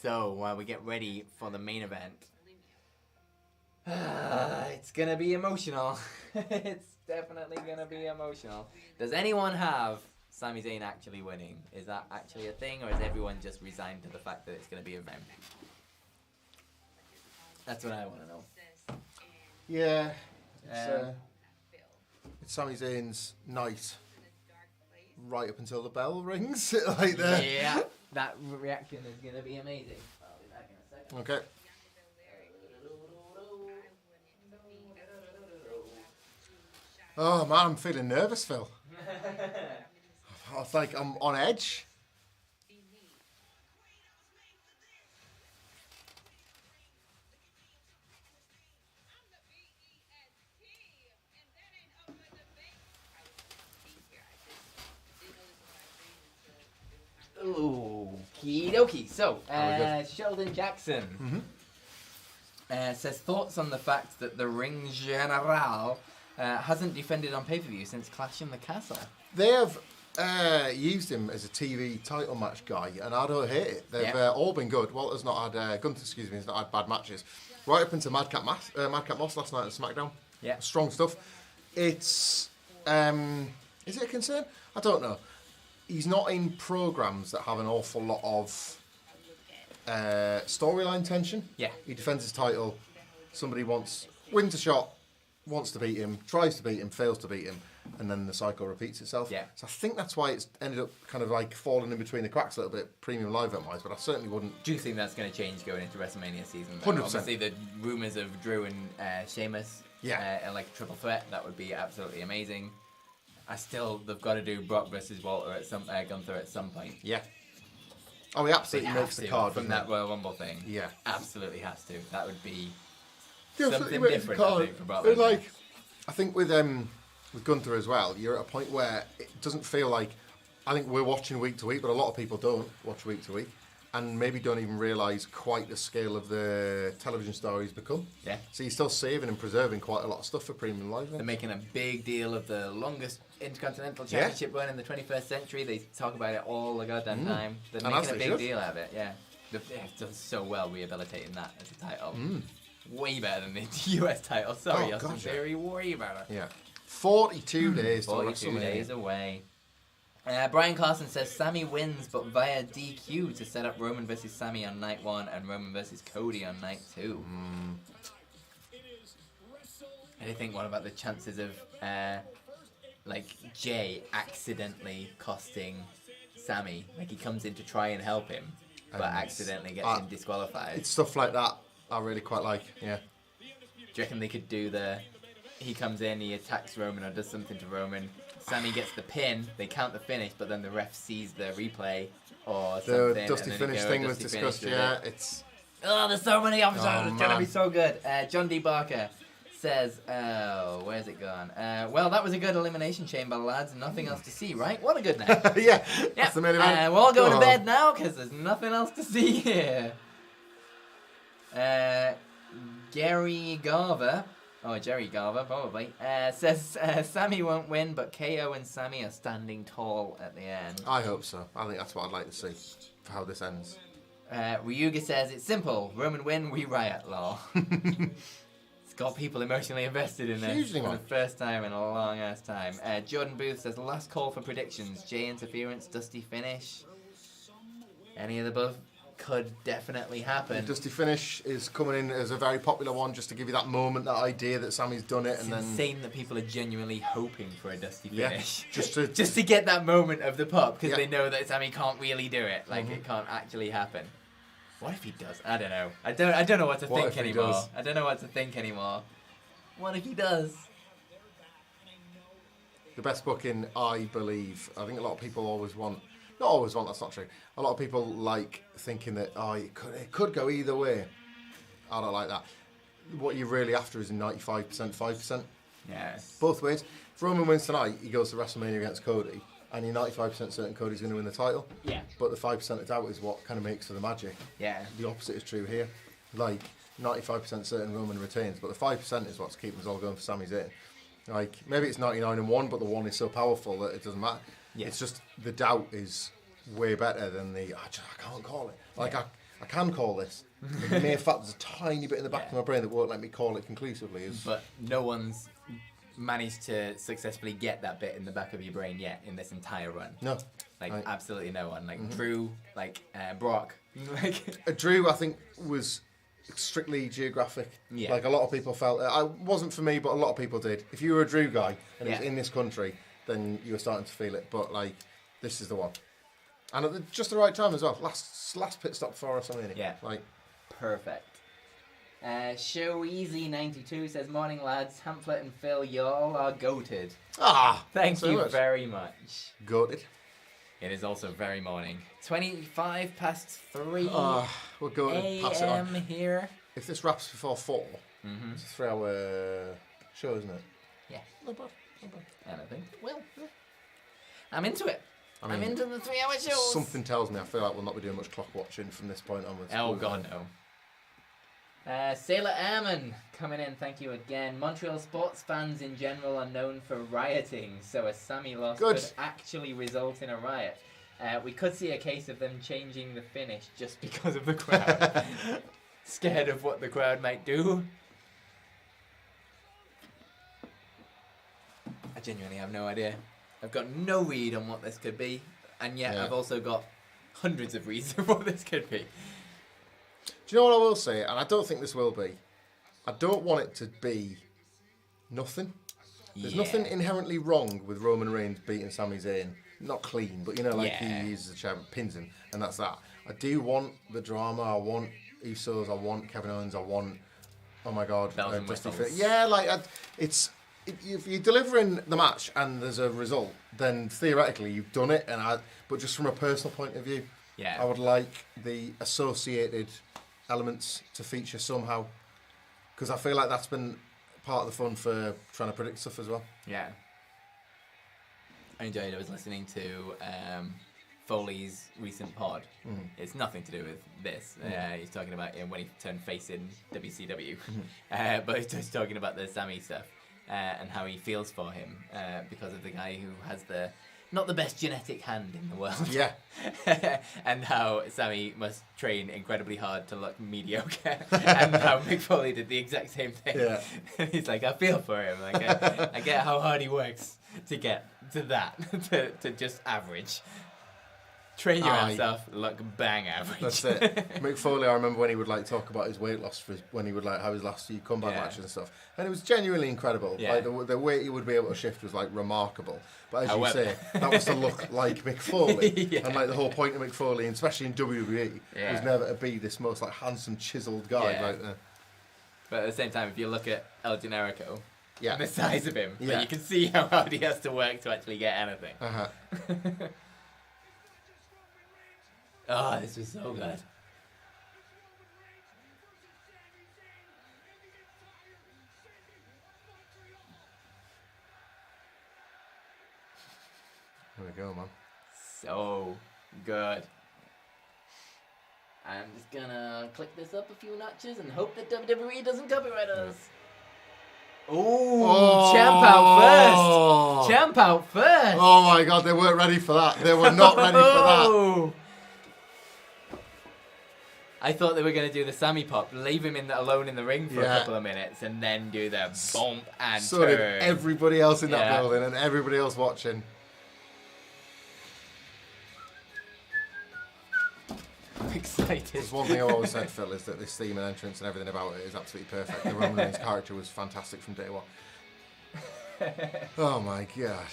Speaker 1: So, while we get ready for the main event, it's gonna be emotional. It's definitely gonna be emotional. Does anyone have Sami Zayn actually winning? Is that actually a thing, or is everyone just resigned to the fact that it's going to be a man? That's what I want to know.
Speaker 2: Yeah. It's Sami Zayn's night right up until the bell rings. Like that.
Speaker 1: Yeah, that reaction is going to be amazing. I'll be back in a second.
Speaker 2: Okay. Oh man, I'm feeling nervous, Phil. I was like, I'm on edge.
Speaker 1: Okie dokie. So, Sheldon Jackson says thoughts on the fact that the Ring General hasn't defended on pay-per-view since Clash in the Castle.
Speaker 2: They have used him as a TV title match guy, and I don't hate it. They've all been good. Walter's not had Gunther, has not had bad matches. Right up into Madcap Moss last night at SmackDown.
Speaker 1: Yeah,
Speaker 2: strong stuff. It's is it a concern? I don't know. He's not in programs that have an awful lot of storyline tension.
Speaker 1: Yeah,
Speaker 2: he defends his title. Somebody wins a shot, wants to beat him, tries to beat him, fails to beat him, and then the cycle repeats itself.
Speaker 1: Yeah.
Speaker 2: So I think that's why it's ended up kind of like falling in between the cracks a little bit, premium live event wise. But I certainly wouldn't.
Speaker 1: Do you think that's going to change going into WrestleMania season?
Speaker 2: 100%.
Speaker 1: Obviously, the rumours of Drew and Sheamus, and like a triple threat, that would be absolutely amazing. They've got to do Brock versus Walter Gunther at some point.
Speaker 2: Yeah. Oh, he absolutely makes the card
Speaker 1: from that Royal Rumble thing.
Speaker 2: Yeah,
Speaker 1: absolutely has to. That would be
Speaker 2: something
Speaker 1: different. I think, for Brock Lesnar.
Speaker 2: Like, I think with Gunther as well, you're at a point where it doesn't feel like. I think we're watching week to week, but a lot of people don't watch week to week, and maybe don't even realise quite the scale of the television star he's become.
Speaker 1: Yeah.
Speaker 2: So you're still saving and preserving quite a lot of stuff for premium live.
Speaker 1: They're making a big deal of the longest Intercontinental Championship run in the 21st century. They talk about it all the goddamn time. They're making a big deal out of it. Yeah. They've done so well rehabilitating that as a title. Way better than the US title. Sorry, Austin Theory. Way better.
Speaker 2: Yeah. 42 days.
Speaker 1: 42 days away. Brian Carson says Sammy wins, but via DQ to set up Roman versus Sammy on night 1 and Roman versus Cody on night 2. Anything? What about the chances of Jay accidentally costing Sammy? Like he comes in to try and help him, but accidentally gets him disqualified.
Speaker 2: It's stuff like that I really quite like. Yeah.
Speaker 1: Do you reckon they could do he comes in, he attacks Roman or does something to Roman, Sammy gets the pin, they count the finish, but then the ref sees the replay or something.
Speaker 2: The Dusty Finish thing was discussed, it's...
Speaker 1: Oh, there's so many options, it's going to be so good. John D. Barker says, where's it gone? Well, that was a good Elimination Chamber, lads. Nothing else to see, right? What a good night.
Speaker 2: Yeah, that's the main event.
Speaker 1: We're all going to bed now because there's nothing else to see here. Jerry Garver, probably, says Sammy won't win, but KO and Sammy are standing tall at the end.
Speaker 2: I hope so. I think that's what I'd like to see for how this ends.
Speaker 1: Ryuga says it's simple. Roman win, we riot, lol. It's got people emotionally invested in this for the first time in a long ass time. Jordan Booth says last call for predictions. Jay interference, Dusty finish. Any of the above could definitely happen.
Speaker 2: Dusty finish is coming in as a very popular one, just to give you that moment, that idea that Sammy's done it.
Speaker 1: It's insane that people are genuinely hoping for a Dusty finish.
Speaker 2: Just
Speaker 1: to get that moment of the pop, because they know that Sammy can't really do it. Like it can't actually happen. What if he does? I don't know. I don't know what to think anymore. I don't know what to think anymore. What if he does?
Speaker 2: The best booking, I believe. I think a lot of people always want. Not always want. That's not true. A lot of people like thinking that it could go either way. I don't like that. What you're really after is a 95%, 5%.
Speaker 1: Yeah.
Speaker 2: Both ways. If Roman wins tonight, he goes to WrestleMania against Cody, and you're 95% certain Cody's going to win the title.
Speaker 1: Yeah.
Speaker 2: But the 5% of doubt is what kind of makes for the magic.
Speaker 1: Yeah.
Speaker 2: The opposite is true here. Like 95% certain Roman retains, but the 5% is what's keeping us all going for Sami Zayn. Like maybe it's 99-1, but the one is so powerful that it doesn't matter. Yeah. It's just the doubt is way better than I can't call it. Like I can call this. The mere fact there's a tiny bit in the back of my brain that won't let me call it conclusively.
Speaker 1: But no one's managed to successfully get that bit in the back of your brain yet in this entire run.
Speaker 2: No.
Speaker 1: Like, absolutely no one. Like, Drew, like, Brock. Like,
Speaker 2: Drew, I think, was strictly geographic.
Speaker 1: Yeah.
Speaker 2: Like, a lot of people felt... It wasn't for me, but a lot of people did. If you were a Drew guy and it was in this country, then you were starting to feel it. But, like, this is the one. And at just the right time as well. Last pit stop for WrestleMania.
Speaker 1: Yeah.
Speaker 2: Like,
Speaker 1: perfect. Show Easy 92 says, "Morning lads, Hamlet and Phil, y'all are goated." Thank you very much.
Speaker 2: Goated.
Speaker 1: It is also very morning. 25 past 3
Speaker 2: we'll go and pass it on.
Speaker 1: a.m. here.
Speaker 2: If this wraps before 4, it's a 3-hour show, isn't it?
Speaker 1: Yeah.
Speaker 2: Not bad. Not bad.
Speaker 1: And I think, well, I'm into it.
Speaker 2: I mean,
Speaker 1: I'm into the 3-hour shows.
Speaker 2: Something tells me I feel like we'll not be doing much clock watching from this point onwards.
Speaker 1: Oh, God, no. Sailor Airman coming in, thank you again. Montreal sports fans in general are known for rioting, so a Sammy loss could actually result in a riot. We could see a case of them changing the finish just because of the crowd. Scared of what the crowd might do. I genuinely have no idea. I've got no read on what this could be, and yet I've also got hundreds of reads of what this could be.
Speaker 2: Do you know what I will say? And I don't think this will be. I don't want it to be nothing. There's nothing inherently wrong with Roman Reigns beating Sami Zayn. Not clean, but you know, like he uses the champion, pins him, and that's that. I do want the drama. I want Usos. I want Kevin Owens. I want, oh my God, if you're delivering the match and there's a result, then theoretically you've done it. But just from a personal point of view, I would like the associated elements to feature somehow, because I feel like that's been part of the fun for trying to predict stuff as well.
Speaker 1: Yeah. I enjoyed it. I was listening to Foley's recent pod. It's nothing to do with this. He's talking about when he turned face in WCW. But he's just talking about the Sammy stuff and how he feels for him because of the guy who has not the best genetic hand in the world.
Speaker 2: Yeah.
Speaker 1: And how Sammy must train incredibly hard to look mediocre. And how Mick Foley did the exact same thing.
Speaker 2: Yeah.
Speaker 1: He's like, I feel for him. Like, I get how hard he works to get to that, to just average. Train your ass off, look bang average.
Speaker 2: That's it. Mick Foley, I remember when he would like talk about his weight loss when he would like have his last few comeback matches and stuff, and it was genuinely incredible. Like the weight he would be able to shift was like remarkable. But as you say, that was to look like Mick Foley, and like the whole point of Mick Foley, and especially in WWE, was never to be this most like handsome, chiseled guy right there.
Speaker 1: But at the same time, if you look at El Generico,
Speaker 2: and
Speaker 1: the size of him, you can see how hard he has to work to actually get anything. Oh, this was so good.
Speaker 2: There we go, man.
Speaker 1: So good. I'm just gonna click this up a few notches and hope that WWE doesn't copyright us. Oh, Champ out first! Champ out first!
Speaker 2: Oh my God, they weren't ready for that. They were not ready for that.
Speaker 1: I thought they were going to do the Sammy pop, leave him alone in the ring for a couple of minutes, and then do the bump and
Speaker 2: so
Speaker 1: turn.
Speaker 2: Did everybody else in that building and everybody else watching.
Speaker 1: I'm excited.
Speaker 2: There's one thing I've always said, Phil, is that this theme and entrance and everything about it is absolutely perfect. The Roman Reigns character was fantastic from day one. Oh my God.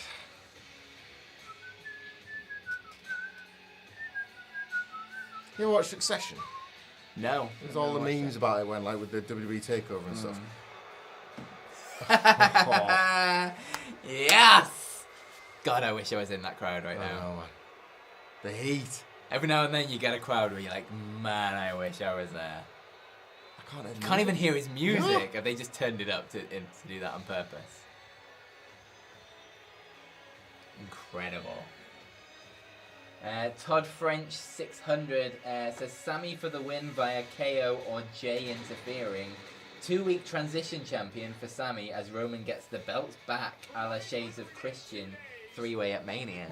Speaker 2: You ever watch Succession?
Speaker 1: No.
Speaker 2: There's all the memes about it when, like, with the WWE takeover and stuff.
Speaker 1: Yes! God, I wish I was in that crowd right now.
Speaker 2: Oh, man. The heat.
Speaker 1: Every now and then you get a crowd where you're like, man, I wish I was there. I can't even hear his music. Have they just turned it up to do that on purpose? Incredible. Todd French 600 says Sammy for the win via KO or Jay interfering. 2-week transition champion for Sammy as Roman gets the belts back, a la Shades of Christian 3-way at Mania.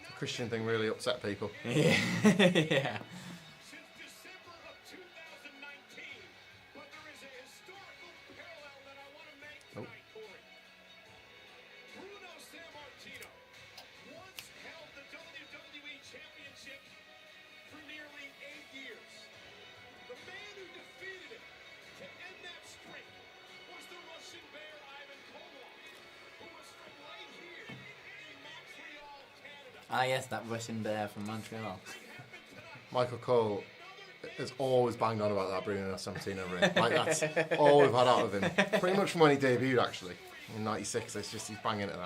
Speaker 2: The Christian thing really upset people.
Speaker 1: Yeah. Yeah. Ah, yes, that Russian bear from Montreal.
Speaker 2: Michael Cole has always banged on about that bringing a 17 over in. Like, that's all we've had out of him. Pretty much from when he debuted, actually. In 96, it's just he's banging at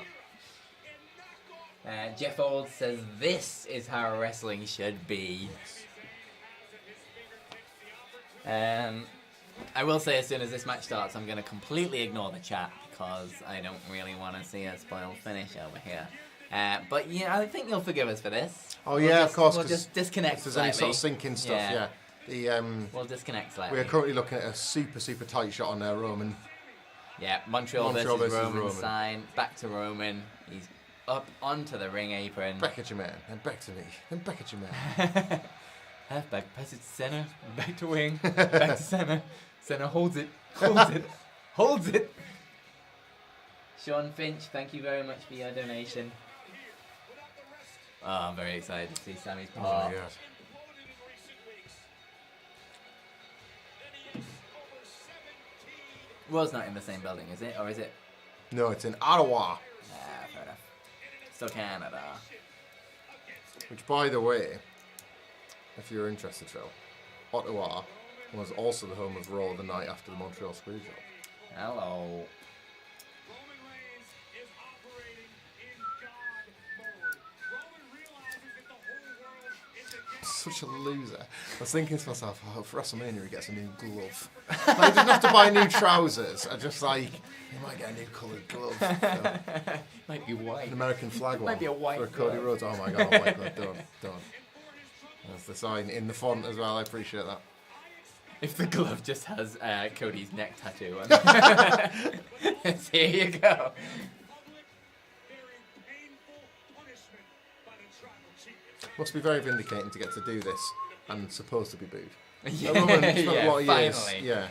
Speaker 2: that.
Speaker 1: Jeff Old says, this is how wrestling should be. I will say as soon as this match starts, I'm going to completely ignore the chat because I don't really want to see a spoiled finish over here. But yeah, I think you'll forgive us for this.
Speaker 2: Oh, yeah, of course.
Speaker 1: We'll just disconnect
Speaker 2: if there's
Speaker 1: slightly.
Speaker 2: any sort of sinking stuff, yeah.
Speaker 1: We'll disconnect slightly.
Speaker 2: We are currently looking at a super, super tight shot on there, Roman.
Speaker 1: Yeah, Montreal versus Roman sign. Back to Roman. He's up onto the ring apron.
Speaker 2: Back at your man, and back to me, and back at your man.
Speaker 1: Halfback, pass it to center, back to wing, back to center. Center holds it, holds it, holds it. Sean Finch, thank you very much for your donation. Oh, I'm very excited to see Sammy's pop.
Speaker 2: Oh my god.
Speaker 1: World's not in the same building, is it? Or is it?
Speaker 2: No, it's in Ottawa.
Speaker 1: Ah, fair enough. Still Canada.
Speaker 2: Which, by the way, if you're interested, Phil, Ottawa was also the home of Raw the night after the Montreal Screwjob.
Speaker 1: Hello.
Speaker 3: Roman Reigns is operating in God mode. Roman realizes that the whole world is against
Speaker 2: Such a loser. I was thinking to myself, oh, for WrestleMania he gets a new glove. Like, he doesn't have to buy new trousers. I just like, he might get a new coloured glove. So.
Speaker 1: Might be white.
Speaker 2: An American flag one.
Speaker 1: Might be a white
Speaker 2: for Cody
Speaker 1: glove.
Speaker 2: Rhodes. Oh my god, a white glove. Done. There's the sign in the font as well. I appreciate that.
Speaker 1: If the glove just has Cody's neck tattoo on it. Here you go.
Speaker 3: public, very painful punishment by the tribal chief.
Speaker 2: Must be very vindicating to get to do this and supposed to be booed.
Speaker 1: Yeah,
Speaker 2: Roman, it's not what he is.
Speaker 1: finally.
Speaker 2: Yeah.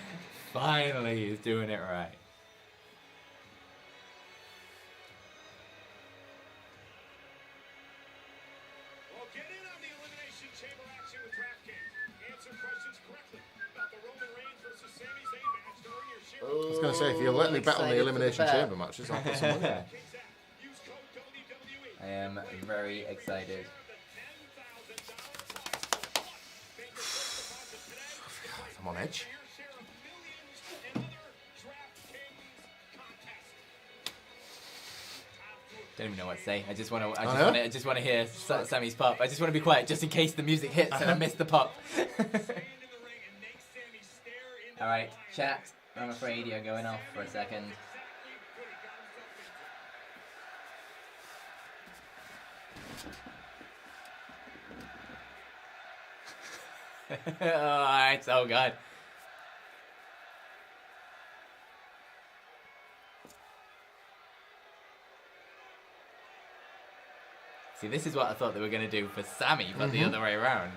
Speaker 1: Finally, he's doing it right.
Speaker 3: Well, get in on the Elimination Chamber action with DraftKings. Answer questions correctly about the Roman Reigns versus Sami Zayn match during your share.
Speaker 2: I was going to say, if you'll let me bet on the
Speaker 1: Excited for
Speaker 2: Elimination
Speaker 1: the bet.
Speaker 2: Chamber matches, I'll put some money on.
Speaker 3: Kings app. Use code WWE.
Speaker 1: I am very excited.
Speaker 2: I'm on edge.
Speaker 1: Don't even know what to say. I just want to.
Speaker 2: know?
Speaker 1: I just want to hear Sammy's pop. I just want to be quiet, just in case the music hits and I miss the pop. All right, chat. I'm afraid you're going off for a second. Oh, it's so good. See, this is what I thought they were going to do for Sammy, but the other way around.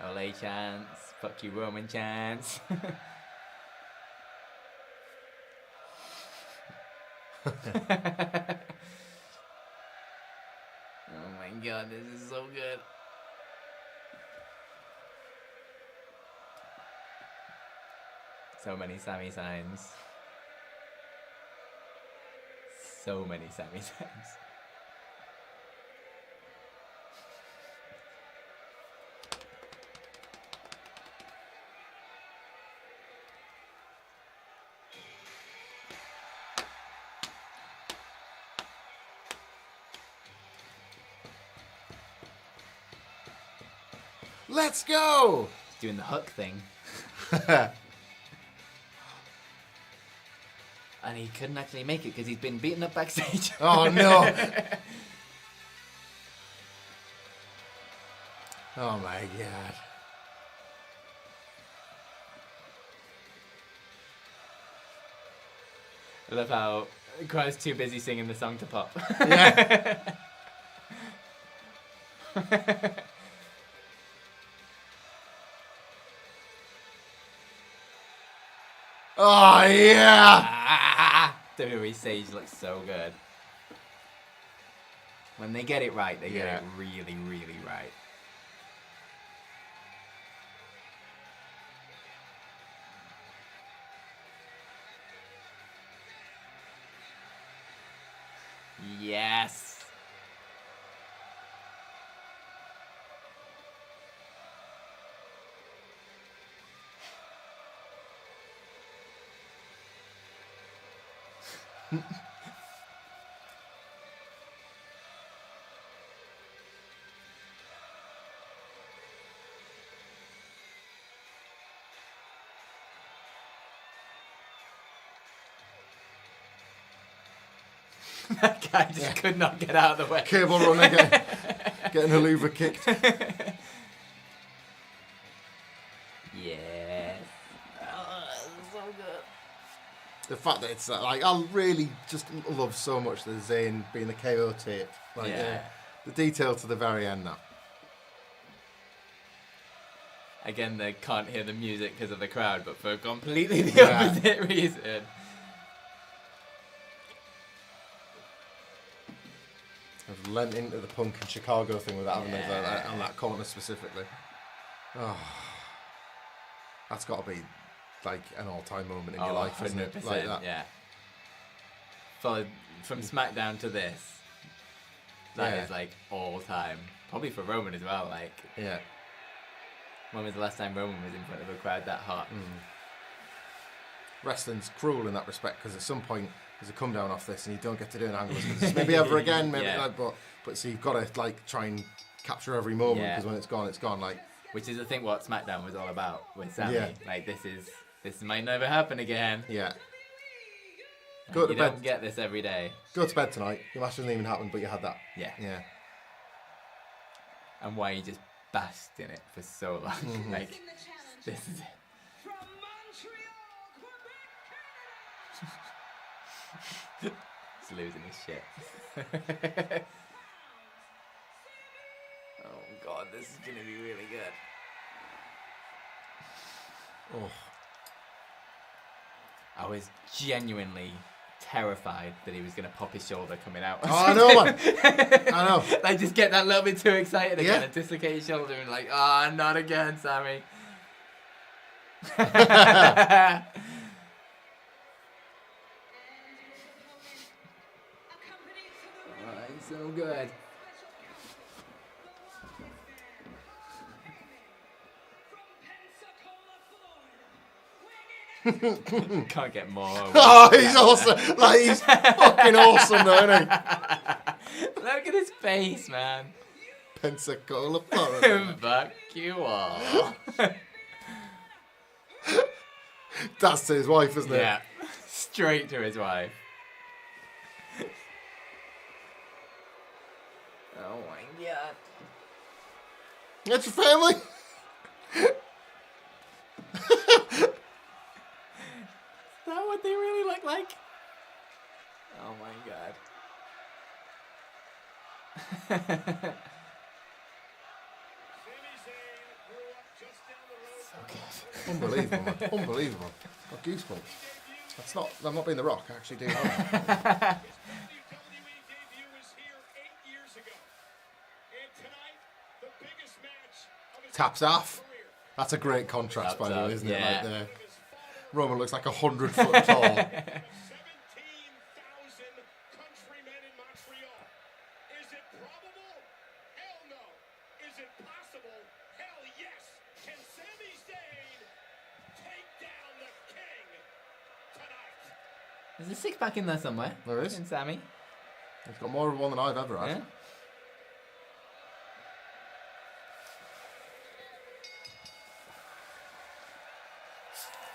Speaker 1: Ole chance. Fuck you, Roman chance. Oh my god, this is so good. So many Sammy signs. So many Sammy signs.
Speaker 2: Let's go!
Speaker 1: He's doing the hook thing. And he couldn't actually make it because he's been beaten up backstage.
Speaker 2: Oh no! Oh my god.
Speaker 1: I love how Crow's too busy singing the song to pop.
Speaker 2: Yeah. Oh yeah!
Speaker 1: WWE Sage looks so good. When they get it right, they get it really, really right. Yes. That guy just could not get out of the way.
Speaker 2: Cable run again. Getting a louver kicked.
Speaker 1: Yes. Oh, so good.
Speaker 2: The fact that it's like, I really just love so much the Zayn being the KO tape. Like, the detail to the very end now.
Speaker 1: Again, they can't hear the music because of the crowd, but for completely the opposite reason.
Speaker 2: I've lent into the Punk and Chicago thing with having those on that corner specifically. Oh, that's got to be like an all-time moment in your life, isn't it? Like that.
Speaker 1: Yeah. Followed from SmackDown to this. That is like all time. Probably for Roman as well. Like, when was the last time Roman was in front of a crowd that hot?
Speaker 2: Wrestling's cruel in that respect because at some point there's a come down off this and you don't get to do an angle maybe ever again. Maybe like, but so you've got to like try and capture every moment because when it's gone, it's gone. Like,
Speaker 1: which is I think what SmackDown was all about with Sammy. Yeah. Like this might never happen again.
Speaker 2: Yeah.
Speaker 1: Go to bed. Don't get this every day.
Speaker 2: Go to bed tonight. Your match doesn't even happen, but you had that.
Speaker 1: Yeah.
Speaker 2: Yeah.
Speaker 1: And why you just basked in it for so long. Like, this is it. He's losing his shit. Oh god, this is gonna be really good.
Speaker 2: Oh.
Speaker 1: I was genuinely terrified that he was gonna pop his shoulder coming out.
Speaker 2: Oh, I know, man. I know.
Speaker 1: Like, just get that little bit too excited again and dislocate his shoulder and like, not again, Sammy. So good. Can't get more.
Speaker 2: Oh, he's awesome. Like, he's fucking awesome, though, isn't he?
Speaker 1: Look at his face, man.
Speaker 2: Pensacola, Florida.
Speaker 1: Fuck you all.
Speaker 2: That's to his wife, isn't it?
Speaker 1: Yeah. Straight to his wife. Oh my god.
Speaker 2: That's your family?
Speaker 1: Is that what they really look like? Oh my god.
Speaker 2: So good. Unbelievable, man. Unbelievable. Got goosebumps. I'm not being The Rock, I actually do know that. Taps off. That's a great contrast, by the way, isn't it? Like there. Roman looks like 100 foot tall.
Speaker 3: 17,000 countrymen in Montreal. Is it probable? Hell no. Is it possible? Hell yes. Can Sami Zayn take down the king tonight?
Speaker 1: There's a six-pack in there somewhere.
Speaker 2: There is.
Speaker 1: In Sammy.
Speaker 2: He's got more of one than I've ever had.
Speaker 1: Yeah.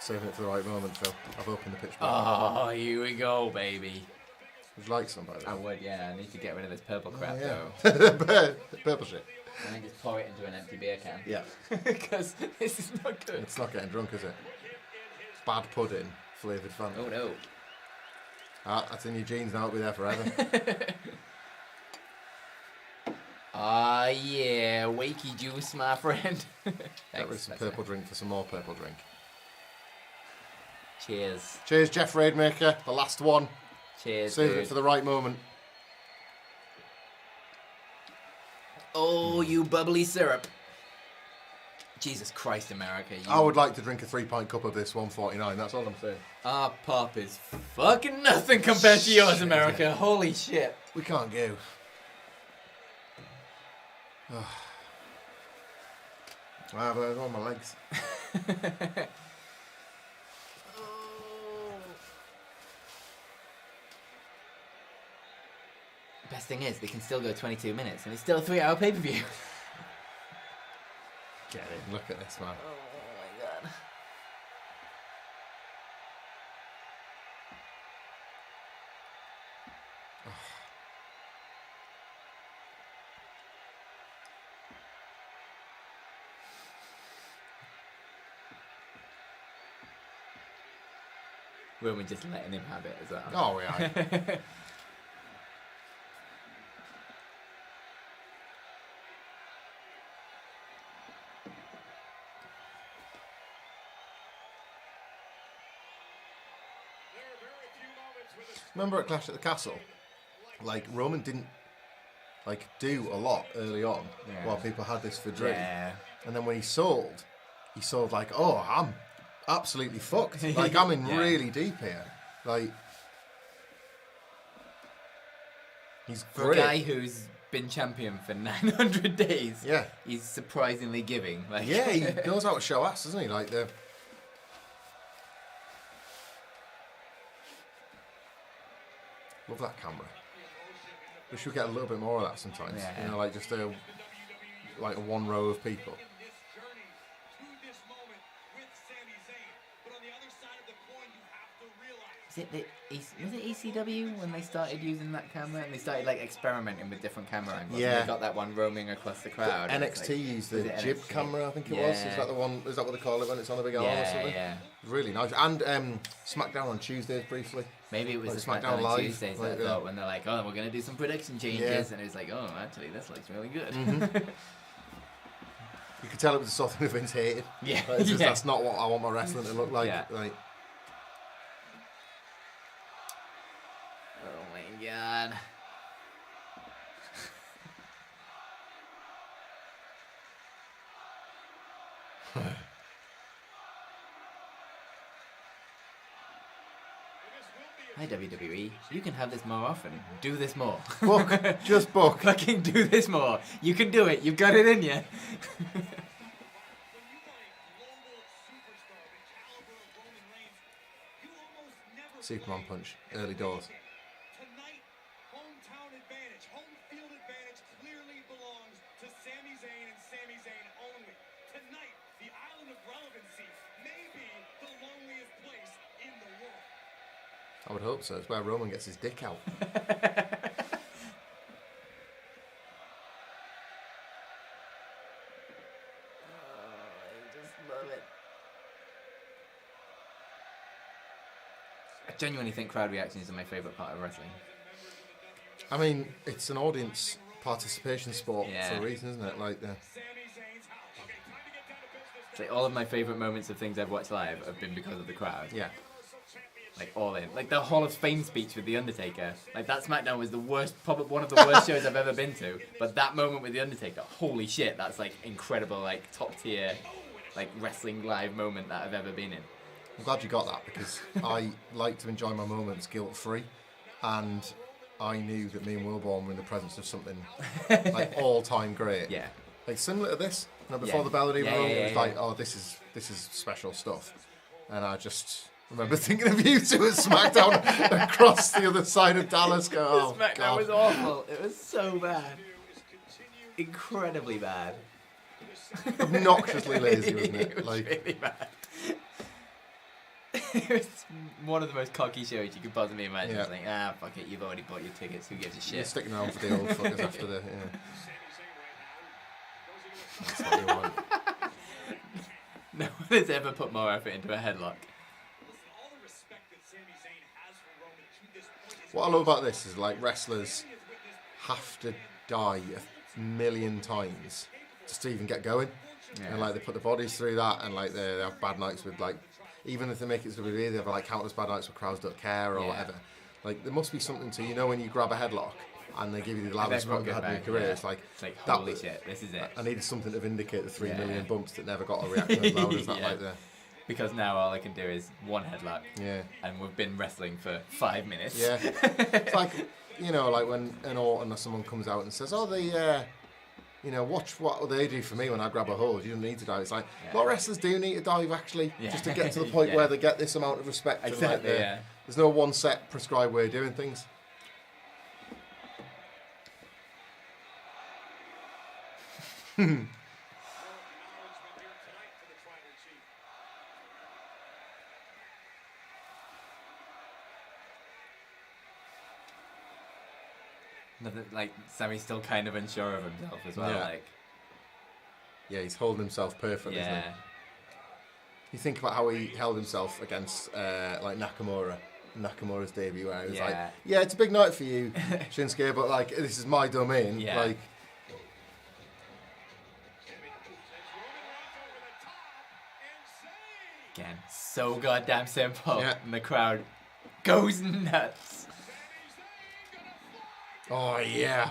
Speaker 2: Saving it for the right moment, Phil. I've opened the pitch black.
Speaker 1: Oh, here we go, baby.
Speaker 2: Would you like some, by the way?
Speaker 1: I would, yeah. I need to get rid of this purple crap,
Speaker 2: though.
Speaker 1: though.
Speaker 2: Purple shit.
Speaker 1: And then just pour it into an empty beer can.
Speaker 2: Yeah.
Speaker 1: Because this is not good.
Speaker 2: It's not getting drunk, is it? Bad pudding, flavoured Fanta.
Speaker 1: Oh, no.
Speaker 2: That's in your jeans now. It'll be there forever.
Speaker 1: Ah, yeah. Wakey juice, my friend.
Speaker 2: Get rid of some purple drink for some more purple drink.
Speaker 1: Cheers.
Speaker 2: Cheers, Jeff Raidmaker. The last one.
Speaker 1: Cheers,
Speaker 2: Saving it for the right moment.
Speaker 1: Oh, you bubbly syrup. Jesus Christ, America.
Speaker 2: I would like to drink a 3-pint cup of this 149. That's all I'm saying.
Speaker 1: Our pop is fucking nothing compared to yours, America. Holy shit.
Speaker 2: We can't go. Ah, but it's on my legs.
Speaker 1: Best thing is, they can still go 22 minutes, and it's still a 3-hour pay-per-view.
Speaker 2: Get in. Look at this, man.
Speaker 1: Oh my god. Roman just letting him have it as well.
Speaker 2: Oh, yeah. Remember at Clash at the Castle? Like, Roman didn't, like, do a lot early on while people had this for drink.
Speaker 1: Yeah.
Speaker 2: And then when he sold like, oh, I'm absolutely fucked. Like, I'm in really deep here. Like, he's
Speaker 1: For
Speaker 2: great.
Speaker 1: a guy who's been champion for 900 days,
Speaker 2: Yeah.
Speaker 1: he's surprisingly giving. Like,
Speaker 2: Yeah, he knows how to show ass, doesn't he? Like, the... Love that camera. We should get a little bit more of that sometimes.
Speaker 1: Yeah.
Speaker 2: You know, like just a one row of people.
Speaker 1: Was it ECW when they started using that camera and they started like experimenting with different camera angles?
Speaker 2: Yeah.
Speaker 1: And they got that one roaming across the crowd.
Speaker 2: NXT used the jib
Speaker 1: NXT?
Speaker 2: camera, I think it was. Is that the one? Is that what they call it when it's on a big arm or something?
Speaker 1: Yeah.
Speaker 2: Really nice. And SmackDown on Tuesdays briefly.
Speaker 1: Maybe it was
Speaker 2: Like
Speaker 1: the
Speaker 2: SmackDown
Speaker 1: SmackDown
Speaker 2: Live,
Speaker 1: on Tuesdays
Speaker 2: like,
Speaker 1: that I thought when they're like, oh, we're going to do some production changes.
Speaker 2: Yeah.
Speaker 1: And it was like, oh, actually, this looks really good.
Speaker 2: Mm-hmm. You could tell it was something that Vince hated.
Speaker 1: Yeah.
Speaker 2: Like, it's just,
Speaker 1: Yeah.
Speaker 2: That's not what I want my wrestling to look like.
Speaker 1: Yeah.
Speaker 2: Like,
Speaker 1: Oh my god. Hi WWE, you can have this more often. Do this more.
Speaker 2: book, just book.
Speaker 1: Fucking do this more. You can do it. You've got it in you.
Speaker 2: Superman punch, early doors.
Speaker 3: Tonight, hometown advantage, home field advantage clearly belongs to Sami Zayn and Sami Zayn only. Tonight, the island of relevancy may be the loneliest place in the world.
Speaker 2: I would hope so. It's where Roman gets his dick out.
Speaker 1: I just love it. I genuinely think crowd reactions are my favourite part of wrestling.
Speaker 2: I mean, it's an audience participation sport
Speaker 1: Yeah.
Speaker 2: for a reason, isn't it? Like,
Speaker 1: It's like all of my favourite moments of things I've watched live have been because of the crowd.
Speaker 2: yeah.
Speaker 1: Like all in. Like the Hall of Fame speech with The Undertaker. Like that SmackDown was the worst, probably one of the worst shows I've ever been to. But that moment with The Undertaker, holy shit, that's like incredible, like top tier, like wrestling live moment that I've ever been in.
Speaker 2: I'm glad you got that because I like to enjoy my moments guilt-free, and I knew that me and Wilborn were in the presence of something like all-time great.
Speaker 1: Yeah.
Speaker 2: Like similar to this, you know, before
Speaker 1: Yeah.
Speaker 2: the Bell
Speaker 1: Yeah,
Speaker 2: room,
Speaker 1: yeah,
Speaker 2: it was
Speaker 1: yeah,
Speaker 2: like,
Speaker 1: yeah.
Speaker 2: oh, this is special stuff, and I just remember thinking of you two at SmackDown across the other side of Dallas. Go, oh,
Speaker 1: SmackDown
Speaker 2: God.
Speaker 1: was awful. It was so bad. Incredibly bad.
Speaker 2: Obnoxiously lazy, wasn't it?
Speaker 1: It was
Speaker 2: Like,
Speaker 1: really bad. It was one of the most cocky shows you could possibly imagine.
Speaker 2: Yeah.
Speaker 1: It's like, fuck it, you've already bought your tickets, who gives a
Speaker 2: you're
Speaker 1: shit?
Speaker 2: sticking around for the old fuckers after the. Yeah. That's what you want.
Speaker 1: No one has ever put more effort into a headlock.
Speaker 2: What I love about this is like wrestlers have to die a million times just to even get going.
Speaker 1: Yeah.
Speaker 2: And like they put the bodies through that, and like they have bad nights with like, even if they make it to WWE, they have like countless bad nights where crowds don't care or
Speaker 1: Yeah.
Speaker 2: whatever. Like there must be something to, you know, when you grab a headlock and they give you the loudest spot you had in your career. It's like
Speaker 1: holy shit, this is it.
Speaker 2: I needed something to vindicate the 3 million bumps that never got a reaction as loud as that like there.
Speaker 1: Because now all I can do is one headlock. Yeah. And we've been wrestling for 5 minutes.
Speaker 2: Yeah. It's like, you know, like when an Orton or someone comes out and says, oh, you know, watch what they do for me when I grab a hold. You don't need to dive. It's like, a lot of wrestlers do need to dive, actually, just to get to the point where they get this amount of respect.
Speaker 1: Exactly,
Speaker 2: and like there's no one set prescribed way of doing things.
Speaker 1: Like, Sammy's still kind of unsure of himself as well. Like,
Speaker 2: yeah, he's holding himself perfectly, isn't he? You think about how he held himself against like Nakamura's debut, where he was like, yeah, it's a big night for you, Shinsuke, but like, this is my domain.
Speaker 1: Yeah.
Speaker 2: Like,
Speaker 1: again, so goddamn simple. Yeah. And the crowd goes nuts.
Speaker 2: Oh, yeah.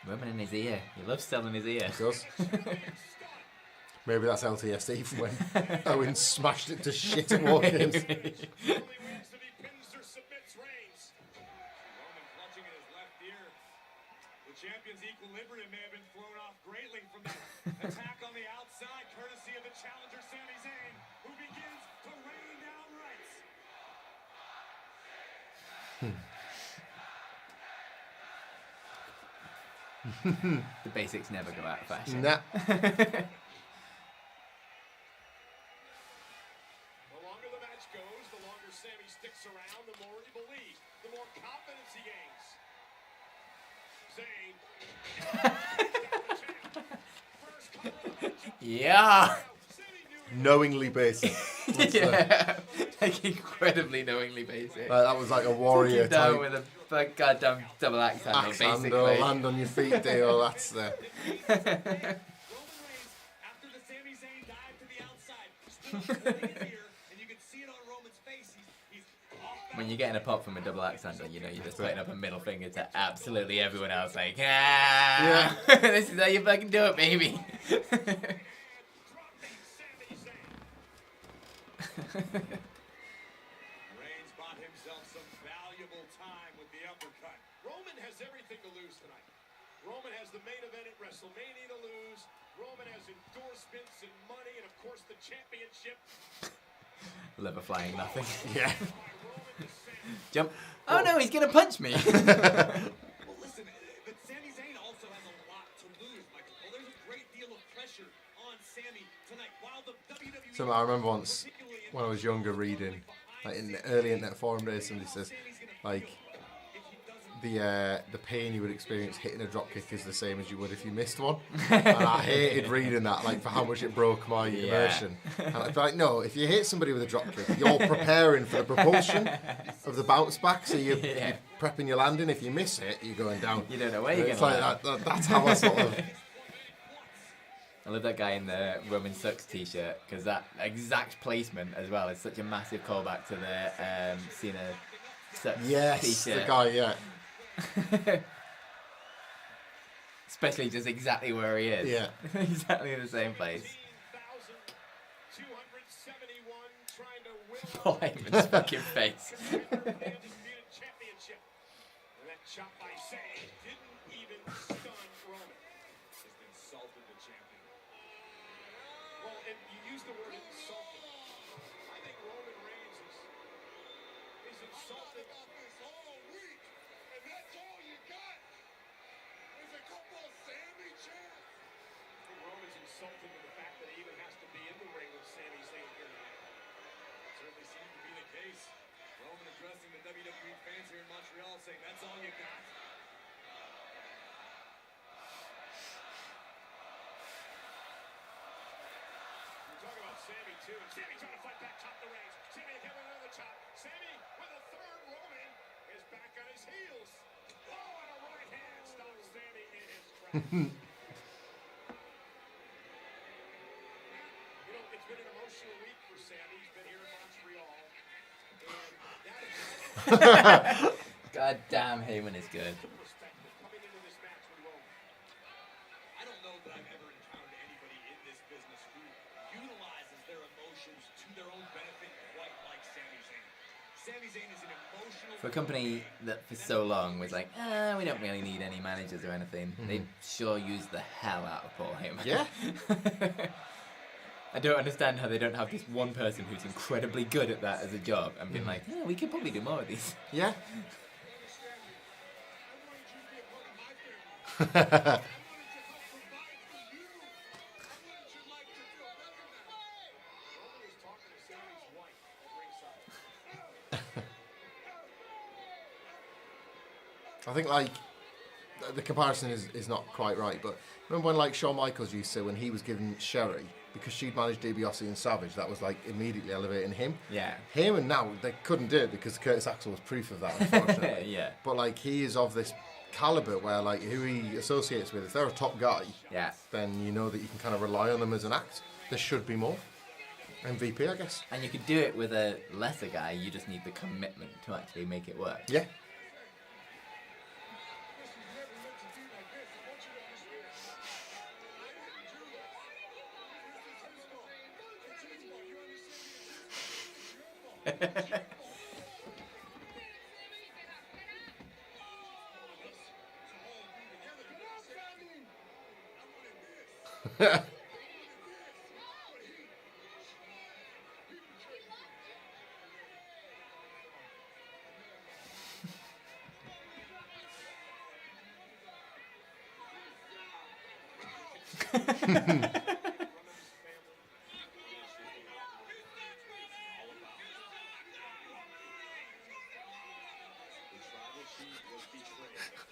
Speaker 1: Women in his ear. He loves selling his ear.
Speaker 2: He does. Maybe that's LTSD from when Owen smashed it to shit at War Games.
Speaker 3: Champion's equilibrium may have been thrown off greatly from that attack on the outside, courtesy of the challenger Sami Zayn, who begins to rain down rights.
Speaker 1: The basics never go out of fashion.
Speaker 2: Nah.
Speaker 3: The longer the match goes, the longer Sami sticks around, the more he believes, the more confidence he gains.
Speaker 1: Yeah.
Speaker 2: Knowingly basic.
Speaker 1: Like incredibly knowingly basic.
Speaker 2: That was like a warrior
Speaker 1: down
Speaker 2: type.
Speaker 3: Roman
Speaker 1: with a goddamn double axe handle, basically.
Speaker 2: Land on your feet deal. That's the.
Speaker 3: Roman Reigns, after the Sami Zayn dive to the outside, still holding it here, and you can see it on Roman's face. He's off.
Speaker 1: When you're getting a pop from a double axe handle, you know you're just putting up a middle finger to absolutely everyone else, like, yeah. This is how you fucking do it, baby.
Speaker 3: Reigns bought himself some valuable time with the uppercut. Roman has everything to lose tonight. Roman has the main event at WrestleMania to lose. Roman has endorsements and money and, of course, the championship.
Speaker 1: Liver flying nothing.
Speaker 2: Yeah.
Speaker 1: Jump. Oh no, he's gonna punch me.
Speaker 3: Well, listen, but Sami Zayn also has a lot to lose, Michael. Well, there's a great deal of pressure on Sami tonight. While the WWE...
Speaker 2: So I remember once when I was younger reading, like in the early internet forum days, somebody says, like, the pain you would experience hitting a dropkick is the same as you would if you missed one. And I hated reading that, like, for how much it broke my immersion. And I'd be like, no, if you hit somebody with a dropkick, you're preparing for the propulsion of the bounce back, so you're prepping your landing. If you miss it, you're going down.
Speaker 1: You don't know where you're going
Speaker 2: to land. That's how I sort of...
Speaker 1: I love that guy in the Roman Sucks t-shirt, because that exact placement as well is such a massive callback to the Cena Sucks t-shirt.
Speaker 2: Yes, the guy,
Speaker 1: Especially just exactly where he is.
Speaker 2: Yeah.
Speaker 3: Exactly
Speaker 1: in the same place.
Speaker 3: 271 trying to win
Speaker 1: Hyman's fucking face.
Speaker 3: championship. And that chop by Zayn didn't even stun Roman. Just insulted the champion. Well, and you use the word insulted. I think Roman Reigns is insulted. All week, and that's all you got. There's a couple of Sami chants. I think Roman's insulted with the fact that he even has to be in the ring with Sami Zayn here tonight. Certainly seems to be the case. Roman addressing the WWE fans here in Montreal, saying that's all you got. We're talking about Sami too, and Sami trying to fight back, chop the Reigns. Sami hit with another chop. Sami with a third. Roman is back on his heels. Oh, and a right hand stops Sami in his tracks.
Speaker 1: God damn, Heyman is good.
Speaker 3: Coming into this match with Roman.
Speaker 4: I don't know that I've ever encountered anybody in this business who utilizes their emotions to their own benefit quite like Sami Zayn. Sami Zayn is an emotional...
Speaker 1: For a company that for so long was like, we don't really need any managers or anything, they sure used the hell out of Paul Heyman.
Speaker 2: Yeah.
Speaker 1: I don't understand how they don't have this one person who's incredibly good at that as a job and been like, we could probably do more of these.
Speaker 2: Yeah. I think like the comparison is not quite right, but remember when like Shawn Michaels used to, when he was given Sherry, because she'd managed DiBiase and Savage, that was like immediately elevating him.
Speaker 1: Yeah.
Speaker 2: Him, and now they couldn't do it because Curtis Axel was proof of that, unfortunately.
Speaker 1: Yeah.
Speaker 2: But like he is of this caliber where like who he associates with, if they're a top guy,
Speaker 1: Yeah.
Speaker 2: then you know that you can kind of rely on them as an act. There should be more. MVP, I guess.
Speaker 1: And you could do it with a lesser guy, you just need the commitment to actually make it work.
Speaker 2: Yeah.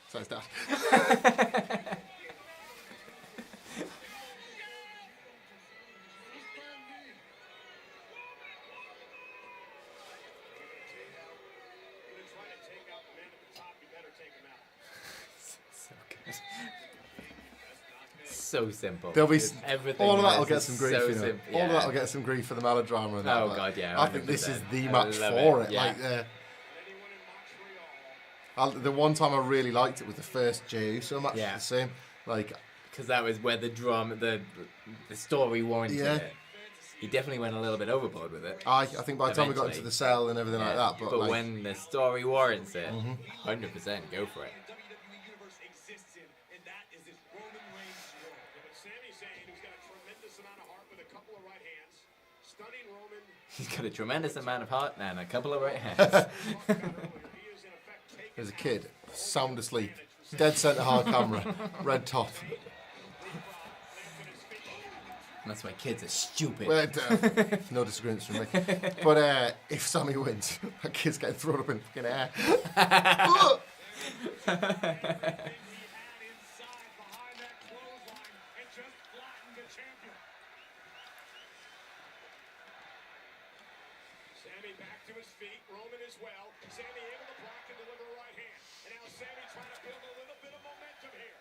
Speaker 2: So it's that.
Speaker 1: So good. So simple.
Speaker 2: There'll be
Speaker 1: everything.
Speaker 2: all of that will
Speaker 1: is
Speaker 2: get some grief.
Speaker 1: so
Speaker 2: you know.
Speaker 1: simple.
Speaker 2: All of
Speaker 1: Yeah.
Speaker 2: that will get some grief for the melodrama. And that,
Speaker 1: Oh
Speaker 2: but
Speaker 1: god, yeah.
Speaker 2: I think this is
Speaker 1: 100%.
Speaker 2: the
Speaker 1: I
Speaker 2: match
Speaker 1: love
Speaker 2: for it.
Speaker 1: Yeah.
Speaker 2: Like the one time I really liked it was the first Jey Uso match.
Speaker 1: Yeah.
Speaker 2: The same. Like
Speaker 1: Because that was where the drama, the story warranted
Speaker 2: Yeah.
Speaker 1: it. He definitely went a little bit overboard with it.
Speaker 2: I think by the time we got into
Speaker 1: Eventually.
Speaker 2: the cell and everything like that,
Speaker 1: but
Speaker 2: like,
Speaker 1: when the story warrants it, 100% go for it.
Speaker 4: WWE Universe exists in, and that is this Roman Reigns world.
Speaker 3: But Sami Zayn, who's got a tremendous amount of heart with a couple of right hands, stunning Roman.
Speaker 1: He's got a tremendous amount of heart and a couple of right hands.
Speaker 3: He is in effect taking
Speaker 2: as a kid, sound asleep, dead center hard camera, red top.
Speaker 1: And that's why kids are stupid.
Speaker 2: Well, no disagreements from me. But if Sammy wins, that kid's getting thrown up in fucking air.
Speaker 3: inside behind that clothesline and just flattened the champion. Sami back to his feet, Roman as well. Sami able to block and deliver a right hand. And now Sami trying to build a little bit of momentum here.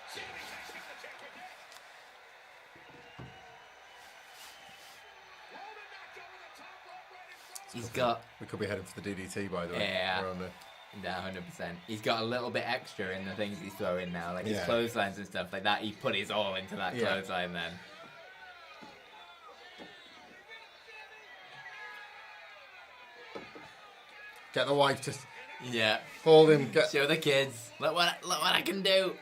Speaker 3: Sami taking the check again. Roman knocked over the top rope right in front of him.
Speaker 1: He's got,
Speaker 2: We could be heading for the DDT, by the way.
Speaker 1: Yeah.
Speaker 2: We're on the-
Speaker 1: yeah, 100%. He's got a little bit extra in the things he's throwing now, like his
Speaker 2: Yeah.
Speaker 1: clotheslines and stuff like that. He put his all into that
Speaker 2: Yeah.
Speaker 1: clothesline then.
Speaker 2: Get the wife to
Speaker 1: Yeah.
Speaker 2: hold him. Get.
Speaker 1: Show the kids. Look what I can do.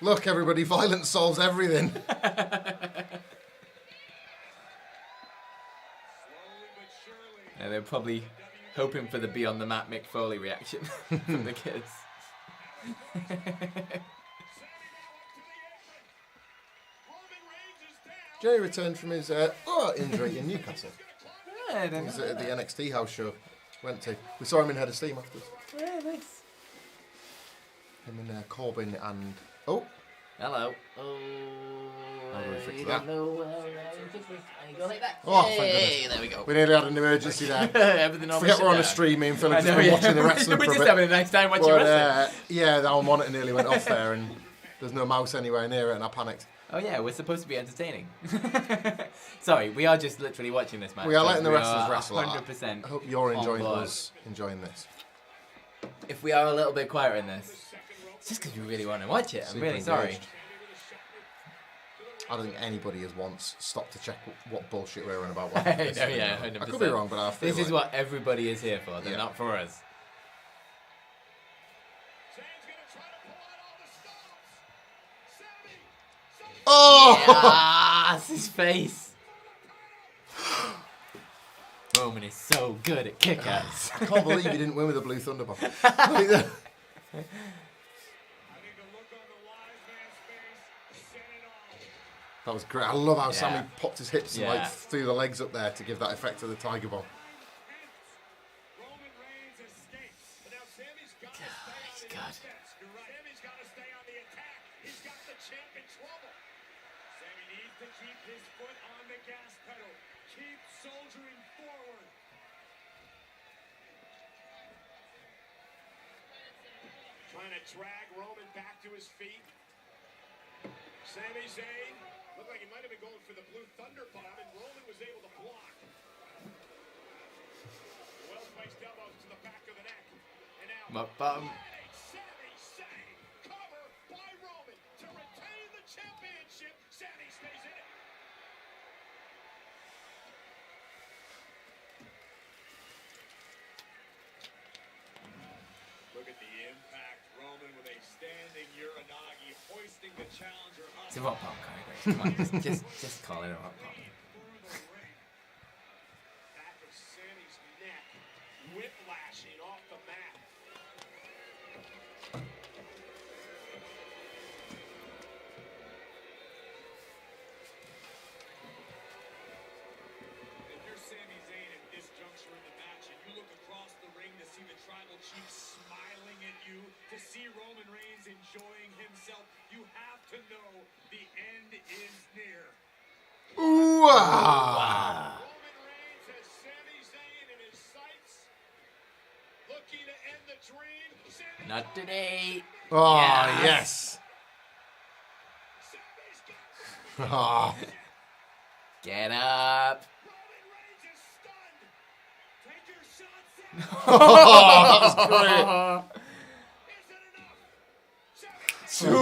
Speaker 2: Look, everybody, violence solves everything.
Speaker 3: Slowly but surely.
Speaker 1: Yeah, they're probably hoping for the Beyond the Mat Mick Foley reaction from the kids.
Speaker 3: Roman Reigns is down.
Speaker 2: Jey returned from his injury in Newcastle.
Speaker 1: Yeah,
Speaker 2: He was at the NXT house show. Went to. We saw him in Head of Steam afterwards.
Speaker 1: nice.
Speaker 2: Him and Corbin and
Speaker 1: Hello.
Speaker 2: How do we fix
Speaker 1: you
Speaker 2: that?
Speaker 1: don't know, you go like that.
Speaker 2: Oh, thank
Speaker 1: Hey,
Speaker 2: goodness.
Speaker 1: there we go.
Speaker 2: we nearly had an emergency there.
Speaker 1: Everything on
Speaker 2: Forget we're on a stream. Me and Philip
Speaker 1: I
Speaker 2: just
Speaker 1: know,
Speaker 2: been
Speaker 1: yeah.
Speaker 2: watching the wrestling
Speaker 1: We're
Speaker 2: for a
Speaker 1: just
Speaker 2: bit.
Speaker 1: having a nice time watching
Speaker 2: But,
Speaker 1: wrestling.
Speaker 2: yeah, our monitor nearly went off there, and there's no mouse anywhere near it, and I panicked.
Speaker 1: Oh yeah, we're supposed to be entertaining. Sorry, we are just literally watching this match.
Speaker 2: We are letting the wrestlers wrestle.
Speaker 1: 100%.
Speaker 2: I hope you're enjoying this.
Speaker 1: If we are a little bit quieter in this, it's just because we really want to watch it. I'm really sorry.
Speaker 2: I don't think anybody has once stopped to check what bullshit we're on about.
Speaker 1: Yeah, 100%.
Speaker 2: I could be wrong, but I feel
Speaker 1: this is what everybody is here for. They're not for us.
Speaker 2: Oh!
Speaker 1: Yes, his face. Roman is so good at kick-outs.
Speaker 2: I can't believe he didn't win with a blue Thunderbomb. That was great. I love how Sammy popped his hips and like threw the legs up there to give that effect to the Tiger Bomb.
Speaker 1: He's good.
Speaker 3: Sammy's got to stay on the attack. He's got the champ in trouble. Sammy needs to keep his foot on the gas pedal. Keep soldiering forward. Trying to drag Roman back to his feet. Sami Zayn looked like he might have been going for the blue thunder bomb, and Roman was able to block. Well-placed elbows to the back of the neck. And now Sami Zayn cover by Roman to retain the championship. Sami stays in it. Look at the impact. Roman with a standing Uranagi, hoisting the challenger up.
Speaker 1: It's a rock pop, Come on, just call it a rock pop.
Speaker 3: Back of Sammy's neck, whiplashing off the mat. If you're Sami Zayn at this juncture in the match and you look across the ring to see the tribal chief smiling at you, to see Roman Reigns enjoying himself, you have to know the end is near.
Speaker 2: Ooh!
Speaker 3: Roman Reigns has Sami Zayn in his sights, looking to end the dream. Sami
Speaker 1: Not today.
Speaker 2: Oh,
Speaker 1: Yes.
Speaker 3: Sami's got
Speaker 2: yes.
Speaker 1: Get up.
Speaker 3: Roman Reigns is stunned. Take your shot, Sami.
Speaker 2: That was great.
Speaker 3: Is it enough? Sami.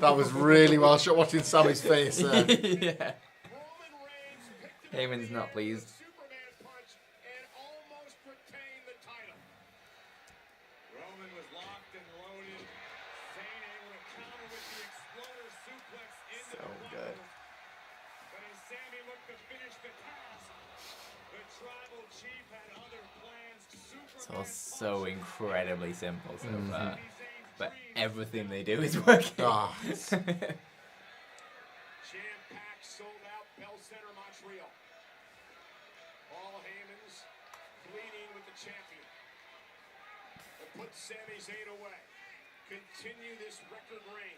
Speaker 2: That was really well shot watching Sammy's face there.
Speaker 1: Yeah.
Speaker 3: Roman Reigns picked it up
Speaker 1: Heyman's not pleased.
Speaker 3: Superman punch and almost retained the title. Roman was locked and loaded. Zayn able to counter with the exploder suplex into
Speaker 1: So
Speaker 3: the
Speaker 1: good.
Speaker 3: But as Sami looked to finish the task, the tribal chief had other plans.
Speaker 1: It's all so incredibly simple so far.
Speaker 3: Sami Zayn's
Speaker 1: But
Speaker 3: dream.
Speaker 1: everything they do is working.
Speaker 2: Ah,
Speaker 3: Jam-packed, sold-out Bell Center, Montreal. Paul Heyman's pleading with the champion to put Sami Zayn away. Continue this record reign.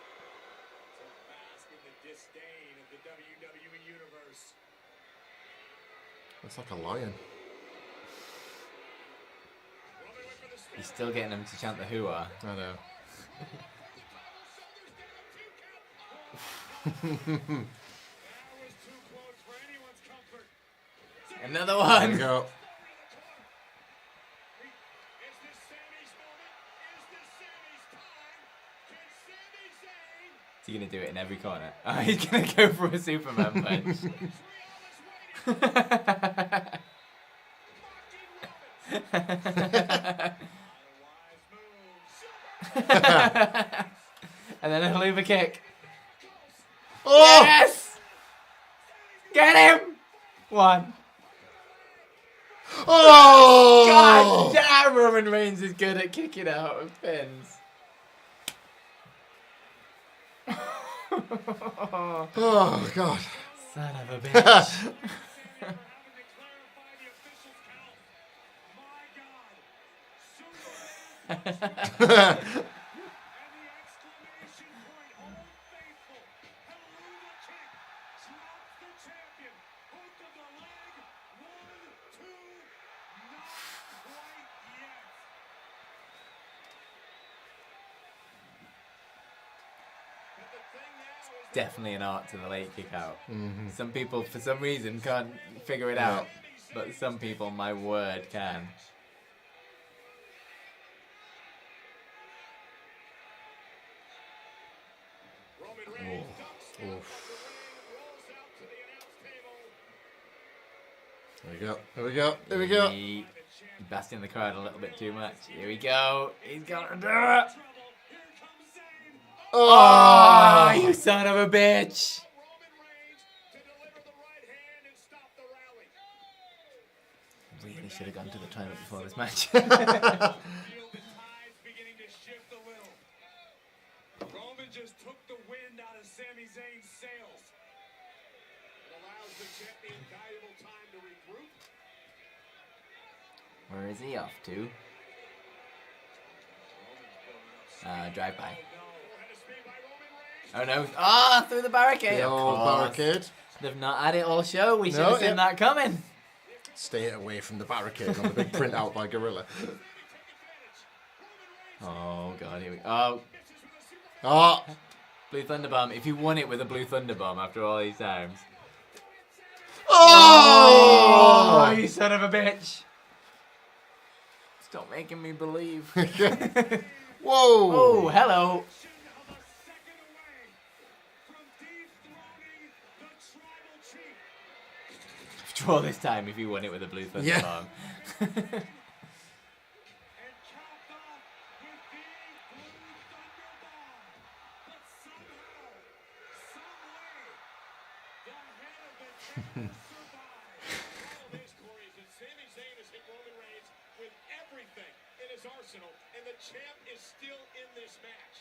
Speaker 3: To bask in the disdain of the WWE Universe.
Speaker 2: that's like a lion.
Speaker 3: Roman went for the snap.
Speaker 1: He's still getting them to chant the hooah.
Speaker 2: I know.
Speaker 3: That was too close for anyone's comfort.
Speaker 1: Another
Speaker 2: There
Speaker 1: one.
Speaker 2: you go.
Speaker 3: Is this Sami's moment? Is this Sami's time? Can Sami Zayn?
Speaker 1: Is he going to do it in every corner? Oh, he's going to go for a Superman punch.
Speaker 3: Montreal is waiting. Wise move. Super
Speaker 1: And then a Luva kick.
Speaker 2: Oh!
Speaker 1: Yes! Get him! One.
Speaker 2: Oh!
Speaker 1: God damn, Roman Reigns is good at kicking out of pins.
Speaker 2: Oh, God.
Speaker 1: Son of a bitch.
Speaker 3: having to clarify the official's count. My God. Superman. And the exclamation point, Old Faithful. Helluva kick. Drops the champion. Who
Speaker 1: Definitely an art to the late kick out. Some people, for some reason, can't figure it out, but some people, my word, can.
Speaker 2: There we go. Here we go. Here we go.
Speaker 1: Basting the crowd a little bit too much. Here we go. He's gonna do it. Oh, you son of a bitch. Really should have gone to the toilet before this match.
Speaker 4: Roman just took the wind out of Sami Zayn's sails.
Speaker 3: It allows the champion valuable time to regroup.
Speaker 1: Where is he off to? Drive by. Oh no. Ah, through the barricade.
Speaker 2: The old barricade.
Speaker 1: They've not had it all show. We should have seen that coming.
Speaker 2: Stay away from the barricade on the big printout by Gorilla.
Speaker 1: Oh god, here we go.
Speaker 2: Oh!
Speaker 1: Blue Thunderbomb. If you won it with a Blue Thunderbomb after all these times.
Speaker 2: Oh!
Speaker 1: Oh, you son of a bitch. Stop making me believe.
Speaker 2: Whoa!
Speaker 1: Oh, hello. After all this time, if you won it with a Blue Thunderbomb.
Speaker 2: Yeah.
Speaker 3: Sami Zayn has hit Roman Reigns with everything in his arsenal, and the champ is still in this match.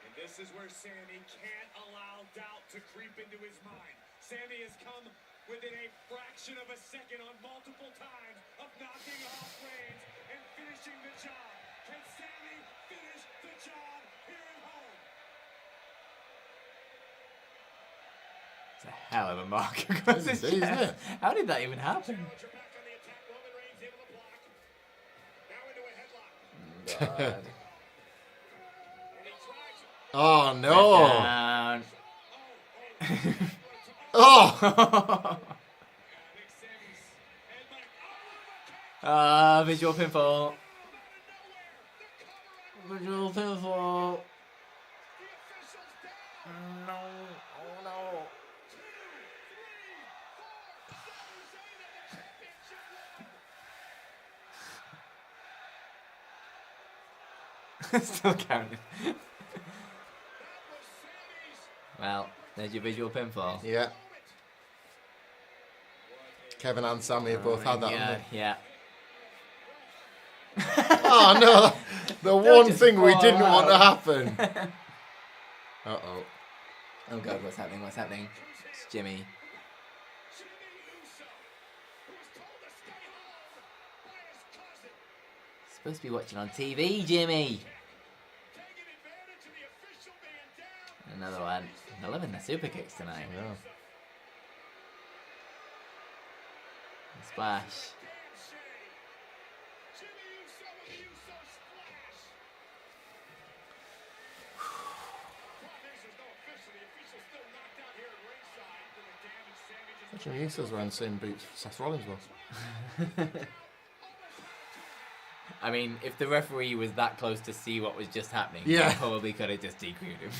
Speaker 4: And this is where Sami can't allow doubt to creep into his mind. Sami has come within a fraction of a second on multiple times of knocking off Reigns and finishing the job. Can Sami finish the job here at home?
Speaker 1: It's a hell of a mark across his
Speaker 2: Isn't
Speaker 1: chest.
Speaker 2: it?
Speaker 1: How did that even happen?
Speaker 3: Challenger back on the attack. Roman Reigns able to block. Now into a headlock.
Speaker 1: God.
Speaker 3: And he tries it.
Speaker 2: Oh no!
Speaker 1: Down.
Speaker 2: Oh!
Speaker 3: Big Sami's headbutt. Oh,
Speaker 1: Visual pinfall.
Speaker 3: nowhere.
Speaker 1: Visual pinfall.
Speaker 3: The officials down.
Speaker 1: No. Oh no.
Speaker 3: 2, 3, 4.
Speaker 1: Still counting.
Speaker 3: That was Sami's
Speaker 1: Well, there's your visual pinfall.
Speaker 2: Yeah. Kevin and Sammy have both had that. haven't
Speaker 1: Yeah.
Speaker 2: they? Oh no! The one
Speaker 1: just
Speaker 2: thing we
Speaker 1: fall
Speaker 2: didn't want to
Speaker 1: out.
Speaker 2: happen. Uh-oh.
Speaker 1: Oh god, what's happening? What's happening? It's Jimmy.
Speaker 3: Jimmy Uso, who was told to stay home by his cousin,
Speaker 1: Supposed to be watching on TV, Jimmy.
Speaker 3: taking advantage of the official being down.
Speaker 1: Another one. They're loving the super kicks tonight.
Speaker 2: Yeah.
Speaker 1: Splash.
Speaker 3: Dan Shane. Jimmy Uso with the Uso splash. Problem is, there's no official. The official's still knocked out here at ringside for the damage Sami just
Speaker 2: Actually, Usos wearing the same boots Seth Rollins was.
Speaker 1: I mean, if the referee was that close to see what was just happening,
Speaker 2: Yeah.
Speaker 1: he probably could have just DQ'd him.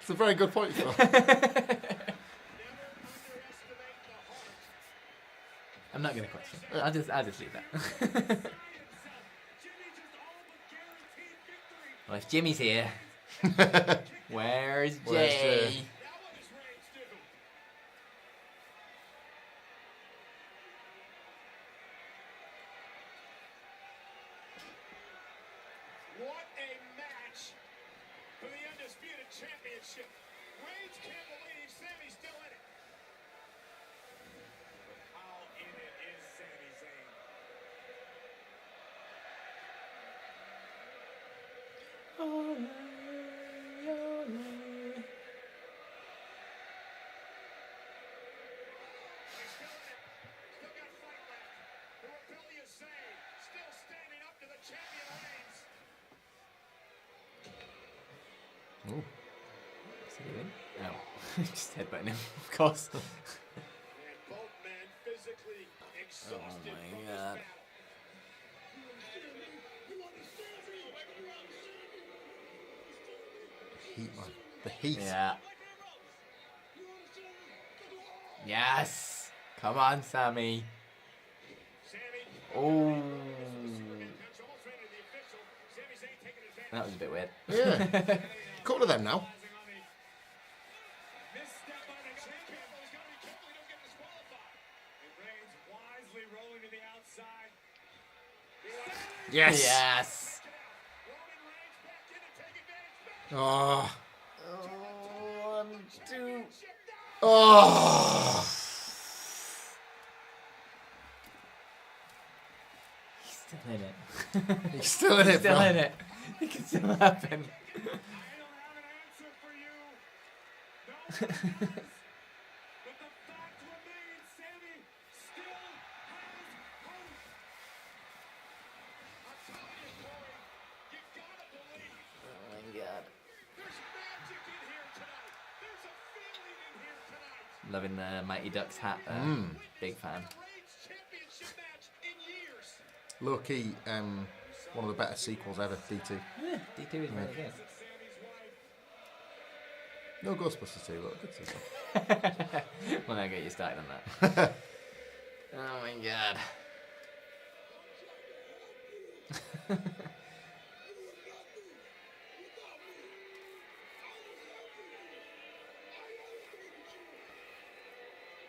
Speaker 2: It's a very good point, Phil.
Speaker 3: never underestimate the heart.
Speaker 1: I'm not gonna question. I'll just leave that.
Speaker 3: Jimmy just all but guaranteed victory.
Speaker 1: Well, if Jimmy's here, where's Jay?
Speaker 2: Where's Jay?
Speaker 3: Now what does Reigns do? What a match for the Undisputed Championship. Reigns can't believe Sami's still in it.
Speaker 4: How in it is Sami Zayn?
Speaker 3: He's still in it. Still got fight left. The rebellious Zayn still
Speaker 1: What's he doing? Oh, just headbutting him, of course.
Speaker 3: And both men physically exhausted
Speaker 1: my
Speaker 3: from this
Speaker 1: God.
Speaker 3: battle.
Speaker 2: Heat, man. The heat.
Speaker 1: Yeah. Yes. Come on, Sammy.
Speaker 3: Sammy,
Speaker 1: Oh.
Speaker 3: comes almost right into the official. Sami Zayn taking advantage.
Speaker 1: That was a bit weird.
Speaker 2: Yeah. A couple of them now.
Speaker 3: Misstep by the champion. He's got to be careful he don't get disqualified. And Reigns wisely rolling to the outside.
Speaker 2: Yes.
Speaker 1: Yes.
Speaker 3: Roman Reigns back in to take advantage.
Speaker 2: Oh.
Speaker 1: Oh, 1, 2.
Speaker 2: Oh.
Speaker 1: He's still in it.
Speaker 2: He's still in it,
Speaker 1: Still
Speaker 2: bro.
Speaker 1: in it. It can still happen.
Speaker 3: I don't have an answer for you. No one does. But the fact remains, Sami still has hope. I'm telling you, Corey, you gotta believe.
Speaker 1: Oh my God.
Speaker 3: There's magic in here tonight. There's a feeling in here tonight.
Speaker 1: Loving the Mighty Ducks hat there. Big fan.
Speaker 3: The Reigns championship match in years.
Speaker 2: Low key, one of the better sequels ever, D2.
Speaker 1: Yeah, D2 is really good.
Speaker 3: Sami's wife.
Speaker 2: No Ghostbusters 2, but a good sequel.
Speaker 1: Well, I get you started on that. Oh my God.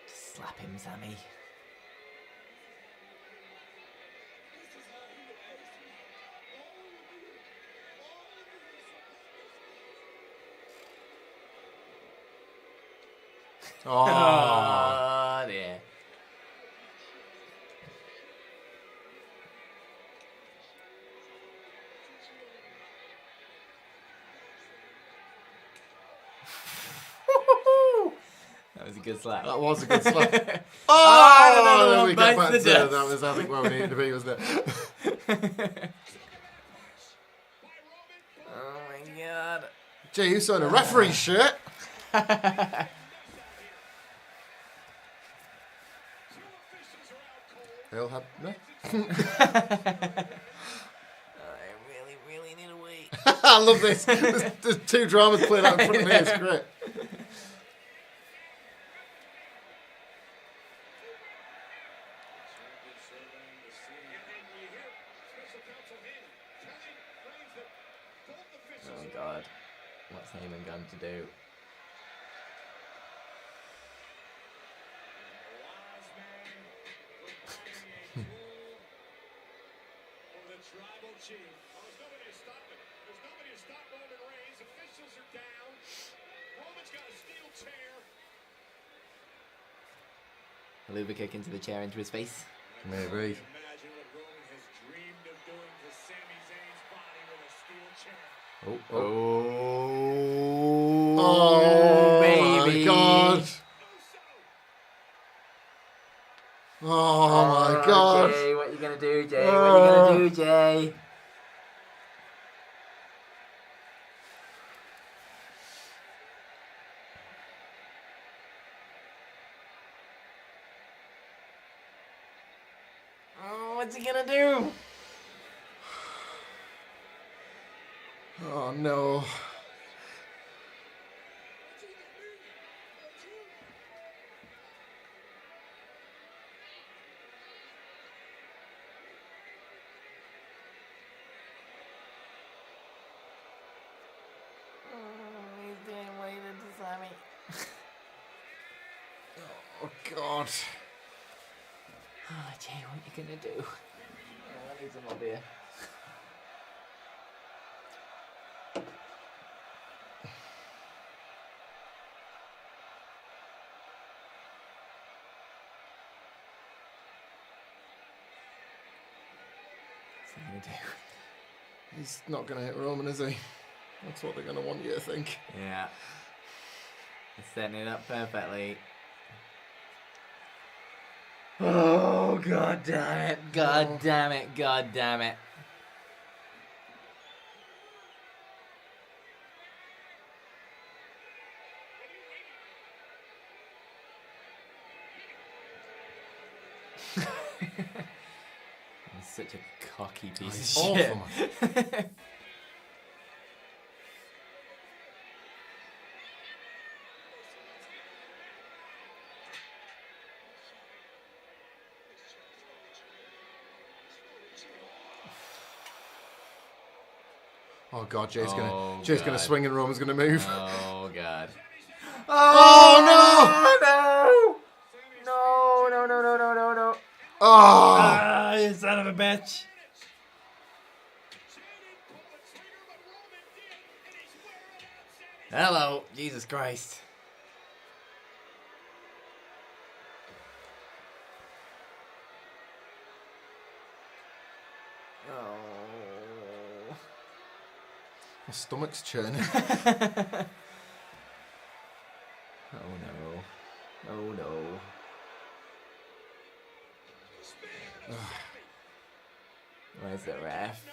Speaker 1: Slap him, Sammy.
Speaker 2: Oh.
Speaker 1: Oh dear. That was a good slap.
Speaker 2: That was a good slap.
Speaker 1: Oh,
Speaker 2: There we
Speaker 1: bites
Speaker 2: go back
Speaker 1: the
Speaker 2: to
Speaker 1: dust.
Speaker 2: that was, I think, where we needed to be, wasn't it?
Speaker 1: Oh my God.
Speaker 2: Jay Uso in a referee shirt. They'll have no.
Speaker 1: I really, really need to wait.
Speaker 2: I love this. There's two dramas playing out in front of me. It's great.
Speaker 1: Oh God. What's Heyman going to do?
Speaker 3: Tribal chief. Oh, there's nobody to stop him. There's nobody to stop Roman Reigns. Officials are down. Roman's got a steel chair.
Speaker 1: A Luva kick into the chair into his face.
Speaker 2: Maybe.
Speaker 3: Imagine what Roman has dreamed of doing to Sami Zayn's body with a steel chair.
Speaker 2: Oh,
Speaker 1: Oh,
Speaker 2: my
Speaker 1: baby.
Speaker 2: God. Oh my God.
Speaker 1: Jay, what you gonna do, Jay? What you gonna do, Jay? Oh, what's he gonna do?
Speaker 2: Oh no.
Speaker 1: He's doing what he did to Sammy.
Speaker 2: Oh God.
Speaker 1: Oh, Jay, what you gonna do? Oh, I need some more beer. What's he gonna do?
Speaker 2: He's not going to hit Roman, is he? That's what they're going to want you to think.
Speaker 1: Yeah. He's setting it up perfectly. Oh, God damn it. God damn it. God damn it. such a cocky piece
Speaker 2: He's
Speaker 1: of
Speaker 2: awful,
Speaker 1: shit.
Speaker 2: man. Oh God, Jay's gonna swing and Roman's gonna move.
Speaker 1: Oh God.
Speaker 2: Oh
Speaker 1: no! No! No! No! No! No! No! No!
Speaker 2: Oh!
Speaker 1: Ah, you son of a bitch! Hello, Jesus Christ. Oh.
Speaker 2: My stomach's churning.
Speaker 1: Oh no. Oh no. Where's the ref?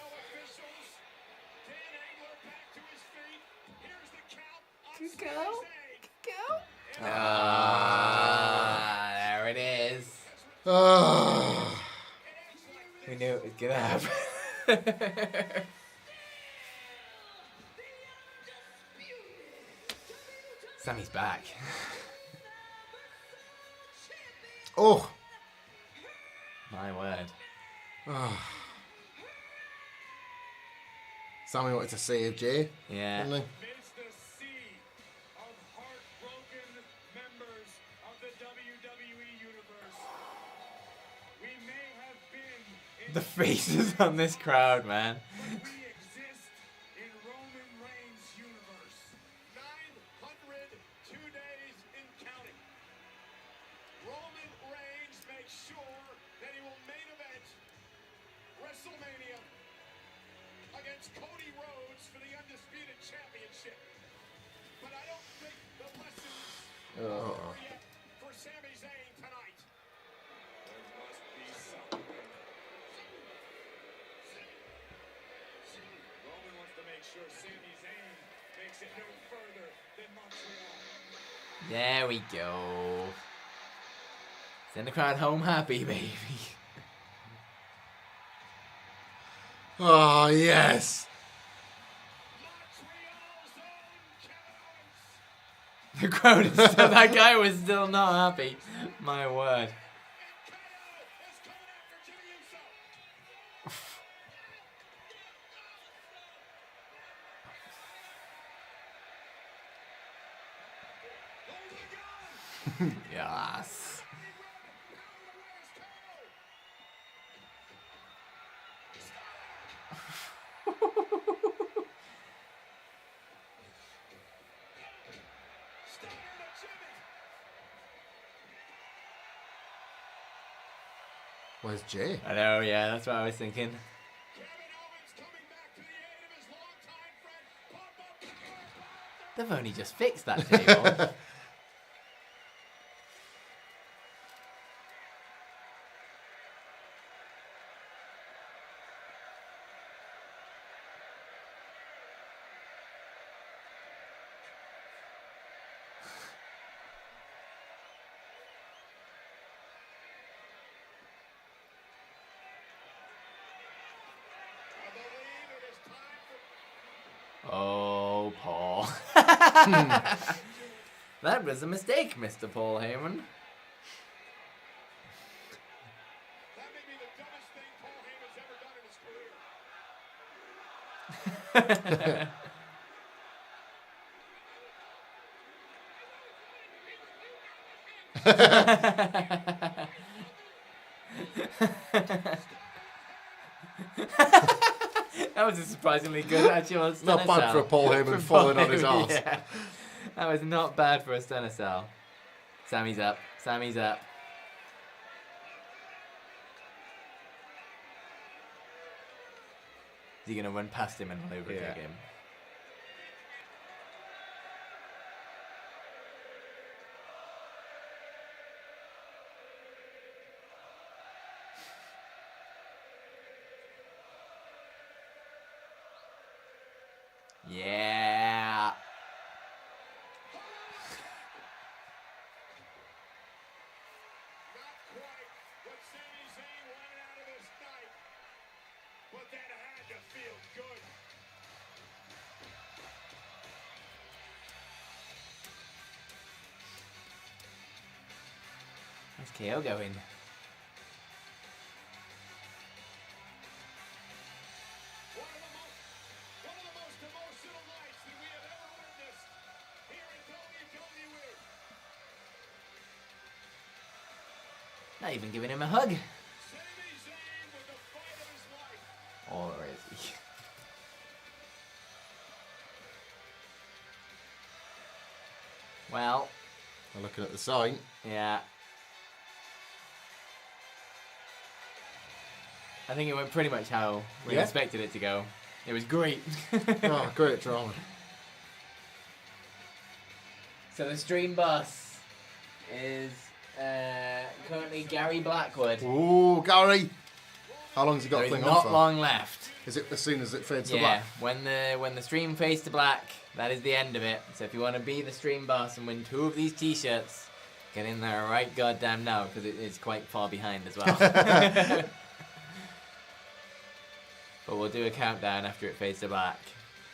Speaker 1: Good go. Good go. Ah, there it is. We knew it was gonna happen. Sammy's back.
Speaker 2: Oh.
Speaker 1: My word.
Speaker 2: Sammy wanted to save Jay.
Speaker 1: Yeah.
Speaker 2: Didn't he?
Speaker 4: Amidst a sea of heartbroken members of the WWE Universe, we may have been in
Speaker 1: The faces on this crowd, man.
Speaker 4: but we exist in Roman Reigns' universe. 902 days in counting. Roman Reigns makes sure that he will main event WrestleMania against Cody Rhodes for the Undisputed Championship. But I don't think the lessons are over yet for Sami Zayn tonight. There must be something. Roman wants to make sure Sami Zayn makes it no further than Montreal.
Speaker 1: There we go. Send the crowd home happy, baby.
Speaker 2: Oh yes.
Speaker 1: The crowd is still, that guy was still not happy. My word. Yes.
Speaker 2: Where's Jay?
Speaker 1: I know, yeah, that's what I was thinking. They've only just fixed that table. Oh, Paul. That was a mistake, Mr. Paul Heyman.
Speaker 4: That may be the dumbest thing Paul Heyman's ever done in his career.
Speaker 1: That was a surprisingly good actual stunner
Speaker 2: Not bad
Speaker 1: cell.
Speaker 2: for a Paul Heyman
Speaker 1: For
Speaker 2: falling
Speaker 1: Paul
Speaker 2: on his
Speaker 1: Heyman,
Speaker 2: arse.
Speaker 1: yeah. That was not bad for a stunner cell. Sammy's up. Sammy's up. Is he going to run past him and overtake
Speaker 2: Yeah.
Speaker 1: him? Yeah.
Speaker 4: Not quite what Sami Zayn wanted out of this night.
Speaker 1: How's KO going?
Speaker 3: One of the most emotional nights that we have ever witnessed here in WWE.
Speaker 1: Not even giving him a hug.
Speaker 3: Sami Zayn with the fight of his life.
Speaker 1: Or is he? Well,
Speaker 2: I'm looking at the sign.
Speaker 1: yeah. I think it went pretty much how we expected it to go. It was great.
Speaker 2: Oh, great drama.
Speaker 1: So the stream boss is currently Gary Blackwood.
Speaker 2: Ooh, Gary. How long's he got
Speaker 1: There
Speaker 2: to
Speaker 1: is
Speaker 2: cling on
Speaker 1: not
Speaker 2: for?
Speaker 1: long left.
Speaker 2: Is it as soon as it fades to
Speaker 1: Yeah,
Speaker 2: black?
Speaker 1: when the stream fades to black, that is the end of it. So if you want to be the stream boss and win 2 of these t-shirts, get in there right goddamn now, because it is quite far behind as well. But we'll do a countdown after it fades to black.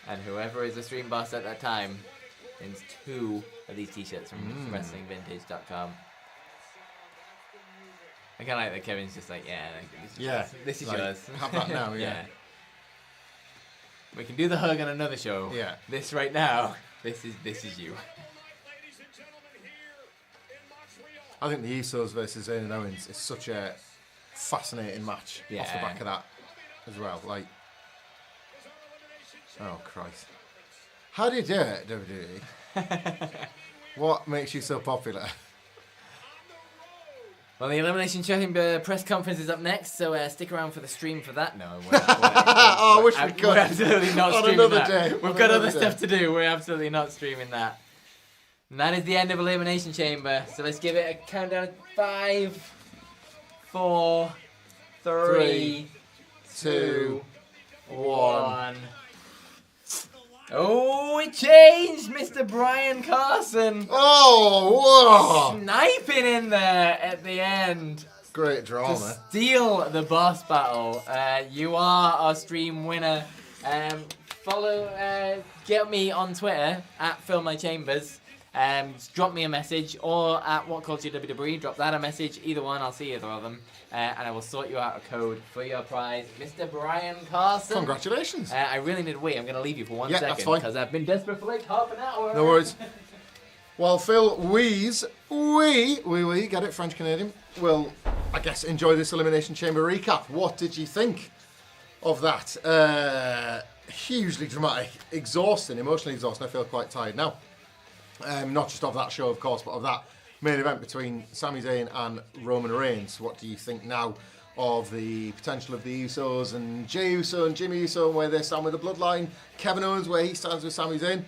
Speaker 1: And whoever is the stream boss at that time wins 2 of these t-shirts from WrestlingVintage.com. I kind of like that Kevin's just like, this is
Speaker 2: like,
Speaker 1: yours.
Speaker 2: have that now, yeah.
Speaker 1: We can do the hug on another show.
Speaker 2: Yeah.
Speaker 1: This right now, this is you.
Speaker 3: Ladies and gentlemen, here in Montreal.
Speaker 2: I think the Usos versus Zayn and Owens is such a fascinating match off the
Speaker 1: Yeah.
Speaker 2: back of that as well. Like, oh Christ. How do you do it, WWE? What makes you so popular?
Speaker 1: Well, the Elimination Chamber press conference is up next, so stick around for the stream for that. No,
Speaker 2: I wish we could.
Speaker 1: We're absolutely not
Speaker 2: On
Speaker 1: streaming
Speaker 2: another
Speaker 1: that.
Speaker 2: day.
Speaker 1: We've
Speaker 2: On
Speaker 1: got
Speaker 2: another
Speaker 1: other
Speaker 2: day.
Speaker 1: stuff to do. We're absolutely not streaming that. And that is the end of Elimination Chamber. So let's give it a countdown of 5, 4, 3, 2, 1. Oh, it changed, Mr. Brian Carson.
Speaker 2: Oh, whoa!
Speaker 1: Sniping in there at the end.
Speaker 2: Great
Speaker 1: To
Speaker 2: drama.
Speaker 1: steal the boss battle. You are our stream winner. Get me on Twitter at FillMyChambers. Just drop me a message, or at WhatCulture WWE. Drop that a message. Either one, I'll see either of them. And I will sort you out a code for your prize. Mr. Brian Carson.
Speaker 2: Congratulations.
Speaker 1: I really need to wait. I'm going to leave you for 1
Speaker 2: Yeah,
Speaker 1: second.
Speaker 2: that's fine.
Speaker 1: Because I've been desperate for like half an hour.
Speaker 2: No worries. Well, Phil, we get it, French Canadian. Well, I guess enjoy this Elimination Chamber recap. What did you think of that? Hugely dramatic, exhausting, emotionally exhausting. I feel quite tired now. Not just of that show, of course, but of that main event between Sami Zayn and Roman Reigns. What do you think now of the potential of the Usos and Jey Uso and Jimmy Uso and where they stand with the Bloodline? Kevin Owens, where he stands with Sami Zayn?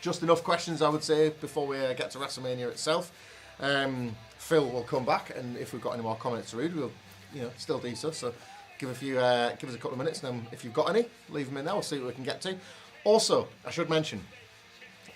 Speaker 2: Just enough questions, I would say, before we get to WrestleMania itself. Phil will come back, and if we've got any more comments to read, we'll, still do so. So give us a couple of minutes, and then if you've got any, leave them in there. We'll see what we can get to. Also, I should mention,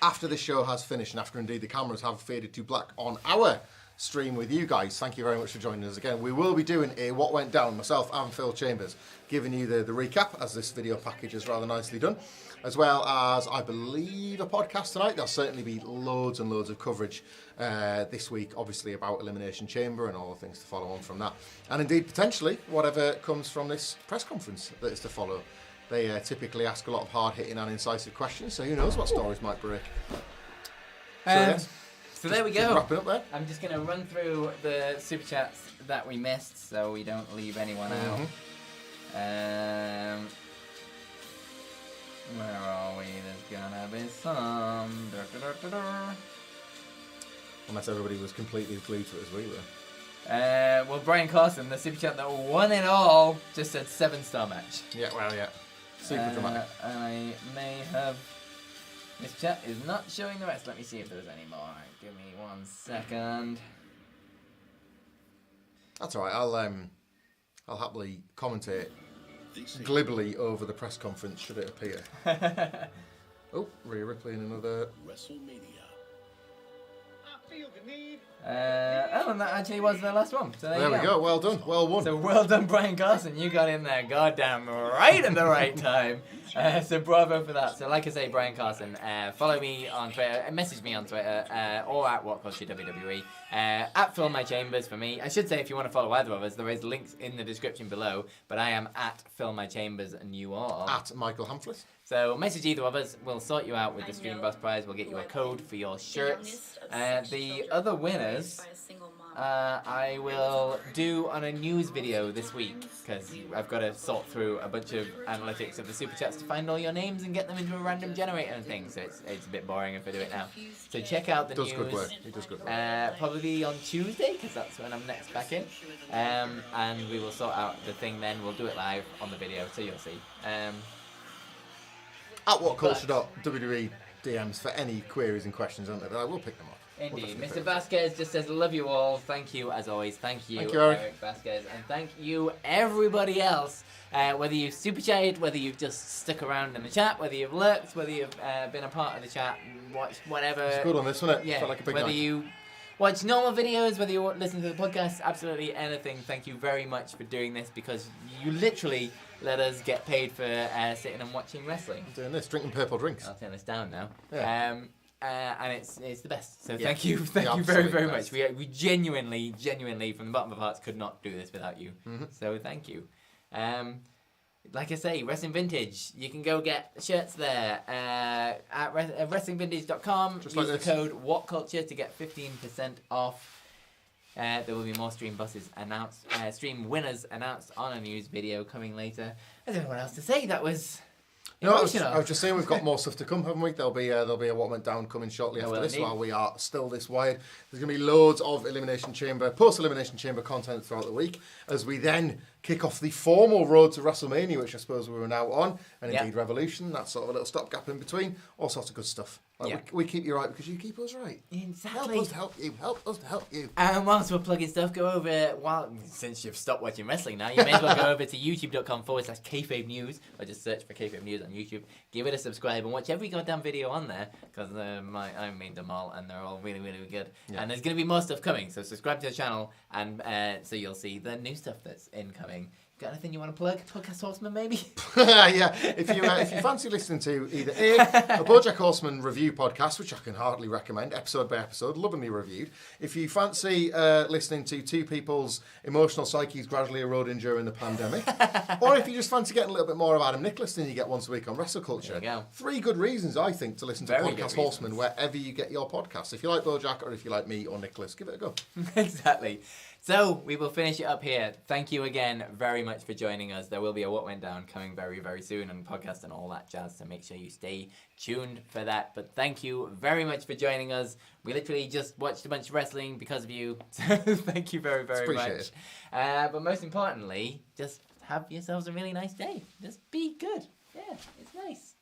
Speaker 2: after this show has finished, and after indeed the cameras have faded to black on our stream with you guys, thank you very much for joining us again. We will be doing a What Went Down, myself and Phil Chambers, giving you the recap, as this video package is rather nicely done, as well as, I believe, a podcast tonight. There'll certainly be loads and loads of coverage this week, obviously, about Elimination Chamber and all the things to follow on from that. And indeed, potentially, whatever comes from this press conference that is to follow. They typically ask a lot of hard-hitting and incisive questions, so who knows what stories might break.
Speaker 1: So there we go.
Speaker 2: Wrapping up there.
Speaker 1: I'm just going to run through the super chats that we missed so we don't leave anyone out. Where are we? There's gonna be some.
Speaker 2: Unless everybody was completely glued to it as we were.
Speaker 1: Well, Brian Carson, the super chat that won it all, just said 7-star match.
Speaker 2: Yeah, well, yeah. Super dramatic.
Speaker 1: I may have. This chat is not showing the rest. Let me see if there's any more. Give me 1 second.
Speaker 2: That's all right. I'll happily commentate glibly over the press conference should it appear. Oh, Rhea Ripley in another.
Speaker 3: WrestleMania. I feel the need.
Speaker 1: well, and that actually was the last one. So there
Speaker 2: we go. Well done. Well won.
Speaker 1: So well done, Brian Carson. You got in there goddamn right at the right time. So bravo for that. So like I say, Brian Carson, follow me on Twitter, message me on Twitter, or at WhatCulture WWE, at Fill My Chambers for me. I should say if you want to follow either of us, there is links in the description below, but I am at Fill My Chambers and you are?
Speaker 2: At Michael Hamfless.
Speaker 1: So message either of us, we'll sort you out with the Stream Boss Prize, we'll get you a code for your shirts. The other winners, I will do on a news video this week, because I've got to sort through a bunch of analytics of the Super Chats to find all your names and get them into a random generator and things, so it's a bit boring if I do it now. So check out the news.
Speaker 2: Good work. He does good work.
Speaker 1: Probably on Tuesday, because that's when I'm next back in. And we will sort out the thing then, we'll do it live on the video, so you'll see.
Speaker 2: At WhatCulture.WWE DMs for any queries and questions on it, I will pick them up.
Speaker 1: Indeed. Mr. Vasquez just says, love you all. Thank you, as always. Thank you,
Speaker 2: Eric
Speaker 1: Vasquez. And thank you, everybody else. Whether you've super chatted, whether you've just stuck around in the chat, whether you've lurked, whether you've been a part of the chat, watched whatever.
Speaker 2: It's good on this, wasn't it?
Speaker 1: Yeah.
Speaker 2: Felt like a big
Speaker 1: whether
Speaker 2: night.
Speaker 1: you watch normal videos, whether you listen to the podcast, absolutely anything. Thank you very much for doing this, because you literally let us get paid for sitting and watching wrestling.
Speaker 2: I'm doing this, drinking purple drinks.
Speaker 1: I'll turn this down now.
Speaker 2: Yeah.
Speaker 1: And it's the best. So thank you very, very much. We genuinely, from the bottom of our hearts, could not do this without you.
Speaker 2: Mm-hmm.
Speaker 1: So thank you. Like I say, Wrestling Vintage, you can go get shirts there at wrestlingvintage.com.
Speaker 2: Just
Speaker 1: Use
Speaker 2: like
Speaker 1: the code WhatCulture to get 15% off. There will be more stream buses announced, stream winners announced on a news video coming later. I don't know what else to say. That was emotional.
Speaker 2: I was just saying we've got more stuff to come, haven't we? There'll be a What Went Down coming shortly after this, while we are still this wired. There's going to be loads of Elimination Chamber, post-Elimination Chamber content throughout the week, as we then kick off the formal road to WrestleMania, which I suppose we were now on, and indeed Revolution. That's sort of a little stopgap in between. All sorts of good stuff. We keep you right because you keep us right.
Speaker 1: Exactly.
Speaker 2: Help us to help you. Help us to help you.
Speaker 1: And whilst we're plugging stuff, go over, since you've stopped watching wrestling now, you may as well go over to youtube.com/kayfabe news, or just search for Kayfabe News on YouTube. Give it a subscribe and watch every goddamn video on there, because I made them all and they're all really, really good. Yeah. And there's going to be more stuff coming, so subscribe to the channel, and so you'll see the new stuff that's incoming. Got anything you want to plug? Podcast Horseman, maybe?
Speaker 2: Yeah, if you fancy listening to either a BoJack Horseman review podcast, which I can heartily recommend, episode by episode, lovingly reviewed. If you fancy listening to two people's emotional psyches gradually eroding during the pandemic, or if you just fancy getting a little bit more of Adam Nicholas than you get once a week on WrestleCulture,
Speaker 1: there you go.
Speaker 2: 3 good reasons, I think, to listen to Podcast Horseman wherever you get your podcasts. If you like BoJack, or if you like me or Nicholas, give it a go.
Speaker 1: Exactly. So, we will finish it up here. Thank you again very much for joining us. There will be a What Went Down coming very, very soon, and podcast and all that jazz, so make sure you stay tuned for that. But thank you very much for joining us. We literally just watched a bunch of wrestling because of you, so thank you very, very much. But most importantly, just have yourselves a really nice day. Just be good. Yeah, it's nice.